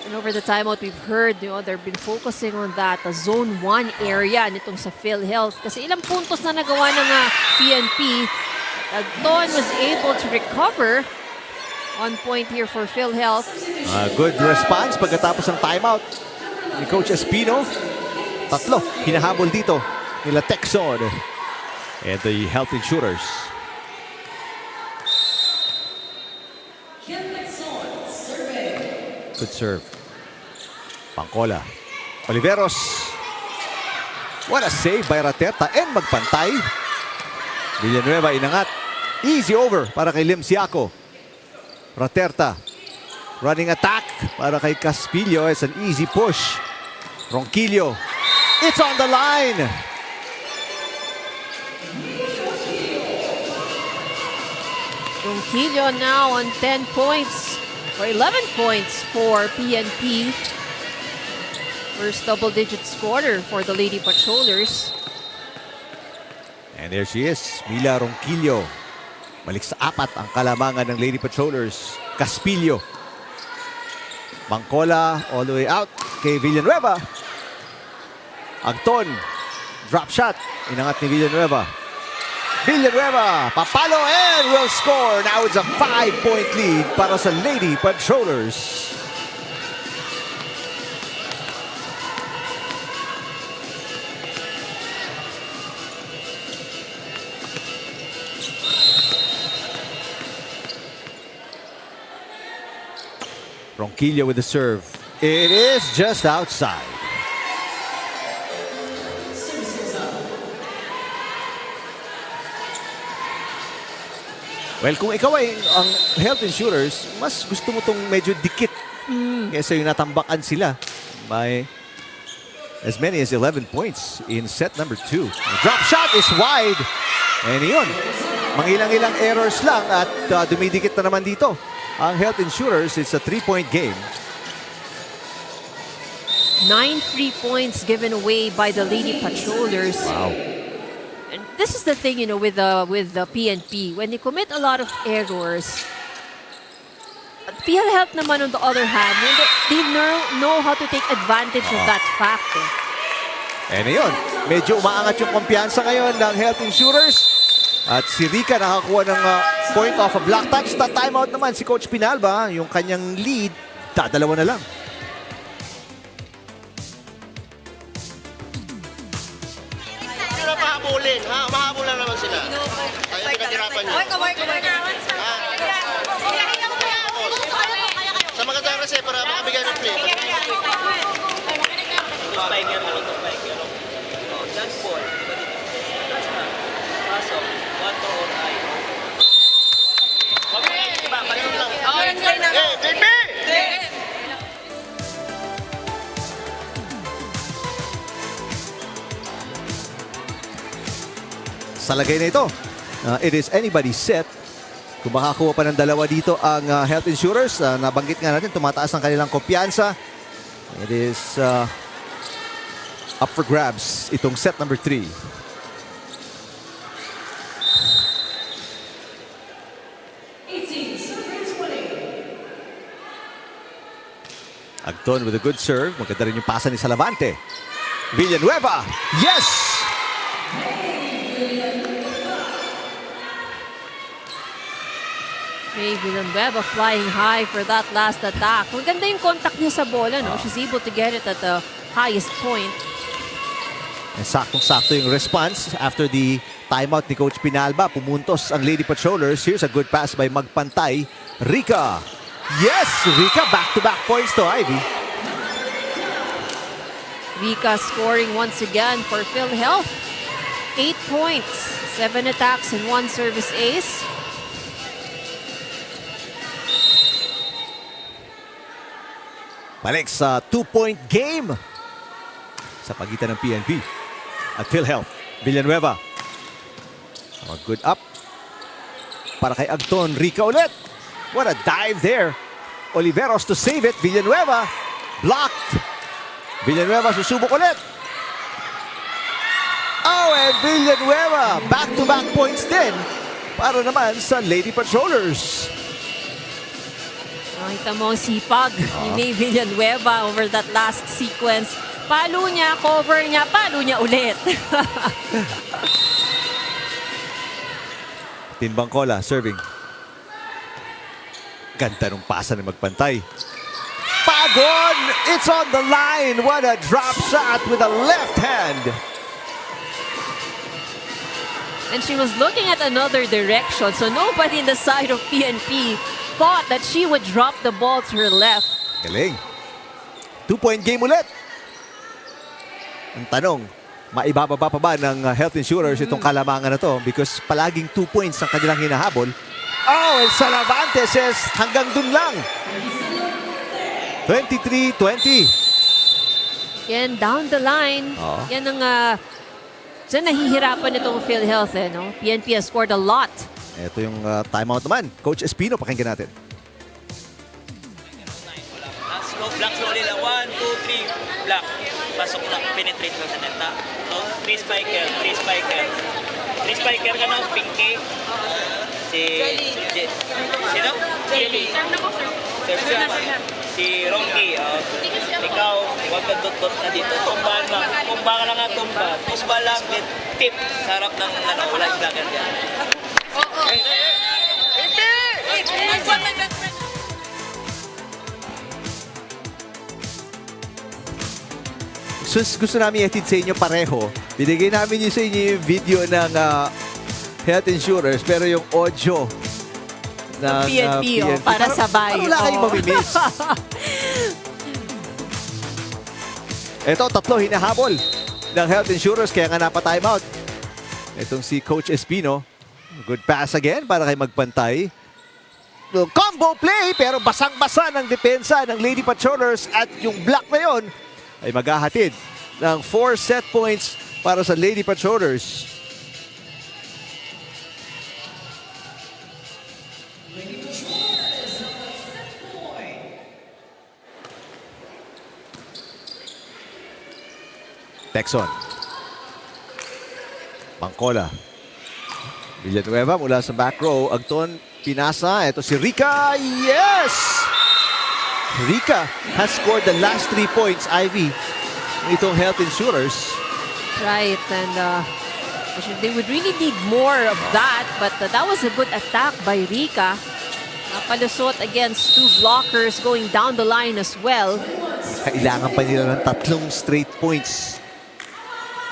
And over the timeout, we've heard, they've been focusing on that zone 1 area nitong sa PhilHealth. Kasi ilang puntos na nagawa ng PNP. Agton was able to recover. On point here for PhilHealth. Good response pagkatapos ng timeout ni Coach Espino. 3 hinahabol dito nila Texon and the Health Insurers. Good serve. Pangkola. Oliveros. What a save by Raterta and magpantay. Villanueva inangat. Easy over para kay Lim Siaco. Raterta. Running attack para kay Caspillo. It's an easy push. Ronquillo. It's on the line. Ronquillo now on 10 points. Or 11 points for PNP. First double-digit scorer for the Lady Patrollers. And there she is, Mila Ronquillo. Balik sa 4 ang kalamangan ng Lady Patrollers. Caspillo. Mangcola all the way out kay Villanueva. Agton. Drop shot. Inangat ni Villanueva. Villanueva, papalo and will score. Now it's a 5-point lead para sa Lady Patrollers. Ronquillo with the serve. It is just outside. Well, kung ikaw ay ang Health Insurers, mas gusto mo tong medyo dikit kaysa yung natambakan sila by as many as 11 points in set number 2. The drop shot is wide. And yun, mangilang-ilang errors lang at dumidikit na naman dito. Ang Health Insurers, it's a 3-point game. 9 free points given away by the Lady Patrollers. Wow. And this is the thing, with the PNP. When they commit a lot of errors, PhilHealth naman on the other hand, they know how to take advantage of that fact. And yun, medyo umaangat yung kumpiyansa ngayon ng Health Insurers. At si Rica nakakuha ng point off a block touch. Timeout naman si Coach Pinalba. Yung kanyang lead, dadalawa na lang. Hindi na pahabulin, ha? Mahabol na naman sila. Kaya pinaghirapan nyo. Sa magandang rese para makabigay ng play. Sa lagay na ito, it is anybody's set. Kung makakuha pa ng dalawa dito ang Health Insurers, nabanggit nga natin, tumataas ang kanilang kumpiyansa. It is up for grabs itong set number 3. Agton with a good serve. Maganda rin yung pasa ni Salavante. Villanueva. Yes! May Villanueva flying high for that last attack. Maganda yung contact niya sa bola, no? She's able to get it at the highest point. And saktong-sakto yung response after the timeout ni Coach Pinalba. Pumuntos ang Lady Patrollers. Here's a good pass by Magpantay. Rica. Yes! Rica, back-to-back points to Ivy. Rica scoring once again for PhilHealth. 8 points, 7 attacks, and 1 service ace. Balik sa 2-point game sa pagitan ng PNP at PhilHealth. Villanueva. A good up para kay Agton. Rica ulit. What a dive there. Oliveros to save it. Villanueva blocked. Villanueva susubok ulit. Oh, and Villanueva back-to-back points din para naman sa Lady Patrollers. Nakita mo ang sipag ni May Villanueva over that last sequence. Palo niya, cover niya, palo niya ulit. Tinbangkola serving. Ganda nung pasa na magpantay. Pagon! It's on the line! What a drop shot with a left hand! And she was looking at another direction, so nobody in the side of PNP thought that she would drop the ball to her left. Galing. 2-point game ulit. Ang tanong, maibababa pa ba ng Health Insurers itong kalamangan na to? Because palaging 2 points ang kanilang hinahabol. Oh, and Salavante says hanggang dun lang. 23-20. Yan, down the line. Yan ang so nahihirapan itong PhilHealth. No? PNP has scored a lot. Ito yung timeout naman. Coach Espino, pakinggan natin. Block slowly lang. 1, 2, 3, block. Pasok lang, penetrate lang sa neta. So, 3 spiker. 3 spiker ka na, Pinky. Sino? Jelly. Serve siya. Si Ronky. Ikaw, huwag ka dot-dot na dito. Tumbahan lang. Tumba ka lang nga, tumba. Tumba lang, then tip sa harap ng wala yung blocker dyan. Gusto namin ihatid sa inyo pareho. Binigay namin yun sa inyo yung video ng Health Insurers, pero yung audio ng PNP, para sabay. Wala kayong mamimiss. Ito, tatlo hinahabol ng Health Insurers, kaya nga napa-timeout. Itong si Coach Espino. Good pass again para kay magpantay. Combo play, pero basang-basa ng depensa ng Lady Patrollers at yung block na yon ay maghahatid ng 4 set points para sa Lady Patrollers. Texon. Bangkola. Villanueva mula sa back row. Agton, pinasa. Ito si Rica. Yes! Rica has scored the last 3 points, Ivy, itong Health Insurers. Right, and they would really need more of that, but that was a good attack by Rica. Napalusot against 2 blockers going down the line as well. Kailangan pa nila ng 3 straight points.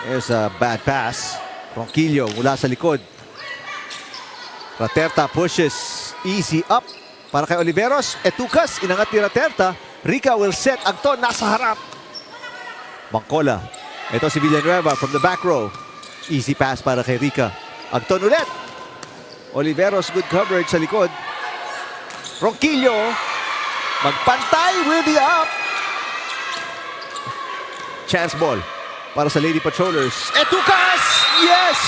There's a bad pass. Ronquillo mula sa likod. Raterta pushes easy up para kay Oliveros. Etukas, inangat ni Raterta. Rica will set. Agton nasa harap. Bangkola. Ito si Villanueva from the back row. Easy pass para kay Rica. Agton ulit. Oliveros, good coverage sa likod. Ronquillo. Magpantay with the up. Chance ball para sa Lady Patrollers. Etukas! Yes!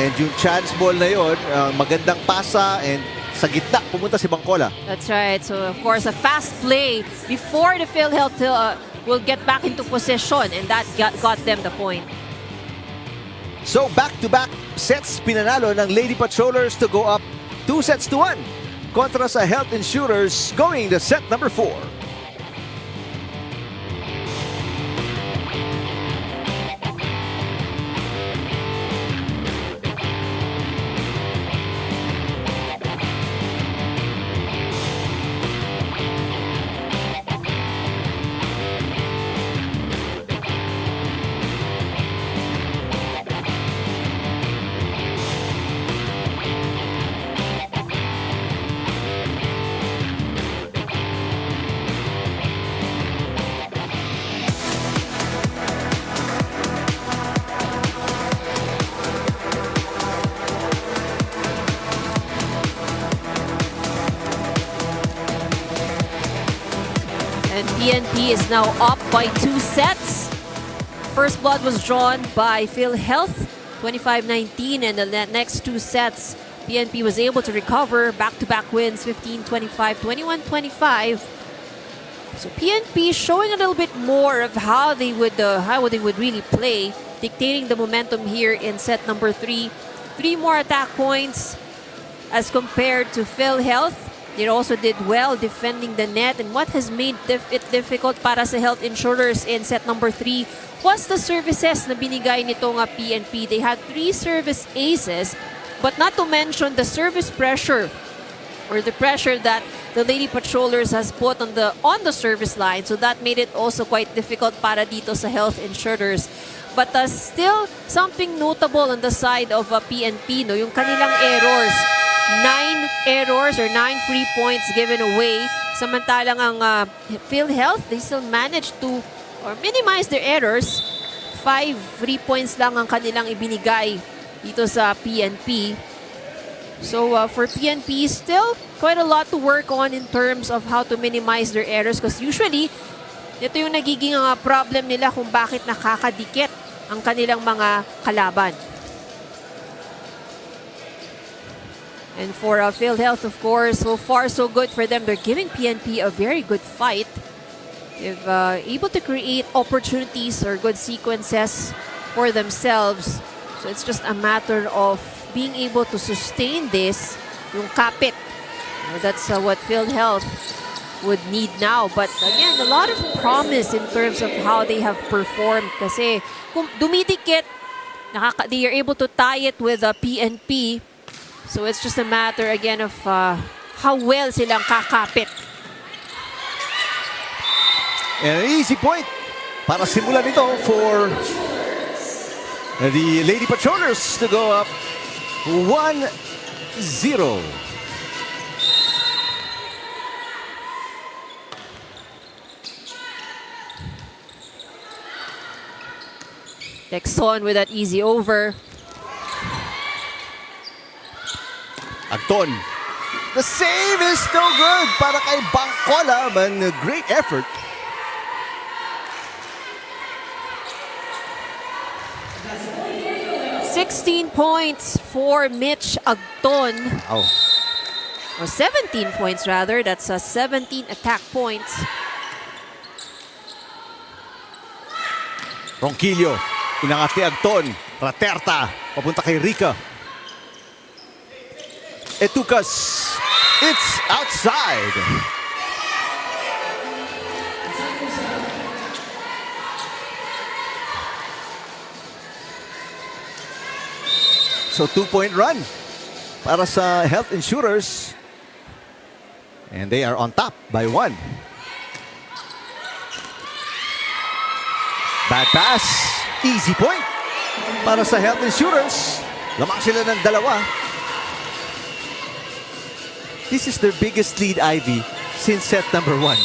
And yung chance ball na yun, magandang pasa and sa gitna, pumunta si Bangkola. That's right. So, of course, a fast play before the PhilHealth will get back into position, and that got them the point. So, back-to-back sets pinanalo ng Lady Patrollers to go up 2-1 kontra sa Health Insurers going to set number 4. And PNP is now up by 2 sets. First blood was drawn by PhilHealth, 25-19, and the next 2 sets, PNP was able to recover back-to-back wins, 15-25, 21-25. So PNP showing a little bit more of how they would really play dictating the momentum here in set number 3. 3 more attack points as compared to PhilHealth. They also did well defending the net, and what has made it difficult para sa Health Insurers in set number 3 was the services na binigay nitong PNP. They had 3 service aces, but not to mention the service pressure or the pressure that the Lady Patrollers has put on the service line. So that made it also quite difficult para dito sa Health Insurers. But still something notable on the side of PNP, no, yung kanilang errors. 9 errors or 9 free points given away. Samantalang ang PhilHealth, they still managed to minimize their errors. 5 free points lang ang kanilang ibinigay dito sa PNP. So for PNP, still quite a lot to work on in terms of how to minimize their errors, because usually ito yung nagiging problem nila kung bakit nakakadikit ang kanilang mga kalaban. And for PhilHealth, of course, so far so good for them. They're giving PNP a very good fight. They've able to create opportunities or good sequences for themselves. So it's just a matter of being able to sustain this, yung kapit. That's what PhilHealth would need now. But again, a lot of promise in terms of how they have performed. Kasi kung dumidikit, they are able to tie it with PNP. So it's just a matter again of how well silang kakapit. And an easy point para simulan ito for the Lady Patrollers to go up 1-0. Texon with that easy over. Agton. The save is no good para kay Bangkola, but a great effort. $16 points for Mitch Agton. Oh. Or 17 points rather. That's 17 attack points. Ronquillo. Inangat ni Agton. Raterta. Papunta kay Rica. Etukas. It's outside. So 2-point run para sa Health Insurers. And they are on top by 1. Bad pass. Easy point para sa Health Insurers. Lamang sila ng 2. This is their biggest lead, Ivy, since set number 1.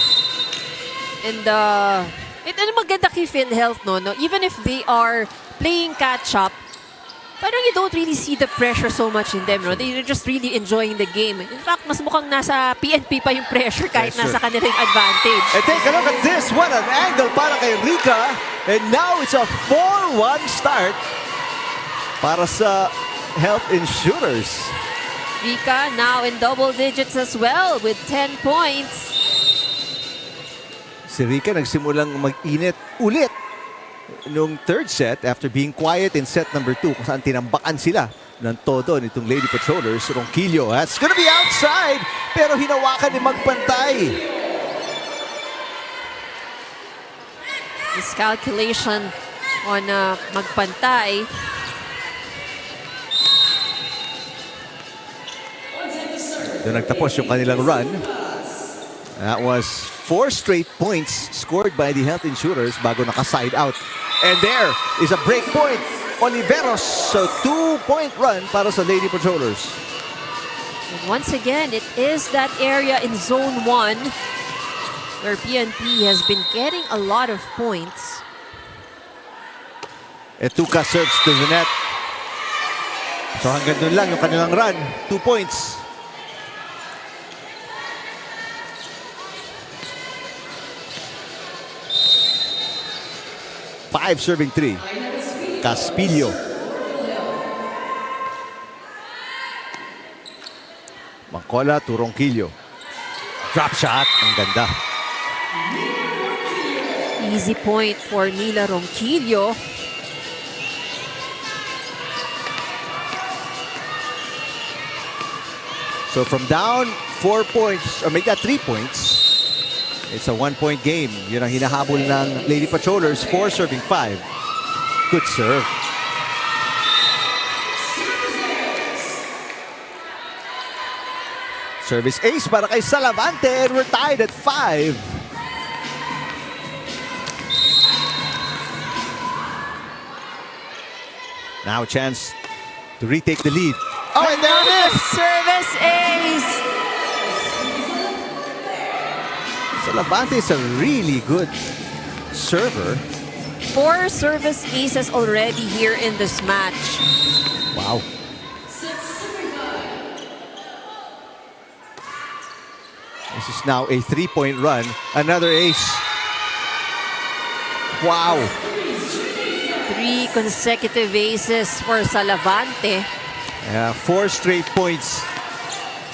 And ito na maganda kay PhilHealth, no? Even if they are playing catch-up, parang you don't really see the pressure so much in them, no? They're just really enjoying the game. In fact, mas mukhang nasa PNP pa yung pressure kahit nasa kanilang advantage. And take a look at this. What an angle para kay Rica. And now it's a 4-1 start para sa Health Insurers. Rica now in double digits as well with 10 points. Si Rica nagsimulang mag-init ulit nung third set after being quiet in set number 2 kung saan tinambakan sila ng todo nitong Lady Patrollers. Ronquillo, that's gonna be outside pero hinawakan ni Magpantay. Miscalculation on Magpantay. Doon nagtapos yung kanilang run. That was 4 straight points scored by the Health Insurers bago naka-side out. And there is a break point. Oliveros, so 2-point run para sa Lady Patrollers. And once again, it is that area in Zone 1 where PNP has been getting a lot of points. Etuka serves to the net. So hanggang doon lang yung kanilang run. 2 points. Five serving 3. Caspillo. Mangkola to Ronquillo. Drop shot. Ang ganda. Easy point for Mila Ronquillo. So from down 4 points, or make that 3 points, it's a 1-point game. Yun ang hinahabol ng Lady Patrollers, 4 serving 5. Good serve. Service ace para kay Salavante, and we're tied at 5. Now a chance to retake the lead. Oh, and there it is! Service ace! Salavante is a really good server. 4 service aces already here in this match. Wow. This is now a 3-point run. Another ace. Wow. 3 consecutive aces for Salavante. 4 straight points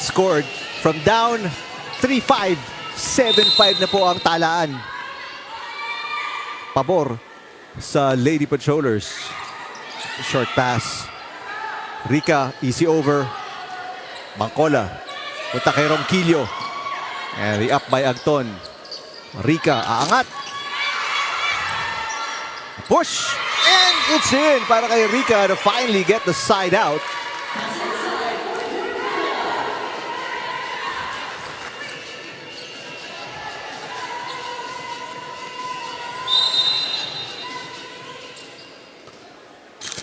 scored from down 3-5. 7-5 na po ang talaan. Pabor sa Lady Patrollers. Short pass. Rica, easy over. Bangkola. Punta kay Ronquillo. And the up by Agton. Rica, aangat. Push. And it's in para kay Rica to finally get the side out.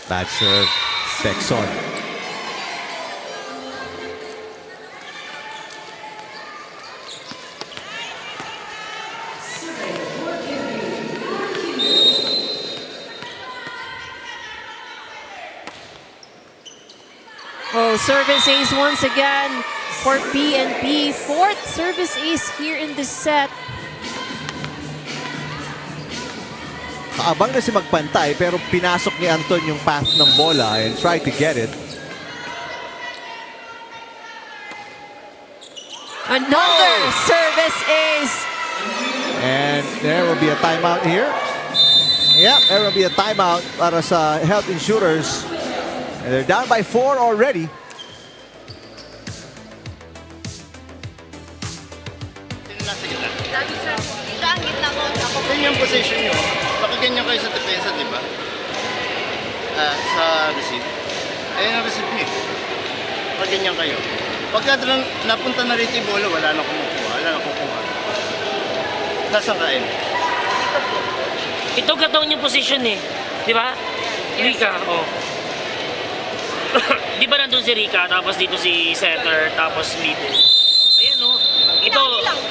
Bad serve. Texon. Oh, service ace once again for PNP. 4th service ace here in this set. Kaabang na si magpantay pero pinasok ni Anton yung path ng bola and tried to get it. Another service ace. And there will be a timeout here. Yep, there will be a timeout para sa Health Insurers. And they're down by 4 already. Ganyan position nyo. Baka ganyan kayo sa depensa, di ba? Sa receive. Ayun ang receive nyo. Baka ganyan kayo. Pagka napunta na rito yung bola, wala na kumukuha. Wala na kukuha. Nasaan kain? Ito gataon yung position eh. Di ba? Rica, oh. Di ba nandun si Rica, tapos dito si setter, tapos middle. Ayan oh. Ito,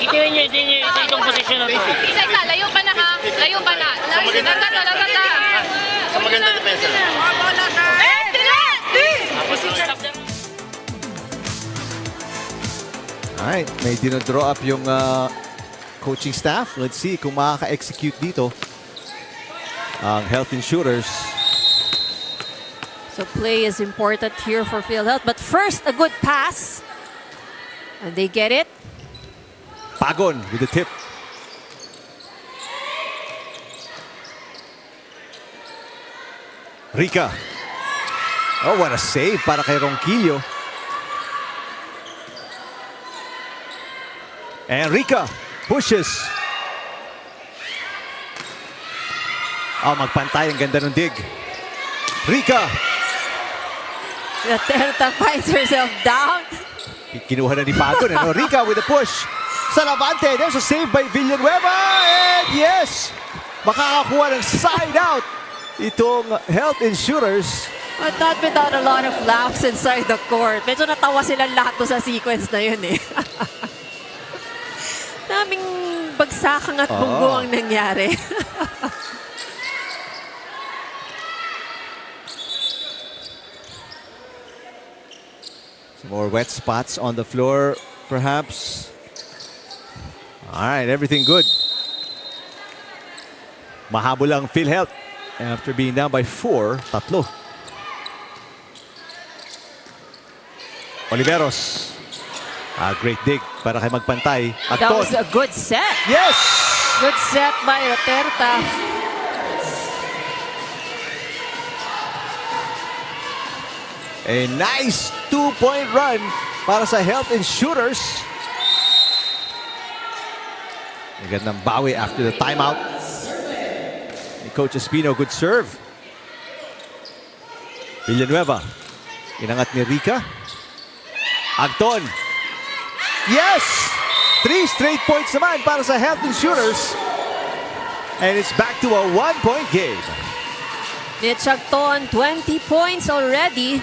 ito itong position na to. Isa, layo pa na ha. Layo pa na. Natata. Sa maganda depensa lang. Alright, may dinadraw up yung coaching staff. Let's see kung makaka-execute dito ang Health Insurers. So play is important here for PhilHealth. But first, a good pass. And they get it. Pagon with the tip. Rica. Oh, what a save para kay Ronquillo. And Rica pushes. Oh, magpantay. Ang ganda ng dig. Rica. Laterta finds herself down. Kinuha na ni Pagon. Ano? Rica with a push. Salavante. There's a save by Villanueva. And yes, makakakuha ng side out itong Health Insurers. But not without a lot of laughs inside the court. Medyo natawa silang lahat to sa sequence na yun eh. Daming bagsakan at bunggo ang nangyari. Some more wet spots on the floor, perhaps. All right, everything good. Mahabol ang PhilHealth after being down by 4, tatlo. Oliveros. Great dig para kay magpantay. That was a good set. Yes! Good set by Laterta. A nice 2-point run para sa Health Insurers. Magandang bawi after the timeout. Ni Coach Espino, good serve. Villanueva. Inangat ni Rica. Agton. Yes! 3 straight points naman para sa Health Insurers. And it's back to a 1-point game. Mitch Agton, 20 points already.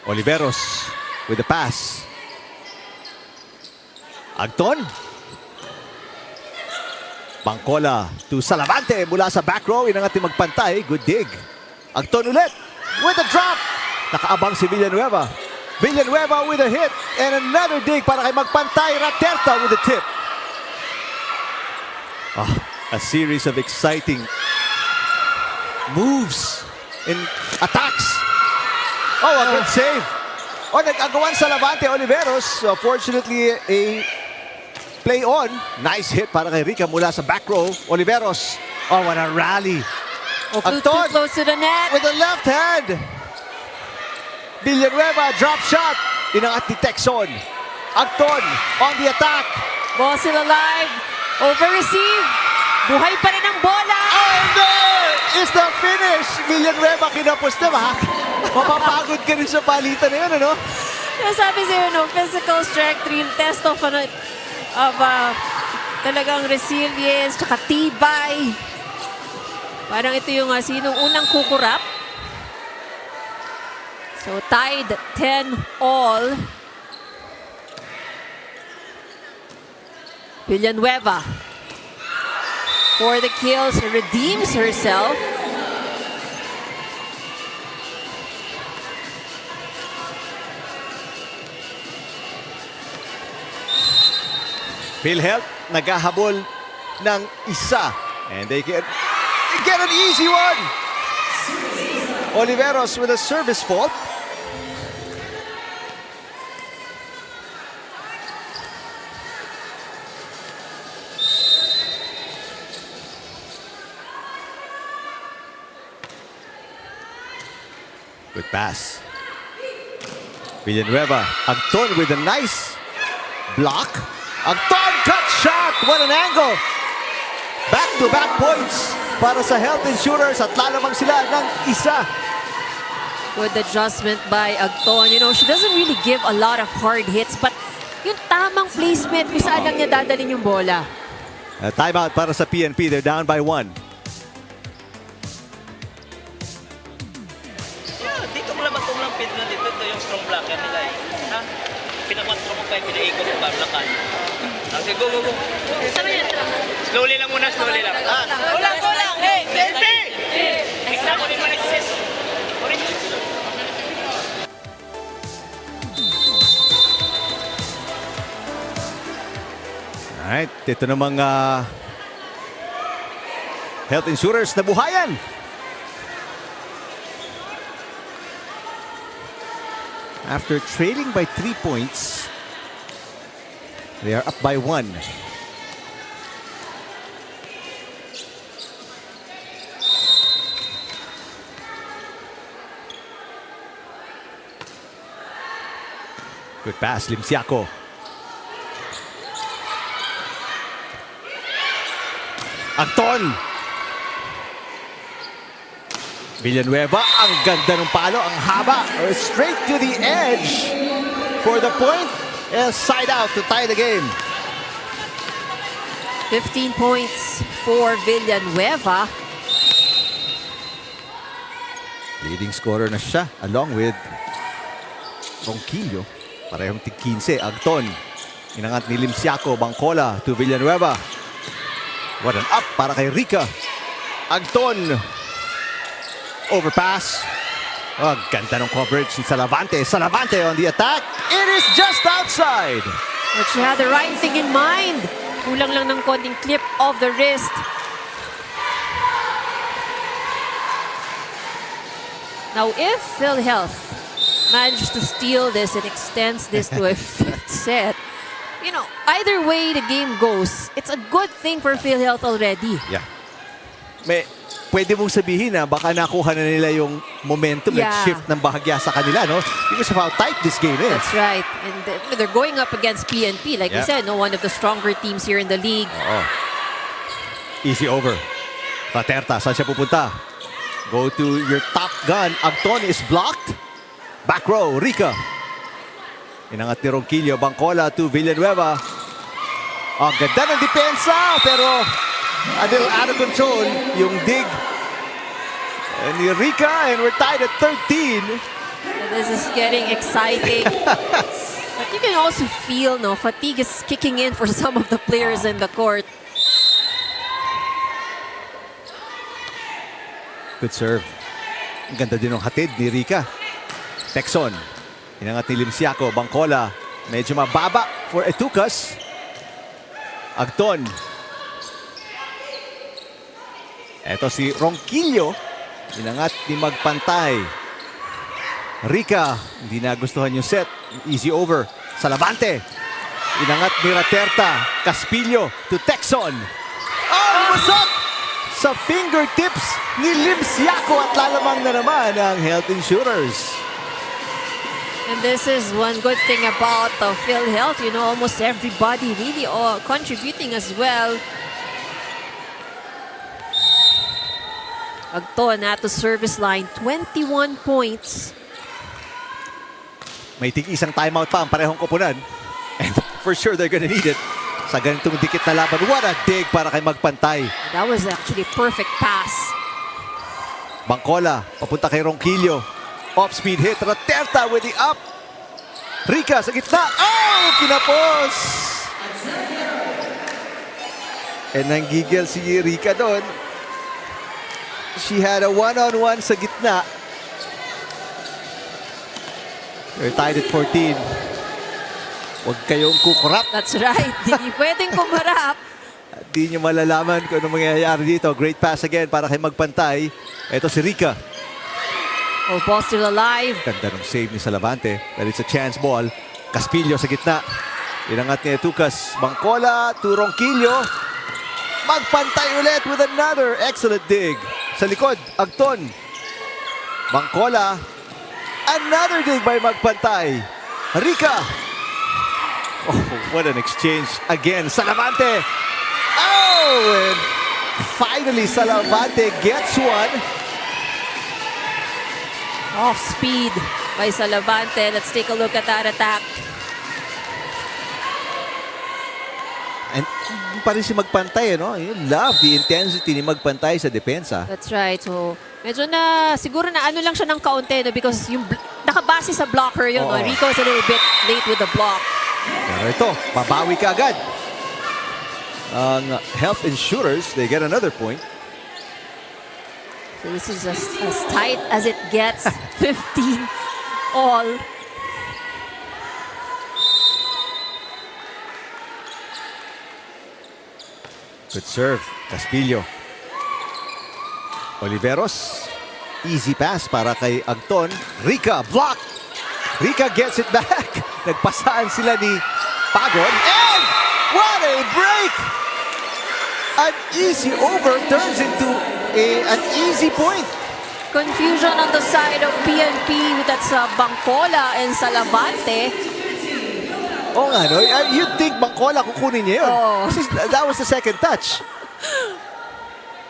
Oliveros with the pass. Agton. Bangkola to Salavante mula sa back row. Inangat ni magpantay. Good dig. Agton ulit with a drop. Nakaabang si Villanueva. Villanueva with a hit. And another dig para kay magpantay. Raterta with a tip. Oh, a series of exciting moves in attacks. Oh, a good save. Oh, nag-agawan sa Lavante Oliveros. Fortunately, a play on. Nice hit para kay Rica mula sa back row. Oliveros. Oh, what a rally. Oh, too close to the net. With the left hand. Villanueva, drop shot. Inangat ni Texon. Agton on the attack. Ball still alive. Over-receive. Buhay pa rin ang bola. And there is the finish. Villanueva kinapos na ba? Mapapagod ka rin sa palitan na yun, ano? Sabi sa'yo, no, physical strength, real test of talagang resilience, tsaka tibay. Parang ito yung sinong unang kukurap. So, tied 10-all. Villanueva for the kills, redeems herself. PhilHealth naghahabol ng isa. And they get an easy one. Oliveros with a service fault. Good pass. Villanueva. Agton with a nice block. Agton, cut shot! What an angle! Back-to-back points para sa Health Insurers at lalamang sila ng isa. Good adjustment by Agton. You know, she doesn't really give a lot of hard hits, but yung tamang placement kung saan lang niya dadalhin yung bola. A timeout para sa PNP. They're down by 1. Dito mo lang batong lang pin na dito. Ito yung strong blocker nila eh. Ha? Pinakwatro mo pa yung pinaikot yung barlakan. Okay, go. Slowly lang muna, slowly lang. Kulang. Hey, Sensei! Extra mo rin mo nagsis. Alright, ito namang Health Insurers na buhayan. After trailing by 3 points, they are up by 1. Good pass, Limsiaco. Agton. Villanueva, ang ganda ng palo, ang haba. Straight to the edge for the point. Side out to tie the game. 15 points for Villanueva. Leading scorer na siya along with Ronquillo. Parehong tig 15. Agton. Inangat ni Limsiaco. Bangkola to Villanueva. What an up para kay Rica. Agton. Overpass. Oh, ganda ng coverage ni Salavante. Salavante on the attack. It is just outside. But she had the right thing in mind. Kulang lang ng konting clip of the wrist. Now, if PhilHealth manages to steal this and extends this to a 5th set, you either way the game goes, it's a good thing for PhilHealth already. Yeah. Pwede mong sabihin na baka nakuha na nila yung momentum, Yeah. nag-shift ng bahagya sa kanila, no? Because of how tight this game is. That's right. And they're going up against PNP. Like we Yeah. said, one of the stronger teams here in the league. Oo. Easy over. Raterta, saan siya pupunta? Go to your top gun. Agton is blocked. Back row, Rica. Inangat ni Ronquillo. Bangcola to Villanueva. Ang ganda ng depensa, pero a little out of control yung dig. And ni Rica, and we're tied at 13. This is getting exciting. But you can also feel fatigue is kicking in for some of the players in the court. Good serve. Ang ganda din ng hatid ni Rica. Texon. Inangat ni Limsiaco. Bangcola. Medyo mababa for Etucas. Agton. Eto si Ronquillo. Inangat ni Magpantay. Rica. Hindi nagustuhan yung set. Easy over. Sa Labante. Inangat ni Raterta. Caspillo to Texon. Oh, busot! Sa fingertips ni Limsiaco at lalamang na naman ang Health Insurers. And this is one good thing about PhilHealth. Almost everybody really contributing as well. Agton at the service line, 21 points. May tig-isang timeout pa ang parehong koponan. And for sure they're gonna need it. Sa ganitong dikit na laban, what a dig para kay Magpantay. That was actually a perfect pass. Bangcola, papunta kay Ronquillo. Off-speed hit, Raterta with the up. Rica sa gitna. Oh, kinapos! And nanggigil si Rica doon. She had a one-on-one sa gitna. They're tied at 14. Huwag kayong kukurap. That's right. Hindi pwedeng kumarap. Di nyo malalaman kung ano mangyayari dito. Great pass again para kay Magpantay. Ito si Rica. Oh, ball still alive. Ganda ng save ni Salavante. But it's a chance ball. Caspillo sa gitna. Inangat ni Etucas. Bangcola to Ronquillo. Magpantay ulit with another excellent dig. Sa likod, Agton. Bangcola. Another dig by Magpantay. Rica. Oh, what an exchange again. Salavante. Oh, and finally Salavante gets one. Off speed by Salavante. Let's take a look at that attack. And pa rin si Magpantay, no? You love the intensity ni Magpantay sa depensa. That's right. So, medyo siguro na ano lang siya ng kaunti, because yung nakabase sa blocker yun. Oo. Rico is a little bit late with the block. Pero ito, babawi ka agad. Ang Health Insurers, they get another point. So this is as tight as it gets. 15 all. Good serve, Caspillo. Oliveros, easy pass para kay Agton. Rica, block. Rica gets it back. Nagpasaan sila ni Pagon. And what a break! An easy over turns into an easy point. Confusion on the side of PNP. That's Bangcola and Salavante. Oo nga, no? You'd think Bangcola kukunin niya yun. Oh. That was the second touch.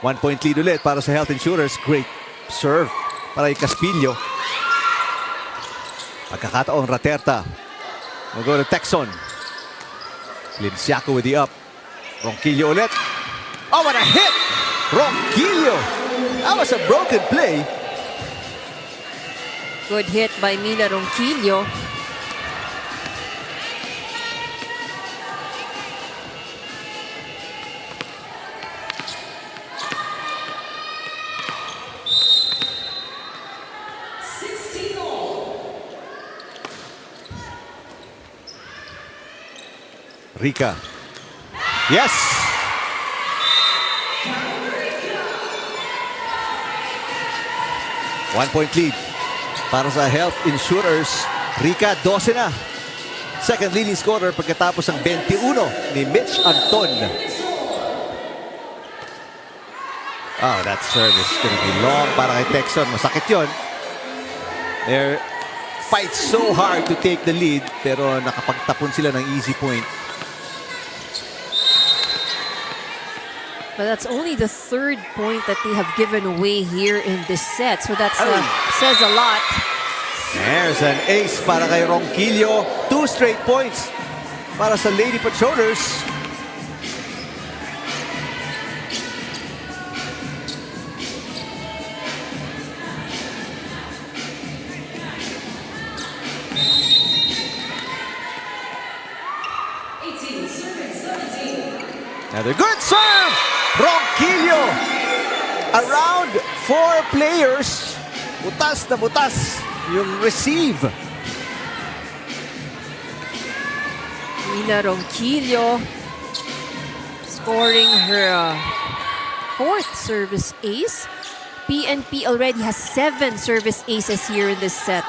1 point lead ulit para sa Health Insurers. Great serve para kay Caspillo. Pagkakataon, Raterta. We'll go to Texon. Limsiaco with the up. Ronquillo ulit. Oh, what a hit! Ronquillo. That was a broken play. Good hit by Mila Ronquillo. Rica. Yes! One point lead para sa Health Insurers. Rica, 12 na. second leading scorer pagkatapos ng 21 ni Mitch Anton. Oh, that service gonna be long para kay Texon. Masakit yun. They fight so hard to take the lead pero nakapagtapon sila ng easy point. But that's only the third point that they have given away here in this set. So that says a lot. There's an ace para kay Ronquillo. 2 straight points para sa Lady Patrollers. Another good serve! Ronquillo! Around 4 players. Butas na butas yung receive. Nina Ronquillo scoring her 4th service ace. PNP already has 7 service aces here in this set.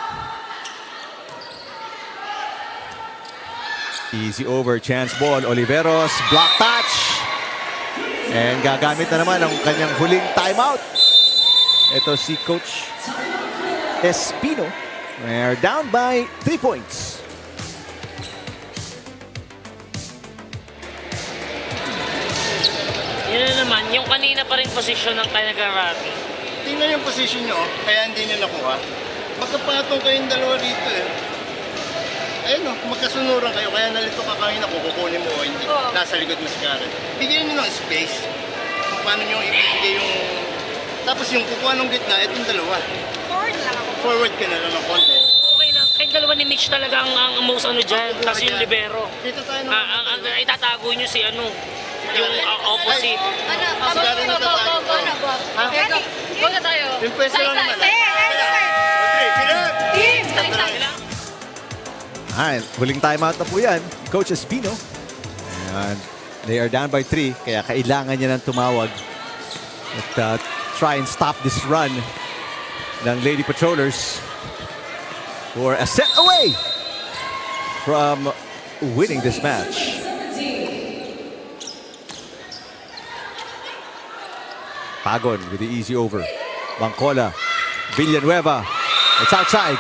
Easy over, chance ball. Oliveros, block touch. And gagamit na naman ang kanyang huling timeout. Ito si Coach Espino. They're down by 3 points. Yun na naman, yung kanina pa rin posisyon ng kaya nag-rally. Tingnan yung position nyo, kaya hindi nila nakuha. Magkapatong kayong dalawa dito eh. Ayun o, magkasunuran kayo, kaya nalito ka kanina kung kukunin mo o hindi. Nasa likod mo si Karen. Bigyan nyo ng space. Kung paano nyo ibibigay yung... Tapos yung kukuha ng gitna, itong dalawa. Forward lang ako. Forward ka na lang ng konti. Okay lang. Kayong dalawa ni Mitch talaga ang most ano dyan. Tapos yung libero. Dito tayo ng... Ang itatago nyo si ano, yung opposite. Ano? Si Karen na tatayo. Ha? Ready? Go na tayo. Yung pwesto lang naman. Team! Alright, huling timeout na po yan. Coach Espino. And they are down by 3. Kaya kailangan niya ng tumawag. At try and stop this run ng Lady Patrollers. Who are a set away from winning this match. Pagon with the easy over. Bangkola. Villanueva. It's outside.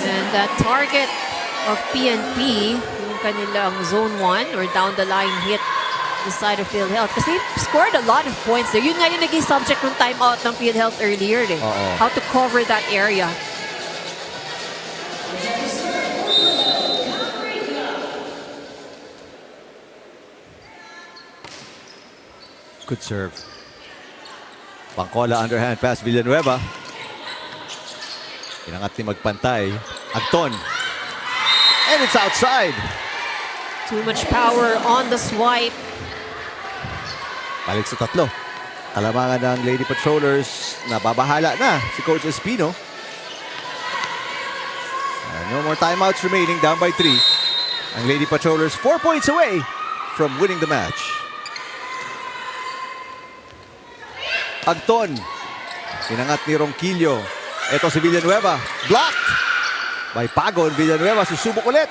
And that target of PNP, yung kanilang zone 1 or down the line hit the side of PhilHealth. Kasi they scored a lot of points there. Yun nga yung naging subject ng timeout ng PhilHealth earlier. Eh. How to cover that area. Good serve. Bangkola underhand pass Villanueva. Inangat ni magpantay. Anton. And it's outside. Too much power on the swipe. Balik sa tatlo. Kalamangan ng Lady Patrollers. Nababahala na si Coach Espino. No more timeouts remaining. Down by 3. Ang Lady Patrollers 4 points away from winning the match. Anton. Inangat ni Ronquillo. Ito si Villanueva. Blocked by Pagon. Villanueva susubok ulit.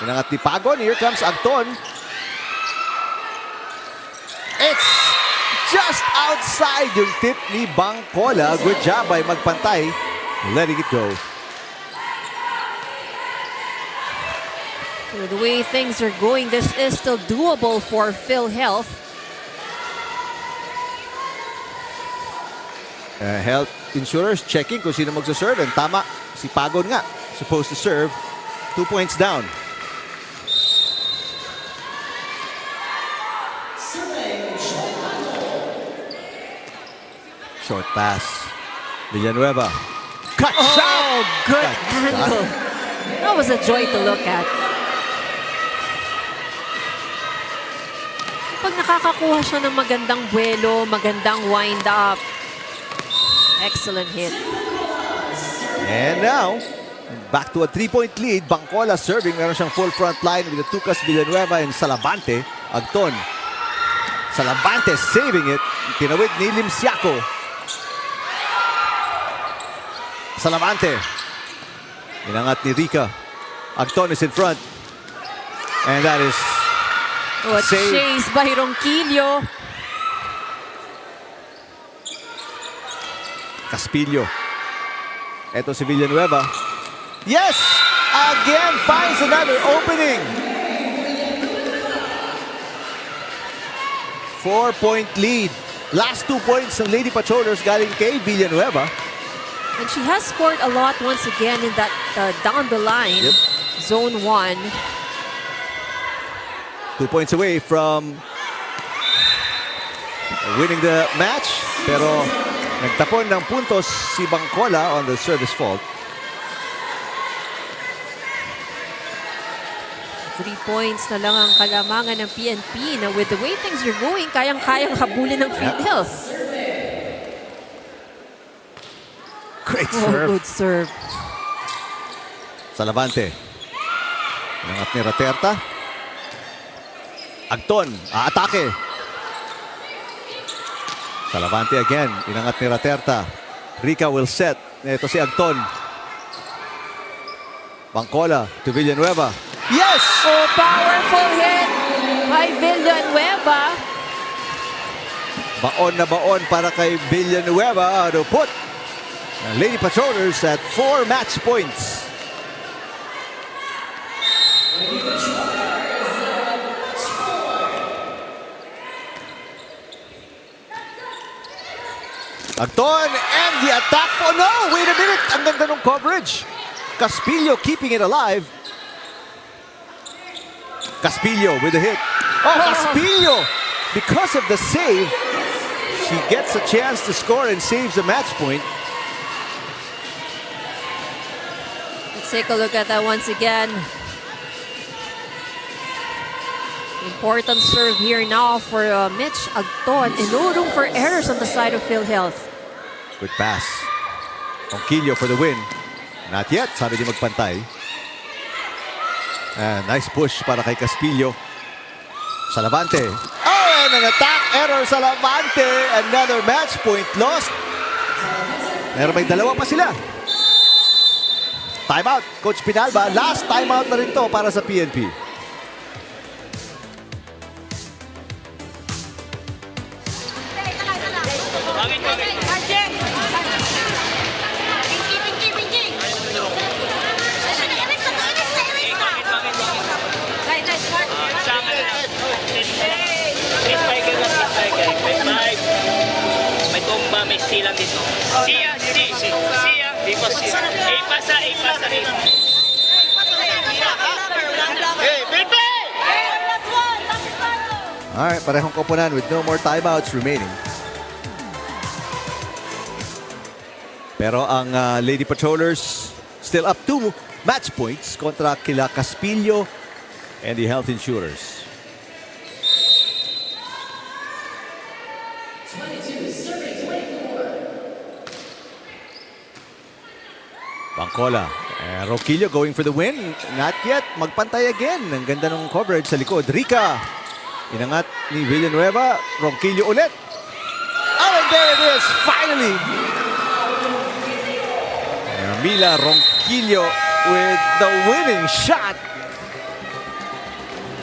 Inangat ni Pagon. Here comes Anton. It's just outside yung tip ni Bangkola. Good job by magpantay. Letting it go. So the way things are going, this is still doable for PhilHealth. Health Insurers checking kung sino magsaserve. And tama, si Pagon nga. Supposed to serve. 2 points down. Short pass. Villanueva. Cut shot! Good handle. That was a joy to look at. Pag nakakakuha siya ng magandang buwelo, magandang wind up. Excellent hit. And now, back to a 3-point lead. Bangkola serving. Meron siyang full front line with the Tucas, Villanueva, and Salavante. Agton. Salavante saving it. Tinawid ni Limsiaco. Salavante. Inangat ni Rica. Agton is in front. And that is What save. chase by Ronquillo. Caspillo. Ito si Villanueva. Yes! Again finds another opening. 4-point lead. Last 2 points ng Lady Patrollers galing kay Villanueva. And she has scored a lot once again in that down the line. Yep. Zone 1. 2 points away from winning the match. Pero nagtapon ng puntos si Bangkola on the service fault. 3 points na lang ang kalamangan ng PNP na with the way things are going, kayang-kayang habulin ng PhilHealth. Great Oh, serve. good serve. Salavante. Nangat ni Raterta. Agton, aatake. Salavante again. Inangat ni Raterta. Rica will set. Ito si Agton. Bangkola to Villanueva. Yes! Oh, powerful hit by Villanueva. Baon na baon para kay Villanueva to put Lady Patrollers at 4 match points. Agton and the attack. Oh no! Wait a minute! Ang ganda ng coverage. Caspillo keeping it alive. Caspillo with the hit. Oh, Caspillo! Because of the save, she gets a chance to score and saves a match point. Let's take a look at that once again. Important serve here now for Mitch Agton. And no room for errors on the side of PhilHealth. Good pass. Ronquillo for the win. Not yet, sabi di magpantay. Nice push para kay Caspillo. Salavante. Oh, and an attack error, Salavante. Another match point lost. Pero may dalawa pa sila. Timeout, Coach Pinalba. Last timeout na rin to para sa PNP. May tumba, may silang dito. Siya. Ipasa. Hey, Pilpe! Alright, parehong koponan with no more timeouts remaining. Pero ang Lady Patrollers still up 2 match points kontra kila Caspillo and the Health Insurers. Bangkola. Ronquillo going for the win. Not yet. Magpantay again. Ang ganda ng coverage sa likod. Rica. Inangat ni Villanueva. Ronquillo ulit. Oh, and there it is. Finally. Mila Ronquillo with the winning shot.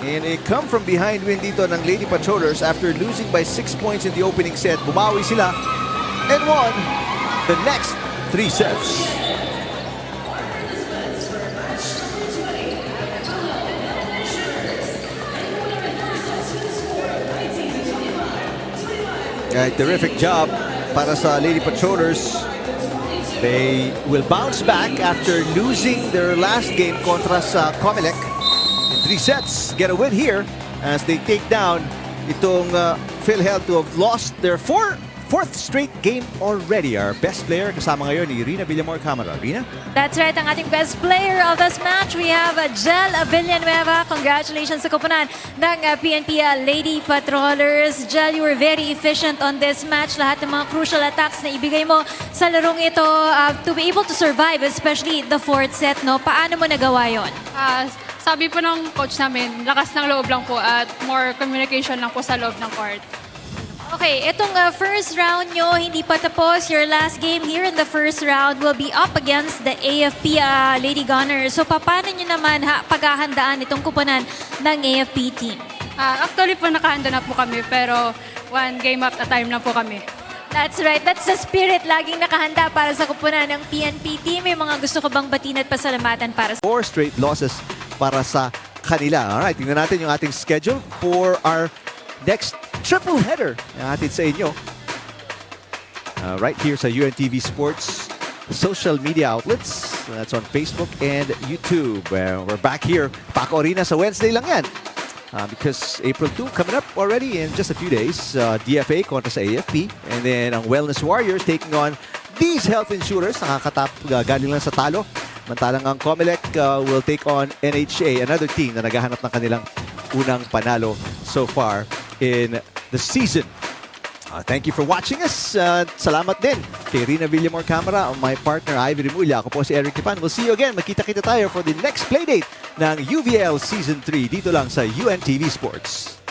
And a come from behind win dito ng Lady Patrollers after losing by 6 points in the opening set. Bumawi sila and won the next 3 sets. Terrific job para sa Lady Patrollers. They will bounce back after losing their last game kontra sa COMELEC. In 3 sets, get a win here as they take down itong PhilHealth to have lost their fourth straight game already. Our best player kasama ngayon ni Rina Villamor Camara. Rina? That's right, ang ating best player of this match. We have Jel Villanueva. Congratulations sa koponan ng PNP Lady Patrollers. Jel, you were very efficient on this match. Lahat ng mga crucial attacks na ibigay mo sa larong ito to be able to survive, especially the 4th set. No? Paano mo nagawa yon? Sabi po ng coach namin, lakas ng loob lang po at more communication lang po sa loob ng court. Okay, itong first round nyo, hindi pa tapos. Your last game here in the first round will be up against the AFP Lady Gunners. So, paano nyo naman paghahandaan itong kupunan ng AFP team? Actually po, nakahanda na po kami, pero one game at a time lang po kami. That's right. That's the spirit. Laging nakahanda para sa kupunan ng PNP team. May mga gusto ko bang batin at pasalamatan para sa... 4 straight losses para sa kanila. Alright, tingnan natin yung ating schedule for our next triple header na atin sa inyo. Right here sa UNTV Sports social media outlets. That's on Facebook and YouTube. We're back here. Paco Arena sa Wednesday lang yan. Because April 2 coming up already in just a few days. DFA kontra sa AFP. And then ang Wellness Warriors taking on these health insurers. Galing lang sa talo. Mantalang ang COMELEC will take on NHA, another team na naghahanap ng kanilang unang panalo so far in the season. Thank you for watching us. Salamat din kay Rina Villamor Camara, my partner Ivy Remulla. Ako po si Eric Tipan. We'll see you again. Magkita-kita tayo for the next playdate ng UVL Season 3 dito lang sa UNTV Sports.